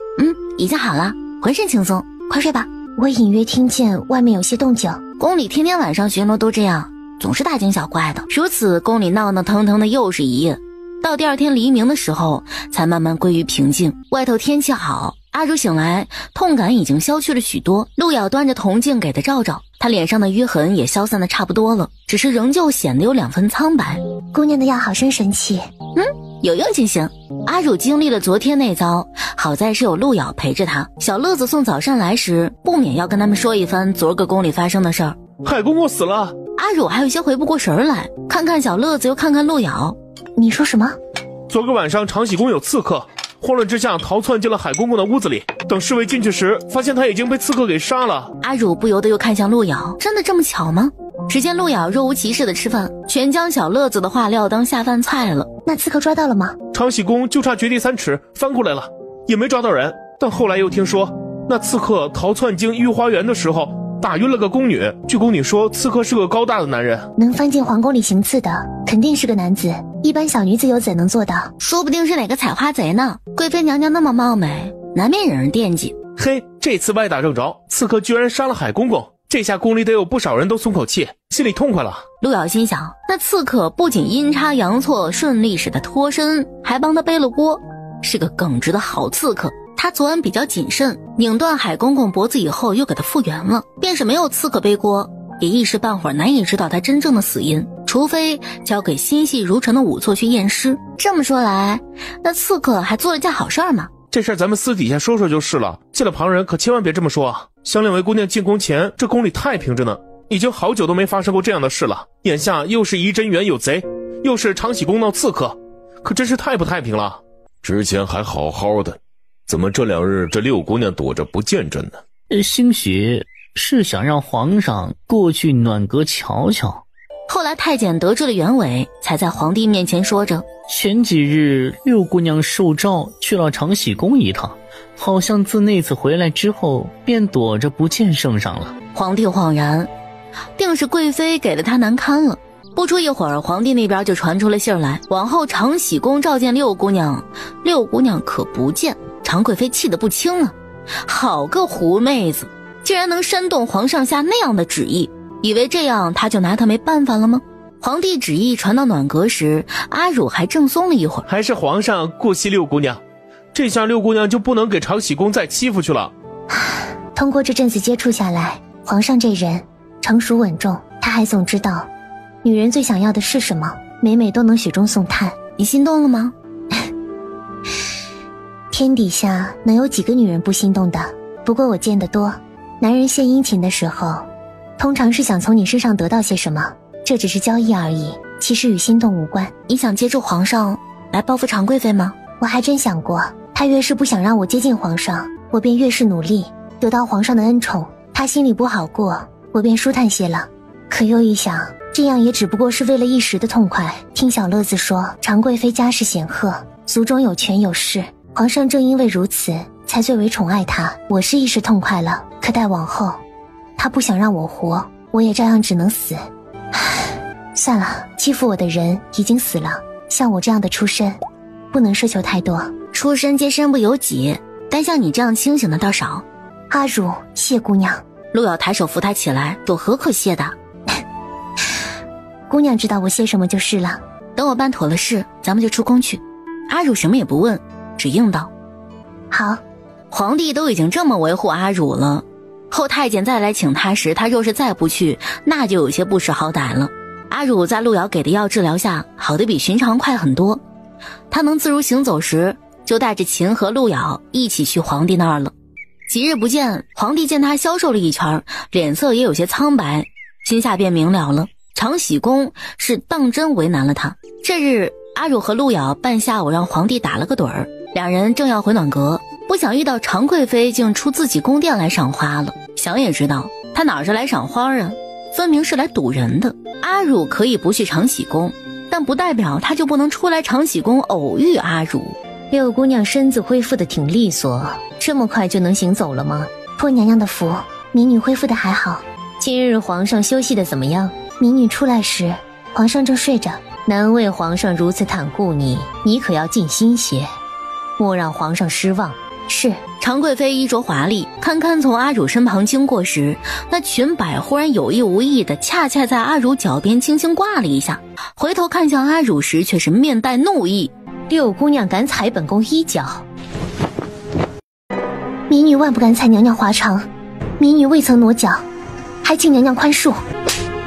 已经好了，浑身轻松，快睡吧。我隐约听见外面有些动静。宫里天天晚上巡逻都这样，总是大惊小怪的。如此，宫里闹闹腾腾的又是一夜，到第二天黎明的时候，才慢慢归于平静。外头天气好，阿如醒来，痛感已经消去了许多。陆遥端着铜镜给他照照，他脸上的淤痕也消散的差不多了，只是仍旧显得有2分苍白。姑娘的药好生神奇。有用就行。阿汝经历了昨天那遭，好在是有陆遥陪着他。小乐子送早膳来时，不免要跟他们说一番昨个宫里发生的事儿。海公公死了。阿汝还有些回不过神来，看看小乐子又看看陆遥。你说什么？昨个晚上长喜宫有刺客，慌乱之下逃窜进了海公公的屋子里，等侍卫进去时，发现他已经被刺客给杀了。阿汝不由得又看向陆遥，真的这么巧吗？只见陆遥若无其事的吃饭，全将小乐子的话撂当下饭菜了。那刺客抓到了吗？长喜宫就差掘地3尺翻过来了，也没抓到人。但后来又听说，那刺客逃窜经御花园的时候，打晕了个宫女。据宫女说，刺客是个高大的男人。能翻进皇宫里行刺的，肯定是个男子，一般小女子又怎能做到？说不定是哪个采花贼呢。贵妃娘娘那么貌美，难免惹人惦记。嘿，这次歪打正着，刺客居然杀了海公公，这下宫里得有不少人都松口气，心里痛快了。陆遥心想，那刺客不仅阴差阳错顺利使他脱身，还帮他背了锅，是个耿直的好刺客。他昨晚比较谨慎，拧断海公公脖子以后又给他复原了，便是没有刺客背锅，也一时半会儿难以知道他真正的死因，除非交给心细如尘的仵作去验尸。这么说来，那刺客还做了件好事儿嘛。这事儿咱们私底下说说就是了，见了旁人可千万别这么说啊。香两位姑娘进宫前，这宫里太平着呢，已经好久都没发生过这样的事了。眼下又是怡真园有贼，又是长喜宫闹刺客，可真是太不太平了。之前还好好的，怎么这2日这6姑娘躲着不见朕呢？兴许是想让皇上过去暖阁瞧瞧。后来太监得知了原委，才在皇帝面前说着，前几日6姑娘受诏去了长喜宫一趟，好像自那次回来之后便躲着不见圣上了。皇帝恍然，定是贵妃给了他难堪了。不出一会儿，皇帝那边就传出了信来，往后长喜宫召见6姑娘，6姑娘可不见。常贵妃气得不轻啊，好个狐妹子，竟然能煽动皇上下那样的旨意，以为这样他就拿他没办法了吗？皇帝旨意传到暖阁时，阿汝还正松了一会儿。还是皇上顾惜6姑娘，这下6姑娘就不能给长喜宫再欺负去了。通过这阵子接触下来，皇上这人成熟稳重，他还总知道女人最想要的是什么，每每都能雪中送炭。你心动了吗？天底下能有几个女人不心动的？不过我见得多，男人献殷勤的时候，通常是想从你身上得到些什么，这只是交易而已，其实与心动无关。你想借助皇上来报复常贵妃吗？我还真想过，他越是不想让我接近皇上，我便越是努力得到皇上的恩宠，他心里不好过，我便舒坦些了。可又一想，这样也只不过是为了一时的痛快。听小乐子说，常贵妃家世显赫，族中有权有势，皇上正因为如此才最为宠爱她。我是一时痛快了，可待往后他不想让我活，我也照样只能死。算了，欺负我的人已经死了，像我这样的出身不能奢求太多。出身皆身不由己，但像你这样清醒的倒少。阿汝，谢姑娘。陆遥抬手扶她起来，有何可谢的？姑娘知道我谢什么就是了。等我办妥了事，咱们就出宫去。阿汝什么也不问，只应道好。皇帝都已经这么维护阿汝了，后太监再来请他时，他若是再不去，那就有些不识好歹了。阿汝在陆遥给的药治疗下，好的比寻常快很多。他能自如行走时，就带着秦和陆遥一起去皇帝那儿了。几日不见，皇帝见他消瘦了一圈，脸色也有些苍白，心下便明了了，长喜宫是当真为难了他。这日阿汝和陆遥半下午让皇帝打了个盹儿，两人正要回暖阁，不想遇到常贵妃竟出自己宫殿来赏花了。想也知道她哪是来赏花啊，分明是来堵人的。阿汝可以不去长喜宫，但不代表她就不能出来长喜宫偶遇阿汝。六姑娘身子恢复得挺利索，这么快就能行走了吗？托娘娘的福，民女恢复得还好。今日皇上休息得怎么样？民女出来时，皇上正睡着。难为皇上如此袒护你，你可要尽心些，莫让皇上失望。是。常贵妃衣着华丽，堪堪从阿汝身旁经过时，那裙摆忽然有意无意的恰恰在阿汝脚边轻轻挂了一下，回头看向阿汝时却是面带怒意。六姑娘敢踩本宫衣角，民女万不敢踩娘娘华裳，民女未曾挪脚，还请娘娘宽恕。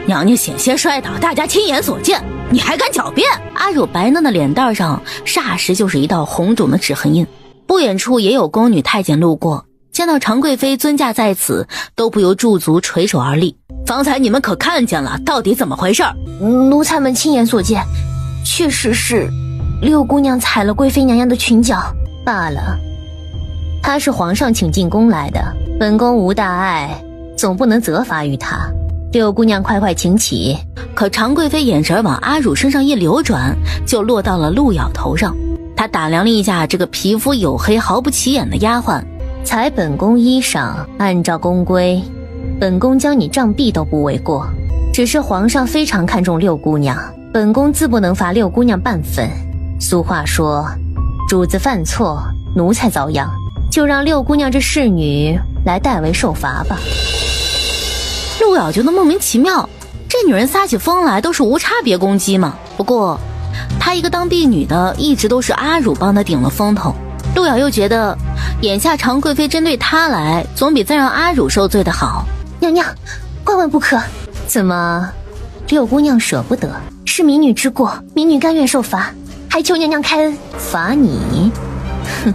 娘娘险些摔倒，大家亲眼所见，你还敢狡辩？阿汝白嫩的脸蛋上霎时就是一道红肿的指痕印。不远处也有宫女太监路过，见到常贵妃尊驾在此，都不由驻足垂手而立。方才你们可看见了，到底怎么回事？奴才们亲眼所见，确实是六姑娘踩了贵妃娘娘的裙角罢了。她是皇上请进宫来的，本宫无大碍，总不能责罚于她。六姑娘快快请起。可常贵妃眼神往阿汝身上一流转，就落到了陆瑶头上。她打量了一下这个皮肤黝黑毫不起眼的丫鬟，踩本宫衣裳，按照宫规，本宫将你杖毙都不为过。只是皇上非常看重六姑娘，本宫自不能罚六姑娘半分。俗话说，主子犯错，奴才遭殃，就让六姑娘这侍女来代为受罚吧。陆瑶觉得莫名其妙，这女人撒起疯来都是无差别攻击嘛。不过她一个当婢女的，一直都是阿汝帮她顶了风头。陆瑶又觉得眼下常贵妃针对她来，总比再让阿汝受罪的好。娘娘万万不可。怎么六姑娘舍不得？是民女之过，民女甘愿受罚，还求娘娘开恩。罚你？哼，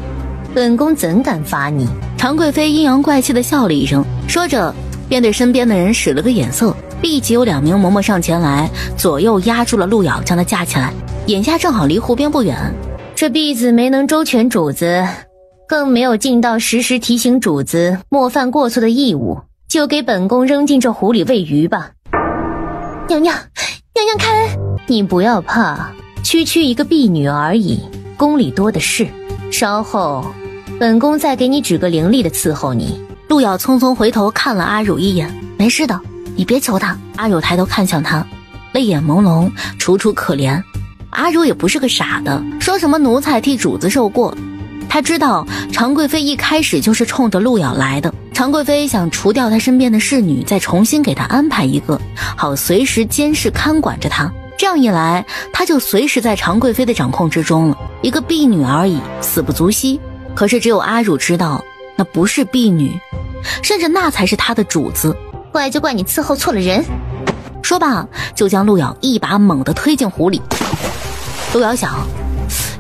本宫怎敢罚你？常贵妃阴阳怪气地笑了一声，说着便对身边的人使了个眼色，立即有2名嬷嬷上前来，左右压住了陆瑶，将她架起来。眼下正好离湖边不远。这婢子没能周全主子，更没有尽到时时提醒主子莫犯过错的义务，就给本宫扔进这湖里喂鱼吧。娘娘，娘娘开恩！你不要怕，区区一个婢女而已，宫里多的是。稍后本宫再给你指个伶俐的伺候你。陆瑶匆匆回头看了阿汝一眼，没事的，你别求他。阿汝抬头看向他，泪眼朦胧，楚楚可怜。阿汝也不是个傻的，说什么奴才替主子受过。他知道常贵妃一开始就是冲着陆瑶来的，常贵妃想除掉她身边的侍女，再重新给她安排一个，好随时监视看管着她。这样一来，她就随时在常贵妃的掌控之中了。一个婢女而已，死不足惜。可是只有阿汝知道，那不是婢女，甚至那才是她的主子。怪就怪你伺候错了人。说罢，就将陆瑶一把猛地推进湖里。陆瑶想，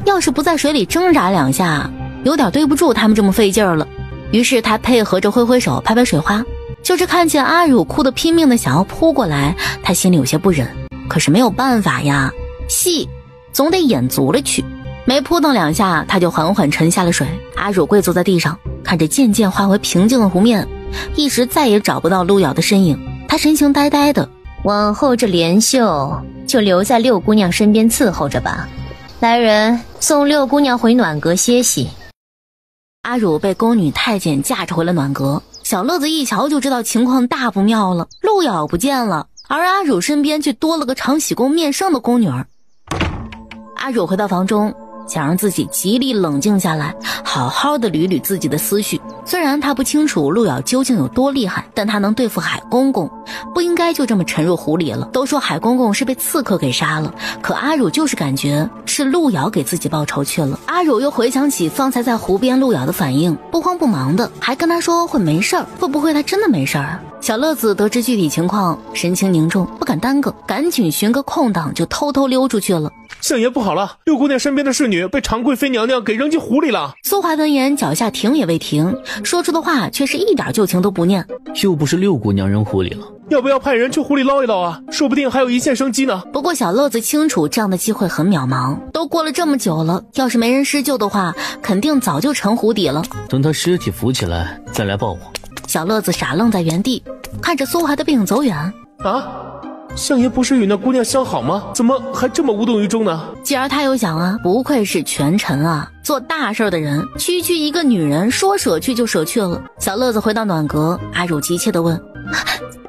要是不在水里挣扎2下，有点对不住他们这么费劲儿了。于是他配合着挥挥手，拍拍水花。就是看见阿汝哭得拼命的想要扑过来，他心里有些不忍。可是没有办法呀，戏总得演足了去。没扑腾2下，他就缓缓沉下了水。阿汝跪坐在地上，看着渐渐化为平静的湖面，一时再也找不到陆瑶的身影。他神情呆呆的。往后这莲秀就留在六姑娘身边伺候着吧。来人，送六姑娘回暖阁歇息。阿汝被宫女太监架着回了暖阁，小乐子一瞧就知道情况大不妙了，陆瑶不见了，而阿汝身边却多了个长喜宫面圣的宫女儿。阿汝回到房中，想让自己极力冷静下来，好好的捋捋自己的思绪。虽然他不清楚陆瑶究竟有多厉害，但他能对付海公公，不应该就这么沉入湖里了。都说海公公是被刺客给杀了，可阿汝就是感觉是陆瑶给自己报仇去了。阿汝又回想起方才在湖边陆瑶的反应，不慌不忙的，还跟他说会没事儿，会不会他真的没事儿啊？小乐子得知具体情况，神情凝重，不敢耽搁，赶紧寻个空档就偷偷溜出去了。相爷不好了，六姑娘身边的侍女被常贵妃娘娘给扔进湖里了。苏华闻言脚下停也未停，说出的话却是一点旧情都不念。又不是六姑娘扔湖里了，要不要派人去湖里捞一捞啊？说不定还有一线生机呢。不过小乐子清楚这样的机会很渺茫，都过了这么久了，要是没人施救的话，肯定早就沉湖底了。等他尸体浮起来再来抱我。小乐子傻愣在原地，看着苏华的背影走远。啊，相爷不是与那姑娘相好吗？怎么还这么无动于衷呢？继而他又想啊，不愧是权臣啊，做大事的人，区区一个女人说舍去就舍去了。小乐子回到暖阁，阿汝急切地问：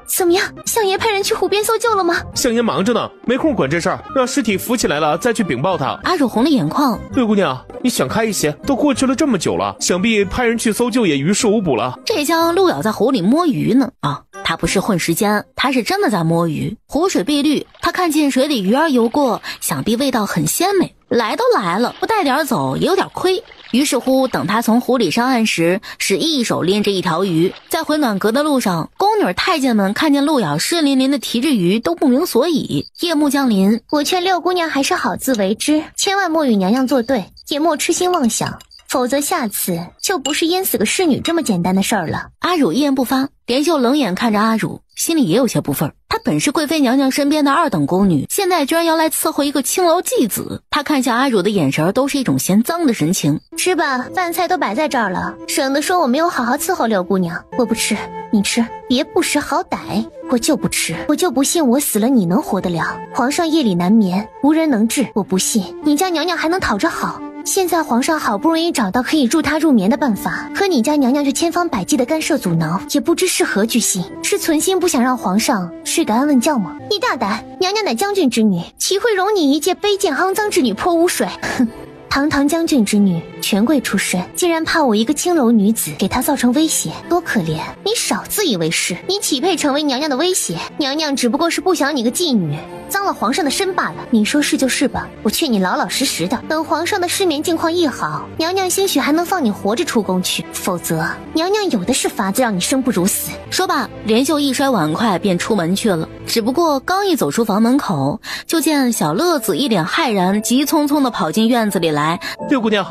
怎么样？相爷派人去湖边搜救了吗？相爷忙着呢，没空管这事儿，让尸体浮起来了再去禀报他。阿汝红了眼眶：六姑娘，你想开一些，都过去了这么久了，想必派人去搜救也于事无补了。这厢陆遥在湖里摸鱼呢啊！他不是混时间，他是真的在摸鱼。湖水碧绿，他看见水里鱼儿游过，想必味道很鲜美。来都来了，不带点走也有点亏。于是乎，等他从湖里上岸时，是一手拎着一条鱼。在回暖阁的路上，宫女太监们看见陆遥湿淋淋的提着鱼，都不明所以。夜幕降临，我劝六姑娘还是好自为之，千万莫与娘娘作对，也莫痴心妄想，否则下次就不是淹死个侍女这么简单的事儿了。阿汝一言不发，莲秀冷眼看着阿汝，心里也有些不忿。她本是贵妃娘娘身边的二等宫女，现在居然要来伺候一个青楼妓子。她看向阿汝的眼神都是一种嫌脏的神情。吃吧，饭菜都摆在这儿了，省得说我没有好好伺候六姑娘。我不吃，你吃，别不识好歹。我就不吃，我就不信我死了你能活得了。皇上夜里难眠，无人能治，我不信你家娘娘还能讨着好。现在皇上好不容易找到可以助他入眠的办法，可你家娘娘却千方百计的干涉阻挠，也不知是何居心，是存心不想让皇上睡个安稳觉吗？你大胆，娘娘乃将军之女，岂会容你一介卑贱肮脏之女泼污水？哼！堂堂将军之女，权贵出身，竟然怕我一个青楼女子给她造成威胁，多可怜！你少自以为是，你岂配成为娘娘的威胁？娘娘只不过是不想你个妓女脏了皇上的身罢了。你说是就是吧，我劝你老老实实的，等皇上的失眠境况一好，娘娘兴许还能放你活着出宫去，否则娘娘有的是法子让你生不如死。说罢，莲秀一摔碗筷便出门去了。只不过刚一走出房门口，就见小乐子一脸骇然，急匆匆地跑进院子里来。六姑娘，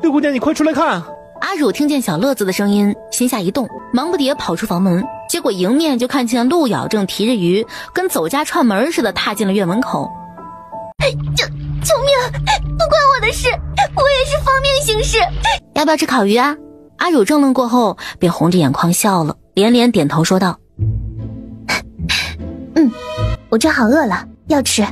六姑娘，你快出来看！阿汝听见小乐子的声音，心下一动，忙不迭跑出房门。结果迎面就看见陆遥正提着鱼，跟走家串门似的踏进了院门口。救命！不关我的事，我也是方面行事。要不要吃烤鱼啊？阿汝怔愣过后，便红着眼眶笑了，连连点头说道：我正好饿了，要吃。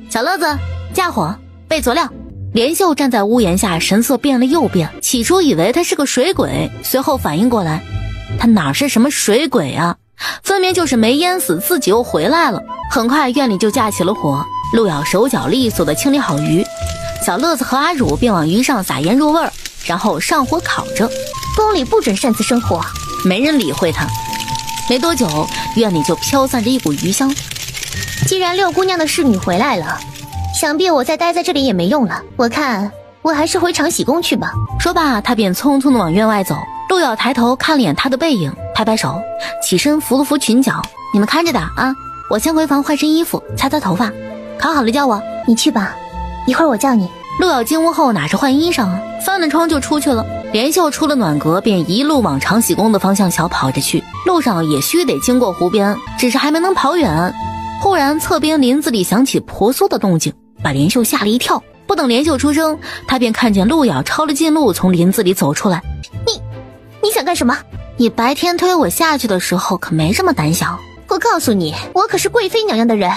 小乐子，架火，备佐料。莲秀站在屋檐下，神色变了又变，起初以为他是个水鬼，随后反应过来，他哪是什么水鬼啊，分明就是没淹死，自己又回来了。很快院里就架起了火，陆遥手脚利索地清理好鱼，小乐子和阿汝便往鱼上撒盐入味儿，然后上火烤着。宫里不准擅自生火。没人理会他。没多久，院里就飘散着一股鱼香。既然六姑娘的侍女回来了，想必我再待在这里也没用了，我看我还是回长喜宫去吧。说罢，他便匆匆地往院外走。陆遥抬头看了眼他的背影，拍拍手，起身扶了扶裙角：你们看着点啊，我先回房换身衣服，擦擦头发，烤好了叫我。你去吧，一会儿我叫你。陆遥进屋后哪是换衣裳啊，翻了窗就出去了。莲秀出了暖阁，便一路往长喜宫的方向小跑着去。路上也须得经过湖边，只是还没能跑远，忽然侧边林子里响起婆娑的动静，把莲秀吓了一跳。不等莲秀出声，他便看见陆遥抄了近路从林子里走出来。你想干什么？你白天推我下去的时候可没这么胆小。我告诉你，我可是贵妃娘娘的人，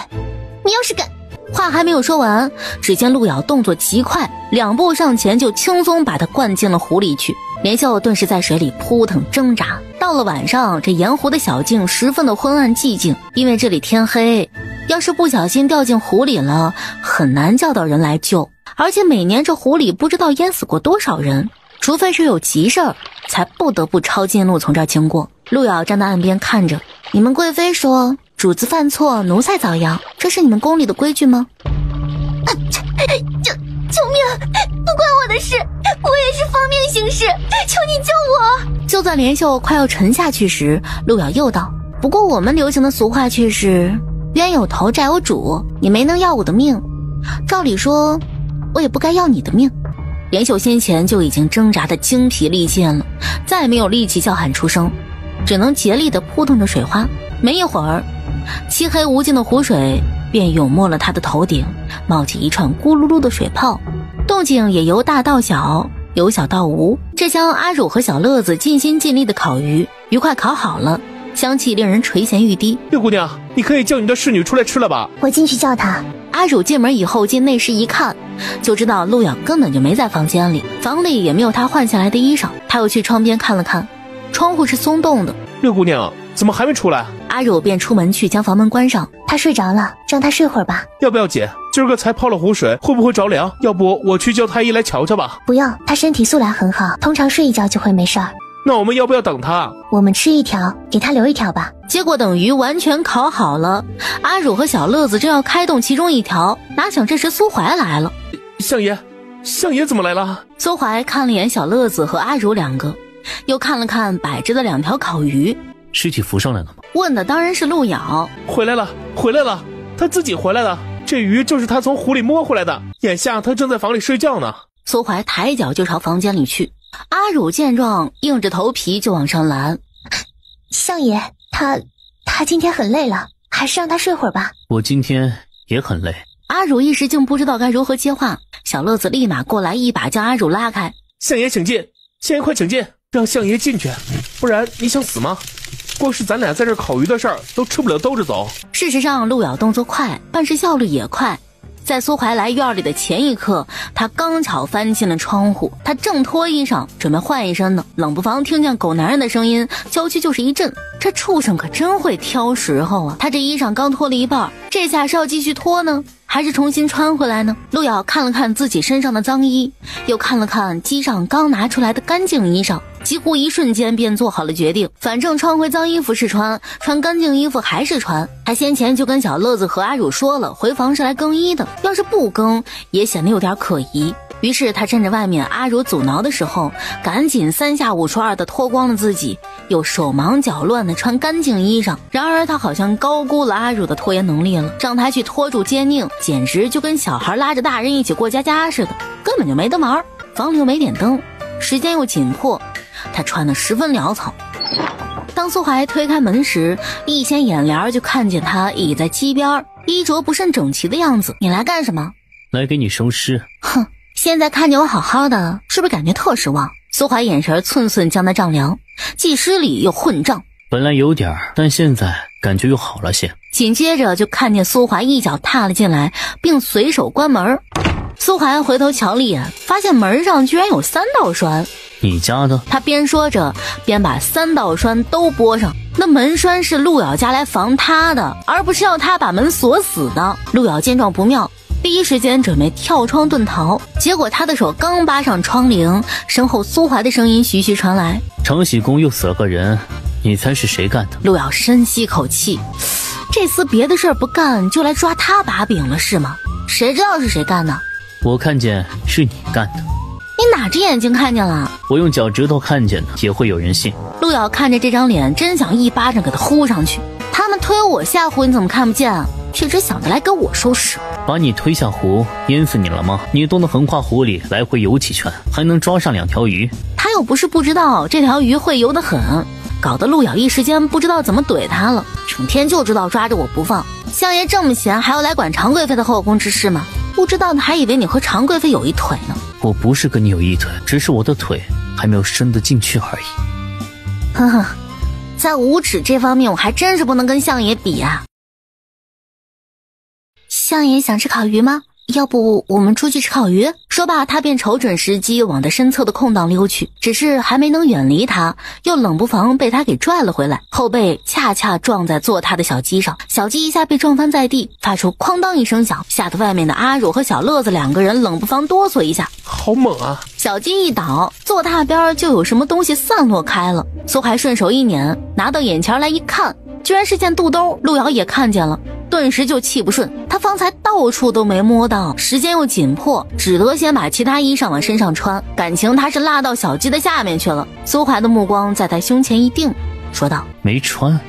你要是敢……话还没有说完，只见陆遥动作极快，2步上前就轻松把他灌进了湖里去。莲秀顿时在水里扑腾挣扎。到了晚上，这盐湖的小径十分的昏暗寂静，因为这里天黑，要是不小心掉进湖里了，很难叫到人来救。而且每年这湖里不知道淹死过多少人，除非是有急事儿，才不得不抄近路从这儿经过。陆遥站在岸边看着，你们贵妃说主子犯错，奴才遭殃，这是你们宫里的规矩吗？救命！不关我的事，我也是方面行事，求你救我！就在莲秀快要沉下去时，陆遥又道：不过我们流行的俗话却是冤有头债有主，你没能要我的命，照理说我也不该要你的命。连秀先前就已经挣扎得精疲力尽了，再没有力气叫喊出声，只能竭力地扑腾着水花。没一会儿，漆黑无尽的湖水便涌没了他的头顶，冒起一串咕噜噜的水泡，动静也由大到小，由小到无。这将阿汝和小乐子尽心尽力的烤鱼愉快烤好了，香气令人垂涎欲滴。六姑娘，你可以叫你的侍女出来吃了吧？我进去叫她。阿汝进门以后进内室一看，就知道陆遥根本就没在房间里，房里也没有他换下来的衣裳。他又去窗边看了看，窗户是松动的。六姑娘怎么还没出来？阿汝便出门去将房门关上。她睡着了，让她睡会儿吧。要不要姐？今儿个才泡了湖水，会不会着凉？要不我去叫太医来瞧瞧吧。不要，她身体素来很好，通常睡一觉就会没事儿。那我们要不要等她？我们吃一条，给她留一条吧。结果等鱼完全烤好了，阿汝和小乐子正要开动其中一条，哪想这时苏怀来了。相爷怎么来了？苏怀看了眼小乐子和阿汝两个，又看了看摆着的2条烤鱼。尸体浮上来了吗？问的当然是陆遥。回来了，他自己回来了。这鱼就是他从湖里摸回来的，眼下他正在房里睡觉呢。苏怀抬脚就朝房间里去。阿汝见状，硬着头皮就往上拦。相爷，他今天很累了，还是让他睡会儿吧。我今天也很累。阿汝一时竟不知道该如何接话，小乐子立马过来一把将阿汝拉开。相爷请进，相爷快请进，让相爷进去，不然你想死吗？光是咱俩在这烤鱼的事儿都吃不了兜着走。事实上陆遥动作快，办事效率也快。在苏怀来院里的前一刻，他刚巧翻进了窗户，他正脱衣裳准备换一身呢，冷不防听见狗男人的声音，娇躯就是一震。这畜生可真会挑时候啊！他这衣裳刚脱了一半，这下是要继续脱呢，还是重新穿回来呢？陆遥看了看自己身上的脏衣，又看了看机上刚拿出来的干净衣裳，几乎一瞬间便做好了决定，反正穿回脏衣服是穿，穿干净衣服还是穿。他先前就跟小乐子和阿汝说了，回房是来更衣的，要是不更也显得有点可疑。于是他趁着外面阿汝阻挠的时候，赶紧3下5除2的脱光了自己，又手忙脚乱的穿干净衣裳。然而他好像高估了阿汝的拖延能力了，让他去拖住奸佞，简直就跟小孩拉着大人一起过家似的，根本就没得玩。房里又没点灯，时间又紧迫，他穿得十分潦草。当苏怀推开门时，一掀眼帘就看见他倚在机边，衣着不甚整齐的样子。你来干什么？来给你收尸。哼，现在看见我好好的，是不是感觉特失望？苏怀眼神寸寸将他丈量，既失礼又混账。本来有点，但现在感觉又好了些。紧接着就看见苏怀一脚踏了进来，并随手关门。苏怀回头瞧了一眼，发现门上居然有3道栓。你家的？他边说着边把3道栓都拨上。那门栓是陆遥家来防他的，而不是要他把门锁死的。陆遥见状不妙，第一时间准备跳窗遁逃，结果他的手刚扒上窗棂，身后苏怀的声音徐徐传来：长喜宫又死了个人，你猜是谁干的？陆遥深吸口气，这厮别的事儿不干，就来抓他把柄了是吗？谁知道是谁干的？我看见是你干的。你哪只眼睛看见了？我用脚趾头看见的，也会有人信。陆遥看着这张脸，真想一巴掌给他呼上去。他们推我下湖，你怎么看不见啊？却只想着来给我收拾。把你推下湖，淹死你了吗？你都能横跨湖里来回游几圈，还能抓上2条鱼。他又不是不知道这条鱼会游得很，搞得陆遥一时间不知道怎么怼他了，整天就知道抓着我不放。相爷这么闲，还要来管常贵妃的后宫之事吗？不知道的还以为你和常贵妃有一腿呢。我不是跟你有一腿，只是我的腿还没有伸得进去而已。呵呵，在无耻这方面我还真是不能跟相爷比啊。相爷想吃烤鱼吗？要不我们出去吃烤鱼？说罢他便瞅准时机往他身侧的空档溜去，只是还没能远离他，又冷不防被他给拽了回来，后背恰恰撞在坐他的小鸡上，小鸡一下被撞翻在地，发出哐当一声响，吓得外面的阿汝和小乐子2个人冷不防哆嗦一下。好猛啊！小鸡一倒，坐榻边就有什么东西散落开了。苏怀顺手一捻，拿到眼前来一看，居然是件肚兜。陆遥也看见了，顿时就气不顺，他方才到处都没摸到，时间又紧迫，只得先把其他衣裳往身上穿，感情他是落到小鸡的下面去了。苏怀的目光在他胸前一定，说道：没穿。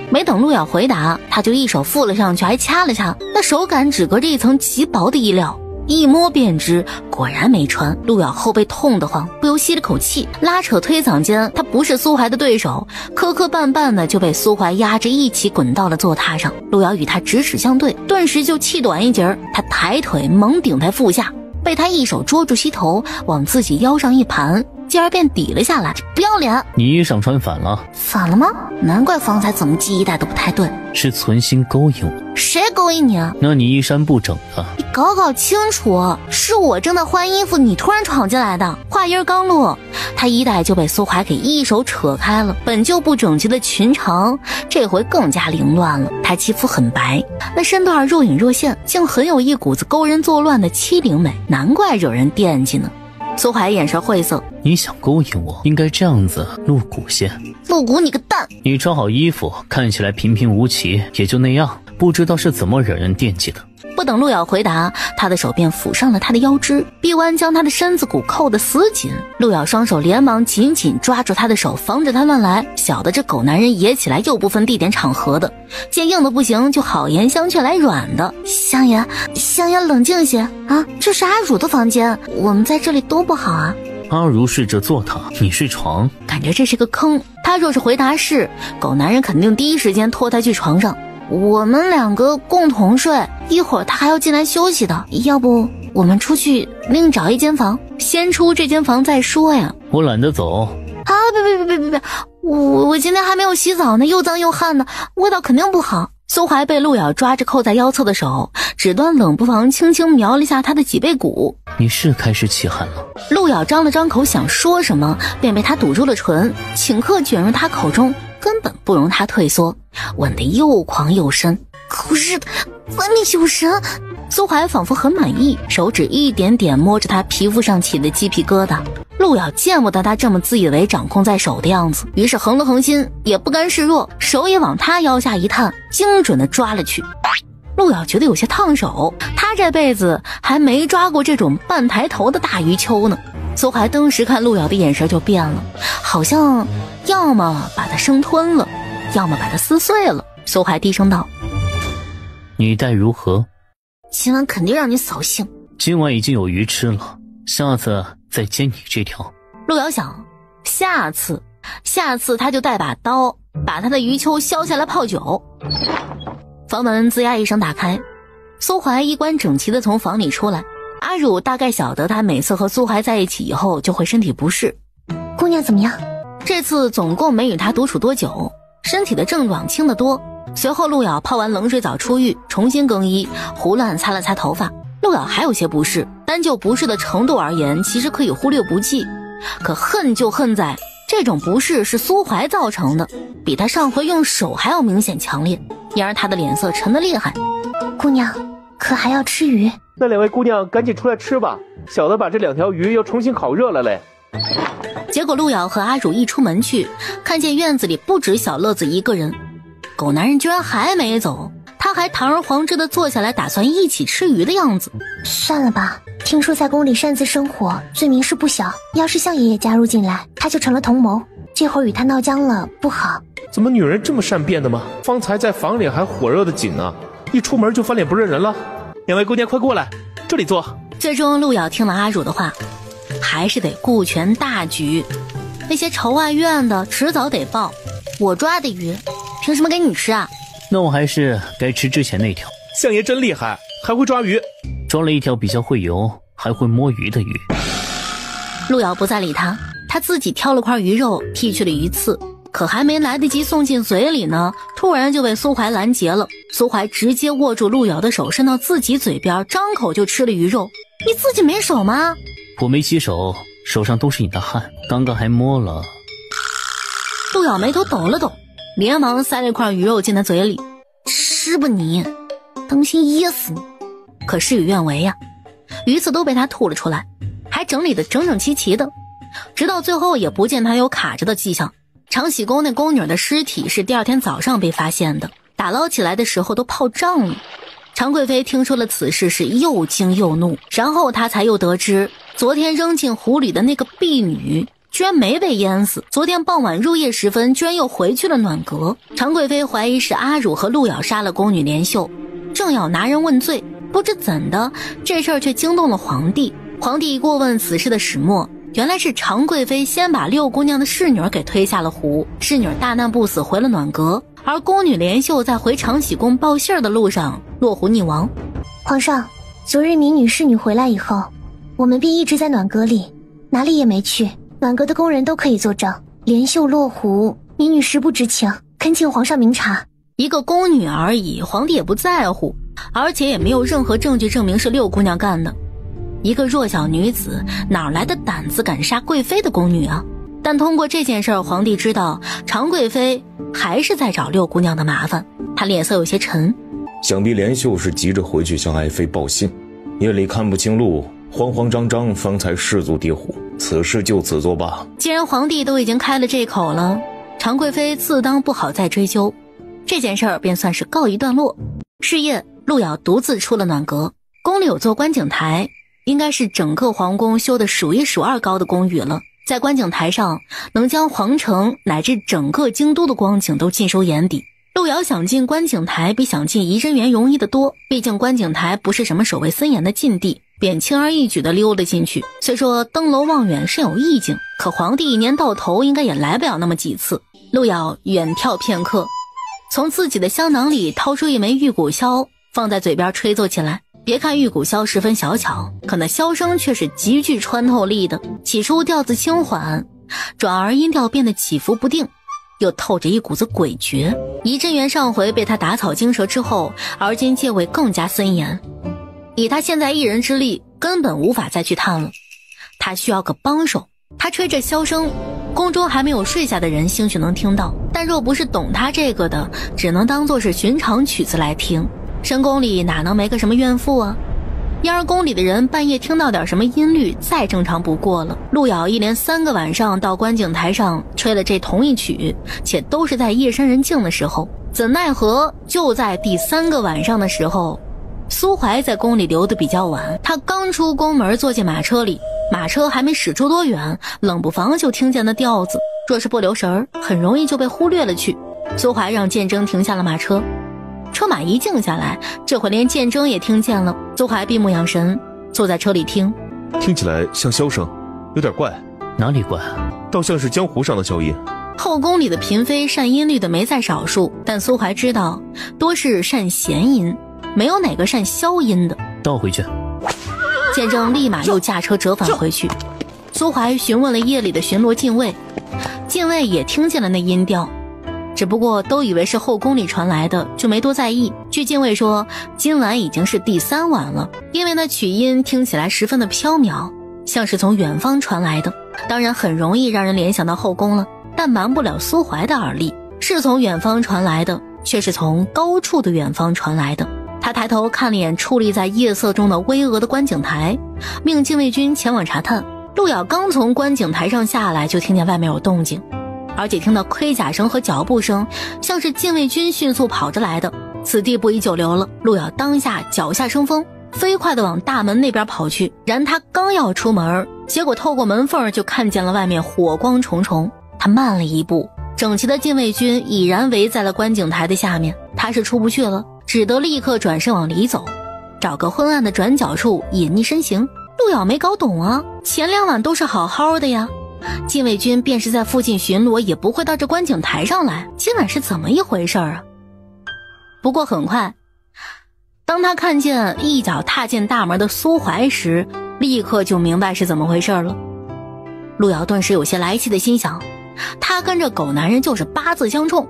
没等陆遥回答，他就一手附了上去，还掐了掐，那手感只隔着一层极薄的衣料。一摸便知，果然没穿。陆瑶后背痛得慌，不由吸了口气，拉扯推搡间，他不是苏怀的对手，磕磕绊绊的就被苏怀压着一起滚到了坐榻上。陆瑶与他直视相对，顿时就气短一截儿。他抬腿猛顶在腹下，被他一手捉住膝头，往自己腰上一盘，继而便抵了下来。不要脸！你衣裳穿反了。反了吗？难怪方才怎么记忆带都不太对。是存心勾引我。谁勾引你啊？那你衣衫不整的。你搞搞清楚，是我正在换衣服，你突然闯进来的。话音刚落，他衣带就被苏怀给一手扯开了。本就不整齐的裙长，这回更加凌乱了。他肌肤很白，那身段若隐若现，竟很有一股子勾人作乱的欺凌美，难怪惹人惦记呢。苏怀眼神晦涩，你想勾引我，应该这样子露骨些。露骨你个蛋！你穿好衣服，看起来平平无奇，也就那样，不知道是怎么惹人惦记的。不等陆瑶回答，他的手便抚上了他的腰肢，臂弯将他的身子骨扣得死紧。陆瑶双手连忙紧紧抓住他的手，防止他乱来。小的这狗男人野起来又不分地点场合的，见硬的不行就好言相劝来软的。香爷冷静些啊，这是阿汝的房间，我们在这里多不好啊。阿如是这坐榻，你睡床，感觉这是个坑。他若是回答是，狗男人肯定第一时间拖他去床上。我们两个共同睡，一会儿他还要进来休息的，要不我们出去另找一间房，先出这间房再说呀。我懒得走。啊，别，我今天还没有洗澡呢，又脏又汗的，味道肯定不好。苏怀被陆瑶抓着扣在腰侧的手，指端冷不防轻轻瞄了一下他的脊背骨。你是开始起汗了。陆瑶张了张口想说什么，便被他堵住了唇，顷刻卷入他口中，根本不容他退缩，吻得又狂又深。可是分明有神！苏怀仿佛很满意，手指一点点摸着他皮肤上起的鸡皮疙瘩。陆瑶见不得他这么自以为掌控在手的样子，于是横了横心，也不甘示弱，手也往他腰下一探，精准地抓了去。陆瑶觉得有些烫手，他这辈子还没抓过这种半抬头的大鱼鳅呢。苏怀登时看陆瑶的眼神就变了，好像要么把他生吞了，要么把他撕碎了。苏怀低声道：你待如何？今晚肯定让你扫兴。今晚已经有鱼吃了，下次再煎你这条。陆瑶想，下次他就带把刀，把他的鱼鳅削下来泡酒。房门吱呀一声打开，苏怀衣冠整齐地从房里出来。阿汝大概晓得他每次和苏怀在一起以后就会身体不适。姑娘怎么样？这次总共没与他独处多久，身体的症状轻得多。随后陆瑶泡完冷水澡出浴，重新更衣，胡乱擦了擦头发。陆瑶还有些不适，单就不适的程度而言，其实可以忽略不计。可恨就恨在这种不适是苏怀造成的，比他上回用手还要明显强烈。因而他的脸色沉得厉害。姑娘，可还要吃鱼？那两位姑娘赶紧出来吃吧，小的把这2条鱼又重新烤热了嘞。结果陆瑶和阿汝一出门去，看见院子里不止小乐子一个人，狗男人居然还没走，他还堂而皇之地坐下来打算一起吃鱼的样子。算了吧，听说在宫里擅自生火，罪名是不小，要是向爷爷加入进来，他就成了同谋，这会儿与他闹僵了不好。怎么女人这么善变的吗？方才在房里还火热的紧呢，一出门就翻脸不认人了。两位姑娘快过来，这里坐。最终陆瑶听了阿汝的话，还是得顾全大局，那些仇外怨的迟早得报。我抓的鱼凭什么给你吃啊？那我还是该吃之前那条。相爷真厉害，还会抓鱼。抓了一条比较会游还会摸鱼的鱼。陆瑶不再理他，他自己挑了块鱼肉剔去了鱼刺，可还没来得及送进嘴里呢，突然就被苏怀拦截了。苏怀直接握住陆瑶的手伸到自己嘴边，张口就吃了鱼肉。你自己没手吗？我没洗手，手上都是你的汗，刚刚还摸了。陆瑶眉头抖了抖，连忙塞了一块鱼肉进他嘴里。吃吧你，当心噎死你。可事与愿违呀，鱼刺都被他吐了出来，还整理得整整齐齐的，直到最后也不见他有卡着的迹象。长喜宫那宫女的尸体是第二天早上被发现的，打捞起来的时候都泡胀了。常贵妃听说了此事是又惊又怒，然后她才又得知昨天扔进湖里的那个婢女居然没被淹死，昨天傍晚入夜时分居然又回去了暖阁。常贵妃怀疑是阿汝和陆瑶杀了宫女莲秀，正要拿人问罪，不知怎的，这事儿却惊动了皇帝。皇帝过问此事的始末，原来是常贵妃先把六姑娘的侍女给推下了湖，侍女大难不死回了暖阁，而宫女莲秀在回长喜宫报信儿的路上落湖溺亡。皇上，昨日民女侍女回来以后，我们便一直在暖阁里，哪里也没去，暖阁的工人都可以作证。莲秀落湖，民女实不知情，恳请皇上明察。一个宫女而已，皇帝也不在乎，而且也没有任何证据证明是六姑娘干的。一个弱小女子哪来的胆子敢杀贵妃的宫女啊？但通过这件事儿，皇帝知道常贵妃还是在找六姑娘的麻烦，他脸色有些沉。想必莲秀是急着回去向爱妃报信，夜里看不清路，慌慌张张，方才失足跌湖，此事就此作罢。既然皇帝都已经开了这口了，常贵妃自当不好再追究，这件事儿便算是告一段落。是夜，陆瑶独自出了暖阁，宫里有座观景台，应该是整个皇宫修的数一数二高的宫宇了。在观景台上，能将皇城乃至整个京都的光景都尽收眼底。陆瑶想进观景台比想进怡真园容易得多，毕竟观景台不是什么守卫森严的禁地，便轻而易举地溜了进去。虽说登楼望远甚有意境，可皇帝一年到头应该也来不了那么几次。陆瑶远眺片刻，从自己的香囊里掏出一枚玉骨箫，放在嘴边吹奏起来。别看玉骨箫十分小巧，可那箫声却是极具穿透力的。起初调子轻缓，转而音调变得起伏不定，又透着一股子诡谲。怡真园上回被他打草惊蛇之后，而今戒备更加森严，以他现在一人之力根本无法再去探了，他需要个帮手。他吹着箫声，宫中还没有睡下的人兴许能听到，但若不是懂他这个的，只能当作是寻常曲子来听。深宫里哪能没个什么怨妇啊？燕儿宫里的人半夜听到点什么音律，再正常不过了。陆瑶一连3个晚上到观景台上吹了这同一曲，且都是在夜深人静的时候。怎奈何就在第3个晚上的时候，苏怀在宫里留得比较晚，他刚出宫门坐进马车里，马车还没驶出多远，冷不防就听见那调子，若是不留神很容易就被忽略了去。苏怀让剑征停下了马车，车马一静下来，这回连剑征也听见了。苏怀闭目养神，坐在车里听起来像箫声，有点怪。哪里怪？倒像是江湖上的箫音。后宫里的嫔妃善音律的没在少数，但苏怀知道多是善弦音，没有哪个善箫音的。倒回去。剑征立马又驾车折返回去。苏怀询问了夜里的巡逻禁卫，禁卫也听见了那音调，只不过都以为是后宫里传来的，就没多在意。据禁卫说，今晚已经是第3晚了，因为那曲音听起来十分的飘渺，像是从远方传来的，当然很容易让人联想到后宫了。但瞒不了苏怀的耳力，是从远方传来的，却是从高处的远方传来的。他抬头看了眼矗立在夜色中的巍峨的观景台，命禁卫军前往查探。陆瑶刚从观景台上下来，就听见外面有动静，而且听到盔甲声和脚步声，像是禁卫军迅速跑着来的。此地不宜久留了，陆瑶当下脚下生风，飞快地往大门那边跑去。然他刚要出门，结果透过门缝就看见了外面火光重重。他慢了一步，整齐的禁卫军已然围在了观景台的下面，他是出不去了，只得立刻转身往里走，找个昏暗的转角处隐匿身形。陆瑶没搞懂啊，前2晚都是好好的呀，禁卫军便是在附近巡逻，也不会到这观景台上来，今晚是怎么一回事啊？不过很快，当他看见一脚踏进大门的苏怀时，立刻就明白是怎么回事了。陆瑶顿时有些来气的心想，他跟这狗男人就是八字相冲。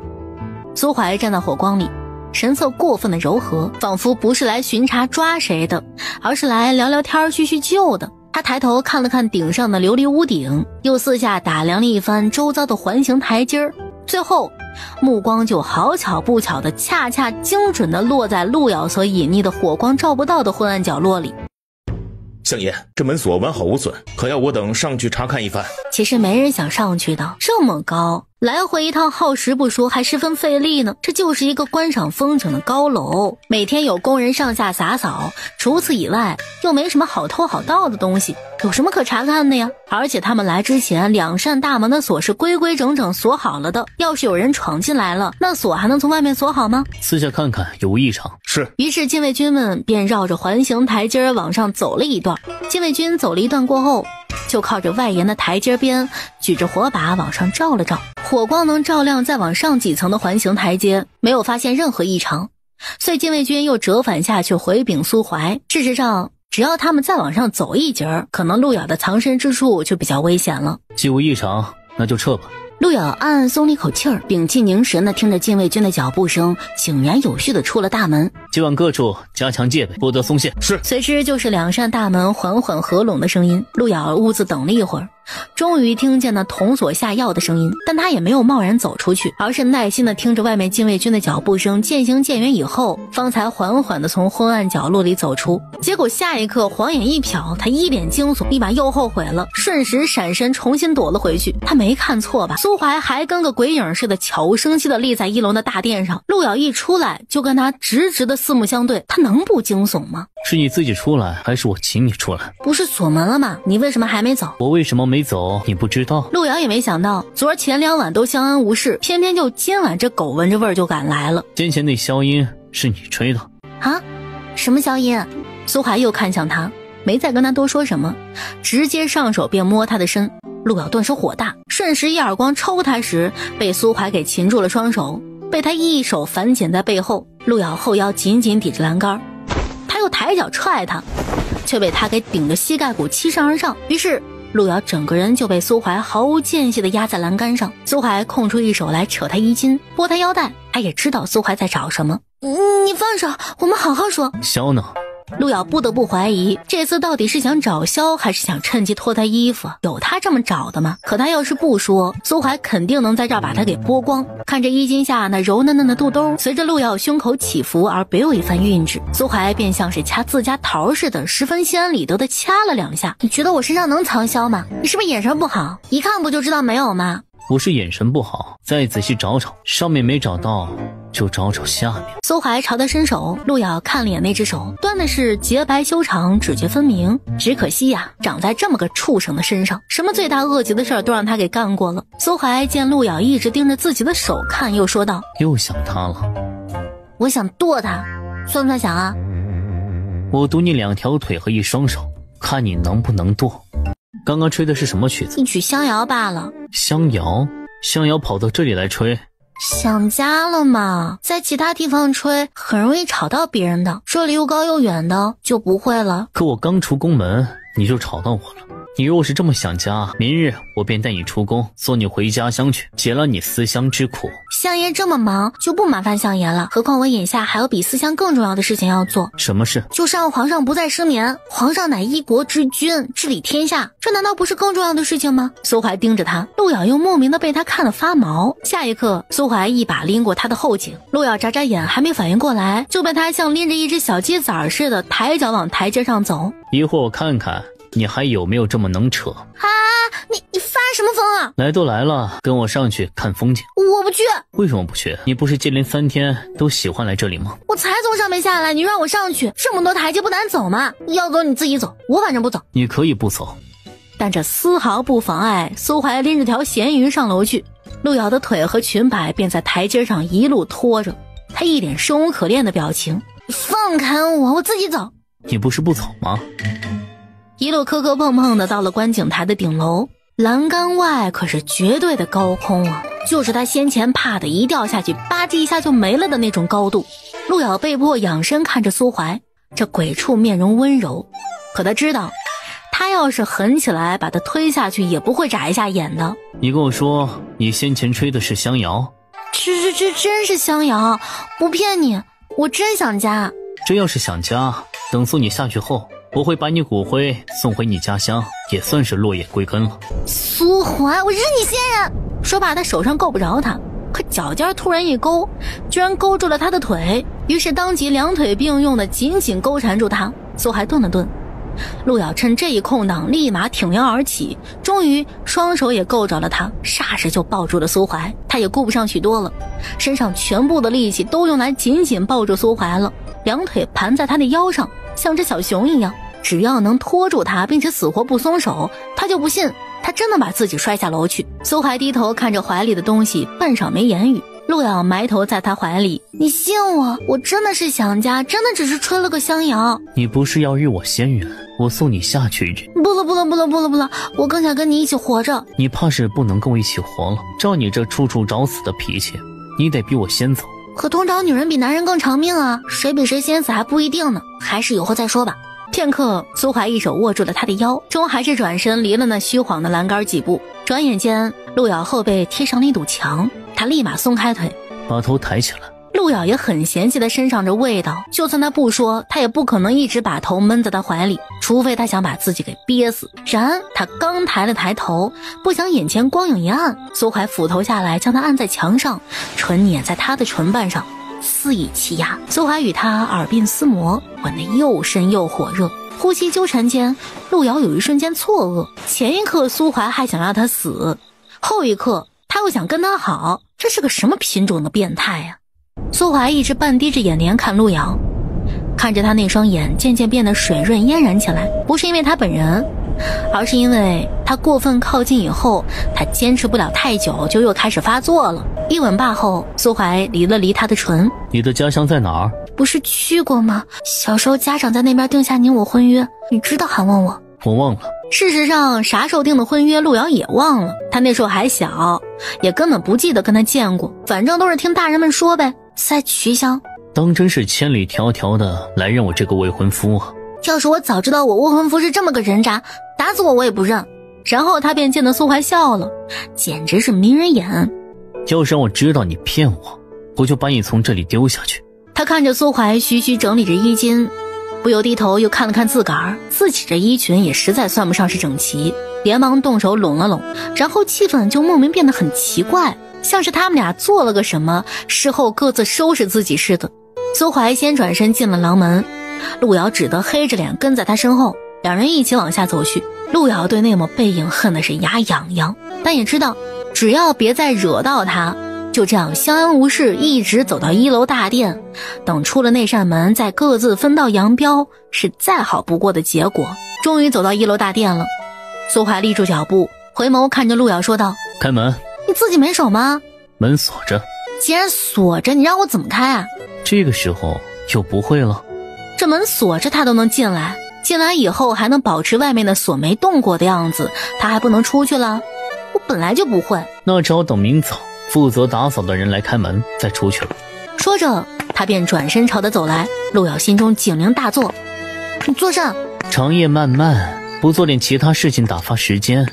苏怀站在火光里，神色过分的柔和，仿佛不是来巡查抓谁的，而是来聊聊天叙叙旧的。他抬头看了看顶上的琉璃屋顶，又四下打量了一番周遭的环形台阶，最后目光就好巧不巧的恰恰精准的落在陆瑶所隐匿的火光照不到的昏暗角落里。相爷，这门锁完好无损，可要我等上去查看一番？其实没人想上去的，这么高，来回一趟耗时不说，还十分费力呢。这就是一个观赏风景的高楼，每天有工人上下洒扫，除此以外又没什么好偷好盗的东西，有什么可查看的呀？而且他们来之前，2扇大门的锁是规规整整锁好了的，要是有人闯进来了，那锁还能从外面锁好吗？私下看看有无异常。是。于是禁卫军们便绕着环形台阶往上走了一段。禁卫军走了一段过后，就靠着外沿的台阶边，举着火把往上照了照，火光能照亮再往上几层的环形台阶，没有发现任何异常。所以禁卫军又折返下去回禀苏怀。事实上，只要他们再往上走一截，可能路遥的藏身之处就比较危险了。既无异常，那就撤吧。路遥暗暗松了一口气儿，屏气凝神地听着禁卫军的脚步声，井然有序地出了大门。今晚各处加强戒备，不得松懈。是。随之就是2扇大门缓缓合拢的声音。路遥兀自等了一会儿，终于听见那铜锁下药的声音，但他也没有贸然走出去，而是耐心地听着外面禁卫军的脚步声渐行渐远以后，方才缓缓地从昏暗角落里走出。结果下一刻晃眼一瞟，他一脸惊悚，立马又后悔了，瞬时闪身重新躲了回去。他没看错吧？苏怀还跟个鬼影似的悄无声息地立在1楼的大殿上，路遥一出来就跟他直直的四目相对，他能不惊悚吗？是你自己出来还是我请你出来？不是锁门了吗？你为什么还没走？我为什么没走你不知道？路遥也没想到昨儿前2晚都相安无事，偏偏就今晚这狗闻着味儿就敢来了。先前那消音是你吹的啊？什么消音？苏怀又看向他，没再跟他多说什么，直接上手便摸他的身。路遥顿时火大，瞬时一耳光抽他时，被苏怀给擒住了双手，被他一手反剪在背后。路遥后腰紧紧抵着栏杆，他又抬脚踹他，却被他给顶着膝盖骨欺上而上。于是路遥整个人就被苏怀毫无间隙地压在栏杆上。苏怀空出一手来扯他衣襟，拨他腰带，他也知道苏怀在找什么。你放手，我们好好说。萧呢？路遥不得不怀疑，这次到底是想找萧，还是想趁机脱他衣服？有他这么找的吗？可他要是不说，苏怀肯定能在这儿把他给剥光。看着衣襟下那柔嫩嫩的肚兜，随着路遥胸口起伏而别有一番韵致，苏怀便像是掐自家桃似的，十分心安理得的掐了2下。你觉得我身上能藏萧吗？你是不是眼神不好？一看不就知道没有吗？不是眼神不好，再仔细找找，上面没找到就找找下面。苏怀朝他伸手，路遥看了眼那只手，端的是洁白修长，指节分明。只可惜呀，长在这么个畜生的身上，什么罪大恶极的事儿都让他给干过了。苏怀见路遥一直盯着自己的手看，又说道：又想他了？我想剁他，算不算想啊？我赌你2条腿和1双手，看你能不能剁。刚刚吹的是什么曲子？一曲香谣罢了。香谣？香谣跑到这里来吹？想家了嘛，在其他地方吹很容易吵到别人的，这里又高又远的就不会了。可我刚出宫门你就吵到我了。你若是这么想家，明日我便带你出宫，送你回家乡去，解了你思乡之苦。相爷这么忙，就不麻烦相爷了。何况我眼下还有比思乡更重要的事情要做。什么事？就是让皇上不再失眠。皇上乃一国之君，治理天下，这难道不是更重要的事情吗？苏怀盯着他，路遥又莫名的被他看得发毛。下一刻，苏怀一把拎过他的后颈，路遥眨眨眼，还没反应过来，就被他像拎着一只小鸡崽似的抬脚往台阶上走。一会儿我看看你还有没有这么能扯啊！你发什么疯啊？来都来了，跟我上去看风景。我不去。为什么不去？你不是接连3天都喜欢来这里吗？我才从上面下来，你让我上去，这么多台阶不难走吗？要走你自己走，我反正不走。你可以不走，但这丝毫不妨碍苏怀拎着条咸鱼上楼去。路遥的腿和裙摆便在台阶上一路拖着，他一脸生无可恋的表情。放开我，我自己走。你不是不走吗？一路磕磕碰碰的到了观景台的顶楼，栏杆外可是绝对的高空啊，就是他先前怕的一掉下去吧唧一下就没了的那种高度。路遥被迫仰身看着苏怀，这鬼畜面容温柔，可他知道他要是狠起来把他推下去也不会眨一下眼的。你跟我说你先前吹的是香谣？这真是香谣，不骗你，我真想家。真要是想家，等送你下去后，我会把你骨灰送回你家乡，也算是落叶归根了。苏怀，我日你先人！说罢他手上够不着他，可脚尖突然一勾，居然勾住了他的腿，于是当即2腿并用的紧紧勾缠住他。苏怀顿了顿，陆瑶趁这一空档立马挺腰而起，终于双手也够着了他，霎时就抱住了苏怀。他也顾不上许多了，身上全部的力气都用来紧紧抱住苏怀了，两腿盘在他的腰上，像只小熊一样，只要能拖住他并且死活不松手，他就不信他真的把自己摔下楼去。苏怀低头看着怀里的东西，半晌没言语。陆瑶埋头在他怀里，你信我，我真的是想家，真的只是吹了个香瑶。你不是要与我仙缘，我送你下去一阵。不了，我更想跟你一起活着。你怕是不能跟我一起活了，照你这处处找死的脾气，你得比我先走。可通常女人比男人更长命啊，谁比谁先死还不一定呢，还是以后再说吧。片刻，苏怀一手握住了他的腰，终还是转身离了那虚晃的栏杆几步。转眼间，陆瑶后背贴上了一堵墙，他立马松开腿，把头抬起来。陆瑶也很嫌弃的身上这味道，就算他不说，他也不可能一直把头闷在他怀里，除非他想把自己给憋死。然他刚抬了抬头，不想眼前光影一暗，苏怀斧头下来将他按在墙上，唇捻在他的唇瓣上，肆意欺压。苏怀与他耳鬓厮磨，吻得又深又火热，呼吸纠缠间，陆瑶有一瞬间错愕，前一刻苏怀还想让他死，后一刻他又想跟他好，这是个什么品种的变态呀？苏怀一直半低着眼帘看陆瑶，看着他那双眼渐渐变得水润嫣然起来，不是因为他本人，而是因为他过分靠近以后，他坚持不了太久就又开始发作了。一吻罢后，苏怀离了离他的唇。你的家乡在哪儿？不是去过吗？小时候家长在那边定下你我婚约，你知道还问我？我忘了。事实上啥时候定的婚约陆瑶也忘了，他那时候还小，也根本不记得跟他见过，反正都是听大人们说呗。再娶一箱，当真是千里迢迢的来认我这个未婚夫啊！要是我早知道我未婚夫是这么个人渣，打死我也不认。然后他便见得苏怀笑了，简直是迷人眼。要是让我知道你骗我，我就把你从这里丢下去。他看着苏怀徐徐整理着衣襟，不由低头又看了看自个儿，自己这衣裙也实在算不上是整齐，连忙动手拢了拢，然后气氛就莫名变得很奇怪，像是他们俩做了个什么，事后各自收拾自己似的。苏怀先转身进了廊门，陆瑶只得黑着脸跟在他身后，两人一起往下走去。陆瑶对那抹背影恨的是牙痒痒，但也知道只要别再惹到他，就这样相安无事，一直走到1楼大殿，等出了那扇门再各自分道扬镳，是再好不过的结果。终于走到1楼大殿了，苏怀立住脚步，回眸看着陆瑶说道：开门。你自己没手吗？门锁着。既然锁着，你让我怎么开啊？这个时候就不会了。这门锁着他都能进来，进来以后还能保持外面的锁没动过的样子，他还不能出去了？我本来就不会。那只好等明早负责打扫的人来开门再出去了。说着他便转身朝他走来。陆瑶心中警铃大作，你做甚？长夜漫漫，不做点其他事情打发时间，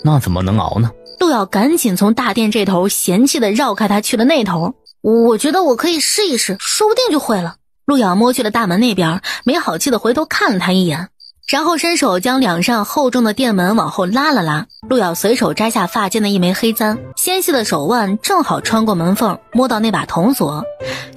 那怎么能熬呢？陆瑶赶紧从大殿这头嫌弃的绕开他去了那头。我觉得我可以试一试，说不定就会了。陆瑶摸去了大门那边，没好气的回头看了他一眼，然后伸手将两扇厚重的殿门往后拉了拉。陆瑶随手摘下发间的一枚黑簪，纤细的手腕正好穿过门缝摸到那把铜锁，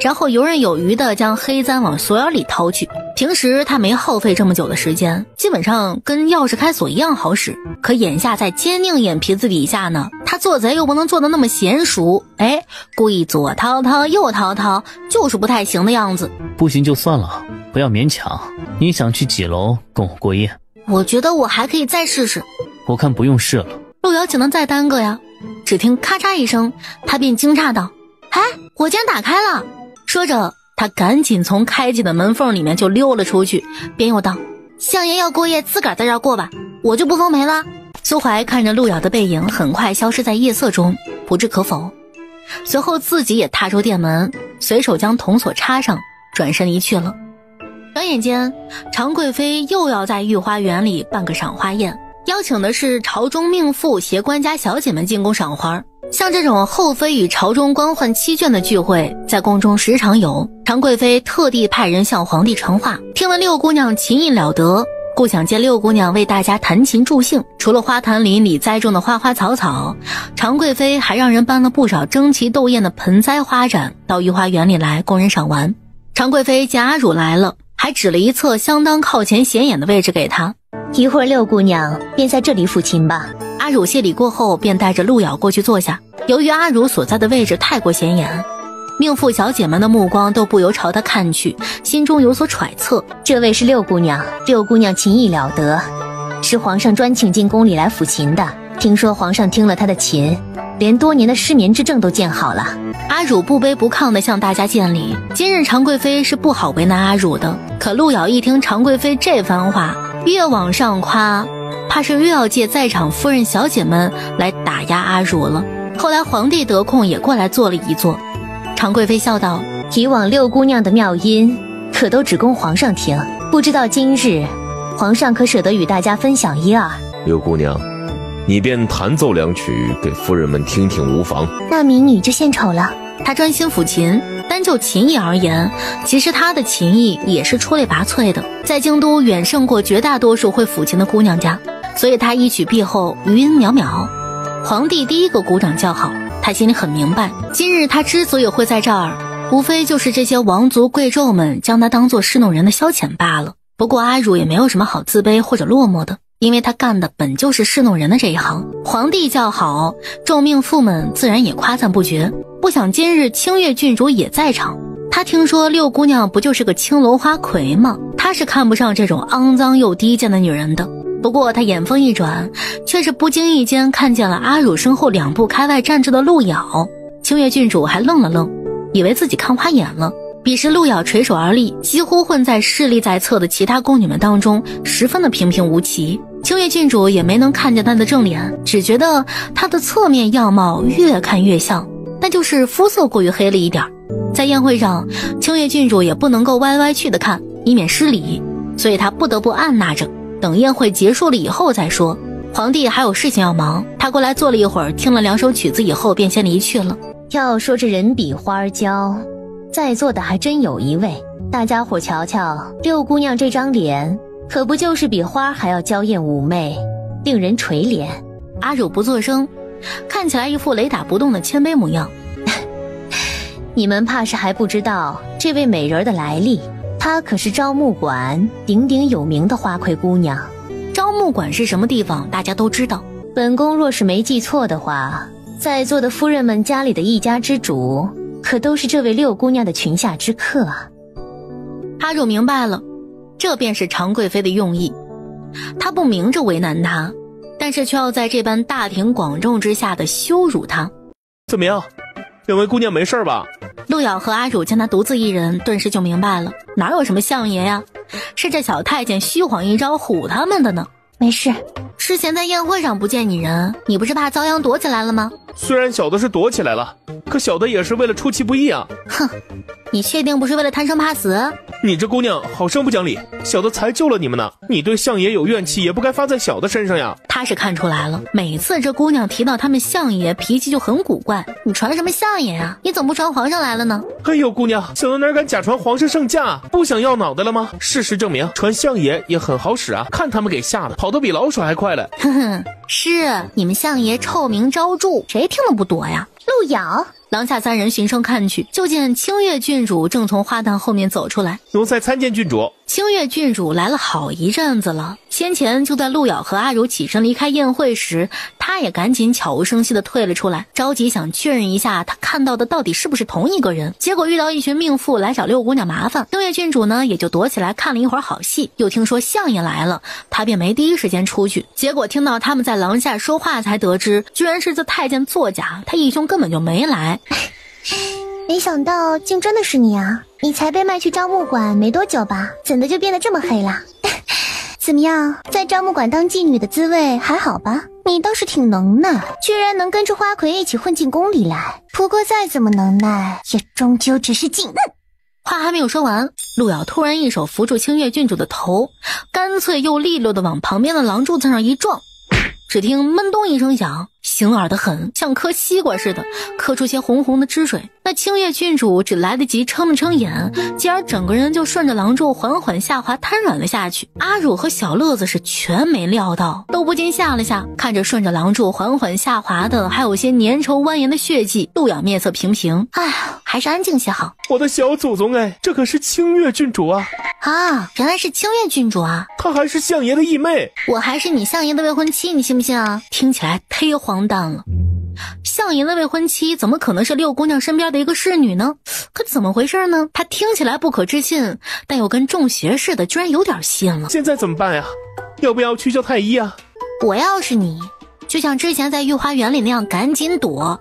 然后游刃有余地将黑簪往锁眼里掏去。平时他没耗费这么久的时间，基本上跟钥匙开锁一样好使，可眼下在坚硬眼皮子底下呢，他做贼又不能做得那么娴熟，故意左掏掏右掏掏，就是不太行的样子。不行就算了，不要勉强。你想去几楼跟我过夜？我觉得我还可以再试试。我看不用试了。陆瑶岂能再耽搁呀？只听咔嚓一声，他便惊诧道：火竟然打开了！说着他赶紧从开启的门缝里面就溜了出去，便又道：相爷要过夜，自个儿在这儿过吧，我就不奉陪了。苏怀看着陆瑶的背影很快消失在夜色中，不置可否，随后自己也踏出殿门，随手将铜锁插上，转身离去了。转眼间，常贵妃又要在御花园里办个赏花宴，邀请的是朝中命妇携官家小姐们进宫赏花。像这种后妃与朝中官宦妻眷的聚会，在宫中时常有。常贵妃特地派人向皇帝传话，听闻六姑娘琴艺了得，故想借六姑娘为大家弹琴助兴。除了花坛里栽种的花花草草，常贵妃还让人搬了不少争奇斗艳的盆栽花盏到御花园里来供人赏玩。常贵妃见阿汝来了，还指了一侧相当靠前显眼的位置给他。一会儿六姑娘便在这里抚琴吧。阿汝谢礼过后，便带着路遥过去坐下。由于阿汝所在的位置太过显眼，命妇小姐们的目光都不由朝他看去，心中有所揣测。这位是六姑娘，六姑娘琴艺了得，是皇上专请进宫里来抚琴的。听说皇上听了她的琴，连多年的失眠之症都见好了。阿汝不卑不亢地向大家见礼。今日常贵妃是不好为难阿汝的，可路遥一听常贵妃这番话，越往上夸，怕是越要借在场夫人小姐们来打压阿汝了。后来皇帝得空也过来坐了一坐。常贵妃笑道：以往六姑娘的妙音可都只供皇上听，不知道今日皇上可舍得与大家分享一二。六姑娘，你便弹奏两曲给夫人们听听无妨。那民女就献丑了。她专心抚琴，单就琴艺而言，其实她的琴艺也是出类拔萃的，在京都远胜过绝大多数会抚琴的姑娘家，所以她一曲毕后余音袅袅。皇帝第一个鼓掌叫好，他心里很明白，今日他之所以会在这儿，无非就是这些王族贵胄们将他当作侍弄人的消遣罢了。不过阿汝也没有什么好自卑或者落寞的，因为他干的本就是侍弄人的这一行。皇帝叫好，众命妇们自然也夸赞不绝。不想今日清月郡主也在场，他听说六姑娘不就是个青楼花魁吗？他是看不上这种肮脏又低贱的女人的。不过他眼风一转，却是不经意间看见了阿汝身后2步开外站着的路遥。清月郡主还愣了愣，以为自己看花眼了。彼时路遥垂手而立，几乎混在侍立在侧的其他宫女们当中，十分的平平无奇。清月郡主也没能看见他的正脸，只觉得他的侧面样貌越看越像，但就是肤色过于黑了一点。在宴会上，清月郡主也不能够歪歪去的看，以免失礼，所以她不得不按捺着，等宴会结束了以后再说。皇帝还有事情要忙，他过来坐了一会儿，听了2首曲子以后便先离去了。要说这人比花娇，在座的还真有一位。大家伙瞧瞧，六姑娘这张脸可不就是比花还要娇艳妩媚，令人垂怜。阿汝不作声，看起来一副雷打不动的谦卑模样。你们怕是还不知道这位美人的来历，她可是昭木馆鼎鼎有名的花魁姑娘。昭木馆是什么地方大家都知道，本宫若是没记错的话，在座的夫人们家里的一家之主可都是这位六姑娘的裙下之客啊。阿汝明白了，这便是常贵妃的用意。她不明着为难她，但是却要在这般大庭广众之下的羞辱她。怎么样，两位姑娘没事吧？路遥和阿汝见他独自一人，顿时就明白了，哪有什么相爷呀，是这小太监虚晃一招唬他们的呢。没事，之前在宴会上不见你人，你不是怕遭殃躲起来了吗？虽然小的是躲起来了，可小的也是为了出其不意啊。哼，你确定不是为了贪生怕死？你这姑娘好生不讲理，小的才救了你们呢，你对相爷有怨气也不该发在小的身上呀。他是看出来了，每次这姑娘提到他们相爷，脾气就很古怪。你传什么相爷啊？你怎么不传皇上来了呢？哎呦姑娘，小的哪敢假传皇上圣驾，不想要脑袋了吗？事实证明传相爷也很好使啊，看他们给吓的跑得比老鼠还快了。哼哼，是你们相爷臭名昭著，谁听了不躲呀？路遥，廊下3人循声看去，就见清月郡主正从花坛后面走出来。奴才参见郡主。清月郡主来了好一阵子了，先前就在路遥和阿汝起身离开宴会时，他也赶紧悄无声息地退了出来，着急想确认一下他看到的到底是不是同一个人。结果遇到一群命妇来找六姑娘麻烦，清月郡主呢也就躲起来看了一会儿好戏，又听说相爷来了，他便没第一时间出去。结果听到他们在廊下说话，才得知居然是这太监作假，他义兄根本就没来。没想到竟真的是你啊！你才被卖去昭木馆没多久吧？怎的就变得这么黑了？怎么样，在昭木馆当妓女的滋味还好吧？你倒是挺能耐，居然能跟着花魁一起混进宫里来。不过再怎么能耐，也终究只是妓。话还没有说完，路遥突然一手扶住清月郡主的头，干脆又利落地往旁边的廊柱子上一撞。只听闷咚一声响，醒耳得很，像磕西瓜似的，磕出些红红的汁水。那清月郡主只来得及撑了撑眼，继而整个人就顺着廊柱缓缓下滑，瘫软了下去。阿汝和小乐子是全没料到，都不禁吓了下，看着顺着廊柱缓缓下滑的还有些粘稠蜿蜒的血迹，陆遥面色平平，哎，还是安静些好。我的小祖宗哎，这可是清月郡主啊！啊，原来是清月郡主啊！她还是相爷的义妹，我还是你相爷的未婚妻，你信不信啊？听起来忒荒诞了。相爷的未婚妻怎么可能是六姑娘身边的一个侍女呢？可怎么回事呢？她听起来不可置信，但又跟中邪似的，居然有点信了。现在怎么办呀？要不要去叫太医啊？我要是你，就像之前在御花园里那样赶紧躲，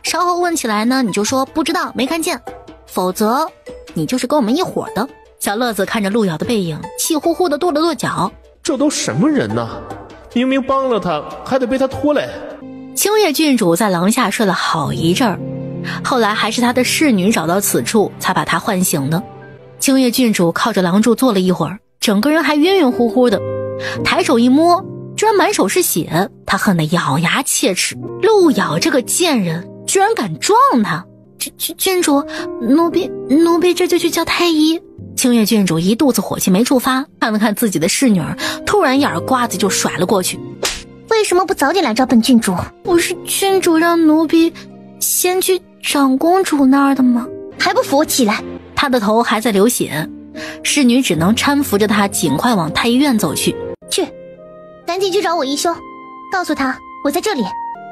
稍后问起来呢，你就说不知道没看见，否则你就是跟我们一伙的。小乐子看着陆遥的背影，气呼呼的跺了跺脚，这都什么人呢？明明帮了他，还得被他拖累。清月郡主在廊下睡了好一阵儿，后来还是她的侍女找到此处，才把她唤醒的。清月郡主靠着廊柱坐了一会儿，整个人还晕晕乎乎的，抬手一摸，居然满手是血，她恨得咬牙切齿。陆遥这个贱人，居然敢撞她！郡主，奴婢这就去叫太医。清月郡主一肚子火气没处发，看了看自己的侍女儿，突然一耳刮子就甩了过去。为什么不早点来找本郡主？不是郡主让奴婢先去长公主那儿的吗？还不扶我起来！她的头还在流血，侍女只能搀扶着她尽快往太医院走去。去，赶紧去找我义兄，告诉他我在这里。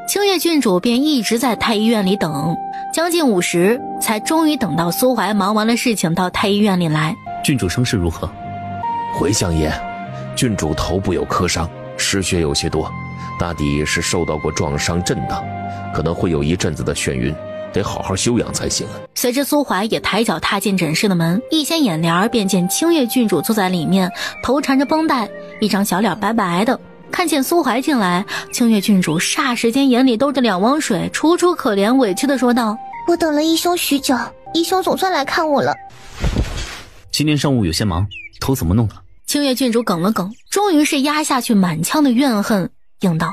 清月郡主便一直在太医院里等，将近午时，才终于等到苏怀忙完了事情到太医院里来。郡主伤势如何？回相爷，郡主头部有磕伤，失血有些多，大抵是受到过撞伤震荡，可能会有一阵子的眩晕，得好好休养才行。随着苏怀也抬脚踏进诊室的门，一掀眼帘便见清月郡主坐在里面，头缠着绷带，一张小脸白白的。看见苏怀进来，清月郡主霎时间眼里兜着两汪水，楚楚可怜，委屈地说道：我等了义兄许久，义兄总算来看我了。今天上午有些忙，头怎么弄的？清月郡主梗了梗，终于是压下去满腔的怨恨，应道：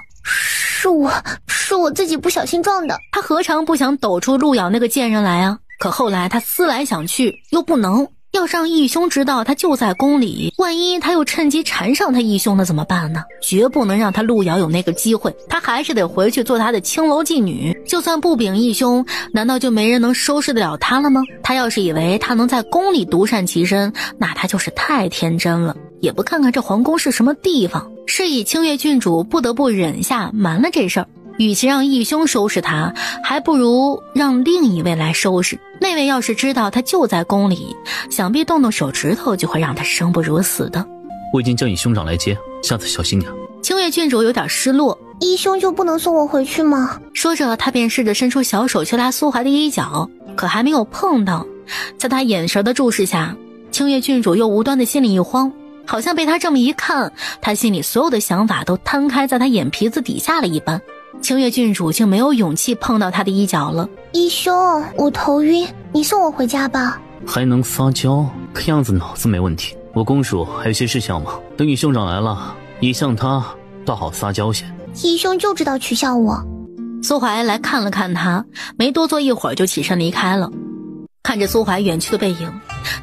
是我自己不小心撞的。他何尝不想抖出陆遥那个贱人来啊？可后来他思来想去，又不能，要是让义兄知道他就在宫里，万一他又趁机缠上他义兄的怎么办呢？绝不能让他陆遥有那个机会，他还是得回去做他的青楼妓女。就算不禀义兄，难道就没人能收拾得了他了吗？他要是以为他能在宫里独善其身，那他就是太天真了，也不看看这皇宫是什么地方。是以清月郡主不得不忍下瞒了这事儿，与其让义兄收拾他，还不如让另一位来收拾。那位要是知道他就在宫里，想必动动手指头就会让他生不如死的。我已经叫你兄长来接，下次小心点。清月郡主有点失落，义兄就不能送我回去吗？说着他便试着伸出小手去拉苏怀的衣角，可还没有碰到，在他眼神的注视下，清月郡主又无端的心里一慌，好像被他这么一看，他心里所有的想法都摊开在他眼皮子底下了一般。清月郡主竟没有勇气碰到他的衣角了。义兄，我头晕，你送我回家吧。还能撒娇，看样子脑子没问题。我公主还有些事项忙，等你兄长来了，你向他倒好撒娇些。义兄就知道取笑我。苏怀来看了看他，没多坐一会儿就起身离开了。看着苏怀远去的背影，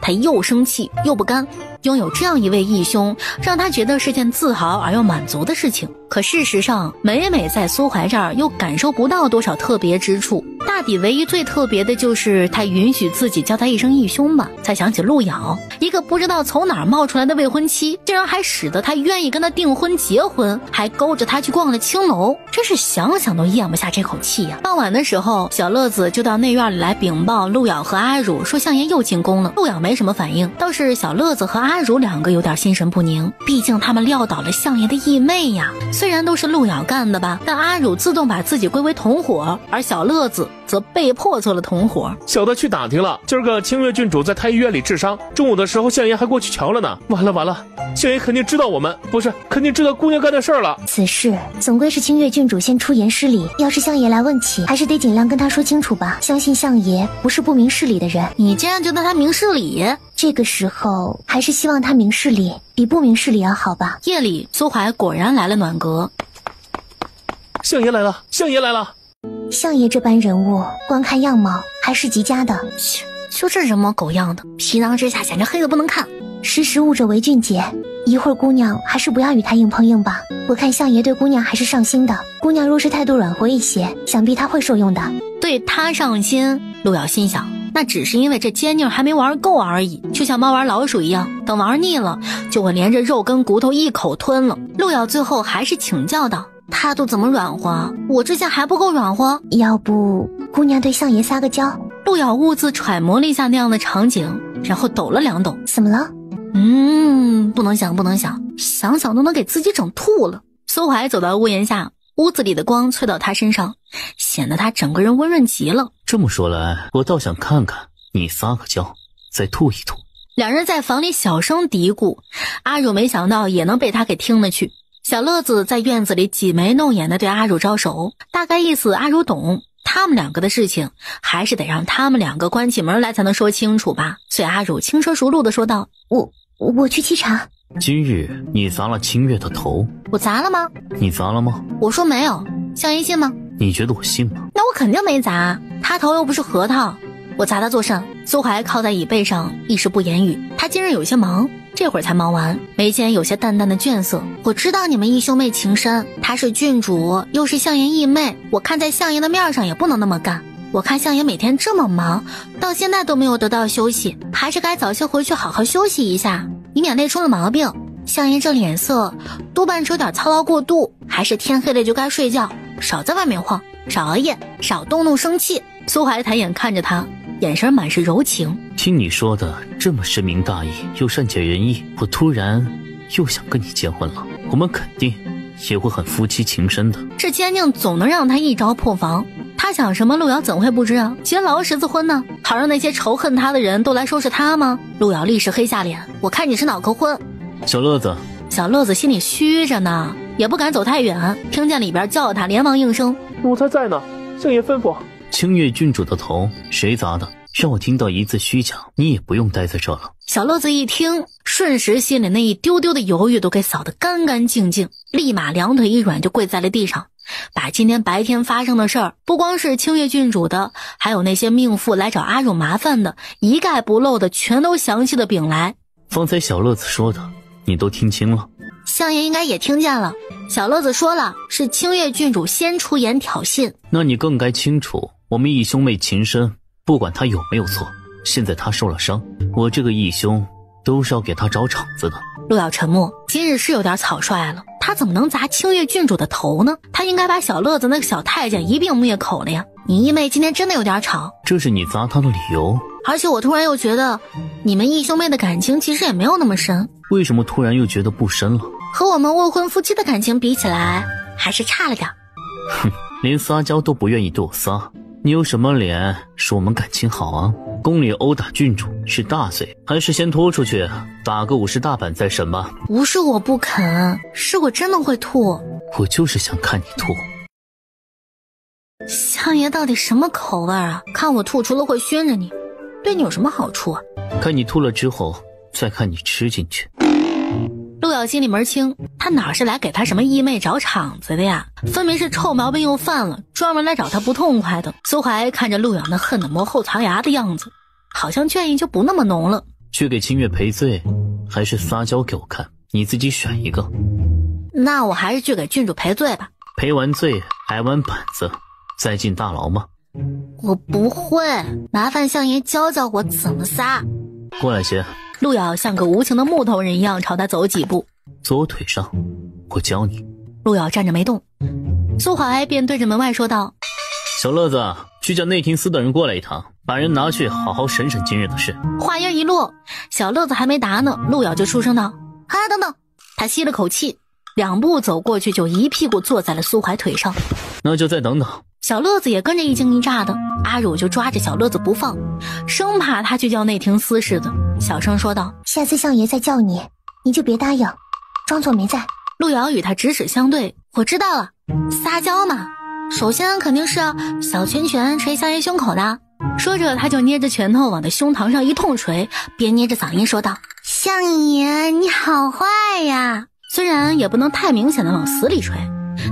他又生气又不甘。拥有这样一位义兄，让他觉得是件自豪而又满足的事情。可事实上，每每在苏怀这儿又感受不到多少特别之处。大抵唯一最特别的就是他允许自己叫他一声义兄吧。才想起陆遥，一个不知道从哪儿冒出来的未婚妻，竟然还使得他愿意跟他订婚结婚，还勾着他去逛了青楼，真是想想都咽不下这口气呀。傍晚的时候，小乐子就到内院里来禀报陆遥和阿汝说相爷又进宫了。陆遥没什么反应，倒是小乐子和阿汝两个有点心神不宁，毕竟他们撂倒了相爷的义妹呀。虽然都是陆遥干的吧，但阿汝自动把自己归为同伙，而小乐子则被迫做了同伙。小的去打听了，今儿个清月郡主在太医院里治伤，中午的时候相爷还过去瞧了呢。完了，相爷肯定知道肯定知道姑娘干的事儿了。此事总归是清月郡主先出言失礼，要是相爷来问起，还是得尽量跟他说清楚吧。相信相爷不是不明事理的人。你竟然觉得他明事理？这个时候还是希望他明事理，比不明事理要好吧。夜里，苏怀果然来了暖阁。相爷来了，相爷来了。相爷这般人物，光看样貌还是极佳的。切，就这人模狗样的，皮囊之下显着黑的不能看。识时务者为俊杰，一会儿姑娘还是不要与他硬碰硬吧。我看相爷对姑娘还是上心的，姑娘若是态度软和一些，想必他会受用的。对他上心，陆瑶心想，那只是因为这奸佞还没玩够而已，就像猫玩老鼠一样，等玩腻了就会连着肉跟骨头一口吞了。陆瑶最后还是请教道，他都怎么软和？我之前还不够软和？要不姑娘对相爷撒个娇？陆瑶兀自揣摩了一下那样的场景，然后抖了2抖。怎么了？不能想，想想都能给自己整吐了。苏怀走到屋檐下，屋子里的光吹到他身上，显得他整个人温润极了。这么说来，我倒想看看你撒个娇，再吐一吐。两人在房里小声嘀咕，阿汝没想到也能被他给听了去。小乐子在院子里挤眉弄眼的对阿汝招手，大概意思阿汝懂，他们两个的事情还是得让他们两个关起门来才能说清楚吧。所以阿汝轻车熟路的说道，我去沏茶。今日你砸了清月的头。我砸了吗？你砸了吗？我说没有。相爷信吗？你觉得我信吗？那我肯定没砸，他头又不是核桃，我砸他做甚？苏怀靠在椅背上，一时不言语。他今日有些忙，这会儿才忙完，眉间有些淡淡的倦色。我知道你们义兄妹情深，他是郡主，又是相爷义妹，我看在相爷的面上也不能那么干。我看相爷每天这么忙，到现在都没有得到休息，还是该早些回去好好休息一下，以免累出了毛病。相爷这脸色多半是有点操劳过度，还是天黑了就该睡觉，少在外面晃，少熬夜，少动怒生气。苏怀抬眼看着他，眼神满是柔情。听你说的这么深明大义又善解人意，我突然又想跟你结婚了，我们肯定也会很夫妻情深的。这奸佞总能让他一招破防，他想什么陆瑶怎会不知啊？结劳什子婚呢，好让那些仇恨他的人都来收拾他吗？陆瑶立时黑下脸，我看你是脑壳昏。小乐子，小乐子心里虚着呢，也不敢走太远，听见里边叫他，连忙应声，奴才在呢，相爷吩咐。清月郡主的头谁砸的？让我听到一字虚假，你也不用待在这了。小乐子一听，瞬时心里那一丢丢的犹豫都给扫得干干净净，立马两腿一软就跪在了地上，把今天白天发生的事儿，不光是清月郡主的，还有那些命妇来找阿汝麻烦的，一概不漏的全都详细的禀来。方才小乐子说的你都听清了？相爷应该也听见了，小乐子说了，是清月郡主先出言挑衅。那你更该清楚，我们义兄妹情深，不管他有没有错，现在他受了伤，我这个义兄都是要给他找场子的。陆瑶沉默，今日是有点草率了，他怎么能砸清月郡主的头呢？他应该把小乐子那个小太监一并灭口了呀。你义妹今天真的有点吵，这是你砸他的理由？而且我突然又觉得你们义兄妹的感情其实也没有那么深。为什么突然又觉得不深了？和我们未婚夫妻的感情比起来还是差了点。哼，连撒娇都不愿意对我撒，你有什么脸说我们感情好啊？宫里殴打郡主是大罪，还是先拖出去打个50大板再审吧？不是我不肯，是我真的会吐。我就是想看你吐。相爷到底什么口味啊？看我吐除了会熏着你，对你有什么好处啊？看你吐了之后再看你吃进去。陆瑶心里门清，他哪是来给他什么义妹找场子的呀？分明是臭毛病又犯了，专门来找他不痛快的。苏怀看着陆瑶那恨得磨后槽牙的样子，好像倦意就不那么浓了。去给清月赔罪，还是撒娇给我看？你自己选一个。那我还是去给郡主赔罪吧。赔完罪挨完板子再进大牢吗？我不会，麻烦相爷教教我怎么撒。过来些。陆瑶像个无情的木头人一样朝他走几步，坐我腿上，我教你。陆瑶站着没动，苏怀便对着门外说道：小乐子，去叫内廷司的人过来一趟，把人拿去好好审审今日的事。话音一落，小乐子还没答呢，陆瑶就出声道：等等。他吸了口气，2步走过去就一屁股坐在了苏怀腿上。那就再等等。小乐子也跟着一惊一乍的，阿汝就抓着小乐子不放，生怕他去叫内廷司似的，小声说道：下次相爷再叫你，你就别答应，装作没在。陆瑶与他直视相对，我知道了，撒娇嘛，首先肯定是小拳拳捶相爷胸口的。说着他就捏着拳头往他胸膛上一通捶，边捏着嗓音说道：相爷你好坏呀。虽然也不能太明显的往死里捶，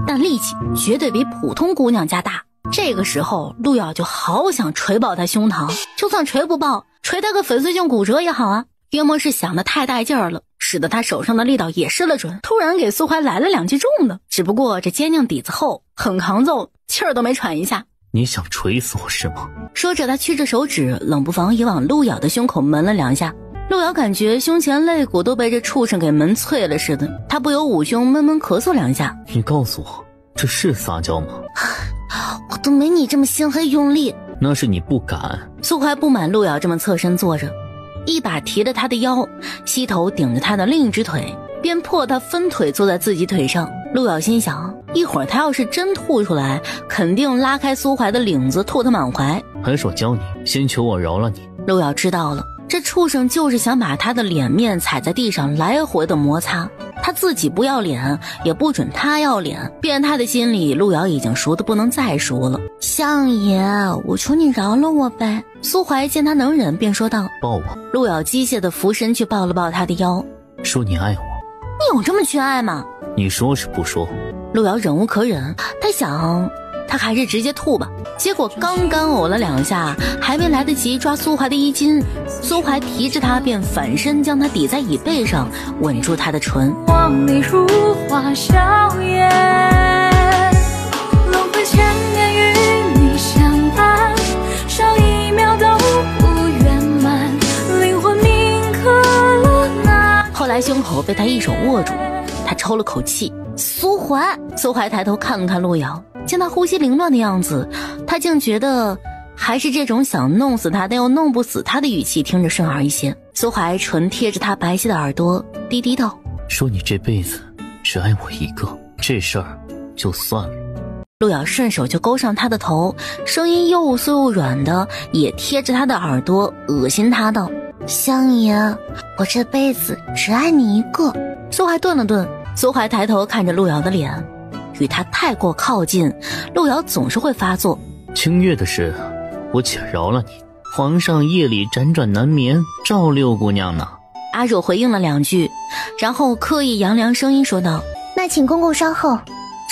但力气绝对比普通姑娘家大。这个时候，陆瑶就好想捶爆他胸膛，就算捶不爆，捶他个粉碎性骨折也好啊。约莫是想得太带劲儿了，使得他手上的力道也失了准，突然给苏怀来了2记重的。只不过这坚硬底子厚，很抗揍，气儿都没喘一下。你想锤死我是吗？说着，他屈着手指，冷不防也往陆瑶的胸口闷了2下。陆瑶感觉胸前肋骨都被这畜生给闷脆了似的，他不由捂胸闷闷咳嗽2下。你告诉我，这是撒娇吗？我都没你这么心黑用力。那是你不敢。苏怀不满陆瑶这么侧身坐着，一把提着他的腰，膝头顶着他的另一只腿，便迫他分腿坐在自己腿上。陆瑶心想，一会儿他要是真吐出来，肯定拉开苏怀的领子吐他满怀。还是我教你，先求我饶了你。陆瑶知道了，这畜生就是想把他的脸面踩在地上来回的摩擦，他自己不要脸，也不准他要脸。变态的心里，陆瑶已经熟得不能再熟了。相爷，我求你饶了我呗。苏怀见他能忍，便说道：抱我。陆瑶机械的俯身去抱了抱他的腰，说你爱我。你有这么缺爱吗？你说是不说？陆瑶忍无可忍，他想他还是直接吐吧。结果刚刚呕了2下，还没来得及抓苏怀的衣襟，苏怀提着他便反身将他抵在椅背上，吻住他的唇。望你如花笑颜，轮回千年与你相伴，少一秒都不圆满，灵魂铭刻了那。后来胸口被他一手握住，他抽了口气。苏怀，苏怀抬头看了看陆瑶，见他呼吸凌乱的样子，他竟觉得还是这种想弄死他但又弄不死他的语气听着顺耳一些。苏怀唇贴着他白皙的耳朵，低低道：说你这辈子只爱我一个，这事儿就算了。陆瑶顺手就勾上他的头，声音又酥又软的，也贴着他的耳朵，恶心他道：香爷，我这辈子只爱你一个。苏怀顿了顿，苏怀抬头看着陆瑶的脸，与他太过靠近，陆瑶总是会发作。清月的事，我且饶了你。皇上夜里辗转难眠，照六姑娘呢。阿若回应了2句，然后刻意扬凉声音说道：那请公公稍后，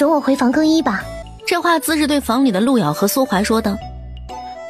容我回房更衣吧。这话自是对房里的陆瑶和苏怀说的。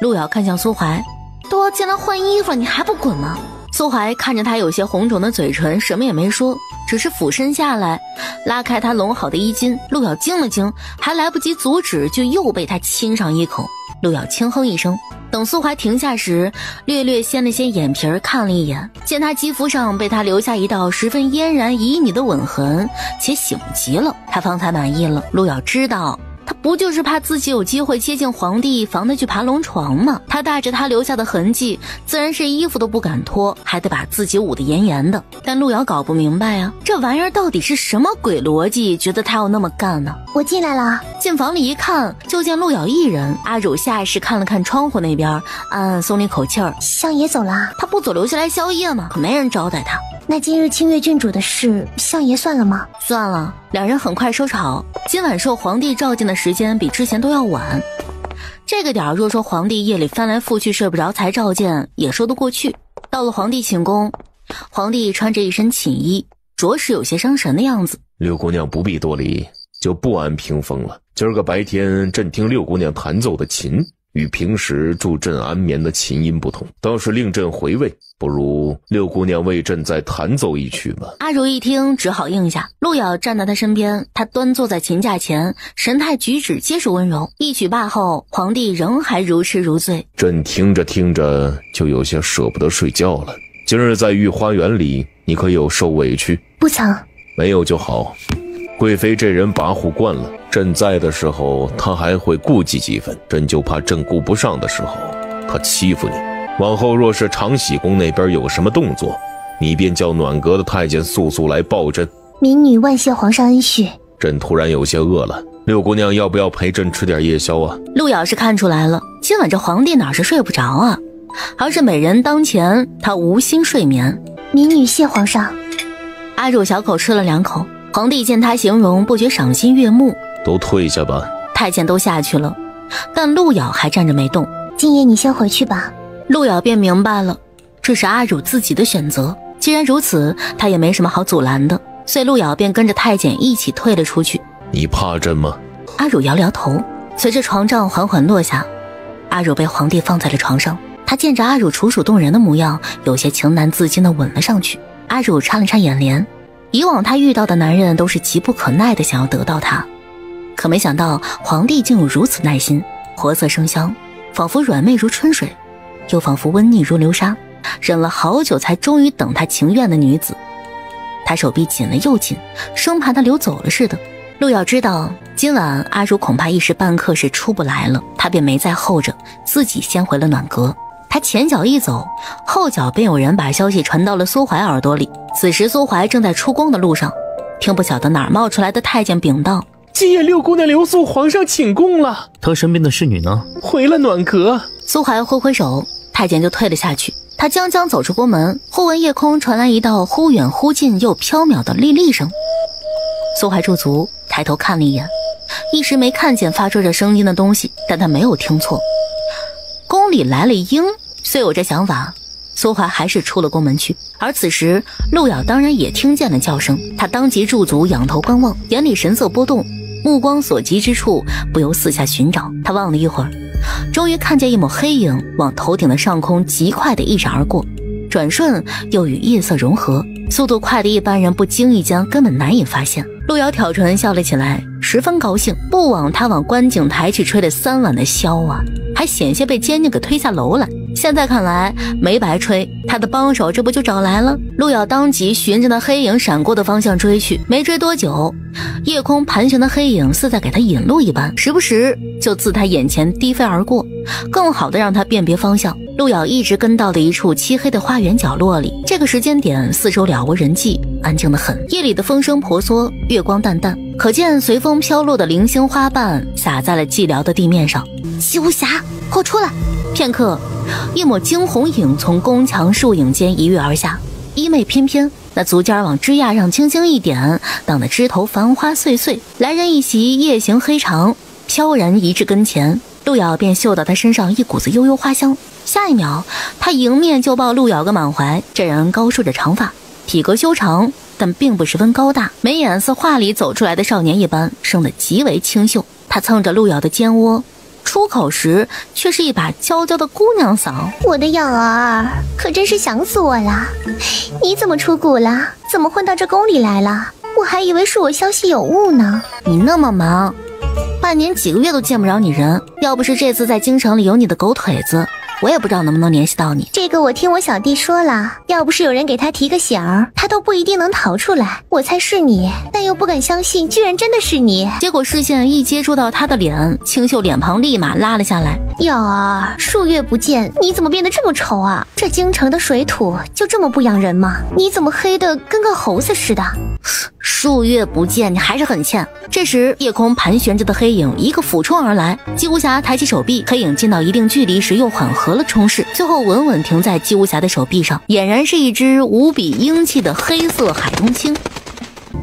陆瑶看向苏怀，都要见他换衣服了，你还不滚吗？苏怀看着他有些红肿的嘴唇，什么也没说，只是俯身下来拉开他拢好的衣襟。陆瑶惊了惊，还来不及阻止，就又被他亲上一口。陆瑶轻哼一声，等苏怀停下时，略略掀了掀眼皮儿，看了一眼，见他肌肤上被他留下一道十分嫣然旖旎的吻痕，且醒极了，他方才满意了。陆瑶知道他不就是怕自己有机会接近皇帝，防他去爬龙床吗？他带着他留下的痕迹，自然是衣服都不敢脱，还得把自己捂得严严的。但陆瑶搞不明白啊，这玩意儿到底是什么鬼逻辑，觉得他要那么干呢？我进来了。进房里一看，就见陆瑶一人。阿汝下意识看了看窗户那边，暗暗松了一口气儿。相爷走了？他不走留下来宵夜吗？可没人招待他。那今日清月郡主的事，相爷算了吗？算了。两人很快收吵。今晚受皇帝召见的时间比之前都要晚，这个点若说皇帝夜里翻来覆去睡不着才召见，也说得过去。到了皇帝寝宫，皇帝穿着一身寝衣，着实有些伤神的样子。六姑娘不必多礼，就不安屏风了。今儿个白天朕听六姑娘弹奏的琴，与平时助朕安眠的琴音不同，倒是令朕回味。不如六姑娘为朕再弹奏一曲吧。阿如一听只好应下。陆瑶站在他身边，他端坐在琴架前，神态举止皆是温柔。一曲罢后，皇帝仍还如痴如醉。朕听着听着就有些舍不得睡觉了。今日在御花园里，你可有受委屈？不曾。没有就好。贵妃这人跋扈惯了，朕在的时候她还会顾忌几分，朕就怕朕顾不上的时候她欺负你。往后若是长喜宫那边有什么动作，你便叫暖阁的太监速速来报朕。民女万谢皇上恩许。朕突然有些饿了，六姑娘要不要陪朕吃点夜宵啊？陆瑶是看出来了，今晚这皇帝哪是睡不着啊，而是美人当前，他无心睡眠。民女谢皇上。阿汝小口吃了2口，皇帝见他形容，不觉赏心悦目。都退下吧。太监都下去了，但陆瑶还站着没动。今夜你先回去吧。陆瑶便明白了，这是阿汝自己的选择。既然如此，他也没什么好阻拦的，所以陆瑶便跟着太监一起退了出去。你怕朕吗？阿汝摇摇头。随着床帐缓缓落下，阿乳被皇帝放在了床上。他见着阿乳楚楚动人的模样，有些情难自禁地吻了上去。阿乳擦了擦眼帘，以往他遇到的男人都是急不可耐地想要得到她，可没想到皇帝竟有如此耐心，活色生香，仿佛软媚如春水，又仿佛温腻如流沙，忍了好久才终于等他情愿的女子。他手臂紧了又紧，生怕他流走了似的。陆瑶知道今晚阿如恐怕一时半刻是出不来了，他便没再候着，自己先回了暖阁。他前脚一走，后脚便有人把消息传到了苏怀耳朵里。此时苏怀正在出宫的路上，听不晓得哪儿冒出来的太监禀道：今夜六姑娘留宿皇上寝宫了。他身边的侍女呢？回了暖阁。苏怀挥挥手，太监就退了下去。他将将走出宫门，忽闻夜空传来一道忽远忽近又飘渺的沥沥声。苏怀驻足，抬头看了一眼，一时没看见发出这声音的东西，但他没有听错，宫里来了鹰。虽有这想法，苏怀还是出了宫门去。而此时陆瑶当然也听见了叫声，他当即驻足，仰头观望，眼里神色波动，目光所及之处不由四下寻找。他望了一会儿，终于看见一抹黑影往头顶的上空极快地一闪而过，转瞬又与夜色融合，速度快的一般人不经意间根本难以发现。陆瑶挑唇笑了起来，十分高兴，不枉他往观景台去吹了3晚的箫啊，还险些被奸佞给推下楼来。现在看来没白吹，他的帮手这不就找来了。陆瑶当即循着那黑影闪过的方向追去，没追多久，夜空盘旋的黑影似在给他引路一般，时不时就自他眼前低飞而过，更好的让他辨别方向。陆瑶一直跟到了一处漆黑的花园角落里，这个时间点四周了无人迹，安静得很。夜里的风声婆娑，月光淡淡，可见随风飘落的零星花瓣洒在了寂寥的地面上。姬无暇，给我出来！片刻，一抹惊红影从宫墙树影间一跃而下，衣袂翩翩，那足尖往枝桠上轻轻一点，荡得枝头繁花碎碎。来人一袭夜行黑长，飘然移至跟前，陆瑶便嗅到他身上一股子悠悠花香。下一秒，他迎面就抱陆瑶个满怀。这人高梳着长发，体格修长，但并不十分高大，眉眼似画里走出来的少年一般，生得极为清秀。他蹭着陆瑶的肩窝，出口时却是一把娇娇的姑娘嗓。我的养儿，可真是想死我了！你怎么出谷了？怎么混到这宫里来了？我还以为是我消息有误呢。你那么忙，半年几个月都见不着你人，要不是这次在京城里有你的狗腿子，我也不知道能不能联系到你。这个我听我小弟说了，要不是有人给他提个醒儿，他都不一定能逃出来。我猜是你，但又不敢相信，居然真的是你。结果视线一接触到他的脸，清秀脸庞立马拉了下来。瑶儿，数月不见，你怎么变得这么丑啊？这京城的水土就这么不养人吗？你怎么黑得跟个猴子似的？数月不见，你还是很欠。这时夜空盘旋着的黑影一个俯冲而来，姬无暇抬起手臂，黑影近到一定距离时又缓和了冲势，最后稳稳停在姬无暇的手臂上，俨然是一只无比英气的黑色海东青。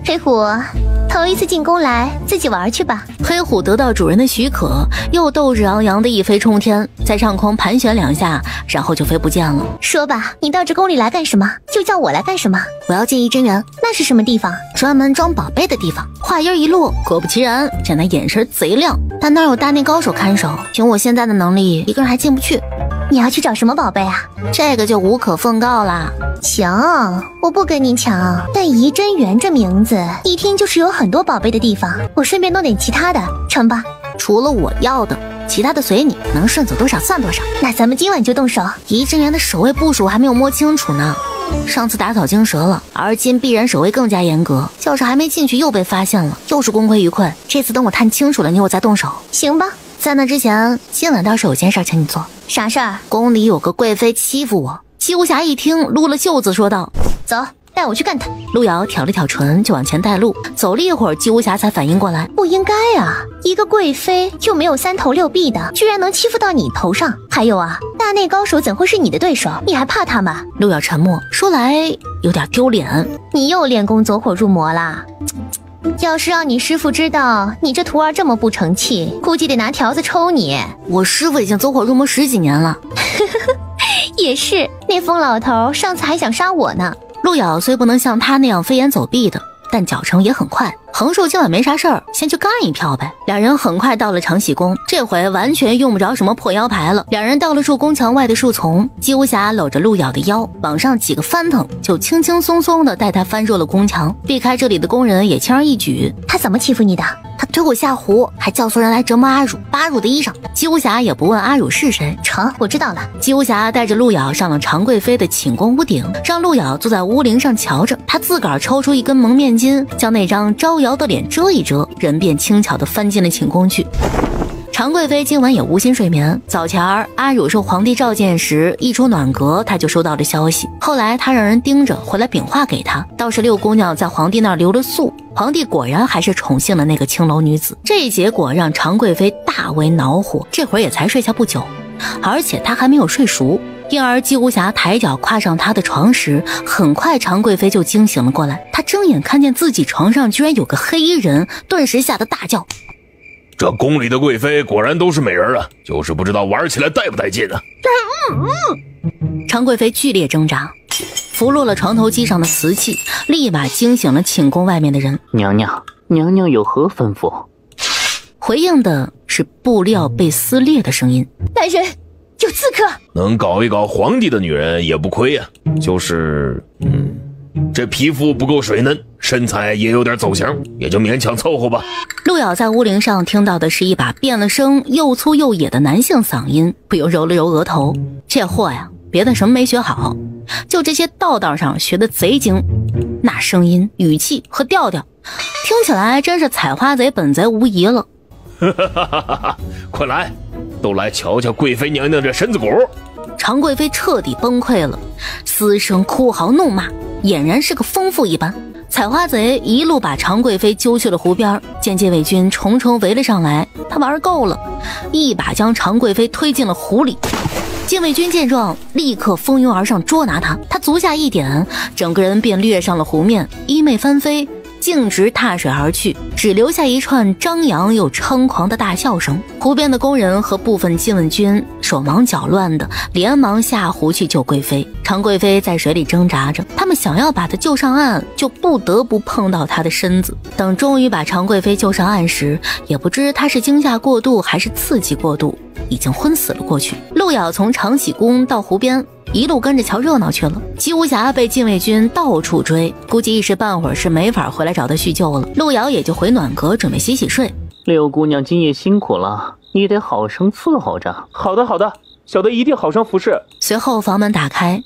黑虎，头一次进宫来，自己玩去吧。黑虎得到主人的许可，又斗志昂扬的一飞冲天，在上空盘旋2下，然后就飞不见了。说吧，你到这宫里来干什么？就叫我来干什么？我要进仪真园。那是什么地方？专门装宝贝的地方。话音一落，果不其然，见他眼神贼亮，但那儿有大内高手看守，凭我现在的能力，一个人还进不去。你要去找什么宝贝啊？这个就无可奉告啦。抢？我不跟你抢，但仪真园这名字一听就是有很多宝贝的地方，我顺便弄点其他的，成吧？除了我要的，其他的随你，能顺走多少算多少。那咱们今晚就动手。仪真园的守卫部署还没有摸清楚呢，上次打草惊蛇了，而今必然守卫更加严格，要是还没进去又被发现了，又是功亏一篑。这次等我探清楚了，你我再动手。行吧。在那之前，今晚倒是有件事请你做。啥事儿？宫里有个贵妃欺负我。姬无暇一听，撸了袖子说道：走，带我去干他。陆瑶挑了挑唇，就往前带路。走了一会儿，姬无暇才反应过来，不应该啊，一个贵妃又没有3头6臂的，居然能欺负到你头上。还有啊，大内高手怎会是你的对手？你还怕他吗？陆瑶沉默，说来有点丢脸。你又练功走火入魔啦？要是让你师父知道你这徒儿这么不成器，估计得拿条子抽你。我师父已经走火入魔10几年了。也是，那疯老头上次还想杀我呢。陆瑶虽不能像他那样飞檐走壁的，但脚程也很快。横竖今晚没啥事儿，先去干一票呗。两人很快到了长喜宫，这回完全用不着什么破腰牌了。两人到了住宫墙外的树丛，姬无暇搂着路遥的腰，往上几个翻腾，就轻轻松松的带他翻入了宫墙，避开这里的宫人也轻而易举。他怎么欺负你的？他推我下湖，还教唆人来折磨阿汝，扒阿汝的衣裳。姬无暇也不问阿汝是谁。成，我知道了。姬无暇带着路遥上了常贵妃的寝宫屋顶，让路遥坐在屋铃上瞧着。他自个儿抽出一根蒙面巾，将那张招摇的脸遮一遮，人便轻巧地翻进了寝宫去。常贵妃今晚也无心睡眠。早前阿汝受皇帝召见时，一出暖阁，她就收到了消息。后来她让人盯着，回来禀话给她，倒是六姑娘在皇帝那儿留了宿。皇帝果然还是宠幸了那个青楼女子，这结果让常贵妃大为恼火。这会儿也才睡下不久，而且她还没有睡熟，因而姬无暇抬脚跨上她的床时，很快常贵妃就惊醒了过来。她睁眼看见自己床上居然有个黑衣人，顿时吓得大叫：这宫里的贵妃果然都是美人啊，就是不知道玩起来带不带劲啊！常贵妃剧烈挣扎，拂落了床头机上的瓷器，立马惊醒了寝宫外面的人。娘娘有何吩咐？回应的是布料被撕裂的声音。来人，有刺客！能搞一搞皇帝的女人也不亏啊，就是这皮肤不够水嫩，身材也有点走形，也就勉强凑合吧。路遥在屋铃上听到的是一把变了声又粗又野的男性嗓音，不由揉了揉额头。这货呀，别的什么没学好，就这些道道上学的贼精。那声音、语气和调调，听起来真是采花贼本贼无疑了。快来，都来瞧瞧贵妃娘娘这身子骨。常贵妃彻底崩溃了，嘶声哭嚎怒骂，俨然是个疯妇一般。采花贼一路把常贵妃揪去了湖边，见禁卫军重重围了上来，他玩够了，一把将常贵妃推进了湖里。禁卫军见状，立刻蜂拥而上捉拿他，他足下一点，整个人便掠上了湖面，衣袂翻飞，径直踏水而去，只留下一串张扬又猖狂的大笑声。湖边的工人和部分禁卫军手忙脚乱的连忙下湖去救贵妃。常贵妃在水里挣扎着，他们想要把她救上岸，就不得不碰到她的身子。等终于把常贵妃救上岸时，也不知她是惊吓过度还是刺激过度，已经昏死了过去。路遥从长喜宫到湖边，一路跟着瞧热闹去了。姬无暇被禁卫军到处追，估计一时半会儿是没法回来找他叙旧了。路遥也就回暖阁准备洗洗睡。六姑娘今夜辛苦了，你得好生伺候着。好的，小的一定好生服侍。随后房门打开，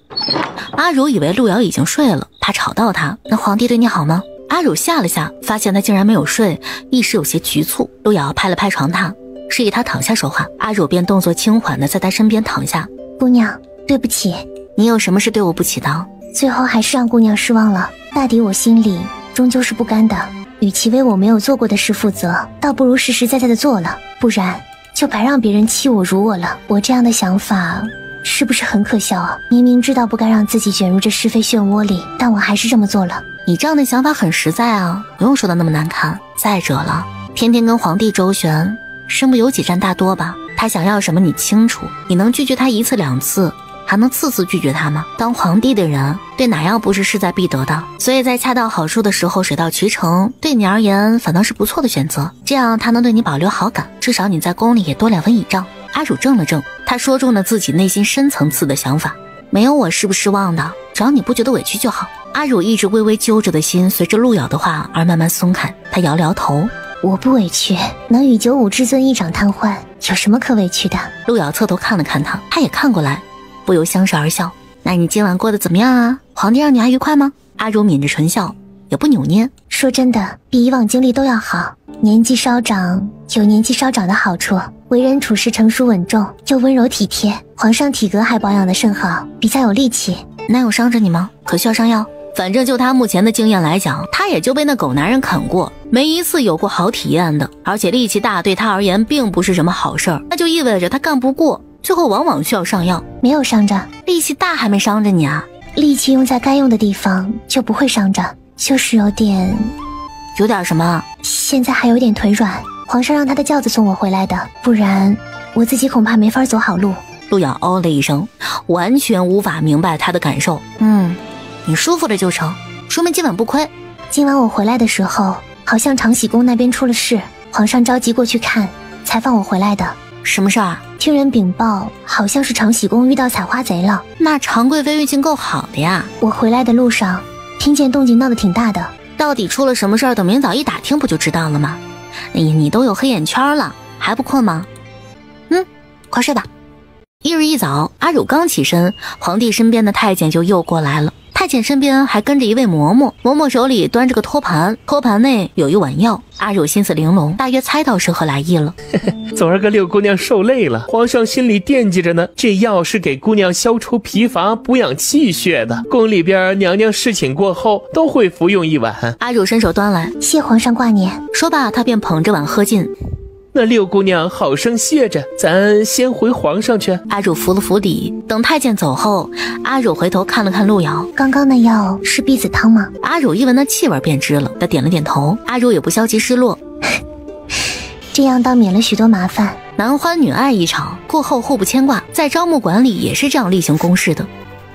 阿汝以为路遥已经睡了，他吵到他：那皇帝对你好吗？阿汝吓了下，发现他竟然没有睡，一时有些局促。路遥拍了拍床榻，示意他躺下说话。阿汝便动作轻缓地在他身边躺下。姑娘，对不起，你有什么是对我不起的？最后还是让姑娘失望了。大抵我心里终究是不甘的，与其为我没有做过的事负责，倒不如实实在在的做了，不然就白让别人欺我辱我了。我这样的想法是不是很可笑啊？明明知道不该让自己卷入这是非漩涡里，但我还是这么做了。你这样的想法很实在啊，不用说的那么难看。再者了，天天跟皇帝周旋，身不由己占大多吧。他想要什么你清楚，你能拒绝他一次两次，还能次次拒绝他吗？当皇帝的人对哪样不是势在必得的？所以在恰到好处的时候水到渠成，对你而言反倒是不错的选择。这样他能对你保留好感，至少你在宫里也多2分倚仗。阿汝怔了怔，他说中了自己内心深层次的想法。没有我失不失望的，只要你不觉得委屈就好。阿汝一直微微揪着的心随着路遥的话而慢慢松开，他摇了摇头。我不委屈，能与95至尊一掌瘫痪，有什么可委屈的？路遥侧头看了看他，他也看过来，不由相视而笑。那你今晚过得怎么样啊？皇帝让你还愉快吗？阿汝抿着唇笑，也不扭捏。说真的，比以往经历都要好。年纪稍长有年纪稍长的好处，为人处事成熟稳重，又温柔体贴。皇上体格还保养得甚好，比较有力气。那有伤着你吗？可需要上药？反正就他目前的经验来讲，他也就被那狗男人啃过，没一次有过好体验的。而且力气大对他而言并不是什么好事儿，那就意味着他干不过，最后往往需要上药。没有伤着，力气大还没伤着你啊？力气用在该用的地方就不会伤着，就是有点什么？现在还有点腿软，皇上让他的轿子送我回来的，不然我自己恐怕没法走好路。路遥哦了一声，完全无法明白他的感受。你舒服了就成，说明今晚不亏。今晚我回来的时候，好像长喜宫那边出了事，皇上着急过去看，才放我回来的。什么事儿？听人禀报，好像是长喜宫遇到采花贼了。那常贵妃运气够好的呀。我回来的路上，听见动静闹得挺大的。到底出了什么事儿？等明早一打听不就知道了吗？你都有黑眼圈了，还不困吗？快睡吧。翌日一早，阿汝刚起身，皇帝身边的太监就又过来了。太监身边还跟着一位嬷嬷，嬷嬷手里端着个托盘，托盘内有一碗药。阿汝心思玲珑，大约猜到是何来意了。昨儿个六姑娘受累了，皇上心里惦记着呢。这药是给姑娘消除疲乏、补养气血的。宫里边娘娘侍寝过后都会服用一碗。阿汝伸手端来，谢皇上挂念。说罢，他便捧着碗喝尽。那六姑娘好生歇着，咱先回皇上去。阿汝扶了扶底，等太监走后，阿汝回头看了看陆瑶，刚刚那药是避子汤吗？阿汝一闻那气味便知了，他点了点头。阿汝也不消极失落，这样倒免了许多麻烦。男欢女爱一场，过后互不牵挂，在招募馆里也是这样例行公事的。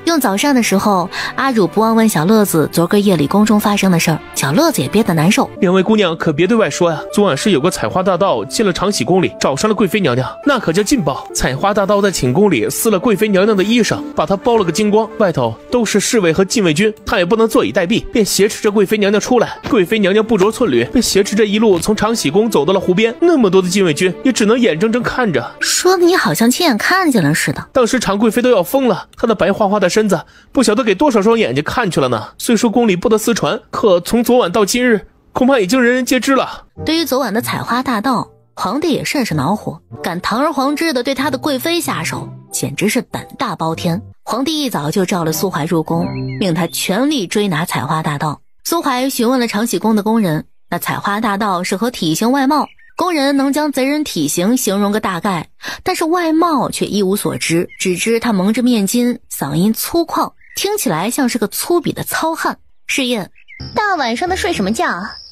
用早膳的时候，阿汝不忘问小乐子昨个夜里宫中发生的事儿，小乐子也憋得难受。两位姑娘可别对外说呀，昨晚是有个采花大盗进了长喜宫里，找上了贵妃娘娘，那可叫劲爆。采花大盗在寝宫里撕了贵妃娘娘的衣裳，把她剥了个精光，外头都是侍卫和禁卫军，他也不能坐以待毙，便挟持着贵妃娘娘出来。贵妃娘娘不着寸缕，被挟持着一路从长喜宫走到了湖边，那么多的禁卫军也只能眼睁睁看着。说的你好像亲眼看见了似的。当时常贵妃都要疯了，她那白花花的身子不晓得给多少双眼睛看去了呢。虽说宫里不得私传，可从昨晚到今日，恐怕已经人人皆知了。对于昨晚的采花大盗，皇帝也甚是恼火，敢堂而皇之的对他的贵妃下手，简直是胆大包天。皇帝一早就召了苏怀入宫，命他全力追拿采花大盗。苏怀询问了长喜宫的宫人，那采花大盗是何体型外貌？宫人能将贼人体型形容个大概，但是外貌却一无所知，只知他蒙着面巾，嗓音粗犷，听起来像是个粗鄙的糙汉。试验，大晚上的睡什么觉？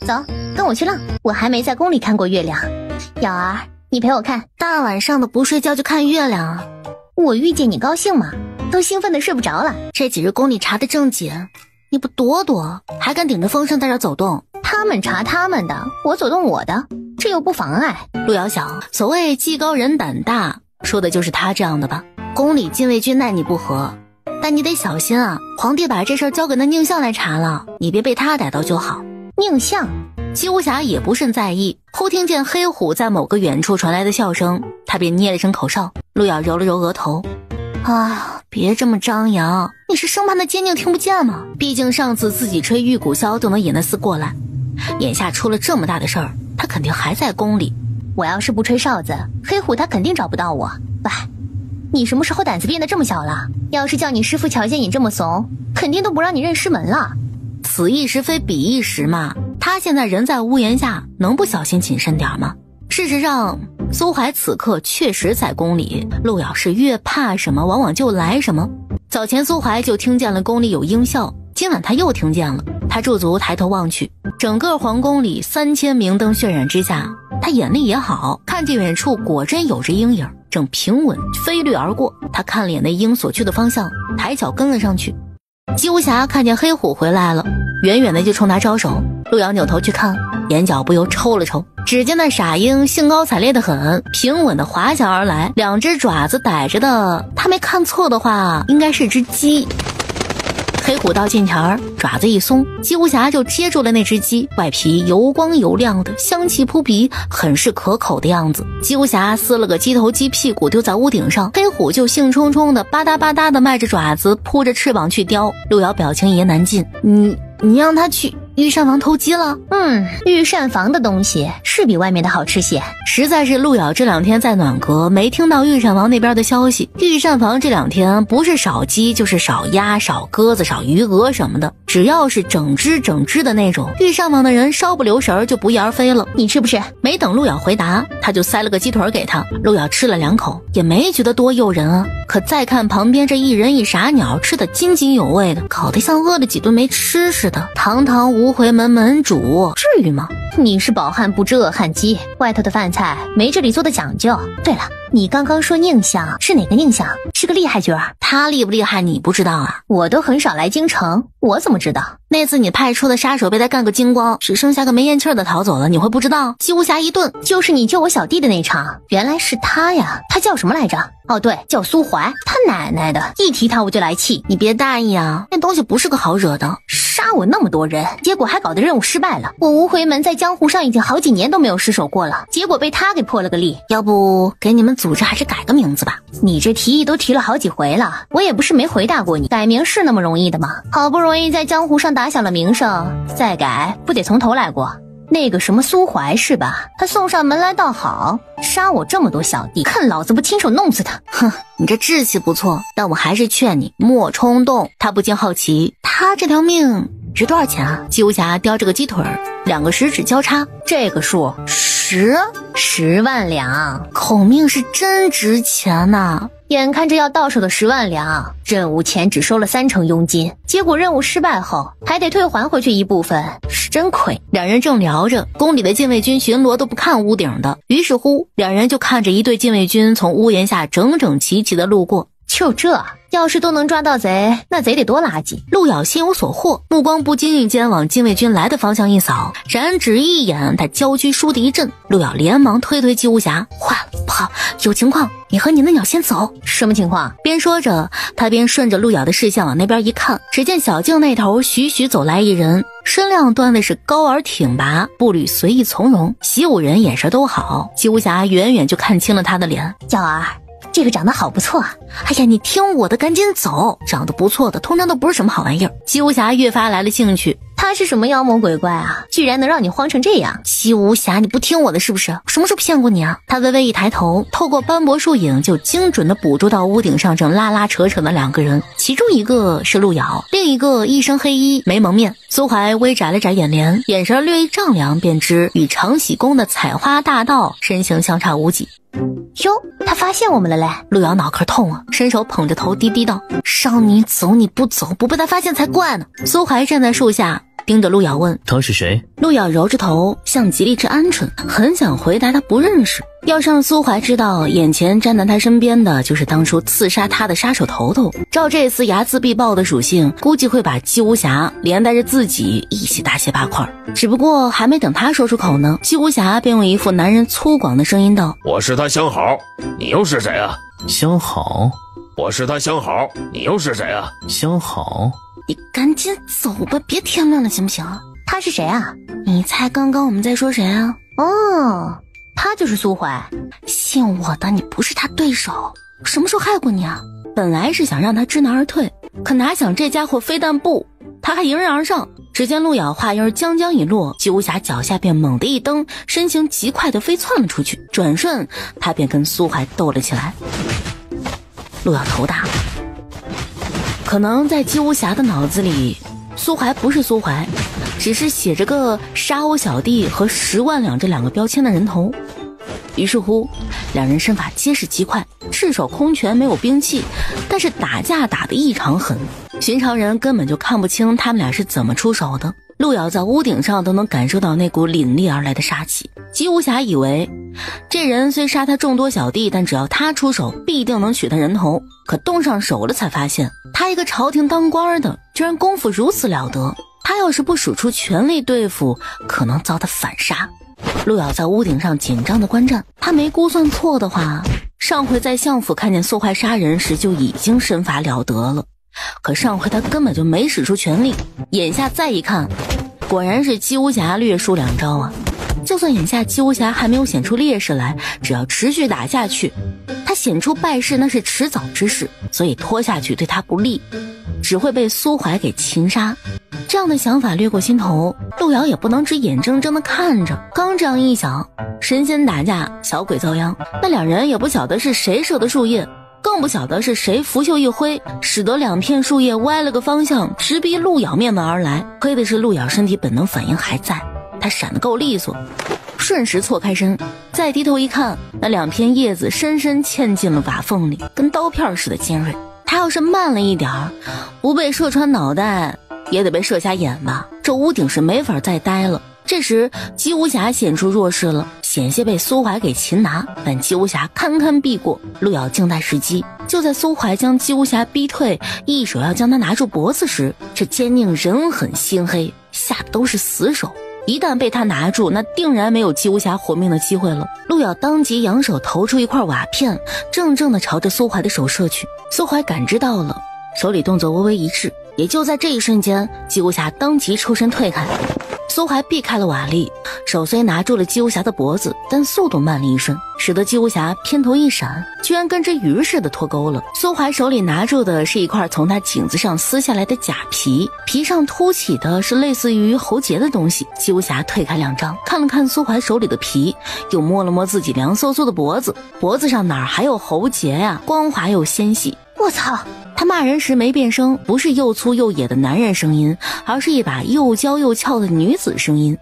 走，跟我去浪。我还没在宫里看过月亮。瑶儿，你陪我看。大晚上的不睡觉就看月亮啊？我遇见你高兴吗？都兴奋的睡不着了。这几日宫里查得正紧，你不躲躲，还敢顶着风声在这走动？他们查他们的，我走动我的，这又不妨碍。陆遥想，所谓技高人胆大，说的就是他这样的吧。宫里禁卫军奈你不何，但你得小心啊，皇帝把这事儿交给那宁相来查了，你别被他逮到就好。宁相？姬无暇也不甚在意，忽听见黑虎在某个远处传来的笑声，他便捏了声口哨。陆遥揉了揉额头，别这么张扬，你是生怕那奸佞听不见吗？毕竟上次自己吹玉骨箫都能引那厮过来，眼下出了这么大的事儿，他肯定还在宫里。我要是不吹哨子，黑虎他肯定找不到我。喂，你什么时候胆子变得这么小了？要是叫你师父瞧见你这么怂，肯定都不让你认师门了。此一时非彼一时嘛，他现在人在屋檐下，能不小心谨慎点吗？事实上，苏怀此刻确实在宫里，陆遥是越怕什么往往就来什么。早前苏怀就听见了宫里有鹰啸，今晚他又听见了。他驻足抬头望去，整个皇宫里3000明灯渲染之下，他眼力也好，看见远处果真有只鹰影，正平稳飞掠而过。他看了眼那鹰所去的方向，抬脚跟了上去。姬无暇看见黑虎回来了，远远的就冲他招手。陆遥扭头去看，眼角不由抽了抽，只见那傻鹰兴高采烈的很，平稳的滑翔而来，两只爪子逮着的，他没看错的话，应该是只鸡。黑虎到近前，爪子一松，姬无暇就接住了那只鸡，外皮油光油亮的，香气扑鼻，很是可口的样子。姬无暇撕了个鸡头鸡屁股丢在屋顶上，黑虎就兴冲冲的吧嗒吧嗒的迈着爪子扑着翅膀去叼。陆遥表情一言难尽，你让他去御膳房偷鸡了？御膳房的东西是比外面的好吃些。实在是陆遥这2天在暖阁，没听到御膳房那边的消息。御膳房这2天不是少鸡就是少鸭少鸽子少鱼鹅什么的，只要是整只的那种，御膳房的人稍不留神就不翼而飞了。你吃不吃？没等陆遥回答，他就塞了个鸡腿给他。陆遥吃了2口，也没觉得多诱人啊。可再看旁边这一人一傻鸟吃得津津有味的，搞得像饿了几顿没吃似的，堂堂无回门门主，至于吗？你是饱汉不知饿汉饥，外头的饭菜没这里做的讲究。对了，你刚刚说宁相是哪个宁相？是个厉害角儿。他厉不厉害你不知道啊？我都很少来京城，我怎么知道？那次你派出的杀手被他干个精光，只剩下个没咽气儿的逃走了，你会不知道？姬无暇一顿，就是你救我小弟的那场，原来是他呀。他叫什么来着？哦对，叫苏怀。他奶奶的，一提他我就来气。你别大意啊，那东西不是个好惹的，杀我那么多人，结果还搞得任务失败了。我无回门在江湖上已经好几年都没有失手过了，结果被他给破了个例。要不给你们组织还是改个名字吧？你这提议都提了好几回了，我也不是没回答过你，改名是那么容易的吗？好不容易在江湖上打响了名声，再改不得从头来过？那个什么苏怀是吧？他送上门来倒好，杀我这么多小弟，看老子不亲手弄死他！哼，你这志气不错，但我还是劝你莫冲动。他不禁好奇，他这条命值多少钱啊？姬无暇叼着个鸡腿，2个食指交叉，这个数10万两，口命是真值钱呐！眼看着要到手的10万两，任务前只收了30%佣金，结果任务失败后还得退还回去一部分，是真亏。两人正聊着，宫里的禁卫军巡逻都不看屋顶的，于是乎两人就看着一队禁卫军从屋檐下整整齐齐的路过。就这，要是都能抓到贼，那贼得多垃圾。陆遥心有所获，目光不经意间往禁卫军来的方向一扫，然只一眼，他娇躯倏地一震。陆遥连忙推姬无暇，坏了，不好，有情况，你和你的鸟先走。什么情况？边说着，他边顺着陆遥的视线往那边一看，只见小径那头徐徐走来一人，身量端的是高而挺拔，步履随意从容，习武人眼神都好。姬无暇远远就看清了他的脸，娇儿，这个长得好不错啊！哎呀，你听我的，赶紧走！长得不错的通常都不是什么好玩意儿。姬无暇越发来了兴趣，他是什么妖魔鬼怪啊？居然能让你慌成这样！姬无暇，你不听我的是不是？什么时候骗过你啊？他微微一抬头，透过斑驳树影就精准地捕捉到屋顶上正拉拉扯扯的2个人，其中一个是陆遥，另一个一身黑衣，没蒙面。苏怀微眨了眨眼帘，眼神略一丈量，便知与长喜宫的采花大盗身形相差无几。哟，他发现我们了嘞！陆遥脑壳痛啊，伸手捧着头低低道：“让你走你不走，不被他发现才怪呢。”苏怀站在树下盯着陆遥问：“他是谁？”陆遥揉着头，像极了只鹌鹑，很想回答他不认识。要是让苏怀知道眼前站在他身边的就是当初刺杀他的杀手头头，照这次睚眦必报的属性，估计会把姬无暇连带着自己一起大卸8块。只不过还没等他说出口呢，姬无暇便用一副男人粗犷的声音道：“我是他相好，你又是谁啊？”“相好？”“我是他相好，你又是谁啊？”“相好？”“你赶紧走吧，别添乱了行不行？”“他是谁啊？”“你猜刚刚我们在说谁啊？”“哦，他就是苏怀。”“信我的，你不是他对手。什么时候害过你啊？”本来是想让他知难而退，可哪想这家伙非但不，他还迎刃而上。只见陆遥话音将将一落，姬无暇脚下便猛地一蹬，身形极快地飞窜了出去，转瞬他便跟苏怀斗了起来。陆遥头大，可能在姬无暇的脑子里，苏怀不是苏怀，只是写着个杀我小弟和10万两这2个标签的人头。于是乎，两人身法皆是极快，赤手空拳，没有兵器，但是打架打得异常狠，寻常人根本就看不清他们俩是怎么出手的。陆遥在屋顶上都能感受到那股凛冽而来的杀气。姬无暇以为这人虽杀他众多小弟，但只要他出手必定能取他人头，可动上手了才发现，他一个朝廷当官的居然功夫如此了得，他要是不使出全力对付，可能遭他反杀。陆遥在屋顶上紧张的观战，他没估算错的话，上回在相府看见苏怀杀人时就已经身法了得了，可上回他根本就没使出全力，眼下再一看，果然是姬无暇略输2招啊。就算眼下姬无暇还没有显出劣势来，只要持续打下去，他显出败势那是迟早之事，所以拖下去对他不利，只会被苏怀给擒杀。这样的想法掠过心头，陆遥也不能只眼睁睁地看着。刚这样一想，神仙打架小鬼遭殃，那两人也不晓得是谁射的树叶，更不晓得是谁拂袖一挥，使得2片树叶歪了个方向，直逼陆遥面门而来。亏的是陆遥身体本能反应还在，他闪得够利索，瞬时错开身，再低头一看，那2片叶子深深嵌进了瓦缝里，跟刀片似的尖锐。他要是慢了一点儿，不被射穿脑袋也得被射瞎眼吧。这屋顶是没法再待了，这时姬无暇显出弱势了，险些被苏怀给擒拿，但姬无暇堪堪避过。路遥静待时机，就在苏怀将姬无暇逼退，一手要将他拿住脖子时，这奸佞人狠心黑，下的都是死手。一旦被他拿住，那定然没有姬无暇活命的机会了。路遥当即扬手投出一块瓦片，正正的朝着苏怀的手射去。苏怀感知到了，手里动作微微一滞，也就在这一瞬间，姬无暇当即抽身退开。苏怀避开了瓦砾，手虽拿住了姬无暇的脖子，但速度慢了一瞬，使得姬无暇偏头一闪，居然跟只鱼似的脱钩了。苏怀手里拿住的是一块从他颈子上撕下来的假皮，皮上凸起的是类似于喉结的东西。姬无暇退开2丈，看了看苏怀手里的皮，又摸了摸自己凉飕飕的脖子，脖子上哪还有喉结呀，光滑又纤细。我操！他骂人时没变声，不是又粗又野的男人声音，而是一把又娇又俏的女子声音。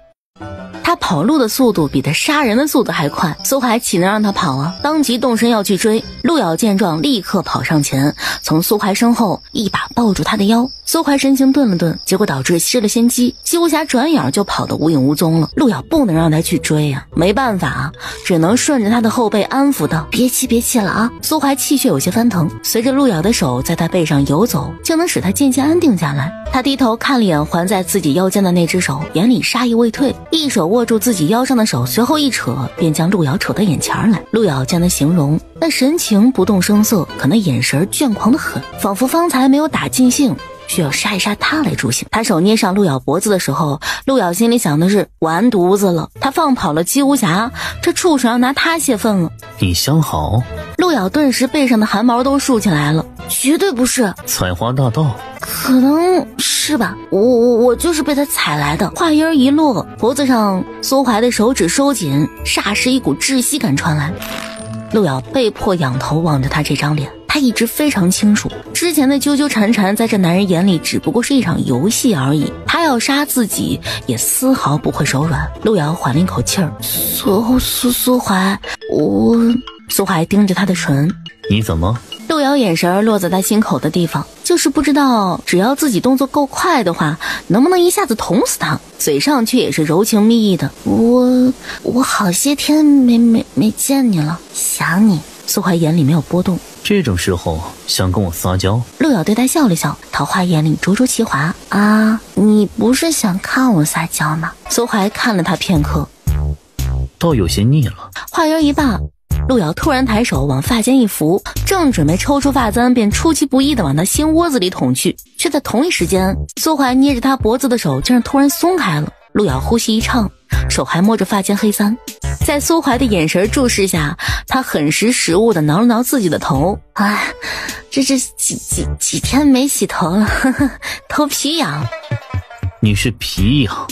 他跑路的速度比他杀人的速度还快，苏怀岂能让他跑啊？当即动身要去追。路遥见状，立刻跑上前，从苏怀身后一把抱住他的腰。苏怀神情顿了顿，结果导致失了先机。姬无暇转眼就跑得无影无踪了。路遥不能让他去追啊，没办法啊，只能顺着他的后背安抚道：别气别气了啊。苏怀气血有些翻腾，随着路遥的手在他背上游走，竟能使他渐渐安定下来。他低头看了眼环在自己腰间的那只手，眼里杀意未退，一手握住自己腰上的手，随后一扯，便将路遥扯到眼前来。路遥将他形容，那神情不动声色，可那眼神倦狂得很，仿佛方才没有打尽兴，需要杀一杀他来助兴。他手捏上路遥脖子的时候，路遥心里想的是完犊子了，他放跑了姬无暇，这畜生要拿他泄愤了。你想好？路遥顿时背上的汗毛都竖起来了，绝对不是采花大盗，可能是吧，我就是被他踩来的。话音一落，脖子上苏怀的手指收紧，霎时一股窒息感传来。路遥被迫仰头望着他这张脸，他一直非常清楚，之前的纠纠缠缠在这男人眼里只不过是一场游戏而已，他要杀自己也丝毫不会手软。路遥缓了一口气儿，苏怀，苏怀盯着他的唇，你怎么？路遥眼神落在他心口的地方，就是不知道只要自己动作够快的话，能不能一下子捅死他。嘴上却也是柔情蜜意的，我好些天没见你了，想你。苏怀眼里没有波动，这种时候想跟我撒娇？路遥对他笑了笑，桃花眼里灼灼其华。啊，你不是想看我撒娇吗？苏怀看了他片刻，倒有些腻了。话音一罢，路遥突然抬手往发间一扶，正准备抽出发簪，便出其不意地往他心窝子里捅去，却在同一时间，苏怀捏着他脖子的手竟然突然松开了。路遥呼吸一畅，手还摸着发间黑簪，在苏怀的眼神注视下，他很识时务地挠了挠自己的头。哎，这几天没洗头了，呵呵，头皮痒。你是皮痒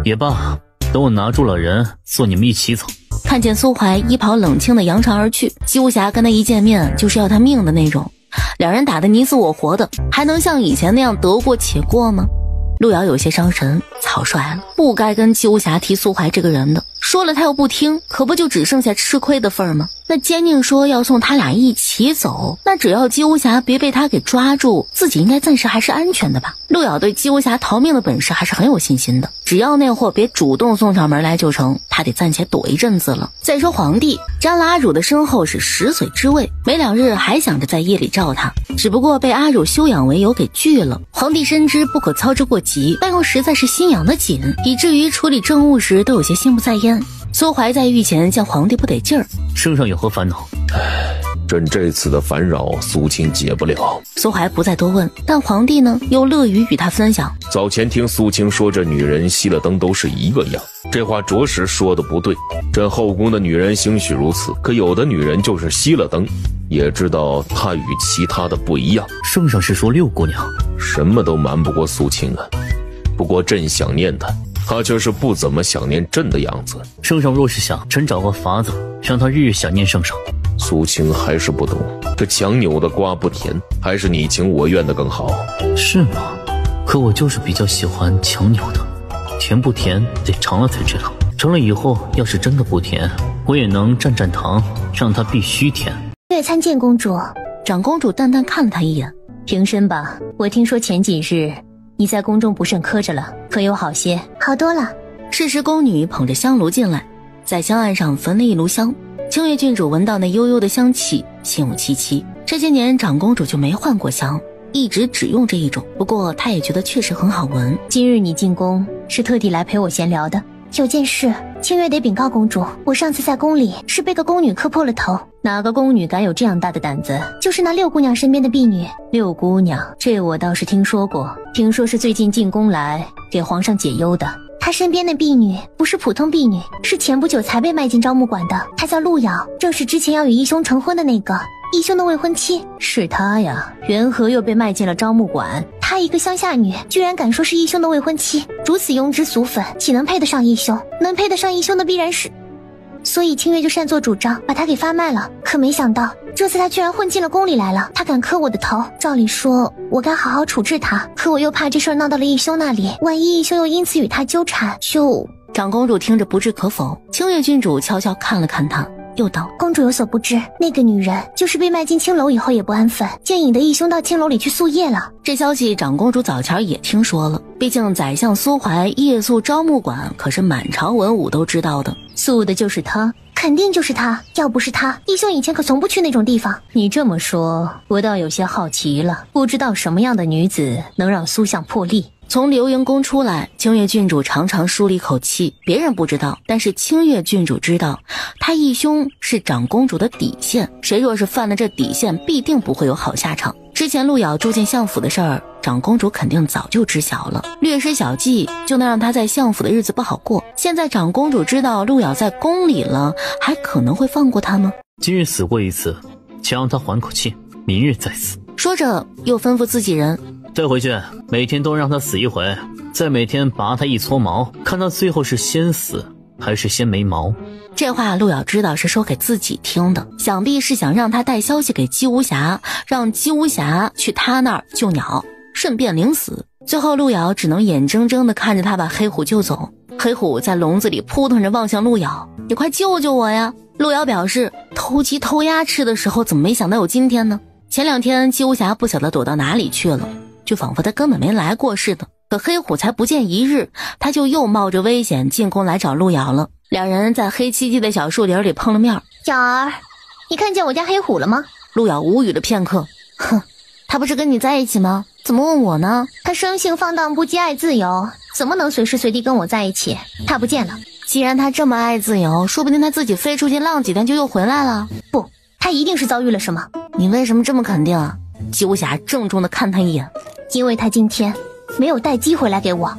也罢，等我拿住了人，送你们一起走。看见苏怀衣袍冷清的扬长而去，姬无暇跟他一见面就是要他命的那种，两人打得你死我活的，还能像以前那样得过且过吗？路遥有些伤神，草率了，不该跟姬无暇提苏怀这个人的，说了他又不听，可不就只剩下吃亏的份吗？那奸佞说要送他俩一起走，那只要姬无暇别被他给抓住，自己应该暂时还是安全的吧。路遥对姬无暇逃命的本事还是很有信心的，只要那货别主动送上门来就成，他得暂且躲一阵子了。再说皇帝沾了阿汝的身后是食髓知味，没2日还想着在夜里召他，只不过被阿汝休养为由给拒了。皇帝深知不可操之过急，但又实在是心痒得紧，以至于处理政务时都有些心不在焉。苏怀在御前见皇帝不得劲儿，身上有何烦恼？朕这次的烦扰，苏青解不了。苏怀不再多问，但皇帝呢，又乐于与他分享。早前听苏青说这女人熄了灯都是一个样，这话着实说的不对。朕后宫的女人兴许如此，可有的女人就是熄了灯，也知道她与其他的不一样。圣上是说六姑娘？什么都瞒不过苏青啊。不过朕想念她，她却是不怎么想念朕的样子。圣上若是想，臣找个法子，让她日日想念圣上。苏青还是不懂，这强扭的瓜不甜，还是你情我愿的更好。是吗？可我就是比较喜欢强扭的，甜不甜得尝了才知道。尝了以后，要是真的不甜，我也能蘸糖，让它必须甜。月参见公主。长公主淡淡看了他一眼，平身吧。我听说前几日你在宫中不慎磕着了，可有好些？好多了。适时宫女捧着香炉进来，在香案上焚了一炉香。清月郡主闻到那悠悠的香气，心有戚戚。这些年长公主就没换过香，一直只用这一种，不过她也觉得确实很好闻。今日你进宫是特地来陪我闲聊的？有件事，清月得禀告公主，我上次在宫里是被个宫女磕破了头。哪个宫女敢有这样大的胆子？就是那六姑娘身边的婢女。六姑娘，这我倒是听说过，听说是最近进宫来给皇上解忧的。她身边的婢女不是普通婢女，是前不久才被卖进招募馆的，她叫陆瑶，正是之前要与义兄成婚的那个。义兄的未婚妻。是她呀，缘何又被卖进了招募馆？她一个乡下女，居然敢说是义兄的未婚妻，如此庸脂俗粉，岂能配得上义兄？能配得上义兄的必然是……所以清月就擅作主张把她给发卖了。可没想到这次她居然混进了宫里来了，她敢磕我的头，照理说我该好好处置她，可我又怕这事儿闹到了义兄那里，万一义兄又因此与她纠缠，就……长公主听着不置可否，清月郡主悄悄看了看她，又道：公主有所不知，那个女人就是被卖进青楼以后也不安分，竟引得义兄到青楼里去宿夜了。这消息长公主早前也听说了，毕竟宰相苏怀夜宿招募馆可是满朝文武都知道的。宿的就是她？肯定就是她，要不是她，义兄以前可从不去那种地方。你这么说，我倒有些好奇了，不知道什么样的女子能让苏相破例。从流云宫出来，清月郡主长长舒了一口气。别人不知道，但是清月郡主知道，她义兄是长公主的底线，谁若是犯了这底线，必定不会有好下场。之前陆瑶住进相府的事儿，长公主肯定早就知晓了，略施小计就能让她在相府的日子不好过。现在长公主知道陆瑶在宫里了，还可能会放过她吗？今日死过一次，且让她缓口气，明日再死。说着又吩咐自己人，带回去，每天都让他死一回，再每天拔他一撮毛，看他最后是先死还是先没毛。这话陆瑶知道是说给自己听的，想必是想让他带消息给姬无暇，让姬无暇去他那儿救鸟，顺便领死。最后陆瑶只能眼睁睁地看着他把黑虎救走。黑虎在笼子里扑腾着望向陆瑶，你快救救我呀！陆瑶表示，偷鸡偷鸭吃的时候怎么没想到有今天呢？前2天姬无暇不晓得躲到哪里去了，就仿佛他根本没来过似的。可黑虎才不见一日，他就又冒着危险进宫来找陆瑶了。两人在黑漆漆的小树林里碰了面。瑶儿，你看见我家黑虎了吗？陆瑶无语了片刻，哼，他不是跟你在一起吗？怎么问我呢？他生性放荡不羁，爱自由，怎么能随时随地跟我在一起？他不见了。既然他这么爱自由，说不定他自己飞出去浪几天就又回来了。不，他一定是遭遇了什么。你为什么这么肯定啊？姬无暇郑重地看他一眼，因为他今天没有带鸡回来给我。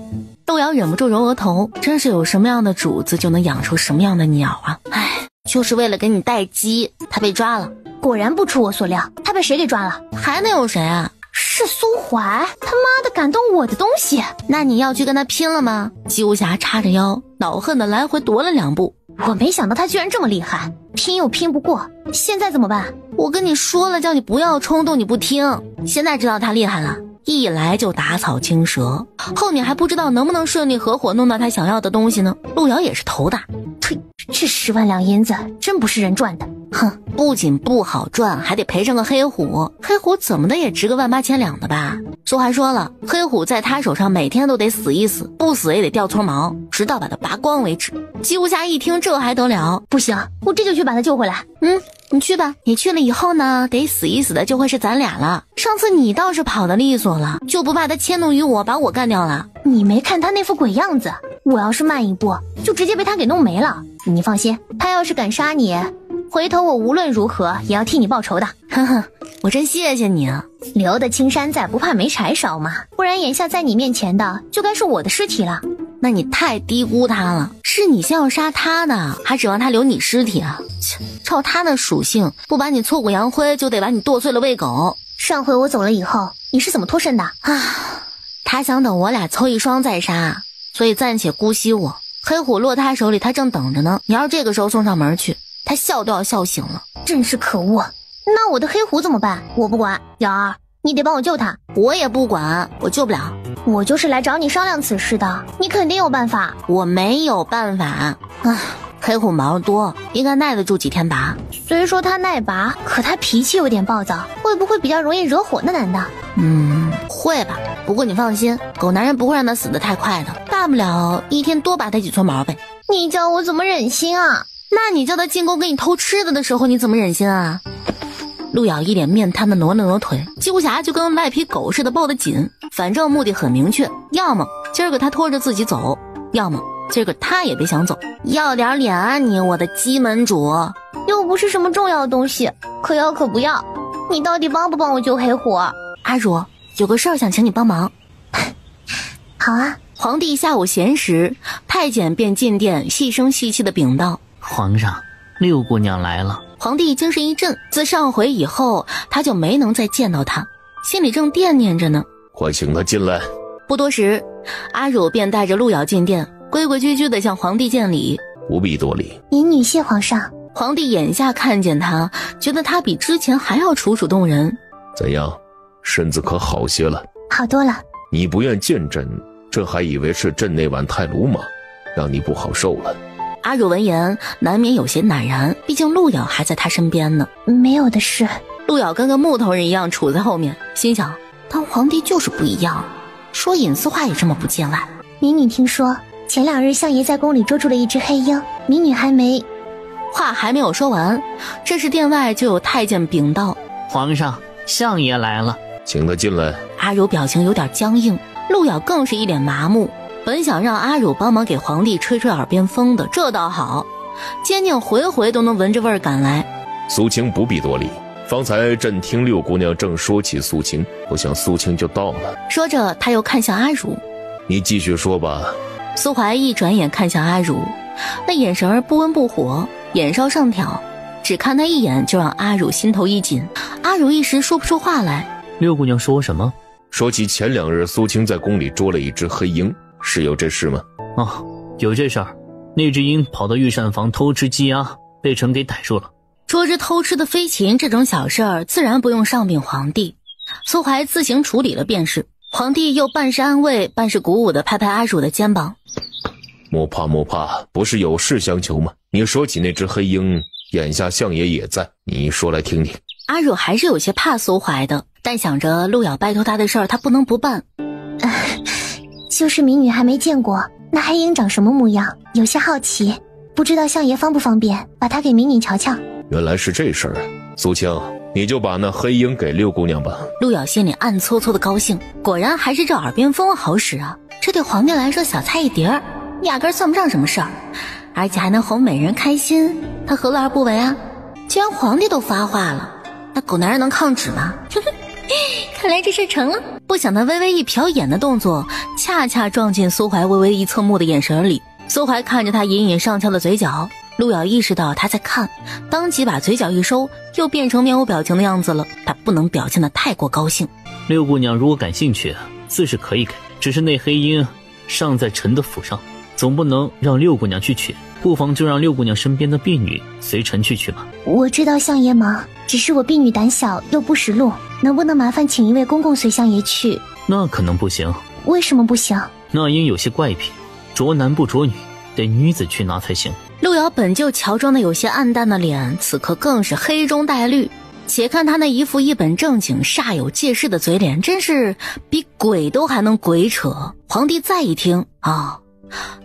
陆瑶忍不住揉额头，真是有什么样的主子就能养出什么样的鸟啊！唉，就是为了给你带鸡，他被抓了。果然不出我所料，他被谁给抓了？还能有谁啊？是苏怀，他妈的敢动我的东西！那你要去跟他拼了吗？姬无暇叉着腰，恼恨的来回踱了2步。我没想到他居然这么厉害，拼又拼不过，现在怎么办？我跟你说了，叫你不要冲动，你不听。现在知道他厉害了，一来就打草惊蛇，后面还不知道能不能顺利合伙弄到他想要的东西呢。陆瑶也是头大，呸，这10万两银子真不是人赚的。哼，不仅不好赚，还得赔上个黑虎。黑虎怎么的也值个18000两的吧？苏还说了，黑虎在他手上每天都得死一死，不死也得掉撮毛，直到把它拔光为止。姬无暇一听，这还得了？不行，我这就去把他救回来。你去吧。你去了以后呢，得死一死的就会是咱俩了。上次你倒是跑得利索了，就不怕他迁怒于我，把我干掉了？你没看他那副鬼样子，我要是慢一步，就直接被他给弄没了。你放心，他要是敢杀你，回头我无论如何也要替你报仇的。呵呵，我真谢谢你啊。留得青山在，不怕没柴烧嘛。不然眼下在你面前的就该是我的尸体了。那你太低估他了，是你先要杀他的，还指望他留你尸体啊？照他那属性，不把你挫骨扬灰，就得把你剁碎了喂狗。上回我走了以后，你是怎么脱身的啊？他想等我俩凑一双再杀，所以暂且姑息我。黑虎落他手里，他正等着呢。你要是这个时候送上门去，他笑都要笑醒了。真是可恶。那我的黑虎怎么办？我不管。瑶儿，你得帮我救他。我也不管，我救不了。我就是来找你商量此事的，你肯定有办法。我没有办法。黑虎毛多，应该耐得住几天拔。虽说他耐拔，可他脾气有点暴躁，会不会比较容易惹火呢？难道？会吧。不过你放心，狗男人不会让他死得太快的，大大不了一天多拔他几撮毛呗。你叫我怎么忍心啊？那你叫他进宫给你偷吃的时候，你怎么忍心啊？陆瑶一脸面瘫的挪了挪腿，姬无暇就跟赖皮狗似的抱得紧，反正目的很明确，要么今儿个他拖着自己走，要么今儿个他也别想走。要点脸啊你，我的姬门主！又不是什么重要的东西，可要可不要。你到底帮不帮我救黑虎？阿汝，有个事儿想请你帮忙。好啊。皇帝下午闲时，太监便进殿细声细气的禀道：皇上，六姑娘来了。皇帝精神一振，自上回以后他就没能再见到她，心里正惦念着呢。快请她进来。不多时，阿汝便带着陆瑶进殿，规规矩矩地向皇帝见礼。不必多礼。民女谢皇上。皇帝眼下看见他，觉得他比之前还要楚楚动人。怎样，身子可好些了？好多了。你不愿见朕，朕还以为是朕那碗太鲁马让你不好受了。阿汝闻言难免有些赧然，毕竟陆瑶还在他身边呢。没有的事。陆瑶跟个木头人一样杵在后面，心想当皇帝就是不一样，说隐私话也这么不见外。民女听说前2日相爷在宫里捉住了一只黑鹰，民女话还没有说完，这时殿外就有太监禀道：皇上，相爷来了。请他进来。阿汝表情有点僵硬，陆瑶更是一脸麻木。本想让阿汝帮忙给皇帝吹吹耳边风的，这倒好，监宁回回都能闻着味儿赶来。苏青不必多礼，方才朕听六姑娘正说起苏青，我想苏青就到了。说着他又看向阿汝：你继续说吧。苏怀一转眼看向阿汝，那眼神儿不温不火，眼梢上挑，只看他一眼就让阿汝心头一紧。阿汝一时说不出话来。六姑娘说什么？说起前2日苏青在宫里捉了一只黑鹰，是有这事吗？哦，有这事儿。那只鹰跑到御膳房偷吃鸡鸭，被臣给逮住了。捉只偷吃的飞禽这种小事儿，自然不用上禀皇帝，苏怀自行处理了便是。皇帝又半是安慰半是鼓舞地拍拍阿汝的肩膀：莫怕莫怕，不是有事相求吗？你说起那只黑鹰，眼下相爷也在，你说来听听。阿汝还是有些怕苏怀的，但想着陆瑶拜托他的事儿他不能不办。就是民女还没见过那黑鹰长什么模样，有些好奇，不知道相爷方不方便把它给民女瞧瞧。原来是这事儿啊。苏青，你就把那黑鹰给六姑娘吧。陆瑶心里暗搓搓的高兴，果然还是这耳边风好使啊，这对皇帝来说小菜一碟，压根算不上什么事儿，而且还能哄美人开心，他何乐而不为啊？既然皇帝都发话了，那狗男人能抗旨吗？看来这事成了。不想他微微一瞟眼的动作，恰恰撞进苏怀微微一侧目的眼神里。苏怀看着他隐隐上翘的嘴角，陆瑶意识到他在看，当即把嘴角一收，又变成面无表情的样子了。他不能表现得太过高兴。六姑娘如果感兴趣，自是可以给，只是那黑鹰尚在臣的府上，总不能让六姑娘去取，不妨就让六姑娘身边的婢女随臣去取吧。我知道相爷忙，只是我婢女胆小又不识路，能不能麻烦请一位公公随相爷去？那可能不行。为什么不行？那鹰有些怪癖，着男不着女，得女子去拿才行。陆瑶本就乔装的有些暗淡的脸，此刻更是黑中带绿，且看他那一副一本正经煞有介事的嘴脸，真是比鬼都还能鬼扯。皇帝再一听啊，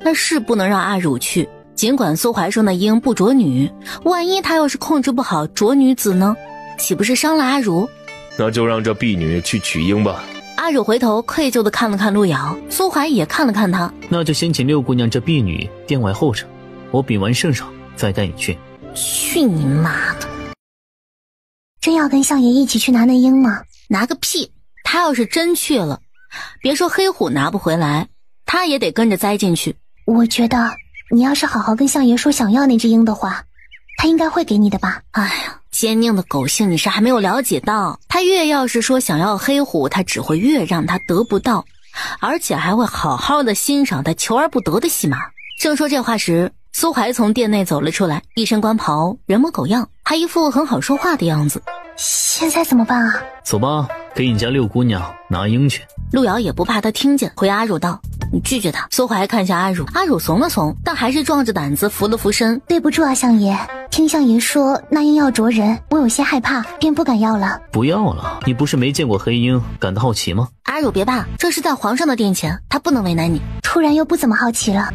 那是不能让阿汝去。尽管苏怀说那鹰不着女，万一他要是控制不好着女子呢，岂不是伤了阿汝？那就让这婢女去取鹰吧。阿汝回头愧疚地看了看陆瑶，苏怀也看了看他。那就先请六姑娘这婢女殿外候着，我禀完圣上再带你去。去你妈的！真要跟相爷一起去拿那鹰吗？拿个屁！他要是真去了，别说黑虎拿不回来，他也得跟着栽进去。我觉得你要是好好跟相爷说想要那只鹰的话，他应该会给你的吧。哎呀，坚定的狗性你是还没有了解到，他越要是说想要黑虎，他只会越让他得不到，而且还会好好的欣赏他求而不得的戏码。正说这话时，苏怀从殿内走了出来，一身官袍，人模狗样，还一副很好说话的样子。现在怎么办啊？走吧，给你家六姑娘拿鹰去。陆瑶也不怕他听见，回阿汝道：你拒绝他。苏怀看向阿汝，阿汝怂了怂，但还是壮着胆子扶了扶身。对不住啊，相爷，听相爷说那鹰要啄人，我有些害怕，便不敢要了。不要了，你不是没见过黑鹰，感到好奇吗？阿汝别怕，这是在皇上的殿前，他不能为难你。突然又不怎么好奇了。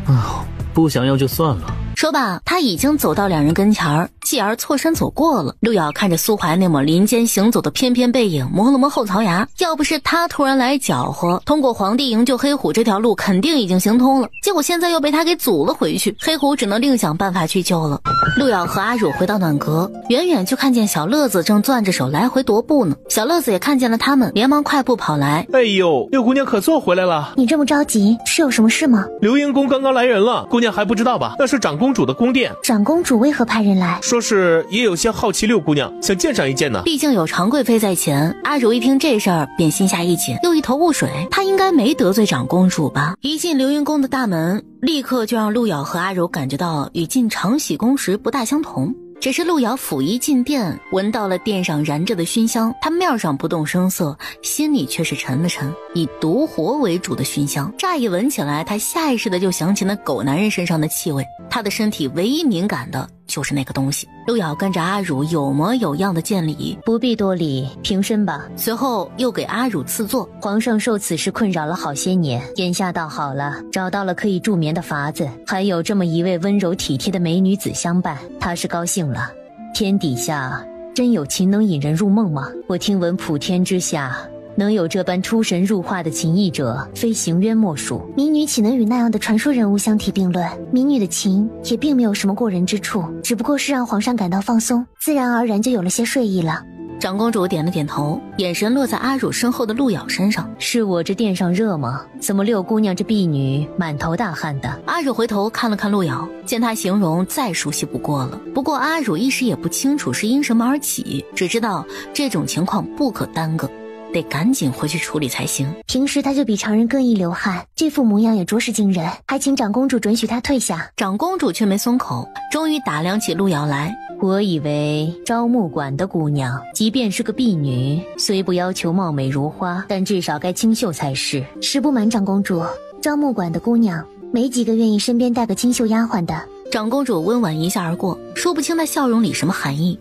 不想要就算了。说罢，他已经走到两人跟前儿，继而错身走过了。陆瑶看着苏怀那抹林间行走的翩翩背影，磨了磨后槽牙。要不是他突然来搅和，通过皇帝营救黑虎这条路肯定已经行通了。结果现在又被他给阻了回去，黑虎只能另想办法去救了。陆瑶和阿汝回到暖阁，远远就看见小乐子正攥着手来回踱步呢。小乐子也看见了他们，连忙快步跑来。哎呦，六姑娘可算回来了。你这么着急，是有什么事吗？流云宫刚刚来人了，姑娘还不知道吧？那是长公主的宫殿。长公主为何派人来？说是也有些好奇六姑娘，想见上一见呢。毕竟有常贵妃在前，阿汝一听这事儿便心下一紧，又一头雾水。她应该没得罪长公主吧？一进流云宫的大门，立刻就让陆瑶和阿汝感觉到与进长喜宫时不大相同。只是陆瑶甫一进殿，闻到了殿上燃着的熏香，他面上不动声色，心里却是沉了沉。以毒活为主的熏香，乍一闻起来，他下意识的就想起那狗男人身上的气味。他的身体唯一敏感的就是那个东西。陆瑶跟着阿汝有模有样的见礼，不必多礼，平身吧。随后又给阿汝赐座。皇上受此事困扰了好些年，眼下倒好了，找到了可以助眠的法子，还有这么一位温柔体贴的美女子相伴，他是高兴了。天底下真有琴能引人入梦吗？我听闻普天之下能有这般出神入化的琴艺者，非行渊莫属。民女岂能与那样的传说人物相提并论？民女的琴也并没有什么过人之处，只不过是让皇上感到放松，自然而然就有了些睡意了。长公主点了点头，眼神落在阿汝身后的陆瑶身上。是我这殿上热吗？怎么六姑娘这婢女满头大汗的？阿汝回头看了看陆瑶，见她形容再熟悉不过了。不过阿汝一时也不清楚是因什么而起，只知道这种情况不可耽搁，得赶紧回去处理才行。平时她就比常人更易流汗，这副模样也着实惊人，还请长公主准许她退下。长公主却没松口，终于打量起陆瑶来。我以为招木馆的姑娘，即便是个婢女，虽不要求貌美如花，但至少该清秀才是。实不瞒长公主，招木馆的姑娘没几个愿意身边带个清秀丫鬟的。长公主温婉一笑而过，说不清那笑容里什么含义。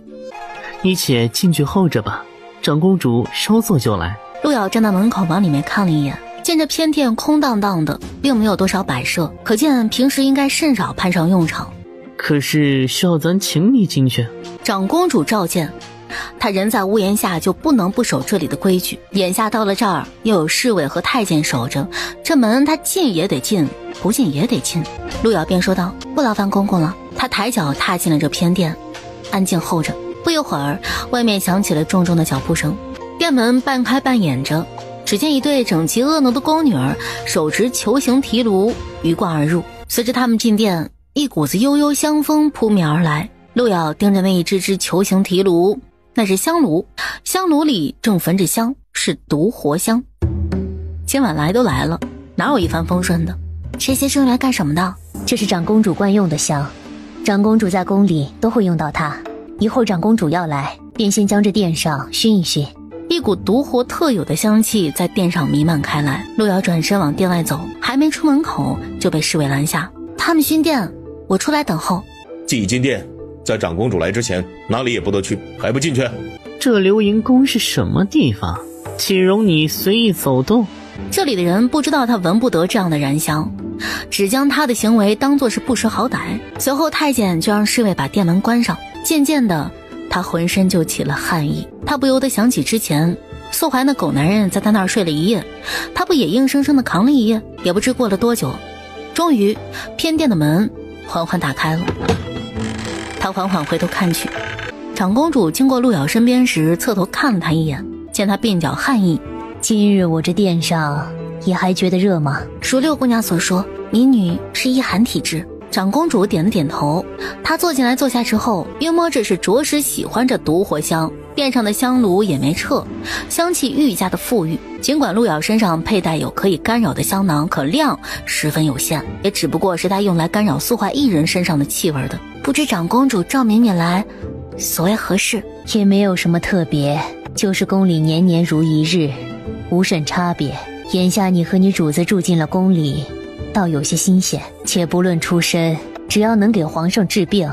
你且进去候着吧，长公主稍作就来。陆瑶站在门口往里面看了一眼，见这偏殿空荡荡的，并没有多少摆设，可见平时应该甚少派上用场。可是需要咱请你进去？长公主召见，她人在屋檐下就不能不守这里的规矩，眼下到了这儿又有侍卫和太监守着，这门她进也得进，不进也得进。陆瑶便说道：不劳烦公公了。她抬脚踏进了这偏殿，安静候着。不一会儿，外面响起了重重的脚步声，殿门半开半掩着，只见一对整齐婀娜的宫女儿手执球形提炉鱼贯而入。随着他们进殿，一股子悠悠香风扑面而来。陆瑶盯着那一只只球形提炉，那是香炉，香炉里正焚着香，是毒活香。今晚来都来了，哪有一帆风顺的？这些是用来干什么的？这是长公主惯用的香，长公主在宫里都会用到它。一会儿长公主要来，便先将这殿上熏一熏。一股毒活特有的香气在殿上弥漫开来。陆瑶转身往殿外走，还没出门口就被侍卫拦下。他们熏殿，我出来等候。既已进殿，在长公主来之前，哪里也不得去，还不进去？这流云宫是什么地方？岂容你随意走动？这里的人不知道他闻不得这样的燃香，只将他的行为当作是不识好歹。随后太监就让侍卫把殿门关上。渐渐的，他浑身就起了汗意。他不由得想起之前素怀那狗男人在他那儿睡了一夜，他不也硬生生的扛了一夜？也不知过了多久，终于偏殿的门缓缓打开了。他缓缓回头看去，长公主经过陆瑶身边时侧头看了他一眼，见他鬓角汗意。今日我这殿上也还觉得热吗？如六姑娘所说，民女是一寒体质。长公主点了点头，她坐进来坐下之后，约摸着是着实喜欢这毒活香，殿上的香炉也没撤，香气愈加的馥郁。尽管陆瑶身上佩戴有可以干扰的香囊，可量十分有限，也只不过是她用来干扰素怀一人身上的气味的。不知长公主召民女来所谓何事？也没有什么特别，就是宫里年年如一日，无甚差别。眼下你和你主子住进了宫里，倒有些新鲜。且不论出身，只要能给皇上治病，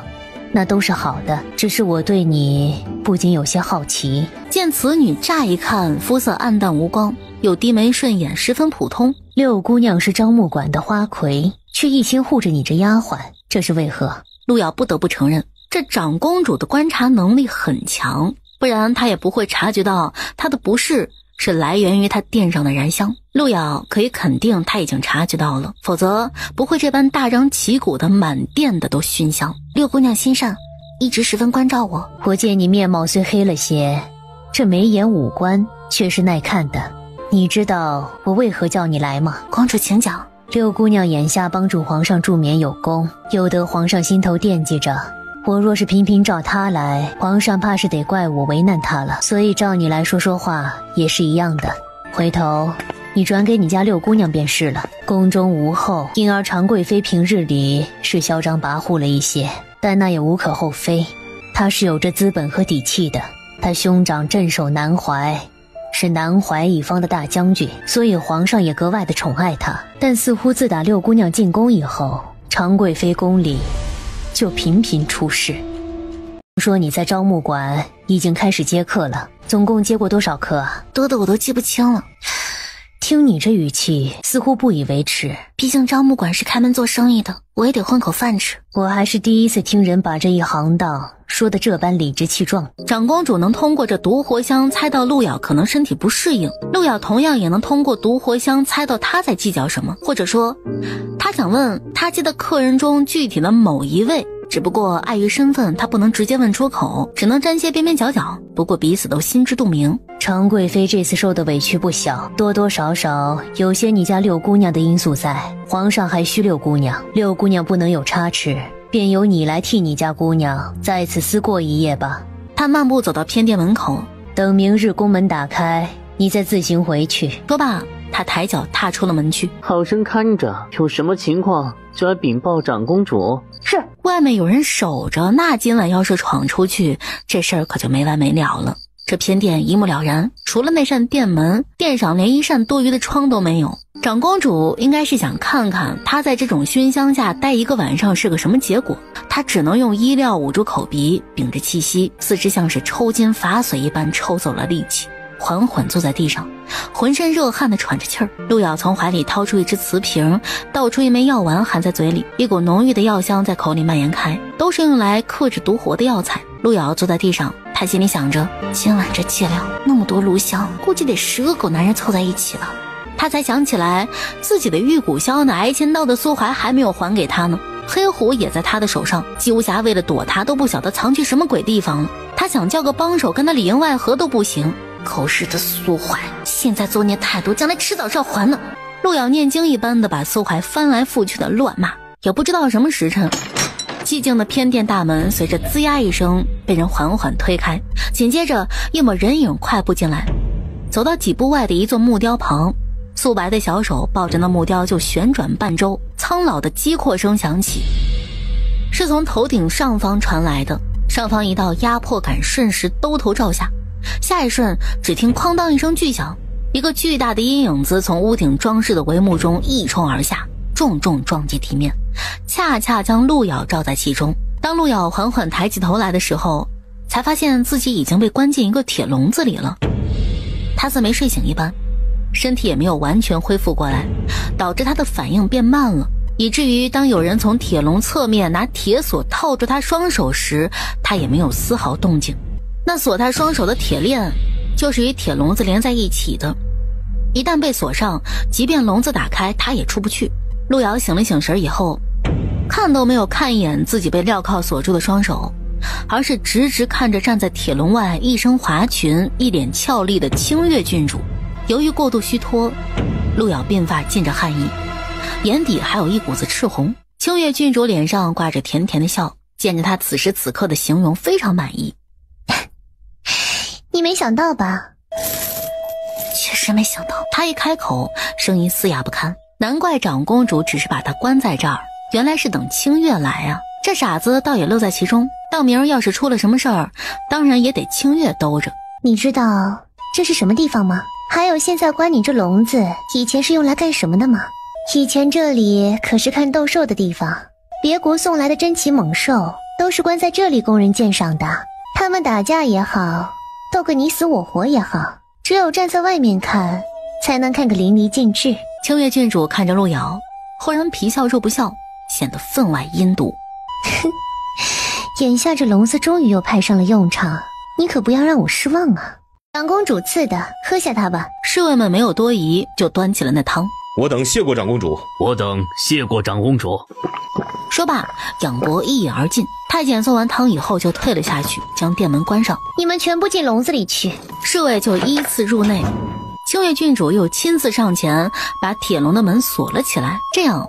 那都是好的，只是我对你不禁有些好奇。见此女乍一看肤色暗淡无光，有低眉顺眼，十分普通。六姑娘是樟木馆的花魁，却一心护着你这丫鬟，这是为何？陆瑶不得不承认，这长公主的观察能力很强，不然她也不会察觉到她的不适是来源于她殿上的燃香。陆瑶可以肯定她已经察觉到了，否则不会这般大张旗鼓的满殿的都熏香。六姑娘心善，一直十分关照我。我见你面貌虽黑了些，这眉眼五官却是耐看的。你知道我为何叫你来吗？公主请讲。六姑娘眼下帮助皇上助眠有功，又得皇上心头惦记着，我若是频频召她来，皇上怕是得怪我为难她了，所以召你来说说话也是一样的。回头你转给你家六姑娘便是了。宫中无后，因而常贵妃平日里是嚣张跋扈了一些，但那也无可厚非，她是有着资本和底气的。她兄长镇守南怀，是南怀一方的大将军，所以皇上也格外的宠爱她。但似乎自打六姑娘进宫以后，常贵妃宫里就频频出事。说你在樟木馆已经开始接客了，总共接过多少客啊？多的我都记不清了。听你这语气，似乎不以为耻。毕竟樟木馆是开门做生意的，我也得混口饭吃。我还是第一次听人把这一行当说得这般理直气壮。长公主能通过这毒活香猜到陆瑶可能身体不适应，陆瑶同样也能通过毒活香猜到她在计较什么，或者说她想问她接的客人中具体的某一位，只不过碍于身份，她不能直接问出口，只能沾些边边角角，不过彼此都心知肚明。常贵妃这次受的委屈不小，多多少少有些你家六姑娘的因素在，皇上还需六姑娘，六姑娘不能有差池，便由你来替你家姑娘在此思过一夜吧。她漫步走到偏殿门口，等明日宫门打开，你再自行回去。说罢，她抬脚踏出了门去。好生看着，有什么情况就来禀报长公主。是，外面有人守着，那今晚要是闯出去，这事儿可就没完没了了。这偏殿一目了然，除了那扇殿门，殿上连一扇多余的窗都没有。长公主应该是想看看她在这种熏香下待一个晚上是个什么结果，她只能用衣料捂住口鼻，屏着气息，四肢像是抽筋乏髓一般抽走了力气，缓缓坐在地上，浑身热汗的喘着气儿。陆瑶从怀里掏出一只瓷瓶，倒出一枚药丸含在嘴里，一股浓郁的药香在口里蔓延开，都是用来克制毒活的药材。陆瑶坐在地上，她心里想着，今晚这剂量那么多炉香，估计得10个狗男人凑在一起了。她才想起来自己的玉骨箫呢，挨千刀的苏怀还没有还给她呢，黑虎也在她的手上，姬无暇为了躲她都不晓得藏去什么鬼地方了。她想叫个帮手跟她里应外合都不行。口是的苏怀，现在作孽太多，将来迟早是要还的。陆瑶念经一般的把苏怀翻来覆去的乱骂，也不知道什么时辰，寂静的偏殿大门随着吱呀一声被人缓缓推开，紧接着一抹人影快步进来，走到几步外的一座木雕旁，素白的小手抱着那木雕就旋转半周，苍老的击阔声响起，是从头顶上方传来的。上方一道压迫感瞬时兜头照下，下一瞬只听哐当一声巨响，一个巨大的阴影子从屋顶装饰的帷幕中一冲而下，重重撞击地面，恰恰将陆瑶罩在其中。当陆瑶缓缓抬起头来的时候，才发现自己已经被关进一个铁笼子里了。他似没睡醒一般，身体也没有完全恢复过来，导致他的反应变慢了，以至于当有人从铁笼侧面拿铁锁套住他双手时，他也没有丝毫动静。那锁他双手的铁链就是与铁笼子连在一起的，一旦被锁上，即便笼子打开，他也出不去。陆瑶醒了醒神以后，看都没有看一眼自己被镣铐锁住的双手，而是直直看着站在铁笼外一身华裙一脸俏丽的清月郡主。由于过度虚脱，陆瑶鬓发浸着汗意，眼底还有一股子赤红。清月郡主脸上挂着甜甜的笑，见着她此时此刻的形容非常满意。你没想到吧？确实没想到。她一开口，声音嘶哑不堪。难怪长公主只是把她关在这儿，原来是等清月来啊。这傻子倒也乐在其中，到明儿要是出了什么事儿，当然也得清月兜着。你知道这是什么地方吗？还有现在关你这笼子，以前是用来干什么的吗？以前这里可是看斗兽的地方，别国送来的珍奇猛兽都都是关在这里供人鉴赏的。他们打架也好，斗个你死我活也好，只有站在外面看，才能看个淋漓尽致。清月郡主看着路遥，忽然皮笑肉不笑，显得分外阴毒。眼下这笼子终于又派上了用场，你可不要让我失望啊！长公主赐的，喝下它吧。侍卫们没有多疑，就端起了那汤。我等谢过长公主。我等谢过长公主。说罢，仰脖一饮而尽。太监送完汤以后就退了下去，将店门关上。你们全部进笼子里去。侍卫就依次入内。清月郡主又亲自上前把铁笼的门锁了起来，这样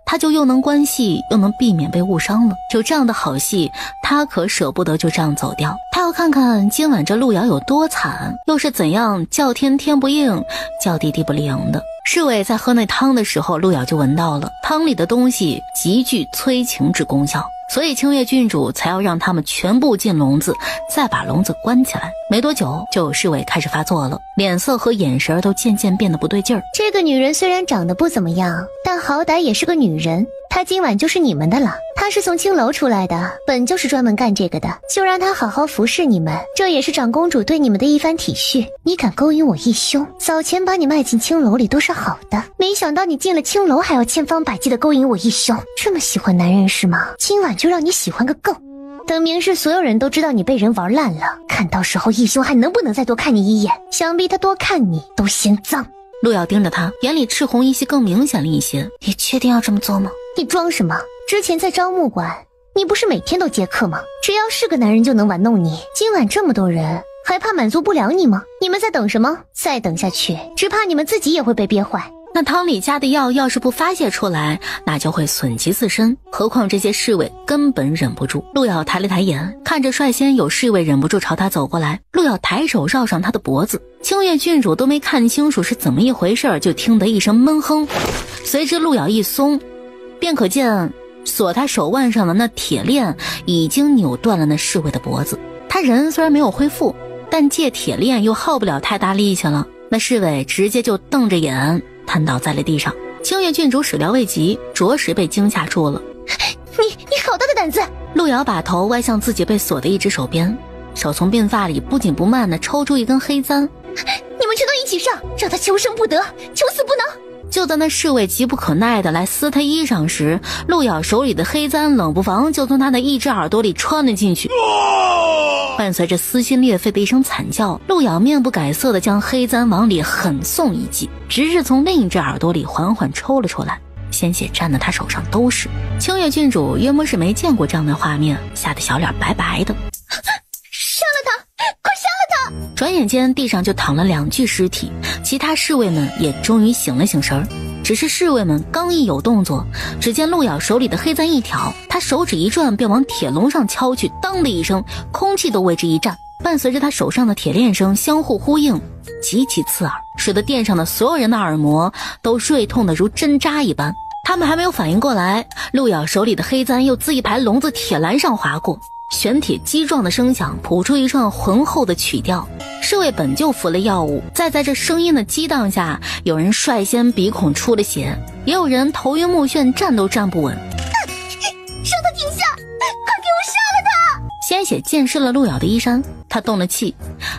他就又能关戏，又能避免被误伤了。就这样的好戏，他可舍不得就这样走掉。他要看看今晚这路遥有多惨，又是怎样叫天天不应，叫地地不灵的。侍卫在喝那汤的时候，路遥就闻到了汤里的东西极具催情之功效，所以清月郡主才要让他们全部进笼子，再把笼子关起来。没多久，就有侍卫开始发作了，脸色和眼神都渐渐变得不对劲儿。这个女人虽然长得不怎么样，但好歹也是个女人，她今晚就是你们的了。她是从青楼出来的，本就是专门干这个的，就让她好好服侍你们，这也是长公主对你们的一番体恤。你敢勾引我义兄，早前把你卖进青楼里都是好的，没想到你进了青楼还要千方百计的勾引我义兄，这么喜欢男人是吗？今晚就让你喜欢个够。等明日所有人都知道你被人玩烂了，看到时候义兄还能不能再多看你一眼？想必他多看你都嫌脏。路遥盯着他，眼里赤红一些更明显了一些。你确定要这么做吗？你装什么？之前在招募馆，你不是每天都接客吗？只要是个男人就能玩弄你，今晚这么多人，还怕满足不了你吗？你们在等什么？再等下去，只怕你们自己也会被憋坏。那汤里加的药要是不发泄出来，那就会损及自身，何况这些侍卫根本忍不住。路遥抬了抬眼，看着率先有侍卫忍不住朝他走过来，路遥抬手绕上他的脖子。清月郡主都没看清楚是怎么一回事，就听得一声闷哼，随之路遥一松，便可见锁他手腕上的那铁链已经扭断了那侍卫的脖子。他人虽然没有恢复，但借铁链又耗不了太大力气了，那侍卫直接就瞪着眼瘫倒在了地上。清月郡主始料未及，着实被惊吓住了。你好大的胆子！路遥把头歪向自己被锁的一只手边，手从鬓发里不紧不慢地抽出一根黑簪。你们全都一起上，让他求生不得，求死不能。就在那侍卫急不可耐地来撕他衣裳时，路遥手里的黑簪冷不防就从他的一只耳朵里穿了进去。伴随着撕心裂肺的一声惨叫，路遥面不改色地将黑簪往里狠送一记，直至从另一只耳朵里缓缓抽了出来，鲜血沾得他手上都是。清月郡主约莫是没见过这样的画面，吓得小脸白白的。杀了他，快杀了他！转眼间地上就躺了2具尸体，其他侍卫们也终于醒了醒神儿。只是侍卫们刚一有动作，只见路遥手里的黑簪一挑，他手指一转便往铁笼上敲去，当的一声，空气都为之一颤，伴随着他手上的铁链声相互呼应，极其刺耳，使得殿上的所有人的耳膜都锐痛得如针扎一般。他们还没有反应过来，路遥手里的黑簪又自一排笼子铁栏上划过，玄铁击撞的声响谱出一串浑厚的曲调。侍卫本就服了药物，再在这声音的激荡下，有人率先鼻孔出了血，也有人头晕目眩，站都站不稳。让他停下，快给我杀了他！鲜血溅湿了路遥的衣衫，他动了气，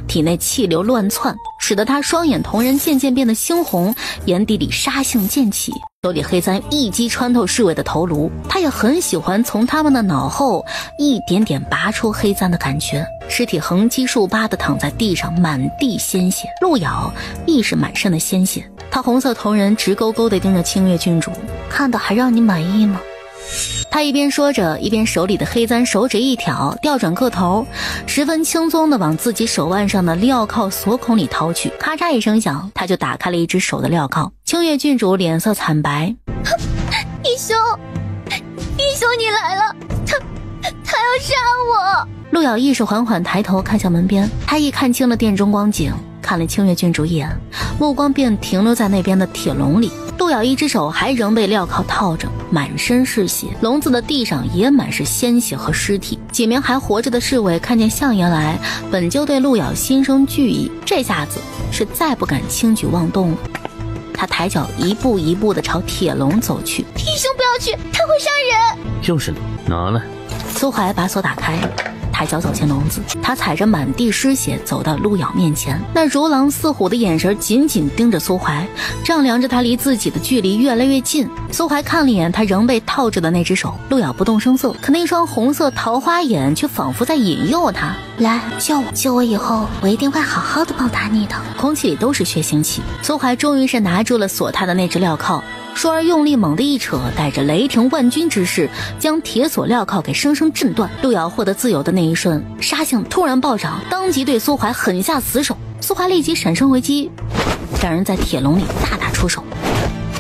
体内气流乱窜，使得他双眼瞳仁渐渐变得猩红，眼底里杀性渐起，手里黑簪一击穿透侍卫的头颅。他也很喜欢从他们的脑后一点点拔出黑簪的感觉。尸体横七竖八地躺在地上，满地鲜血，路遥亦是满身的鲜血。他红色瞳仁直勾勾地盯着清月郡主，看到还让你满意吗？他一边说着，一边手里的黑簪手指一挑，调转个头，十分轻松地往自己手腕上的镣铐锁孔里掏去。咔嚓一声响，他就打开了一只手的镣铐。清月郡主脸色惨白。义兄你来了，他要杀我！路遥意识缓缓抬头看向门边，他一看清了殿中光景，看了清月郡主一眼，目光便停留在那边的铁笼里。路遥一只手还仍被镣铐套着，满身是血，笼子的地上也满是鲜血和尸体。几名还活着的侍卫看见相爷来，本就对路遥心生惧意，这下子是再不敢轻举妄动了。他抬脚一步一步地朝铁笼走去。义兄不要去，他会杀人！就是拿来。苏怀把锁打开，抬脚走进笼子，他踩着满地尸血走到陆瑶面前，那如狼似虎的眼神紧紧盯着苏怀，丈量着他离自己的距离越来越近。苏怀看了一眼他仍被套着的那只手，陆瑶不动声色，可那双红色桃花眼却仿佛在引诱他。来，救我以后，我一定会好好的报答你的。空气里都是血腥气。苏怀终于是拿住了锁他的那只镣铐，说而用力猛地一扯，带着雷霆万钧之势将铁锁镣铐给生生震断。陆瑶获得自由的那一瞬，杀性突然暴涨，当即对苏怀狠下死手。苏怀立即闪身回击，两人在铁笼里大打出手。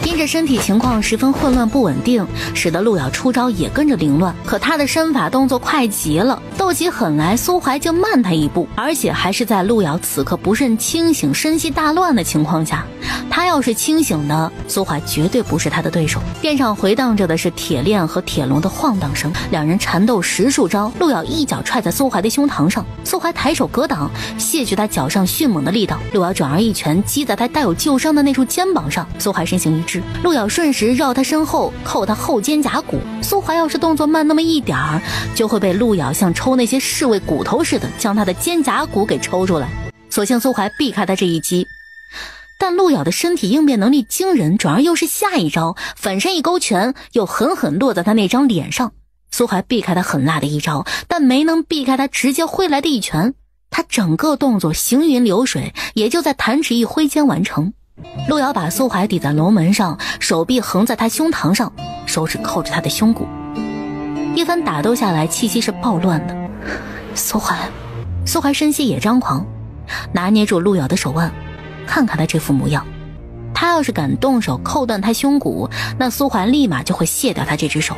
因着身体情况十分混乱不稳定，使得陆瑶出招也跟着凌乱。可他的身法动作快极了，斗起狠来苏怀就慢他一步，而且还是在陆瑶此刻不甚清醒、身息大乱的情况下。他要是清醒的，苏怀绝对不是他的对手。殿上回荡着的是铁链和铁笼的晃荡声，两人缠斗十数招，陆瑶一脚踹在苏怀的胸膛上，苏怀抬手格挡，卸去他脚上迅猛的力道。陆瑶转而一拳击在他带有旧伤的那处肩膀上，苏怀身形一致，陆瑶顺时绕他身后扣他后肩胛骨。苏怀要是动作慢那么一点儿，就会被陆瑶像抽那些侍卫骨头似的将他的肩胛骨给抽出来。所幸苏怀避开他这一击，但陆瑶的身体应变能力惊人，转而又是下一招反身一勾拳，又狠狠落在他那张脸上。苏怀避开他狠辣的一招，但没能避开他直接挥来的一拳。他整个动作行云流水，也就在弹指一挥间完成。陆瑶把苏怀抵在龙门上，手臂横在他胸膛上，手指扣着他的胸骨。一番打斗下来，气息是暴乱的。苏怀身息也张狂，拿捏住陆瑶的手腕，看看他这副模样，他要是敢动手扣断他胸骨，那苏怀立马就会卸掉他这只手。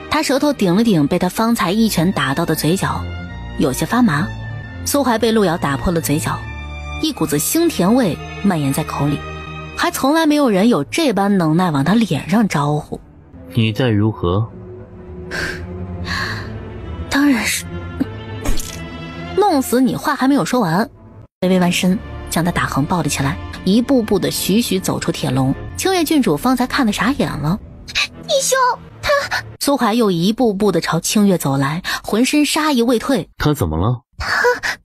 他舌头顶了顶被他方才一拳打到的嘴角，有些发麻。苏怀被陆瑶打破了嘴角，一股子腥甜味蔓延在口里，还从来没有人有这般能耐往他脸上招呼。你待如何？当然是弄死你，话还没有说完，微微弯身将他打横抱了起来，一步步的徐徐走出铁笼。清月郡主方才看得傻眼了，义兄，他……苏怀又一步步的朝清月走来，浑身杀意未退。他怎么了？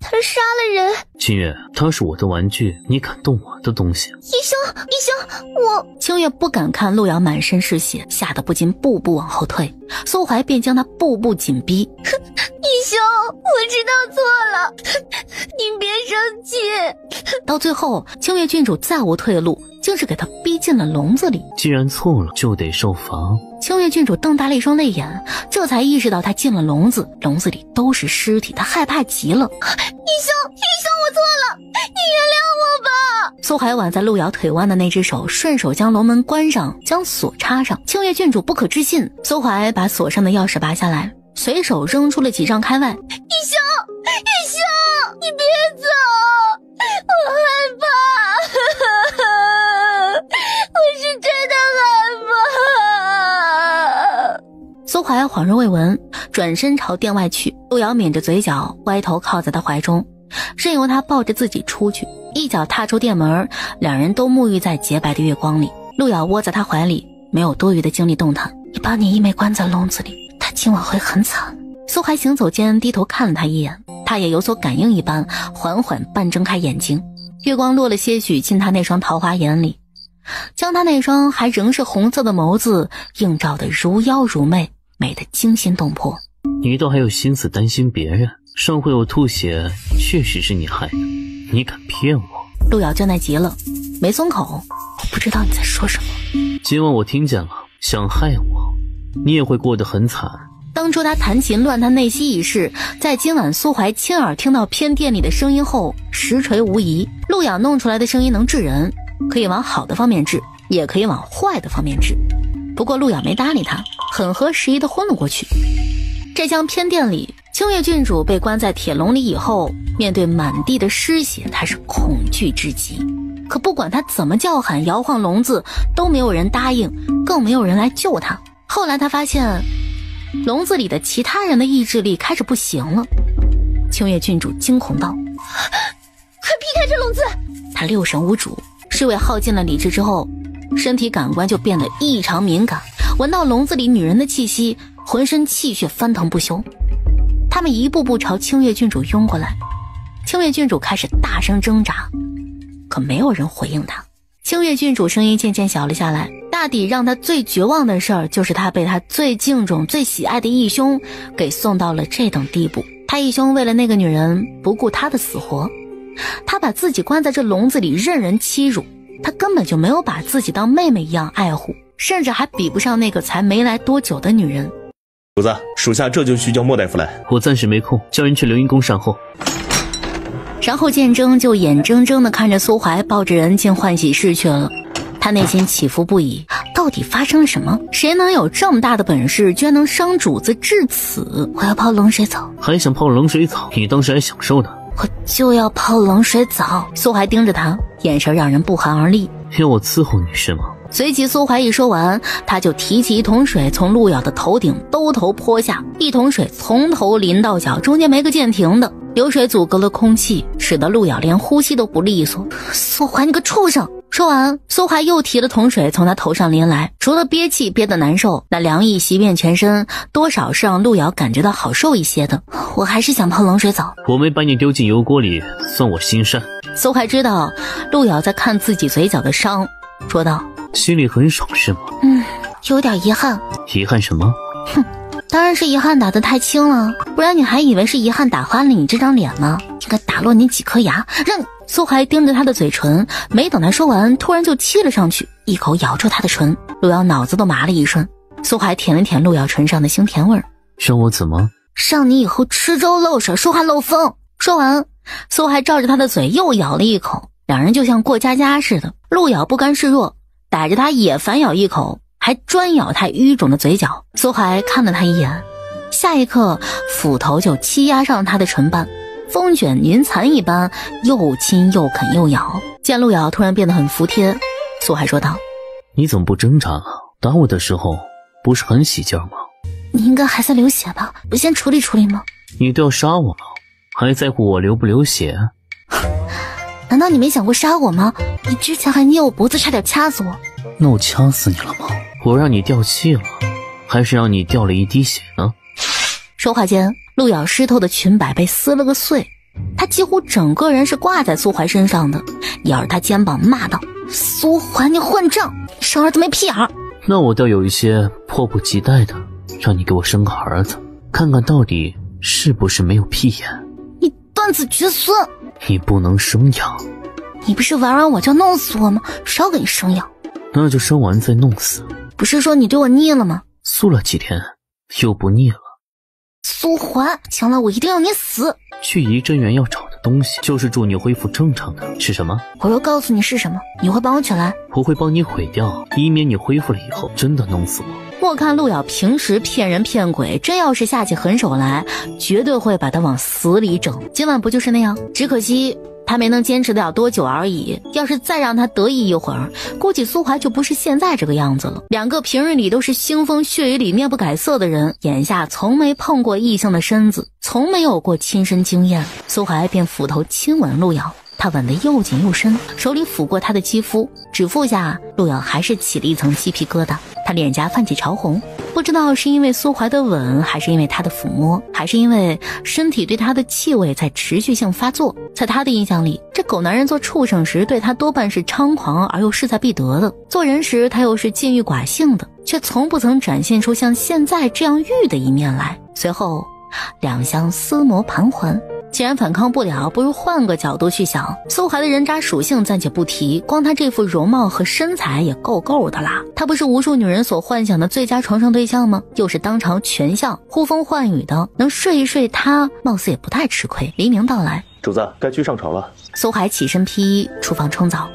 他杀了人。清月，他是我的玩具，你敢动我的东西？义兄，我……清月不敢看陆瑶满身是血，吓得不禁步步往后退。苏怀便将他步步紧逼。义兄，我知道错了，您别生气。到最后，清月郡主再无退路，竟是给他逼进了笼子里。既然错了，就得受罚。清月郡主瞪大了一双泪眼，这才意识到他进了笼子，笼子里都是尸体，他害怕极了。义兄，我错了，你原谅我吧。苏怀挽在陆瑶腿弯的那只手顺手将笼门关上，将锁插上。清月郡主不可置信，苏怀把锁上的钥匙拔下来，随手扔出了几丈开外。义兄，你别走，我害怕，我是真的害怕。苏怀恍然未闻，转身朝殿外去。陆瑶抿着嘴角，歪头靠在他怀中，任由他抱着自己出去。一脚踏出殿门，两人都沐浴在洁白的月光里。陆瑶窝在他怀里，没有多余的精力动弹。你把你姨妹关在笼子里，她今晚会很惨。苏怀行走间低头看了他一眼，他也有所感应一般，缓缓半睁开眼睛。月光落了些许进他那双桃花眼里，将他那双还仍是红色的眸子映照得如妖如媚，美得惊心动魄。你倒还有心思担心别人，上回我吐血确实是你害的，你敢骗我？陆瑶倦怠极了，没松口。我不知道你在说什么。今晚我听见了，想害我，你也会过得很惨。当初他弹琴乱他内息一事，在今晚苏怀亲耳听到偏殿里的声音后，实锤无疑。陆瑶弄出来的声音能治人，可以往好的方面治，也可以往坏的方面治。不过陆瑶没搭理他，很合时宜的昏了过去。这厢偏殿里，清月郡主被关在铁笼里以后，面对满地的尸血，她是恐惧至极。可不管她怎么叫喊摇晃笼子，都没有人答应，更没有人来救她。后来她发现笼子里的其他人的意志力开始不行了。清月郡主惊恐道：快避开这笼子！她六神无主，侍卫耗尽了理智之后，身体感官就变得异常敏感，闻到笼子里女人的气息，浑身气血翻腾不休。他们一步步朝清月郡主拥过来。清月郡主开始大声挣扎，可没有人回应他。清月郡主声音渐渐小了下来，大抵让他最绝望的事儿就是他被他最敬重最喜爱的义兄给送到了这等地步。他义兄为了那个女人不顾他的死活，他把自己关在这笼子里任人欺辱，他根本就没有把自己当妹妹一样爱护，甚至还比不上那个才没来多久的女人。主子，属下这就去叫莫大夫来。我暂时没空，叫人去流云宫善后。然后剑征就眼睁睁地看着苏怀抱着人进换洗室去了，他内心起伏不已，到底发生了什么？谁能有这么大的本事，居然能伤主子至此？我要泡冷水澡。还想泡冷水澡？你当时还享受呢。我就要泡冷水澡。苏怀盯着他，眼神让人不寒而栗。要我伺候你是吗？随即苏怀一说完，他就提起一桶水从陆瑶的头顶兜头泼下，一桶水从头淋到脚，中间没个渐停的，流水阻隔了空气，使得陆瑶连呼吸都不利索。苏怀你个畜生！说完，苏怀又提了桶水从他头上淋来，除了憋气憋得难受，那凉意袭遍全身，多少是让陆瑶感觉到好受一些的。我还是想泡冷水澡。我没把你丢进油锅里，算我心善。苏怀知道陆瑶在看自己嘴角的伤，说道：心里很爽是吗？有点遗憾。遗憾什么？哼，当然是遗憾打得太轻了，不然你还以为是遗憾打翻了你这张脸呢，应该打落你几颗牙。让苏怀盯着他的嘴唇，没等他说完，突然就亲了上去，一口咬住他的唇。陆瑶脑子都麻了一瞬，苏怀舔了舔陆瑶唇上的腥甜味儿。让我怎么？让你以后吃粥漏水，说话漏风。说完，苏怀照着他的嘴又咬了一口，两人就像过家家似的。陆瑶不甘示弱，逮着他也反咬一口，还专咬他淤肿的嘴角。苏怀看了他一眼，下一刻斧头就欺压上他的唇瓣，风卷云蚕一般，又亲又啃又咬。见陆瑶突然变得很服帖，苏怀说道：你怎么不挣扎了？打我的时候不是很起劲吗？你应该还在流血吧，不先处理处理吗？你都要杀我了，还在乎我流不流血？难道你没想过杀我吗？你之前还捏我脖子差点掐死我。那我掐死你了吗？我让你掉气了，还是让你掉了一滴血呢？说话间，陆瑶湿透的裙摆被撕了个碎，他几乎整个人是挂在苏怀身上的，咬着他肩膀骂道：苏怀你混账，你生儿子没屁眼儿。那我倒有一些迫不及待的，让你给我生个儿子，看看到底是不是没有屁眼。你断子绝孙，你不能生养。你不是玩完我就要弄死我吗？少给你生养。那就生完再弄死。不是说你对我腻了吗？素了几天又不腻了。苏怀，将来我一定要你死。去仪真园要找的东西就是助你恢复正常的。是什么？我要告诉你是什么，你会帮我取来？我会帮你毁掉，以免你恢复了以后真的弄死我。莫看陆瑶平时骗人骗鬼，真要是下起狠手来，绝对会把他往死里整。今晚不就是那样？只可惜他没能坚持得了多久而已。要是再让他得意一会儿，估计苏怀就不是现在这个样子了。两个平日里都是腥风血雨里面不改色的人，眼下从没碰过异性的身子，从没有过亲身经验。苏怀便斧头亲吻陆瑶，他吻得又紧又深，手里抚过她的肌肤，指腹下陆瑶还是起了一层鸡皮疙瘩，她脸颊泛起潮红，不知道是因为苏怀的吻，还是因为他的抚摸，还是因为身体对他的气味在持续性发作。在他的印象里，这狗男人做畜生时对他多半是猖狂而又势在必得的，做人时他又是禁欲寡性的，却从不曾展现出像现在这样欲的一面来。随后两相思谋盘桓，既然反抗不了，不如换个角度去想。苏怀的人渣属性暂且不提，光他这副容貌和身材也够够的啦。他不是无数女人所幻想的最佳床上对象吗？又是当朝权相，呼风唤雨的，能睡一睡他貌似也不太吃亏。黎明到来，主子该去上朝了。苏怀起身披衣出房冲澡。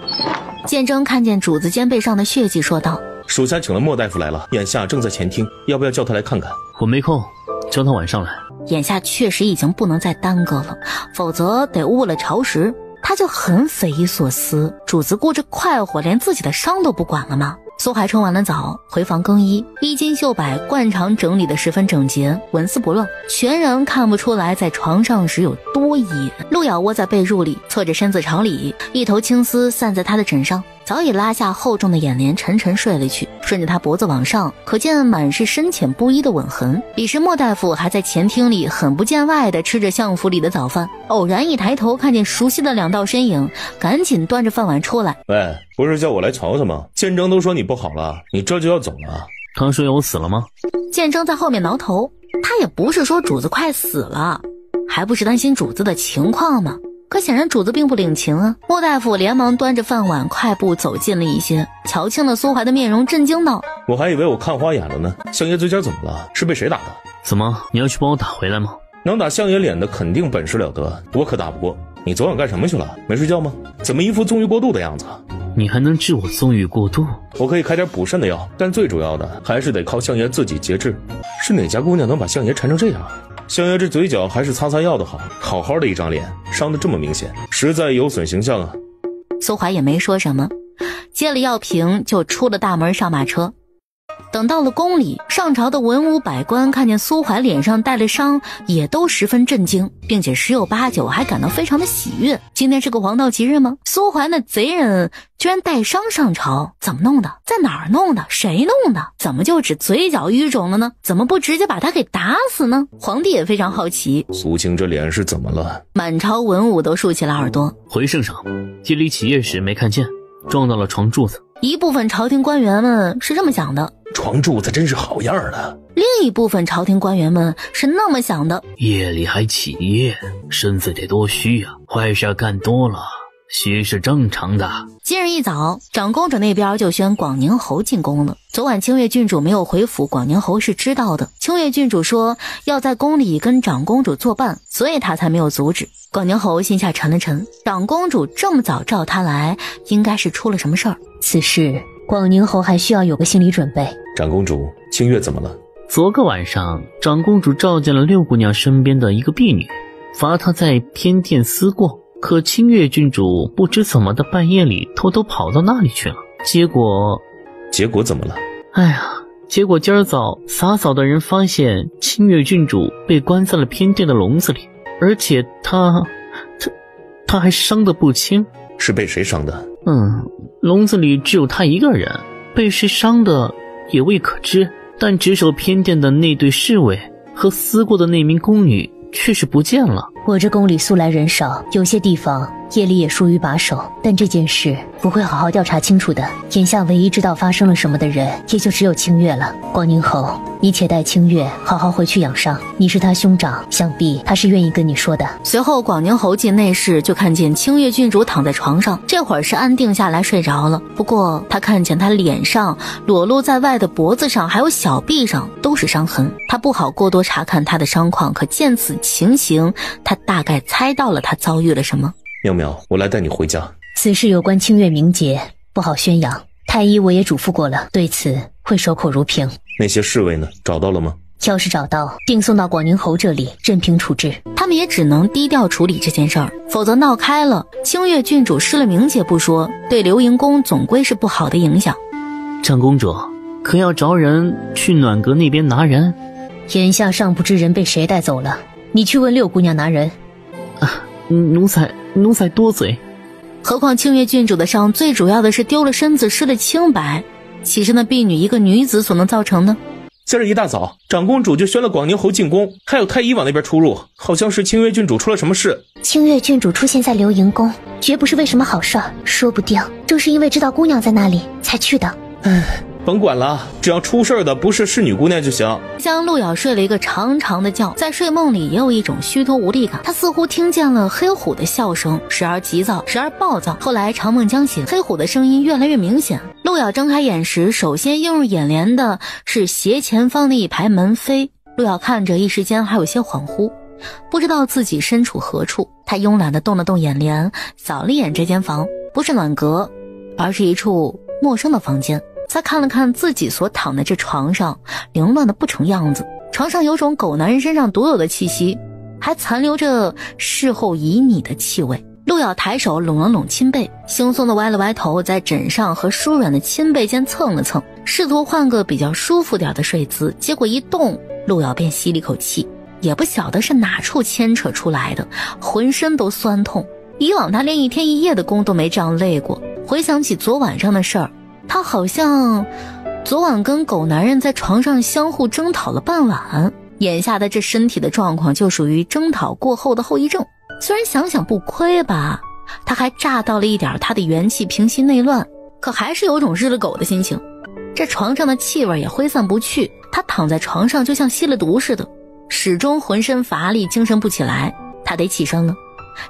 剑征看见主子肩背上的血迹，说道：属下请了莫大夫来了，眼下正在前厅，要不要叫他来看看？我没空，叫他晚上来。眼下确实已经不能再耽搁了，否则得误了朝时。他就很匪夷所思，主子顾着快活，连自己的伤都不管了吗？苏怀冲完了澡，回房更衣，衣襟袖摆惯常整理得十分整洁，纹丝不乱，全然看不出来在床上时有多野。陆瑶窝在被褥里，侧着身子朝里，一头青丝散在他的枕上，早已拉下厚重的眼帘，沉沉睡了去。顺着他脖子往上，可见满是深浅不一的吻痕。彼时莫大夫还在前厅里很不见外地吃着相府里的早饭，偶然一抬头看见熟悉的2道身影，赶紧端着饭碗出来。喂，不是叫我来瞧瞧吗？建征都说你不好了，你这就要走了？他说我死了吗？建征在后面挠头，他也不是说主子快死了，还不是担心主子的情况吗？可显然主子并不领情啊。莫大夫连忙端着饭碗快步走近了一些，瞧清了苏怀的面容，震惊道：我还以为我看花眼了呢，相爷嘴角怎么了？是被谁打的？怎么，你要去帮我打回来吗？能打相爷脸的肯定本事了得，我可打不过。你昨晚干什么去了？没睡觉吗？怎么一副纵欲过度的样子？你还能治我纵欲过度？我可以开点补肾的药，但最主要的还是得靠相爷自己节制。是哪家姑娘能把相爷缠成这样？相爷这嘴角还是擦擦药的好，好好的一张脸，伤得这么明显，实在有损形象啊。苏怀也没说什么，接了药瓶就出了大门上马车。等到了宫里，上朝的文武百官看见苏怀脸上带了伤，也都十分震惊，并且十有八九还感到非常的喜悦。今天是个黄道吉日吗？苏怀那贼人居然带伤上朝，怎么弄的？在哪儿弄的？谁弄的？怎么就只嘴角淤肿了呢？怎么不直接把他给打死呢？皇帝也非常好奇，苏青这脸是怎么了？满朝文武都竖起了耳朵。回圣上，夜里起夜时没看见，撞到了床柱子。一部分朝廷官员们是这么想的，床柱子真是好样的。另一部分朝廷官员们是那么想的，夜里还起夜，身子得多虚啊，坏事干多了虚是正常的。今日一早，长公主那边就宣广宁侯进宫了。昨晚清月郡主没有回府，广宁侯是知道的。清月郡主说要在宫里跟长公主作伴，所以他才没有阻止。广宁侯心下沉了沉，长公主这么早召他来，应该是出了什么事儿。此事广宁侯还需要有个心理准备。长公主，清月怎么了？昨个晚上，长公主召见了六姑娘身边的一个婢女，罚她在偏殿思过。可清月郡主不知怎么的，半夜里偷偷跑到那里去了。结果怎么了？哎呀，结果今儿早洒扫的人发现清月郡主被关在了偏殿的笼子里，而且她还伤得不轻。是被谁伤的？笼子里只有她一个人，被谁伤的也未可知。但值守偏殿的那对侍卫和思过的那名宫女却是不见了。我这宫里素来人少，有些地方夜里也疏于把守，但这件事不会好好调查清楚的。眼下唯一知道发生了什么的人，也就只有清月了。广宁侯，你且带清月好好回去养伤，你是他兄长，想必他是愿意跟你说的。随后广宁侯进内室，就看见清月郡主躺在床上，这会儿是安定下来睡着了。不过他看见她脸上裸露在外的脖子上还有小臂上都是伤痕，他不好过多查看她的伤况，可见此情形，他大概猜到了她遭遇了什么。妙妙，我来带你回家。此事有关清月名节，不好宣扬。太医我也嘱咐过了，对此会守口如瓶。那些侍卫呢？找到了吗？要是找到，定送到广宁侯这里，任凭处置。他们也只能低调处理这件事儿，否则闹开了，清月郡主失了名节不说，对流盈宫总归是不好的影响。长公主，可要着人去暖阁那边拿人？眼下尚不知人被谁带走了，你去问六姑娘拿人。奴才多嘴。何况清月郡主的伤最主要的是丢了身子，失了清白，岂是那婢女一个女子所能造成呢？今儿一大早，长公主就宣了广宁侯进宫，还有太医往那边出入，好像是清月郡主出了什么事。清月郡主出现在流盈宫，绝不是为什么好事儿，说不定正是因为知道姑娘在那里才去的。甭管了，只要出事的不是侍女姑娘就行。江陆瑶睡了一个长长的觉，在睡梦里也有一种虚脱无力感。他似乎听见了黑虎的笑声，时而急躁，时而暴躁。后来长梦将醒，黑虎的声音越来越明显。陆瑶睁开眼时，首先映入眼帘的是斜前方的一排门扉。陆瑶看着，一时间还有些恍惚，不知道自己身处何处。他慵懒地动了动眼帘，扫了一眼这间房，不是暖阁，而是一处陌生的房间。再看了看自己所躺的这床上，凌乱的不成样子。床上有种狗男人身上独有的气息，还残留着事后旖旎的气味。陆瑶抬手拢了拢亲背，惺忪地歪了歪头，在枕上和舒软的亲背间蹭了蹭，试图换个比较舒服点的睡姿。结果一动，陆瑶便吸了一口气。也不晓得是哪处牵扯出来的，浑身都酸痛。以往他连一天一夜的工都没这样累过。回想起昨晚上的事儿，他好像昨晚跟狗男人在床上相互争讨了半晚，眼下的这身体的状况就属于争讨过后的后遗症。虽然想想不亏吧，他还榨到了一点他的元气平息内乱，可还是有种日了狗的心情。这床上的气味也挥散不去，他躺在床上就像吸了毒似的，始终浑身乏力，精神不起来。他得起身了，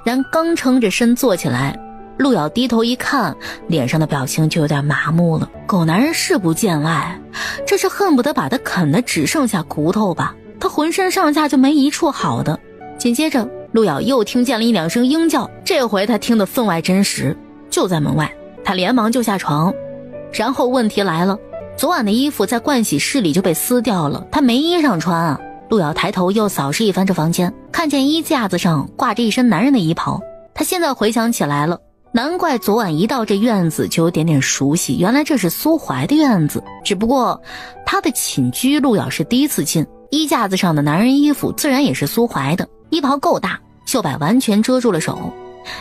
然刚撑着身坐起来，陆瑶低头一看，脸上的表情就有点麻木了。狗男人是不见外，这是恨不得把他啃得只剩下骨头吧。他浑身上下就没一处好的。紧接着陆瑶又听见了一两声鹰叫，这回他听得分外真实，就在门外。他连忙就下床，然后问题来了，昨晚的衣服在盥洗室里就被撕掉了，他没衣裳穿啊。陆瑶抬头又扫视一番这房间，看见衣架子上挂着一身男人的衣袍。他现在回想起来了，难怪昨晚一到这院子就有点点熟悉，原来这是苏怀的院子。只不过他的寝居陆瑶是第一次进，衣架子上的男人衣服自然也是苏怀的。衣袍够大，袖摆完全遮住了手，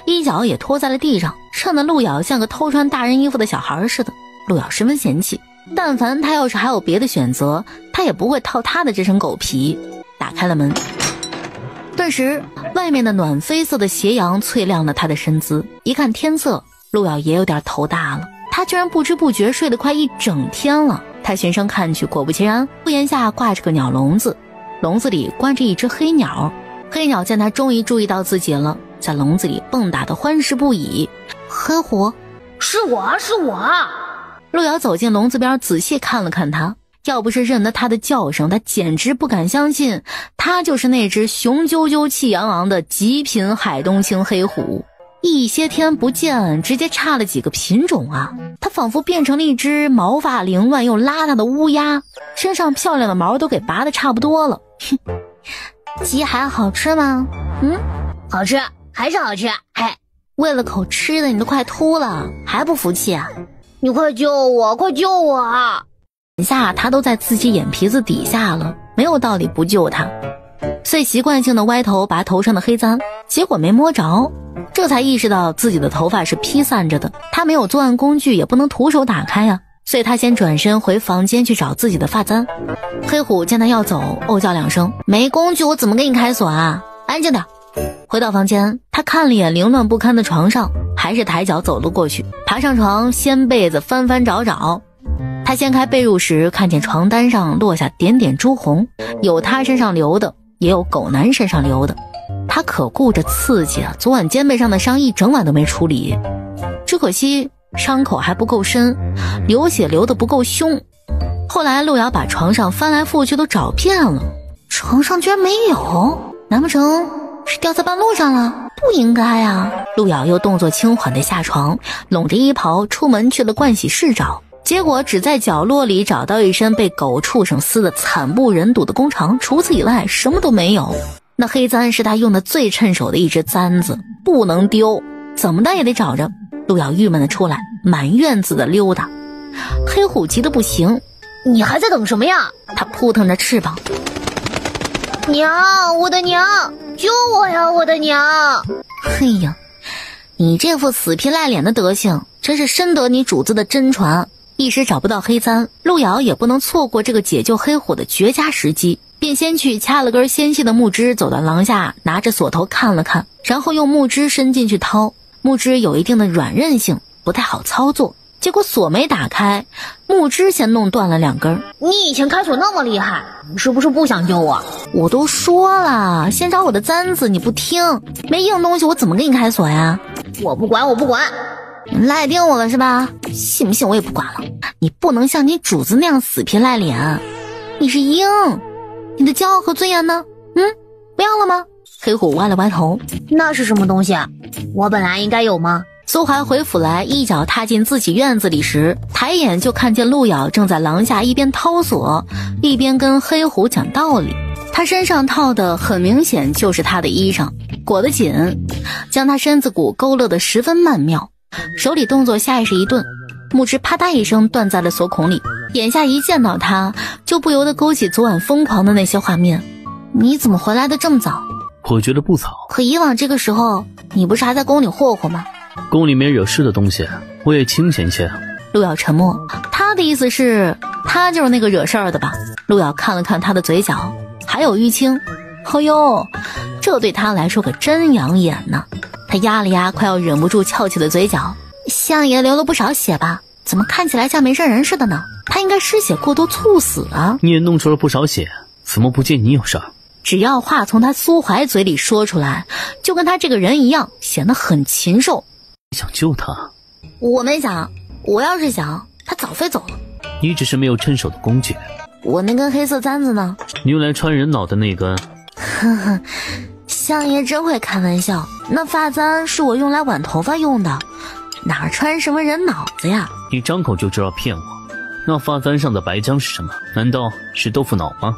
衣角也拖在了地上，衬得陆瑶像个偷穿大人衣服的小孩似的。陆瑶十分嫌弃，但凡他要是还有别的选择，他也不会套他的这身狗皮。打开了门，顿时外面的暖绯色的斜阳翠亮了他的身姿。一看天色，陆瑶也有点头大了，他居然不知不觉睡得快一整天了。他循声看去，果不其然，屋檐下挂着个鸟笼子，笼子里关着一只黑鸟。黑鸟见他终于注意到自己了，在笼子里蹦跶得欢实不已。黑虎，是我。陆瑶走进笼子边，仔细看了看他，要不是认得他的叫声，他简直不敢相信他就是那只雄赳赳气昂昂的极品海东青黑虎。一些天不见，直接差了几个品种啊！他仿佛变成了一只毛发凌乱又邋遢的乌鸦，身上漂亮的毛都给拔得差不多了。鸡还好吃吗？好吃，还是好吃。嘿，为了口吃的你都快秃了，还不服气啊？你快救我，快救我啊！眼下他都在自己眼皮子底下了，没有道理不救他。遂习惯性的歪头拔头上的黑簪，结果没摸着，这才意识到自己的头发是披散着的。他没有作案工具，也不能徒手打开啊，所以他先转身回房间去找自己的发簪。黑虎见他要走，哦叫两声，没工具我怎么给你开锁啊？安静点。回到房间，他看了眼凌乱不堪的床上，还是抬脚走了过去，爬上床掀被子翻翻找找。他掀开被褥时，看见床单上落下点点朱红，有他身上流的，也有狗男身上流的。他可顾着刺激啊，昨晚肩背上的伤一整晚都没处理，只可惜伤口还不够深，流血流得不够凶。后来陆瑶把床上翻来覆去都找遍了，床上居然没有，难不成是掉在半路上了？不应该啊！陆瑶又动作轻缓地下床，拢着衣袍出门去了盥洗室找，结果只在角落里找到一身被狗畜生撕得惨不忍睹的弓长，除此以外什么都没有。那黑簪是他用的最趁手的一只簪子，不能丢，怎么的也得找着。陆瑶郁闷地出来，满院子的溜达。黑虎急得不行，你还在等什么呀？他扑腾着翅膀，娘，我的娘，救我呀，我的娘！嘿呀，你这副死皮赖脸的德行，真是深得你主子的真传。一时找不到黑簪，陆瑶也不能错过这个解救黑虎的绝佳时机，便先去掐了根纤细的木枝，走到廊下，拿着锁头看了看，然后用木枝伸进去掏。木枝有一定的软韧性，不太好操作，结果锁没打开，木枝先弄断了2根。你以前开锁那么厉害，你是不是不想救我？我都说了，先找我的簪子，你不听，没硬东西我怎么给你开锁呀？我不管，我不管。你赖定我了是吧？信不信我也不管了。你不能像你主子那样死皮赖脸，你是鹰，你的骄傲和尊严呢？不要了吗？黑虎歪了歪头，那是什么东西啊？我本来应该有吗？苏怀回府来，一脚踏进自己院子里时，抬眼就看见陆瑶正在廊下一边掏锁，一边跟黑虎讲道理。他身上套的很明显就是他的衣裳，裹得紧，将他身子骨勾勒得十分曼妙。手里动作下意识一顿，木枝啪嗒一声断在了锁孔里。眼下一见到他，就不由得勾起昨晚疯狂的那些画面。你怎么回来的这么早？我觉得不早。可以往这个时候，你不是还在宫里霍霍吗？宫里没惹事的东西，我也清闲些。陆瑶沉默，他的意思是，他就是那个惹事儿的吧？陆瑶看了看他的嘴角，还有淤青。哦呦，这对他来说可真养眼呢。他压了压快要忍不住翘起的嘴角，相爷流了不少血吧？怎么看起来像没事人似的呢？他应该失血过多猝死啊！你也弄出了不少血，怎么不见你有事儿？只要话从他苏怀嘴里说出来，就跟他这个人一样，显得很禽兽。你想救他？我没想，我要是想，他早飞走了。你只是没有趁手的工具。我那根黑色簪子呢？你用来穿人脑的那根。呵呵，相爷真会开玩笑。那发簪是我用来挽头发用的，哪穿什么人脑子呀？你张口就知道骗我。那发簪上的白浆是什么？难道是豆腐脑吗？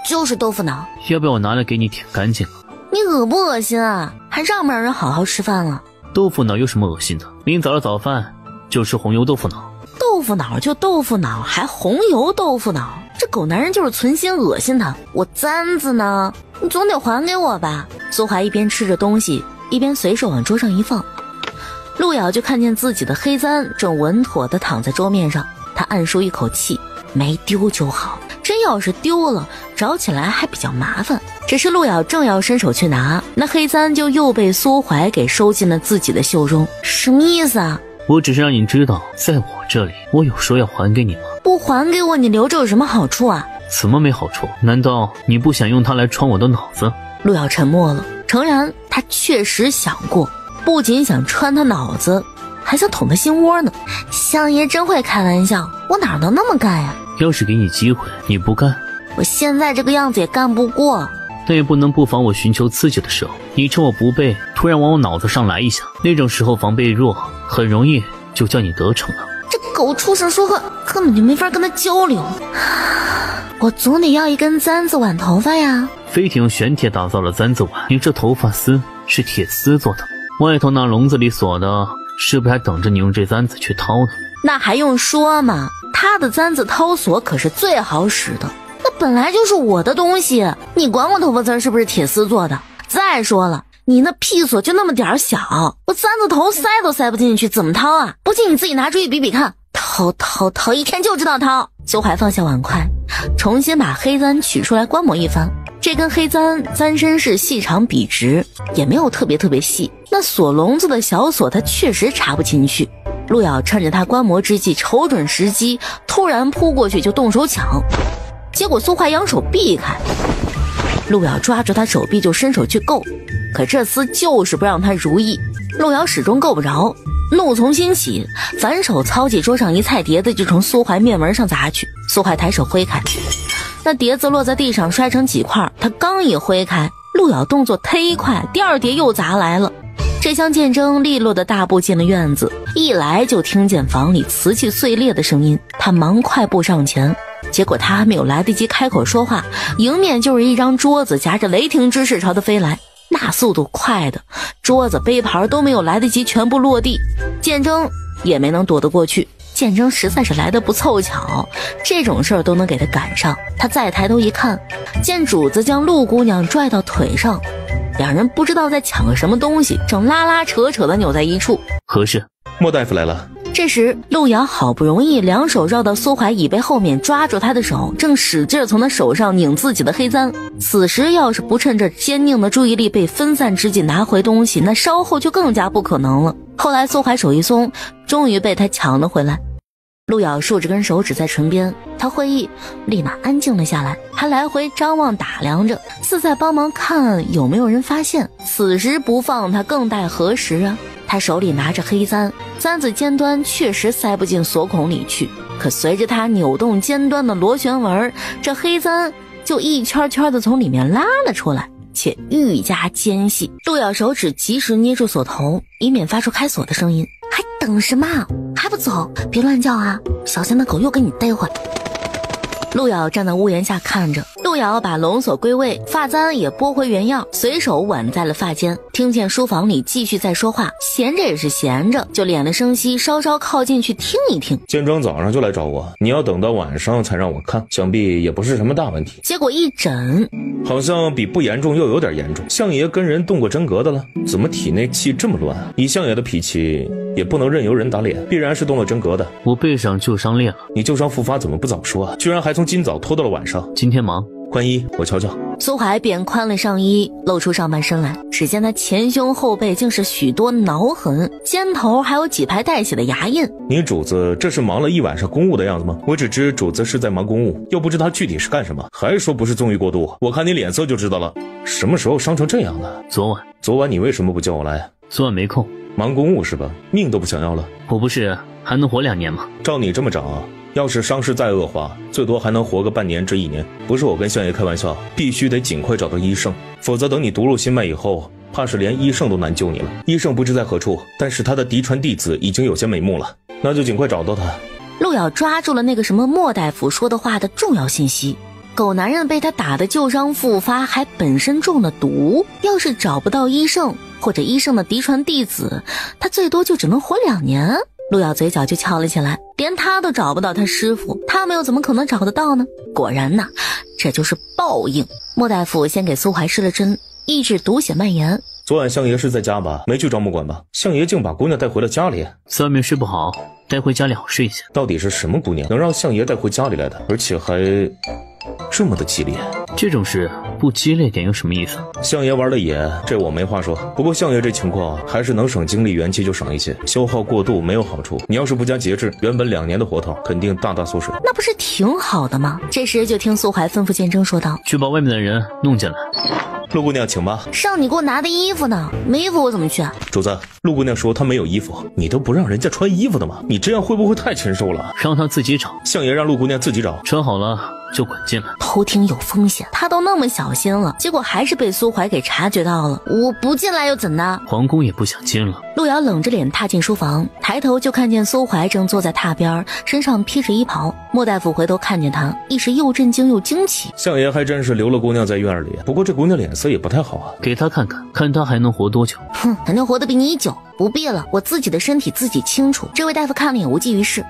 就是豆腐脑。要不要我拿来给你舔干净啊？你恶不恶心啊？还让不让人好好吃饭了？豆腐脑有什么恶心的？明早的早饭就吃红油豆腐脑。豆腐脑就豆腐脑，还红油豆腐脑，这狗男人就是存心恶心他。我簪子呢？你总得还给我吧。苏怀一边吃着东西，一边随手往桌上一放。陆瑶就看见自己的黑簪正稳妥地躺在桌面上，他暗舒一口气，没丢就好，真要是丢了，找起来还比较麻烦。只是陆瑶正要伸手去拿，那黑簪就又被苏怀给收进了自己的袖中。什么意思啊？我只是让你知道，在我这里，我有说要还给你吗？不还给我，你留着有什么好处啊？怎么没好处？难道你不想用它来穿我的脑子？陆瑶沉默了，诚然他确实想过，不仅想穿他脑子，还想捅他心窝呢。相爷真会开玩笑，我哪能那么干呀？要是给你机会，你不干？我现在这个样子也干不过。但也不能不防我寻求刺激的时候，你趁我不备，突然往我脑子上来一下，那种时候防备弱，很容易就叫你得逞了。这狗畜生说话根本就没法跟他交流。我总得要一根簪子挽头发呀。飞艇用玄铁打造了簪子挽，你这头发丝是铁丝做的，外头那笼子里锁的，是不是还等着你用这簪子去掏呢？那还用说吗？他的簪子掏锁可是最好使的，那本来就是我的东西，你管我头发丝是不是铁丝做的？再说了，你那屁锁就那么点小，我簪子头塞都塞不进去，怎么掏啊？不信你自己拿出去比比看。掏，一天就知道掏。苏怀放下碗筷，重新把黑簪取出来观摩一番。这根黑簪簪身是细长笔直，也没有特别细，那锁笼子的小锁他确实插不进去。陆瑶趁着他观摩之际，瞅准时机，突然扑过去就动手抢，结果苏怀扬手避开，陆瑶抓住他手臂就伸手去够，可这厮就是不让他如意，陆瑶始终够不着，怒从心起，反手操起桌上一菜碟子就从苏怀面门上砸去。苏怀抬手挥开，那碟子落在地上摔成几块，他刚一挥开，陆瑶动作忒快，第二碟又砸来了。这厢见证利落的大步进了院子，一来就听见房里瓷器碎裂的声音，他忙快步上前，结果他还没有来得及开口说话，迎面就是一张桌子夹着雷霆之势朝他飞来，那速度快的桌子杯盘都没有来得及全部落地，见证也没能躲得过去。见证实在是来得不凑巧，这种事儿都能给他赶上。他再抬头一看，见主子将陆姑娘拽到腿上，两人不知道在抢个什么东西，正拉拉扯扯的扭在一处。何事？莫大夫来了。这时陆瑶好不容易两手绕到苏怀椅背后面，抓住他的手，正使劲从他手上拧自己的黑簪。此时要是不趁着坚定的注意力被分散之际拿回东西，那稍后就更加不可能了。后来苏怀手一松，终于被他抢了回来。陆瑶竖着根手指在唇边，他会意，立马安静了下来，还来回张望打量着，似在帮忙看有没有人发现。此时不放他更待何时啊？他手里拿着黑簪，簪子尖端确实塞不进锁孔里去，可随着他扭动尖端的螺旋纹，这黑簪就一圈圈的从里面拉了出来，且愈加尖细。陆瑶手指及时捏住锁头，以免发出开锁的声音。还等什么？还不走？别乱叫啊，小心那狗又给你逮回来。陆瑶站在屋檐下看着，陆瑶把龙锁归位，发簪也拨回原样，随手挽在了发间。听见书房里继续在说话，闲着也是闲着，就敛了声息，稍稍靠近去听一听。建庄早上就来找我，你要等到晚上才让我看，想必也不是什么大问题。结果一诊，好像比不严重又有点严重。相爷跟人动过真格的了，怎么体内气这么乱？以相爷的脾气，也不能任由人打脸，必然是动了真格的。我背上旧伤裂了。你旧伤复发怎么不早说啊？居然还从今早拖到了晚上。今天忙。宽衣，我瞧瞧。苏怀便宽了上衣，露出上半身来。只见他前胸后背竟是许多挠痕，肩头还有几排带血的牙印。你主子这是忙了一晚上公务的样子吗？我只知主子是在忙公务，又不知他具体是干什么，还说不是纵欲过度。我看你脸色就知道了，什么时候伤成这样的？昨晚你为什么不叫我来？昨晚没空。忙公务是吧？命都不想要了。我不是还能活2年吗？照你这么长，要是伤势再恶化，最多还能活个半年至1年。不是我跟相爷开玩笑，必须得尽快找到医圣，否则等你毒入心脉以后，怕是连医圣都难救你了。医圣不知在何处，但是他的嫡传弟子已经有些眉目了，那就尽快找到他。陆瑶抓住了那个什么莫大夫说的话的重要信息。狗男人被他打的旧伤复发，还本身中了毒，要是找不到医圣或者医圣的嫡传弟子，他最多就只能活2年。陆瑶嘴角就翘了起来，连他都找不到他师傅，他们又怎么可能找得到呢？果然呐，这就是报应。莫大夫先给苏怀施了针，抑制毒血蔓延。昨晚相爷是在家吧？没去招募馆吧？相爷竟把姑娘带回了家里，在外面睡不好，带回家里好睡一下。到底是什么姑娘能让相爷带回家里来的？而且还这么的激烈？这种事不激烈点有什么意思？相爷玩的野，这我没话说。不过相爷这情况还是能省精力元气就省一些，消耗过度没有好处。你要是不加节制，原本2年的活头肯定大大缩水。那不是挺好的吗？这时就听苏怀吩咐剑征说道：去把外面的人弄进来。陆姑娘请吧。上你给我拿的衣服呢？没衣服我怎么去啊？主子，陆姑娘说她没有衣服，你都不让人家穿衣服的吗？你这样会不会太禽兽了？让她自己找。相爷让陆姑娘自己找。穿好了就滚进来。偷听有风险，他都那么小心了，结果还是被苏怀给察觉到了。我不进来又怎的？皇宫也不想进了。陆瑶冷着脸踏进书房，抬头就看见苏怀正坐在榻边，身上披着衣袍。莫大夫回头看见他，一时又震惊又惊奇。相爷还真是留了姑娘在院里，不过这姑娘脸色也不太好啊。给她看看，看她还能活多久。哼，肯定活得比你久。不必了，我自己的身体自己清楚。这位大夫看了也无济于事。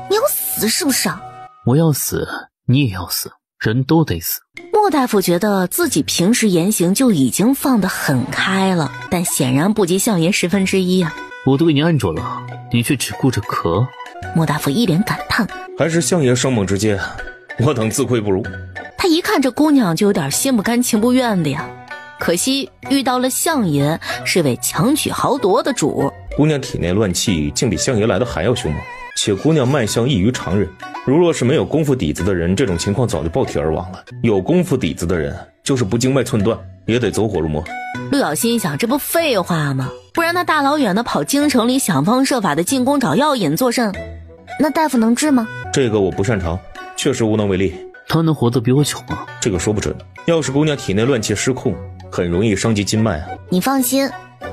你要死是不是啊？我要死，你也要死，人都得死。莫大夫觉得自己平时言行就已经放得很开了，但显然不及相爷1/10啊。我都给你按住了，你却只顾着咳。莫大夫一脸感叹，还是相爷生猛直接，我等自愧不如。他一看这姑娘就有点心不甘情不愿的呀。可惜遇到了相爷，是位强取豪夺的主。姑娘体内乱气竟比相爷来的还要凶猛，且姑娘脉象异于常人，如若是没有功夫底子的人，这种情况早就爆体而亡了。有功夫底子的人，就是不经脉寸断，也得走火入魔。陆瑶心想，这不废话吗？不然他大老远的跑京城里想方设法的进宫找药引作甚？那大夫能治吗？这个我不擅长，确实无能为力。他能活得比我久吗？这个说不准，要是姑娘体内乱气失控，很容易伤及筋脉啊。你放心，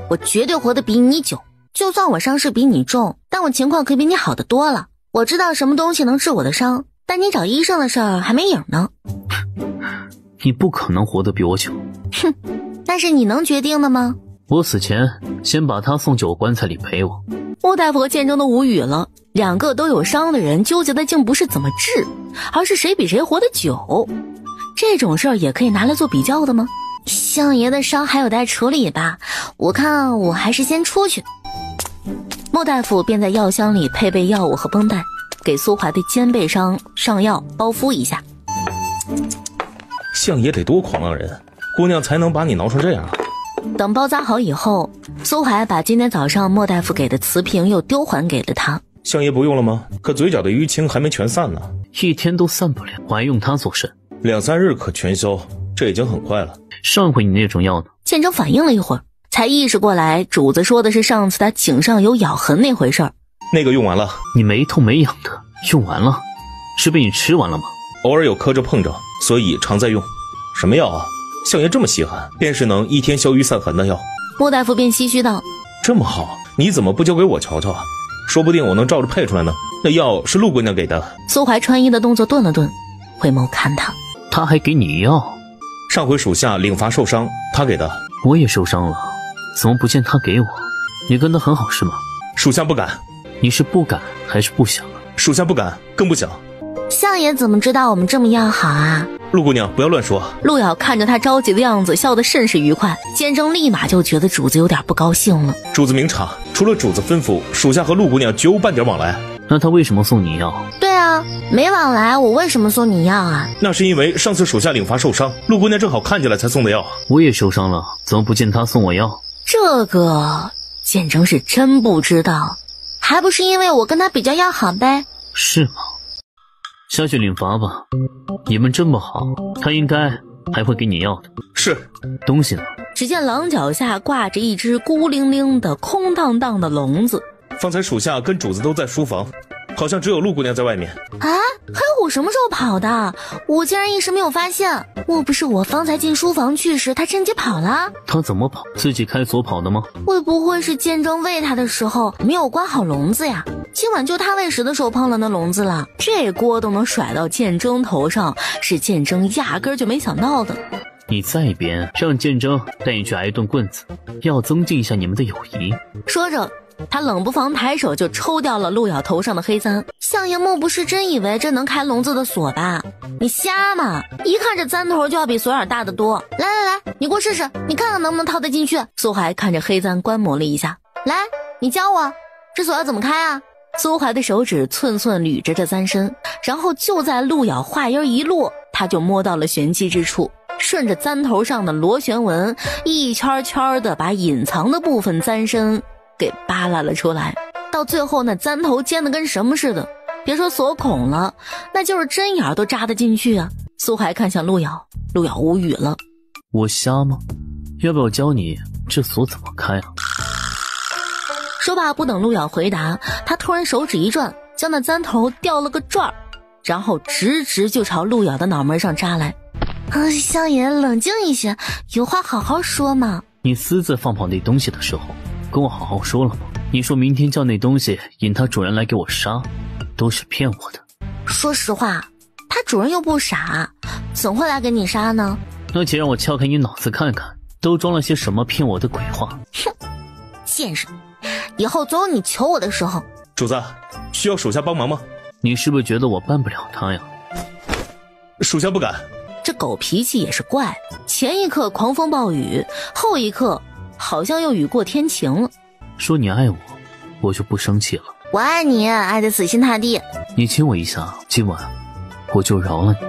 我绝对活得比你久。就算我伤势比你重，但我情况可比你好得多了。我知道什么东西能治我的伤，但你找医生的事儿还没影呢。你不可能活得比我久。哼，那是你能决定的吗？我死前先把他送进我棺材里陪我。莫大夫和剑征都无语了，两个都有伤的人纠结的竟不是怎么治，而是谁比谁活得久。这种事儿也可以拿来做比较的吗？相爷的伤还有待处理吧，我看我还是先出去。莫大夫便在药箱里配备药物和绷带，给苏怀的肩背上上药包敷一下。相爷得多狂浪人，姑娘才能把你挠成这样。等包扎好以后，苏怀把今天早上莫大夫给的瓷瓶又丢还给了他。相爷不用了吗？可嘴角的淤青还没全散呢。1天都散不了，我还用它做甚？2、3日可全消，这已经很快了。上回你那种药呢？剑征反应了一会儿，才意识过来，主子说的是上次他颈上有咬痕那回事儿。那个用完了。你没痛没痒的，用完了？是被你吃完了吗？偶尔有磕着碰着，所以常在用。什么药啊？相爷这么稀罕，便是能1天消瘀散痕的药。莫大夫便唏嘘道：这么好，你怎么不交给我瞧瞧啊？说不定我能照着配出来呢。那药是陆姑娘给的。苏怀穿衣的动作顿了顿，回眸看他，他还给你药？上回属下领罚受伤，他给的。我也受伤了，怎么不见他给我？你跟他很好是吗？属下不敢。你是不敢还是不想？属下不敢，更不想。相爷怎么知道我们这么要好啊？陆姑娘，不要乱说。陆瑶看着他着急的样子，笑得甚是愉快。监正立马就觉得主子有点不高兴了。主子明察，除了主子吩咐，属下和陆姑娘绝无半点往来。那他为什么送你药？对啊，没往来，我为什么送你药啊？那是因为上次属下领罚受伤，陆姑娘正好看见了才送的药。我也受伤了，怎么不见他送我药？这个监正是真不知道，还不是因为我跟他比较要好呗。是吗？下去领罚吧，你们这么好，他应该还会给你药的。是。东西呢？只见廊脚下挂着一只孤零零的空荡荡的笼子。方才属下跟主子都在书房，好像只有陆姑娘在外面。啊，黑虎什么时候跑的？我竟然一时没有发现。莫不是我方才进书房去时，他趁机跑了？他怎么跑？自己开锁跑的吗？会不会是监正喂他的时候没有关好笼子呀？今晚就他喂食的时候碰了那笼子了，这锅都能甩到监正头上，是监正压根儿就没想到的。你在一边，让监正带你去挨顿棍子，要增进一下你们的友谊。说着，他冷不防抬手就抽掉了陆瑶头上的黑簪。相爷莫不是真以为这能开笼子的锁吧？你瞎吗？一看这簪头就要比锁眼大得多。来来来，你给我试试，你看看能不能套得进去。苏怀看着黑簪观摩了一下，来，你教我，这锁要怎么开啊？苏怀的手指寸寸捋着这簪身，然后就在陆瑶话音一落，他就摸到了玄机之处，顺着簪头上的螺旋纹一圈圈的把隐藏的部分簪身给扒拉了出来。到最后那簪头尖的跟什么似的，别说锁孔了，那就是针眼都扎得进去啊。苏怀看向陆瑶，陆瑶无语了。我瞎吗？要不要教你这锁怎么开啊？说罢不等陆瑶回答，他突然手指一转，将那簪头掉了个转，然后直就朝陆瑶的脑门上扎来。相爷冷静一些，有话好好说嘛。你私自放跑那东西的时候跟我好好说了吗？你说明天叫那东西引它主人来给我杀，都是骗我的。说实话，它主人又不傻，怎会来给你杀呢？那且让我撬开你脑子看看，都装了些什么骗我的鬼话。哼，贱人，以后总有你求我的时候。主子，需要属下帮忙吗？你是不是觉得我办不了他呀？属下不敢。这狗脾气也是怪，前一刻狂风暴雨，后一刻好像又雨过天晴了。说你爱我，我就不生气了。我爱你，爱得死心塌地。你亲我一下，今晚我就饶了你。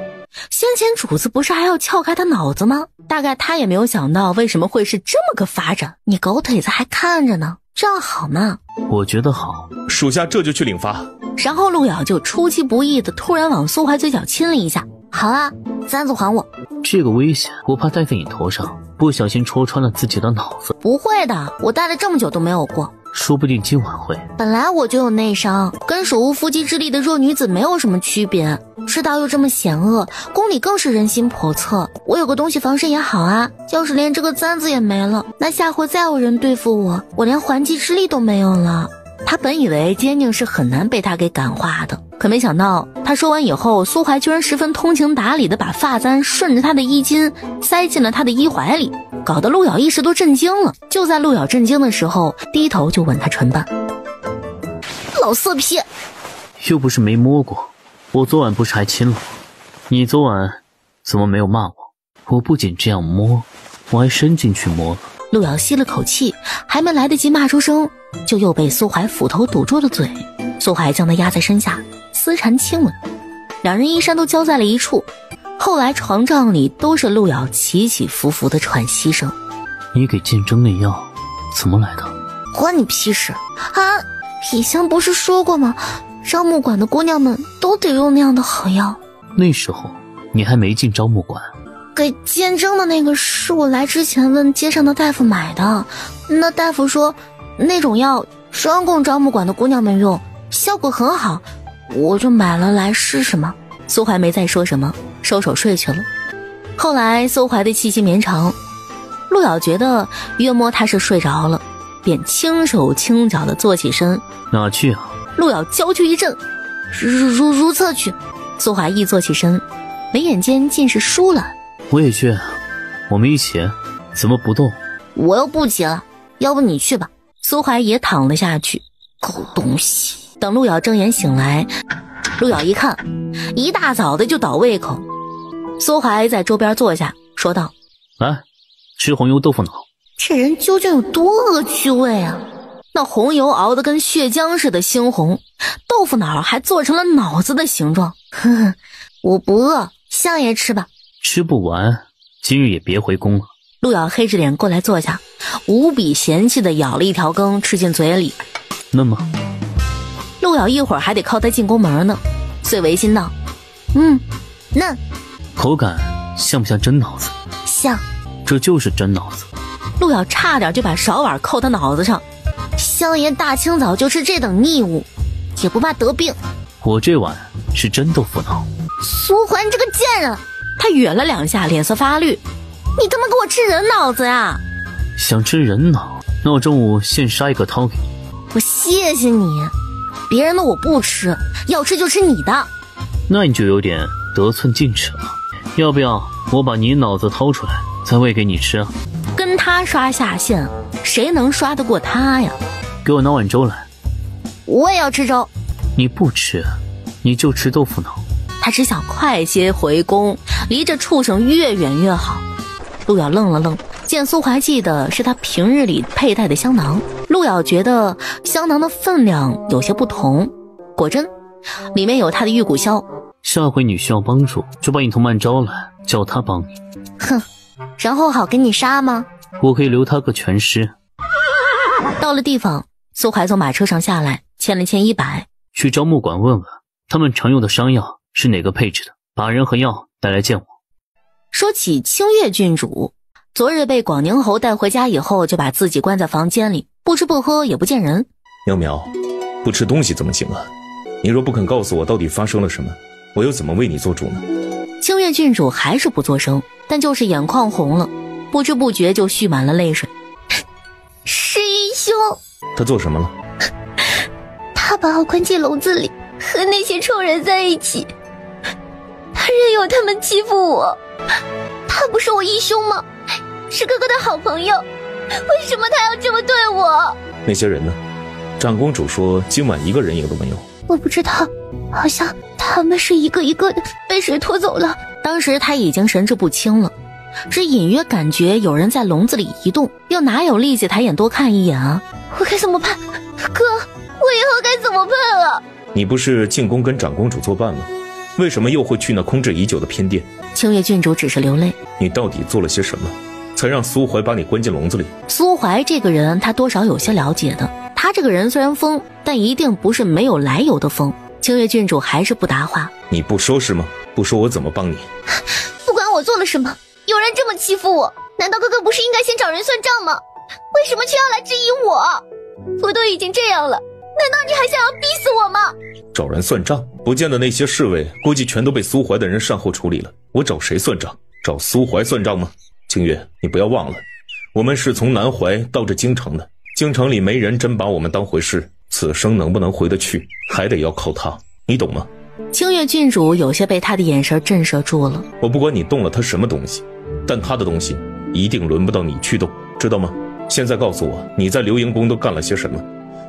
先前主子不是还要撬开他脑子吗？大概他也没有想到为什么会是这么个发展。你狗腿子还看着呢，这样好吗？我觉得好。属下这就去领罚。然后陆瑶就出其不意的突然往苏怀嘴角亲了一下。好啊，簪子还我。这个危险，我怕戴在你头上，不小心戳穿了自己的脑子。不会的，我戴了这么久都没有过。说不定今晚会。本来我就有内伤，跟手无缚鸡之力的弱女子没有什么区别。世道又这么险恶，宫里更是人心叵测。我有个东西防身也好啊，要是连这个簪子也没了，那下回再有人对付我，我连还击之力都没有了。他本以为坚定是很难被他给感化的，可没想到他说完以后，苏怀居然十分通情达理的把发簪顺着他的衣襟塞进了他的衣怀里，搞得陆瑶一时都震惊了。就在陆瑶震惊的时候，低头就吻他唇瓣。老色批，又不是没摸过，我昨晚不是还亲了吗？你昨晚怎么没有骂我？我不仅这样摸，我还伸进去摸了。陆瑶吸了口气，还没来得及骂出声，就又被苏怀斧头堵住了嘴。苏怀将他压在身下，私缠亲吻，两人衣衫都交在了一处。后来床帐里都是陆瑶起起伏伏的喘息声。你给剑争那药怎么来的？关你屁事啊！以前不是说过吗？招募馆的姑娘们都得用那样的好药。那时候你还没进招募馆。给监争的那个是我来之前问街上的大夫买的，那大夫说那种药专供招募馆的姑娘们用，效果很好，我就买了来试试嘛。苏怀没再说什么，收手睡去了。后来苏怀的气息绵长，陆瑶觉得约摸他是睡着了，便轻手轻脚地坐起身。哪去啊？陆瑶娇躯一震，如厕去。苏怀一坐起身，眉眼间尽是疏懒。我也去，我们一起。怎么不动？我又不急了，要不你去吧。苏怀也躺了下去。狗东西！等陆瑶睁眼醒来，陆瑶一看，一大早的就倒胃口。苏怀在桌边坐下，说道：“来，吃红油豆腐脑。”这人究竟有多恶趣味啊！那红油熬得跟血浆似的猩红，豆腐脑还做成了脑子的形状。呵呵，我不饿，相爷吃吧。吃不完，今日也别回宫了。陆瑶黑着脸过来坐下，无比嫌弃地咬了一条羹吃进嘴里。嫩吗？陆瑶一会儿还得靠他进宫门呢，遂违心道：“嫩。”口感像不像真脑子？像。这就是真脑子。陆瑶差点就把勺碗扣他脑子上。相爷大清早就吃这等逆物，也不怕得病。我这碗是真豆腐脑。苏怀这个贱人，他哕了2下，脸色发绿。你他妈给我吃人脑子呀！想吃人脑，那我中午现杀一个掏给你。我谢谢你，别人的我不吃，要吃就吃你的。那你就有点得寸进尺了。要不要我把你脑子掏出来，再喂给你吃啊？跟他刷下线，谁能刷得过他呀？给我拿碗粥来。我也要吃粥。你不吃，你就吃豆腐脑。他只想快些回宫，离这畜生越远越好。陆瑶愣了愣，见苏怀寄的是他平日里佩戴的香囊。陆瑶觉得香囊的分量有些不同，果真里面有他的玉骨箫。下回你需要帮助，就把你同伴招来，叫他帮你。哼，然后好给你杀吗？我可以留他个全尸。到了地方，苏怀从马车上下来，牵了牵衣摆，去招募馆问问他们常用的伤药是哪个配置的，把人和药带来见我。说起清月郡主，昨日被广宁侯带回家以后，就把自己关在房间里，不吃不喝也不见人。苗苗，不吃东西怎么行啊？你若不肯告诉我到底发生了什么，我又怎么为你做主呢？清月郡主还是不作声，但就是眼眶红了，不知不觉就蓄满了泪水。师兄，他做什么了？他把我关进笼子里，和那些臭人在一起，他任由他们欺负我。他不是我义兄吗？是哥哥的好朋友，为什么他要这么对我？那些人呢？长公主说今晚一个人影都没有。我不知道，好像他们是一个一个的被水拖走了。当时他已经神志不清了，只隐约感觉有人在笼子里移动，又哪有力气抬眼多看一眼啊？我该怎么办？哥，我以后该怎么办啊？你不是进宫跟长公主作伴吗？为什么又会去那空置已久的偏殿？清月郡主只是流泪。你到底做了些什么，才让苏怀把你关进笼子里？苏怀这个人他多少有些了解的，他这个人虽然疯，但一定不是没有来由的疯。清月郡主还是不答话。你不说是吗？不说我怎么帮你？不管我做了什么，有人这么欺负我，难道哥哥不是应该先找人算账吗？为什么却要来质疑我？我都已经这样了，难道你还想要逼死我吗？找人算账？不见的那些侍卫估计全都被苏怀的人善后处理了，我找谁算账？找苏怀算账吗？清月，你不要忘了，我们是从南怀到这京城的，京城里没人真把我们当回事，此生能不能回得去，还得要靠他，你懂吗？清月郡主有些被他的眼神震慑住了。我不管你动了他什么东西，但他的东西一定轮不到你去动，知道吗？现在告诉我，你在流萤宫都干了些什么，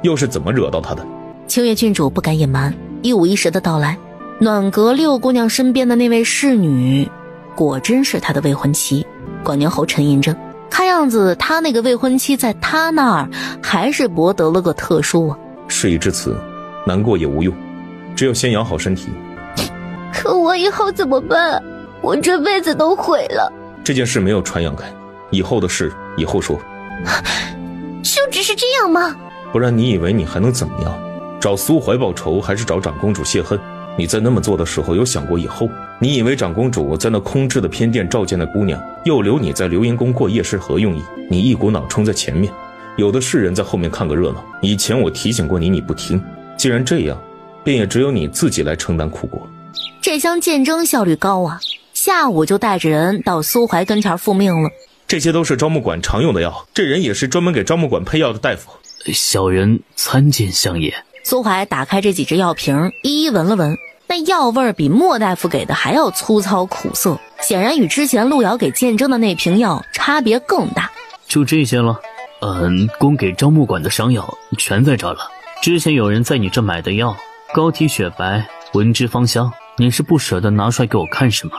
又是怎么惹到他的？清月郡主不敢隐瞒，一五一十的道来。暖阁六姑娘身边的那位侍女，果真是她的未婚妻。广宁侯沉吟着，看样子他那个未婚妻在他那儿还是博得了个特殊啊。事已至此，难过也无用，只有先养好身体。可我以后怎么办？我这辈子都毁了。这件事没有传扬开，以后的事以后说。就只是这样吗？不然你以为你还能怎么样？找苏怀报仇，还是找长公主泄恨？你在那么做的时候有想过以后？你以为长公主在那空置的偏殿召见那姑娘，又留你在流萤宫过夜是何用意？你一股脑冲在前面，有的是人在后面看个热闹。以前我提醒过你，你不听。既然这样，便也只有你自己来承担苦果。这厢见证效率高啊，下午就带着人到苏怀跟前复命了。这些都是招募馆常用的药，这人也是专门给招募馆配药的大夫。小人参见相爷。苏怀打开这几只药瓶，一一闻了闻，那那药味儿比莫大夫给的还要粗糙苦涩，显然与之前陆瑶给鉴证的那瓶药差别更大。就这些了。供给招募馆的伤药全在这了。之前有人在你这买的药，膏体雪白，闻之芳香，你是不舍得拿出来给我看是吗？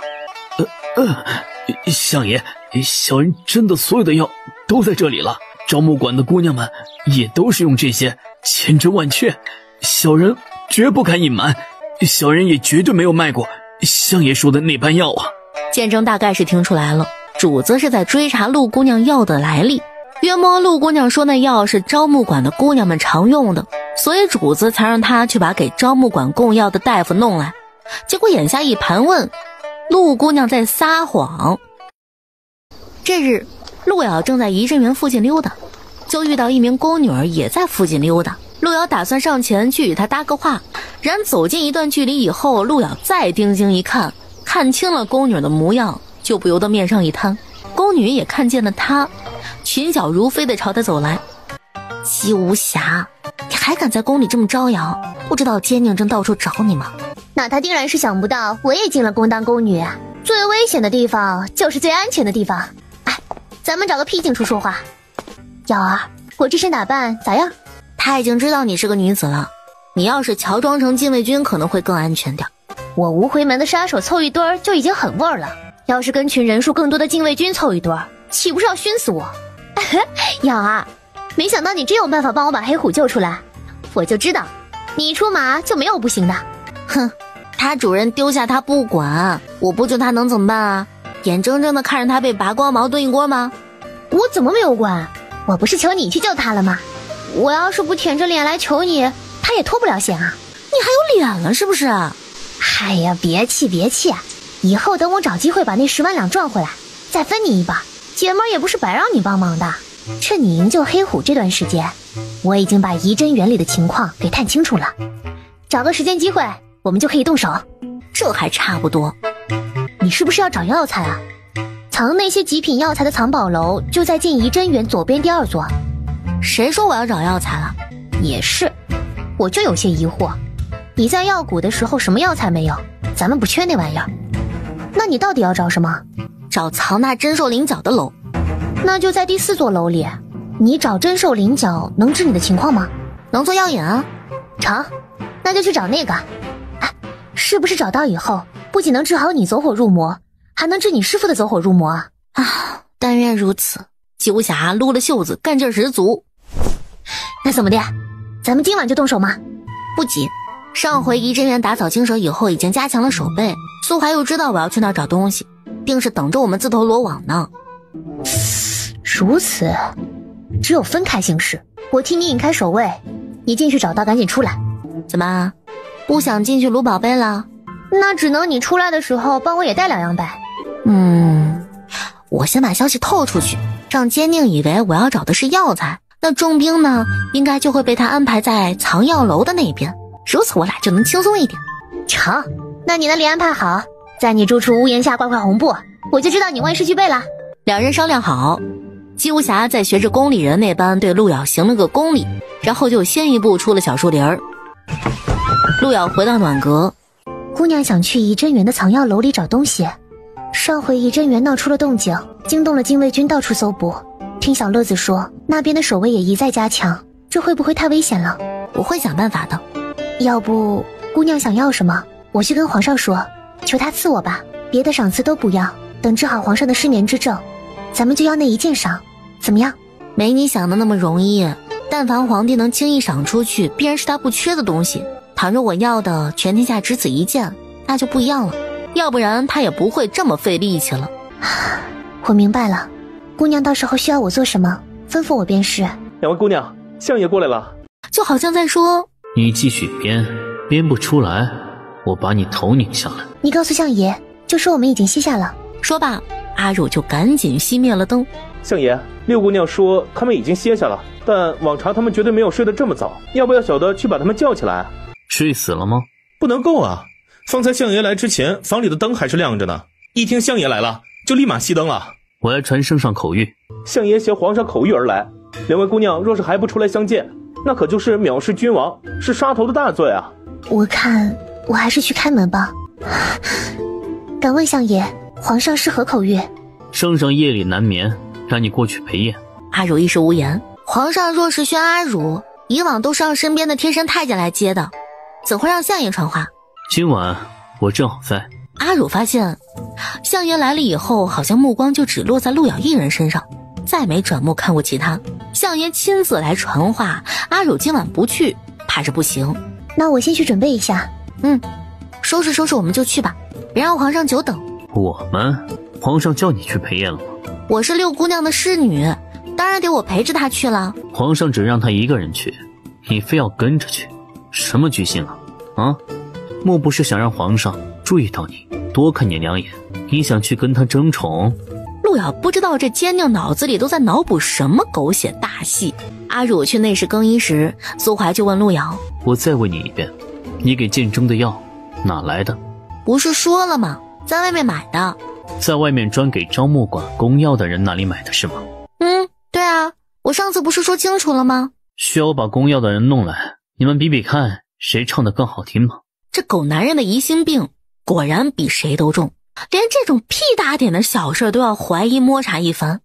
相爷，小人真的所有的药都在这里了，招募馆的姑娘们也都是用这些，千真万确，小人绝不敢隐瞒，小人也绝对没有卖过相爷说的那般药啊。鉴证大概是听出来了，主子是在追查陆姑娘药的来历。约摸陆姑娘说那药是招募馆的姑娘们常用的，所以主子才让她去把给招募馆供药的大夫弄来。结果眼下一盘问，陆姑娘在撒谎。这日，陆瑶正在仪真园附近溜达，就遇到一名宫女儿也在附近溜达。陆瑶打算上前去与她搭个话，然走近一段距离以后，陆瑶再定睛一看，看清了宫女的模样，就不由得面上一瘫。宫女也看见了她，裙角如飞地朝他走来。姬无暇，你还敢在宫里这么招摇？不知道奸佞正到处找你吗？那他定然是想不到我也进了宫当宫女，最危险的地方就是最安全的地方。哎，咱们找个僻静处说话。瑶儿，我这身打扮咋样？他已经知道你是个女子了，你要是乔装成禁卫军可能会更安全点。我无回门的杀手凑一堆儿就已经很味儿了，要是跟群人数更多的禁卫军凑一堆儿，岂不是要熏死我？瑶儿，没想到你真有办法帮我把黑虎救出来，我就知道你出马就没有不行的。哼，他主人丢下他不管，我不救他能怎么办啊？眼睁睁的看着他被拔光毛炖一锅吗？我怎么没有管？我不是求你去救他了吗？我要是不舔着脸来求你，他也脱不了险啊。你还有脸了是不是？哎呀，别气别气，以后等我找机会把那10万两赚回来，再分你一半。姐们儿也不是白让你帮忙的，趁你营救黑虎这段时间，我已经把仪真园里的情况给探清楚了。找个时间机会，我们就可以动手。这还差不多。你是不是要找药材啊？藏那些极品药材的藏宝楼就在进仪真园左边第2座。谁说我要找药材了？也是，我就有些疑惑，你在药谷的时候什么药材没有？咱们不缺那玩意儿。那你到底要找什么？找藏那真兽鳞角的楼。那就在第4座楼里。你找真兽鳞角能治你的情况吗？能做药引啊。成，那就去找那个。哎，是不是找到以后不仅能治好你走火入魔，还能治你师父的走火入魔啊？但愿如此。姬无暇撸了袖子，干劲十足。那怎么的？咱们今晚就动手吗？不急，上回仪真园打草惊蛇以后已经加强了守备，苏怀又知道我要去那儿找东西，定是等着我们自投罗网呢。如此，只有分开行事。我替你引开守卫，你进去找到赶紧出来。怎么，不想进去撸宝贝了？那只能你出来的时候帮我也带2样呗。我先把消息透出去，让奸佞以为我要找的是药材，那重兵呢应该就会被他安排在藏药楼的那边，如此我俩就能轻松一点。成，那你那里安排好，在你住处屋檐下挂块红布，我就知道你万事俱备了。两人商量好，姬无暇再学着宫里人那般对陆瑶行了个公礼，然后就先一步出了小树林儿。陆瑶回到暖阁，姑娘想去仪真园的藏药楼里找东西。上回仪真园闹出了动静，惊动了禁卫军到处搜捕，听小乐子说那边的守卫也一再加强，这会不会太危险了？我会想办法的。要不姑娘想要什么，我去跟皇上说，求他赐我吧，别的赏赐都不要，等治好皇上的失眠之症，咱们就要那一件赏，怎么样？没你想的那么容易，但凡皇帝能轻易赏出去，必然是他不缺的东西。倘若我要的全天下只此一件，那就不一样了，要不然他也不会这么费力气了。我明白了，姑娘到时候需要我做什么，吩咐我便是。两位姑娘，相爷过来了。就好像在说，你继续编，编不出来，我把你头拧下来。你告诉相爷，就说我们已经歇下了。说罢，阿汝就赶紧熄灭了灯。相爷，六姑娘说他们已经歇下了，但往常他们绝对没有睡得这么早，要不要小的去把他们叫起来？睡死了吗？不能够啊！方才相爷来之前，房里的灯还是亮着呢。一听相爷来了，就立马熄灯了。我来传圣上口谕，相爷携皇上口谕而来，两位姑娘若是还不出来相见，那可就是藐视君王，是杀头的大罪啊！我看我还是去开门吧。敢问相爷，皇上是何口谕？圣上夜里难眠，让你过去陪夜。阿汝一时无言。皇上若是宣阿汝，以往都是让身边的贴身太监来接的，怎会让相爷传话？今晚我正好在。阿汝发现相爷来了以后，好像目光就只落在陆瑶一人身上，再没转目看过其他。相爷亲自来传话，阿汝今晚不去怕是不行。那我先去准备一下。收拾收拾我们就去吧，别让皇上久等。我们？皇上叫你去陪宴了吗？我是六姑娘的侍女，当然得我陪着她去了。皇上只让她一个人去，你非要跟着去，什么居心啊？啊？莫不是想让皇上注意到你，多看你两眼？你想去跟他争宠？陆瑶不知道这奸佞脑子里都在脑补什么狗血大戏。阿汝去内室更衣时，苏怀就问陆瑶：我再问你一遍，你给建征的药哪来的？不是说了吗？在外面买的。在外面专给招募馆供药的人那里买的是吗？对啊，我上次不是说清楚了吗？需要我把供药的人弄来，你们比比看谁唱得更好听吗？这狗男人的疑心病果然比谁都重，连这种屁大点的小事都要怀疑摸查一番。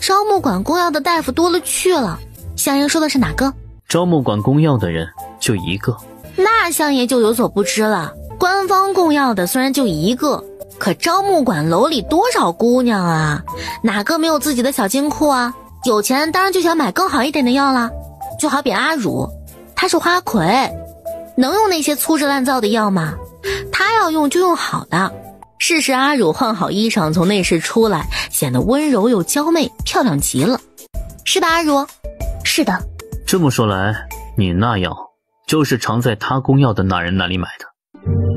招募馆供药的大夫多了去了，相爷说的是哪个？招募馆供药的人就一个。那相爷就有所不知了，官方供药的虽然就一个，可招募馆楼里多少姑娘啊，哪个没有自己的小金库啊？有钱当然就想买更好一点的药啦。就好比阿汝，他是花魁，能用那些粗制滥造的药吗？他要用就用好的。是时阿汝换好衣裳从内室出来，显得温柔又娇媚，漂亮极了，是吧阿汝？是的。这么说来，你那药就是常在他供药的那人那里买的。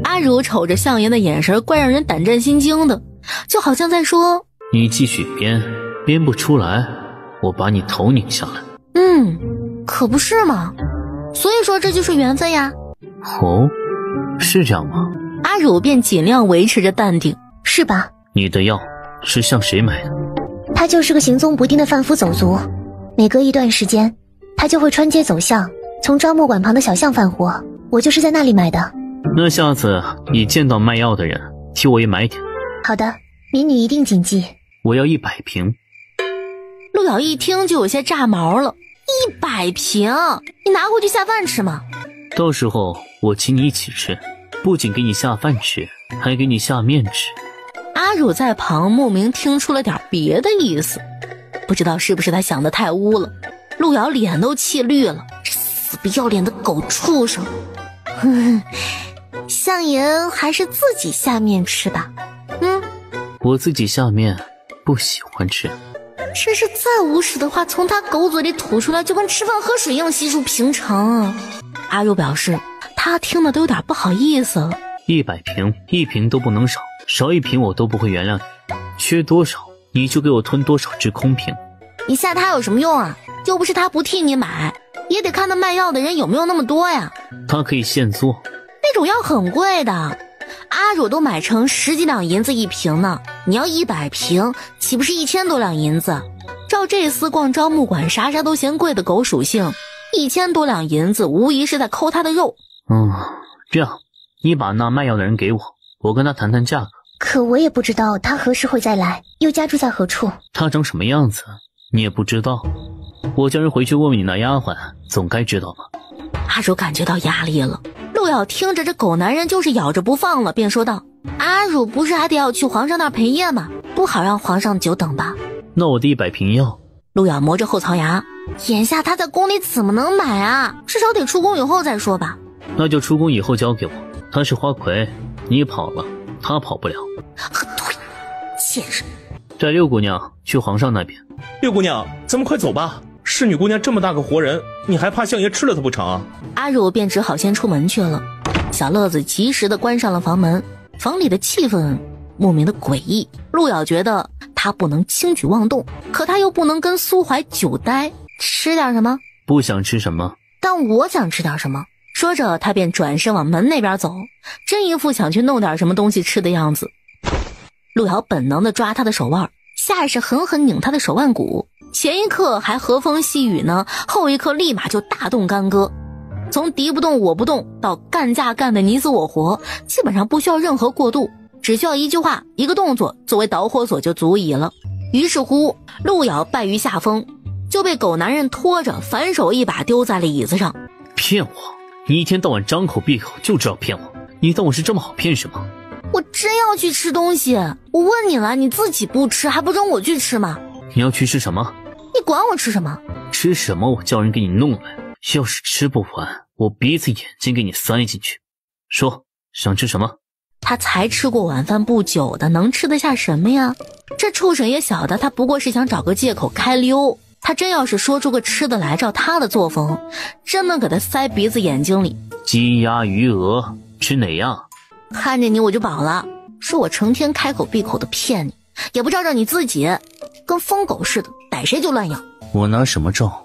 阿汝瞅着相爷的眼神怪让人胆战心惊的，就好像在说：你继续编，编不出来我把你头拧下来。可不是嘛，所以说这就是缘分呀。哦，是这样吗？阿汝便尽量维持着淡定。是吧？你的药是向谁买的？他就是个行踪不定的贩夫走卒，每隔一段时间他就会穿街走巷，从招募馆旁的小巷贩货，我就是在那里买的。那下次你见到卖药的人替我也买点。好的，民女一定谨记。我要100瓶。陆瑶一听就有些炸毛了，100瓶，你拿回去下饭吃吗？到时候我请你一起吃，不仅给你下饭吃，还给你下面吃。阿汝在旁莫名听出了点别的意思，不知道是不是他想得太污了。陆瑶脸都气绿了，这死不要脸的狗畜生。相爷还是自己下面吃吧。我自己下面不喜欢吃。这是再无耻的话从他狗嘴里吐出来，就跟吃饭喝水一样稀疏平常啊。阿汝表示他听的都有点不好意思了。100瓶，1瓶都不能少，少1瓶我都不会原谅你。缺多少你就给我吞多少只空瓶。你吓他有什么用啊？又不是他不替你买，也得看那卖药的人有没有那么多呀。他可以现做，那种药很贵的，阿汝都买成10几两银子一瓶呢，你要100瓶，岂不是1000多两银子？照这厮逛招募馆啥啥都嫌贵的狗属性，1000多两银子无疑是在抠他的肉。这样，你把那卖药的人给我，我跟他谈谈价格。可我也不知道他何时会再来，又家住在何处。他长什么样子你也不知道？我叫人回去问问你那丫鬟，总该知道吧？阿汝感觉到压力了。陆瑶听着这狗男人就是咬着不放了，便说道：阿汝不是还得要去皇上那儿陪夜吗？不好让皇上久等吧。那我的100瓶药。陆瑶磨着后槽牙，眼下他在宫里怎么能买啊？至少得出宫以后再说吧。那就出宫以后交给我。他是花魁，你跑了他跑不了。对，贱人。带六姑娘去皇上那边。六姑娘，咱们快走吧。侍女姑娘这么大个活人，你还怕相爷吃了她不成啊？阿汝便只好先出门去了。小乐子及时地关上了房门，房里的气氛莫名的诡异。陆瑶觉得他不能轻举妄动，可他又不能跟苏怀久待。吃点什么？不想吃什么，但我想吃点什么。说着他便转身往门那边走，真一副想去弄点什么东西吃的样子。陆瑶本能地抓他的手腕，下意识狠狠拧他的手腕骨，前一刻还和风细雨呢，后一刻立马就大动干戈。从敌不动我不动到干架干得你死我活，基本上不需要任何过渡，只需要一句话一个动作作为导火索就足以了。于是乎，陆瑶败于下风，就被狗男人拖着反手一把丢在了椅子上。骗我？你一天到晚张口闭口就知道骗我，你当我是这么好骗是吗？我真要去吃东西，我问你了，你自己不吃还不扔我去吃吗？你要去吃什么？你管我吃什么？吃什么我叫人给你弄来，要是吃不完我鼻子眼睛给你塞进去。说想吃什么？他才吃过晚饭不久的，能吃得下什么呀？这畜生也晓得他不过是想找个借口开溜，他真要是说出个吃的来，照他的作风真能给他塞鼻子眼睛里。鸡鸭鱼鹅吃哪样？看见你我就饱了，说我成天开口闭口的骗你，也不照照你自己，跟疯狗似的，逮谁就乱咬。我拿什么照？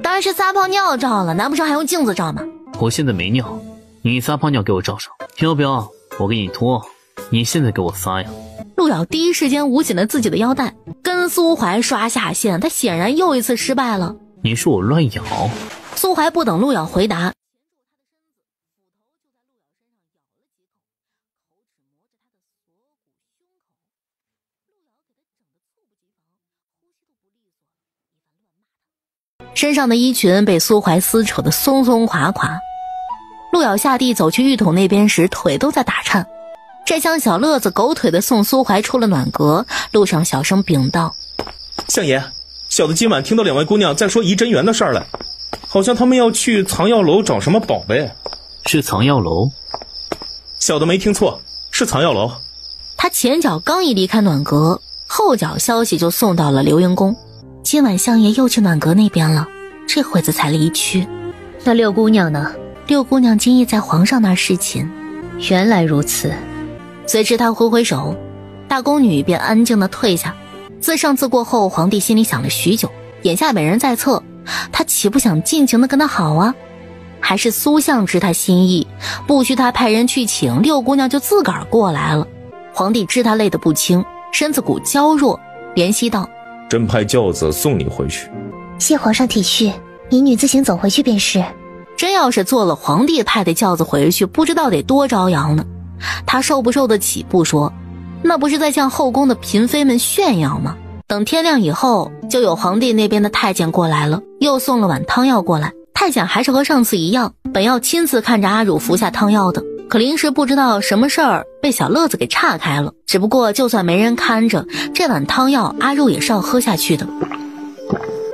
当然是撒泡尿照了，难不成还用镜子照吗？我现在没尿，你撒泡尿给我照上，要不要我给你脱？你现在给我撒呀！陆瑶第一时间捂紧了自己的腰带，跟苏怀刷下线，他显然又一次失败了。你说我乱咬？苏怀不等陆瑶回答，身上的衣裙被苏怀撕扯得松松垮垮。陆瑶下地走去浴桶那边时，腿都在打颤。这厢小乐子狗腿的送苏怀出了暖阁，路上小声禀道：相爷，小的今晚听到两位姑娘在说怡真园的事儿了，好像他们要去藏药楼找什么宝贝。是藏药楼？小的没听错，是藏药楼。他前脚刚一离开暖阁，后脚消息就送到了流云宫。今晚相爷又去暖阁那边了，这会子才离去。那六姑娘呢？六姑娘今夜在皇上那儿侍寝。原来如此。随之他挥挥手，大宫女便安静地退下。自上自过后，皇帝心里想了许久，眼下美人在侧，他岂不想尽情地跟她好啊？还是苏相知他心意，不需他派人去请，六姑娘就自个儿过来了。皇帝知他累得不轻，身子骨娇弱，怜惜道：朕派轿子送你回去。谢皇上体恤，民女自行走回去便是。真要是坐了皇帝派的轿子回去，不知道得多招摇呢。他受不受得起不说，那不是在向后宫的嫔妃们炫耀吗？等天亮以后，就有皇帝那边的太监过来了，又送了碗汤药过来。太监还是和上次一样，本要亲自看着阿乳服下汤药的，可临时不知道什么事儿被小乐子给岔开了。只不过就算没人看着，这碗汤药阿乳也是要喝下去的。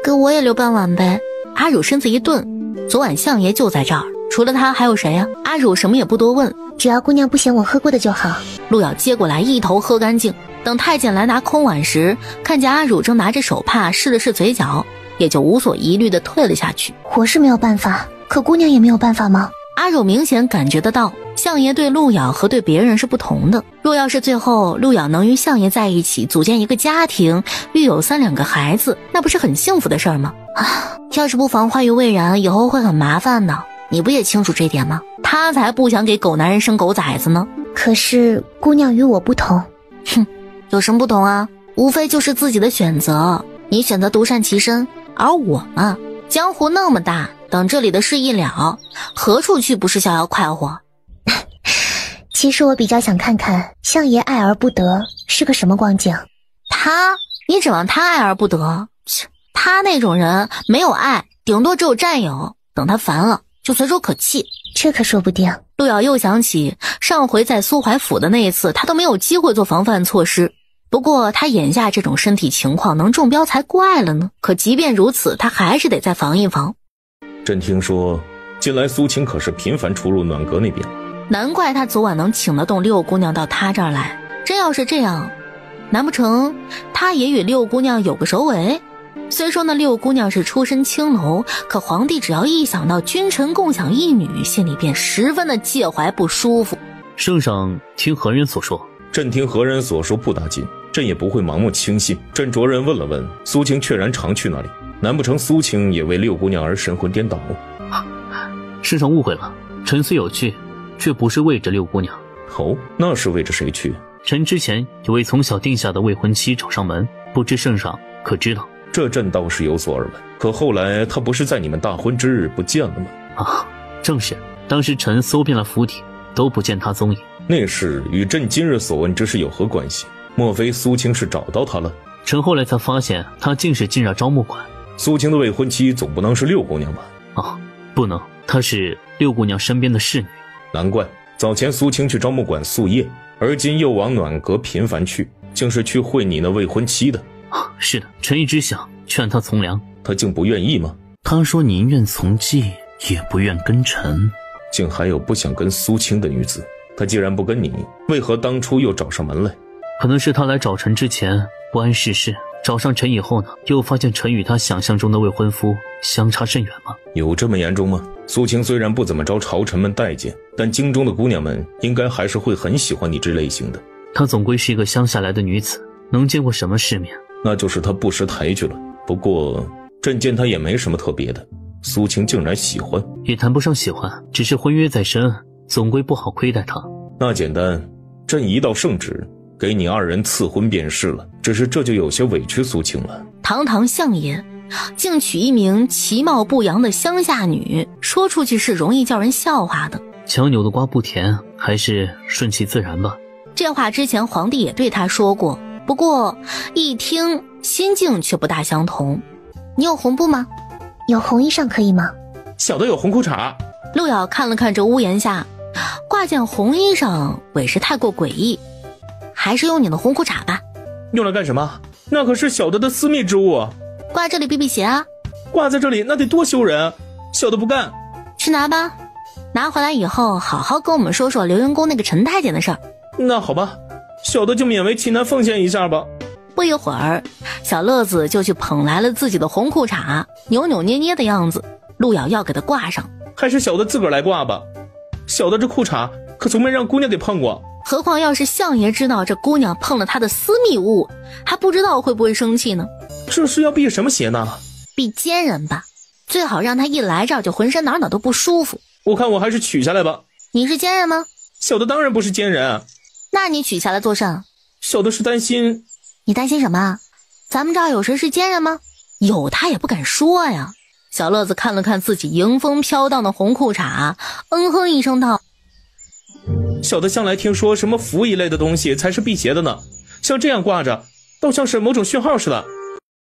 给我也留半碗呗。阿乳身子一顿，昨晚相爷就在这儿，除了他还有谁呀？阿乳什么也不多问，只要姑娘不嫌我喝过的就好。陆瑶接过来一头喝干净。等太监来拿空碗时，看见阿乳正拿着手帕试了试嘴角，也就无所疑虑地退了下去。我是没有办法，可姑娘也没有办法吗？阿乳明显感觉得到，相爷对陆瑶和对别人是不同的。若要是最后陆瑶能与相爷在一起，组建一个家庭，育有3、2个孩子，那不是很幸福的事儿吗？啊，要是不防患于未然，以后会很麻烦的。你不也清楚这点吗？他才不想给狗男人生狗崽子呢。可是姑娘与我不同。哼，有什么不同啊？无非就是自己的选择。你选择独善其身，而我嘛，江湖那么大，等这里的事一了，何处去不是逍遥快活？其实我比较想看看相爷爱而不得是个什么光景。你指望他爱而不得？切，他那种人没有爱，顶多只有占有，等他烦了就随手可弃。这可说不定。陆瑶又想起上回在苏怀府的那一次，他都没有机会做防范措施。不过他眼下这种身体情况，能中标才怪了呢。可即便如此，他还是得再防一防。朕听说近来苏晴可是频繁出入暖阁那边，难怪他昨晚能请得动六姑娘到他这儿来。真要是这样，难不成他也与六姑娘有个首尾？虽说那六姑娘是出身青楼，可皇帝只要一想到君臣共享一女，心里便十分的介怀不舒服。圣上听何人所说？朕听何人所说不打紧，朕也不会盲目轻信。朕着人问了问，苏晴确然常去那里，难不成苏晴也为六姑娘而神魂颠倒？圣上误会了，臣虽有去，却不是为着六姑娘。哦，那是为着谁去？臣之前有位从小定下的未婚妻找上门，不知圣上可知道？这朕倒是有所耳闻，可后来她不是在你们大婚之日不见了吗？啊，正是。当时臣搜遍了府邸，都不见他踪影。那事与朕今日所闻之事有何关系？莫非苏青是找到他了？臣后来才发现，他竟是进了招募馆。苏青的未婚妻总不能是六姑娘吧？啊，不能，她是六姑娘身边的侍女。难怪早前苏青去招募馆宿夜，而今又往暖阁频繁去，竟是去会你那未婚妻的。啊，是的，臣一直想劝她从良，她竟不愿意吗？她说宁愿从妓，也不愿跟臣。竟还有不想跟苏青的女子。她既然不跟你，为何当初又找上门来？可能是她来找臣之前不谙世事，找上臣以后呢，又发现臣与她想象中的未婚夫相差甚远吗？有这么严重吗？苏青虽然不怎么招朝臣们待见，但京中的姑娘们应该还是会很喜欢你这类型的。她总归是一个乡下来的女子，能见过什么世面？那就是她不识抬举了。不过朕见她也没什么特别的，苏青竟然喜欢，也谈不上喜欢，只是婚约在身，总归不好亏待她。那简单，朕一道圣旨，给你二人赐婚便是了。只是这就有些委屈苏青了。堂堂相爷，竟娶一名其貌不扬的乡下女，说出去是容易叫人笑话的。强扭的瓜不甜，还是顺其自然吧。这话之前皇帝也对他说过，不过一听心境却不大相同。你有红布吗？有红衣裳可以吗？小的有红裤衩。陆瑶看了看这屋檐下挂件红衣裳，委实太过诡异，还是用你的红裤衩吧。用来干什么？那可是小的的私密之物。挂这里避避邪啊。挂在这里那得多羞人，小的不干。去拿吧，拿回来以后好好跟我们说说刘云宫那个陈太监的事儿。那好吧，小的就勉为其难奉献一下吧。不一会儿，小乐子就去捧来了自己的红裤衩，扭扭捏捏的样子。陆瑶要给他挂上，还是小的自个儿来挂吧。小的这裤衩可从没让姑娘给碰过。何况要是相爷知道这姑娘碰了他的私密物，还不知道会不会生气呢。这是要避什么邪呢？避奸人吧，最好让他一来这儿就浑身哪都不舒服。我看我还是取下来吧。你是奸人吗？小的当然不是奸人。那你取下来做甚？小的是担心。你担心什么？咱们这儿有谁是奸人吗？有他也不敢说呀。小乐子看了看自己迎风飘荡的红裤衩，嗯哼一声道：小的向来听说什么符一类的东西才是辟邪的呢，像这样挂着倒像是某种讯号似的。